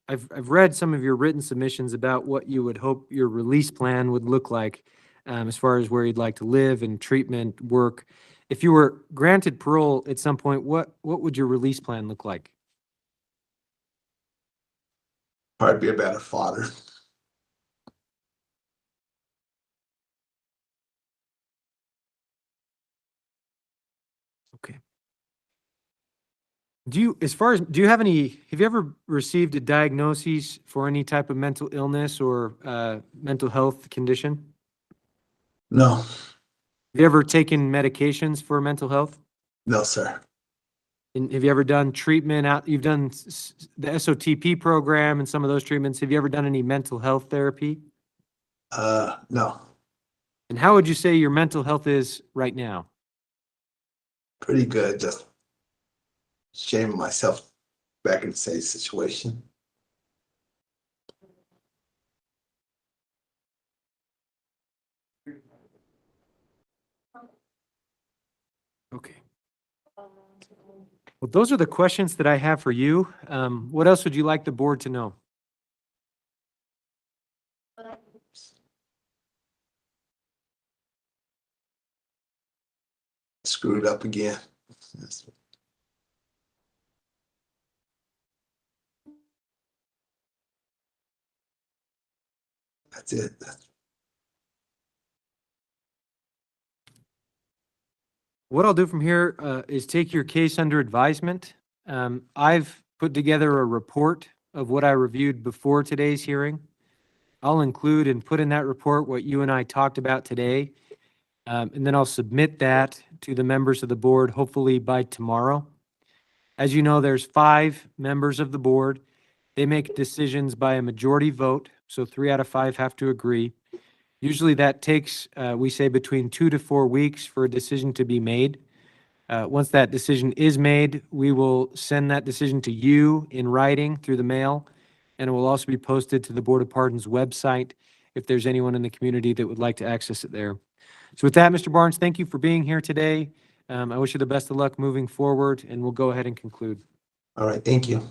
I've read some of your written submissions about what you would hope your release plan would look like as far as where you'd like to live and treatment, work. If you were granted parole at some point, what would your release plan look like? Probably be a better father. Okay. Do you, as far as, do you have any, have you ever received a diagnosis for any type of mental illness or mental health condition? No, Have you ever taken medications for mental health? no, sir. And have you ever done treatment out, you've done the SOTP program and some of those treatments. Have you ever done any mental health therapy? No, And how would you say your mental health is right now? pretty good. Just shaming myself back in the same situation. Okay. Well, those are the questions that I have for you. What else would you like the board to know? Screwed up again. That's it. What I'll do from here is take your case under advisement. I've put together a report of what I reviewed before today's hearing. I'll include and put in that report what you and I talked about today. And then I'll submit that to the members of the board, hopefully by tomorrow. As you know, there's 5 members of the board. They make decisions by a majority vote, so 3 out of 5 have to agree. Usually that takes, we say, between 2 to 4 weeks for a decision to be made. Once that decision is made, we will send that decision to you in writing through the mail, and it will also be posted to the Board of Pardons website if there's anyone in the community that would like to access it there. So with that, Mr. Barnes, thank you for being here today. I wish you the best of luck moving forward, and we'll go ahead and conclude. All right, thank you.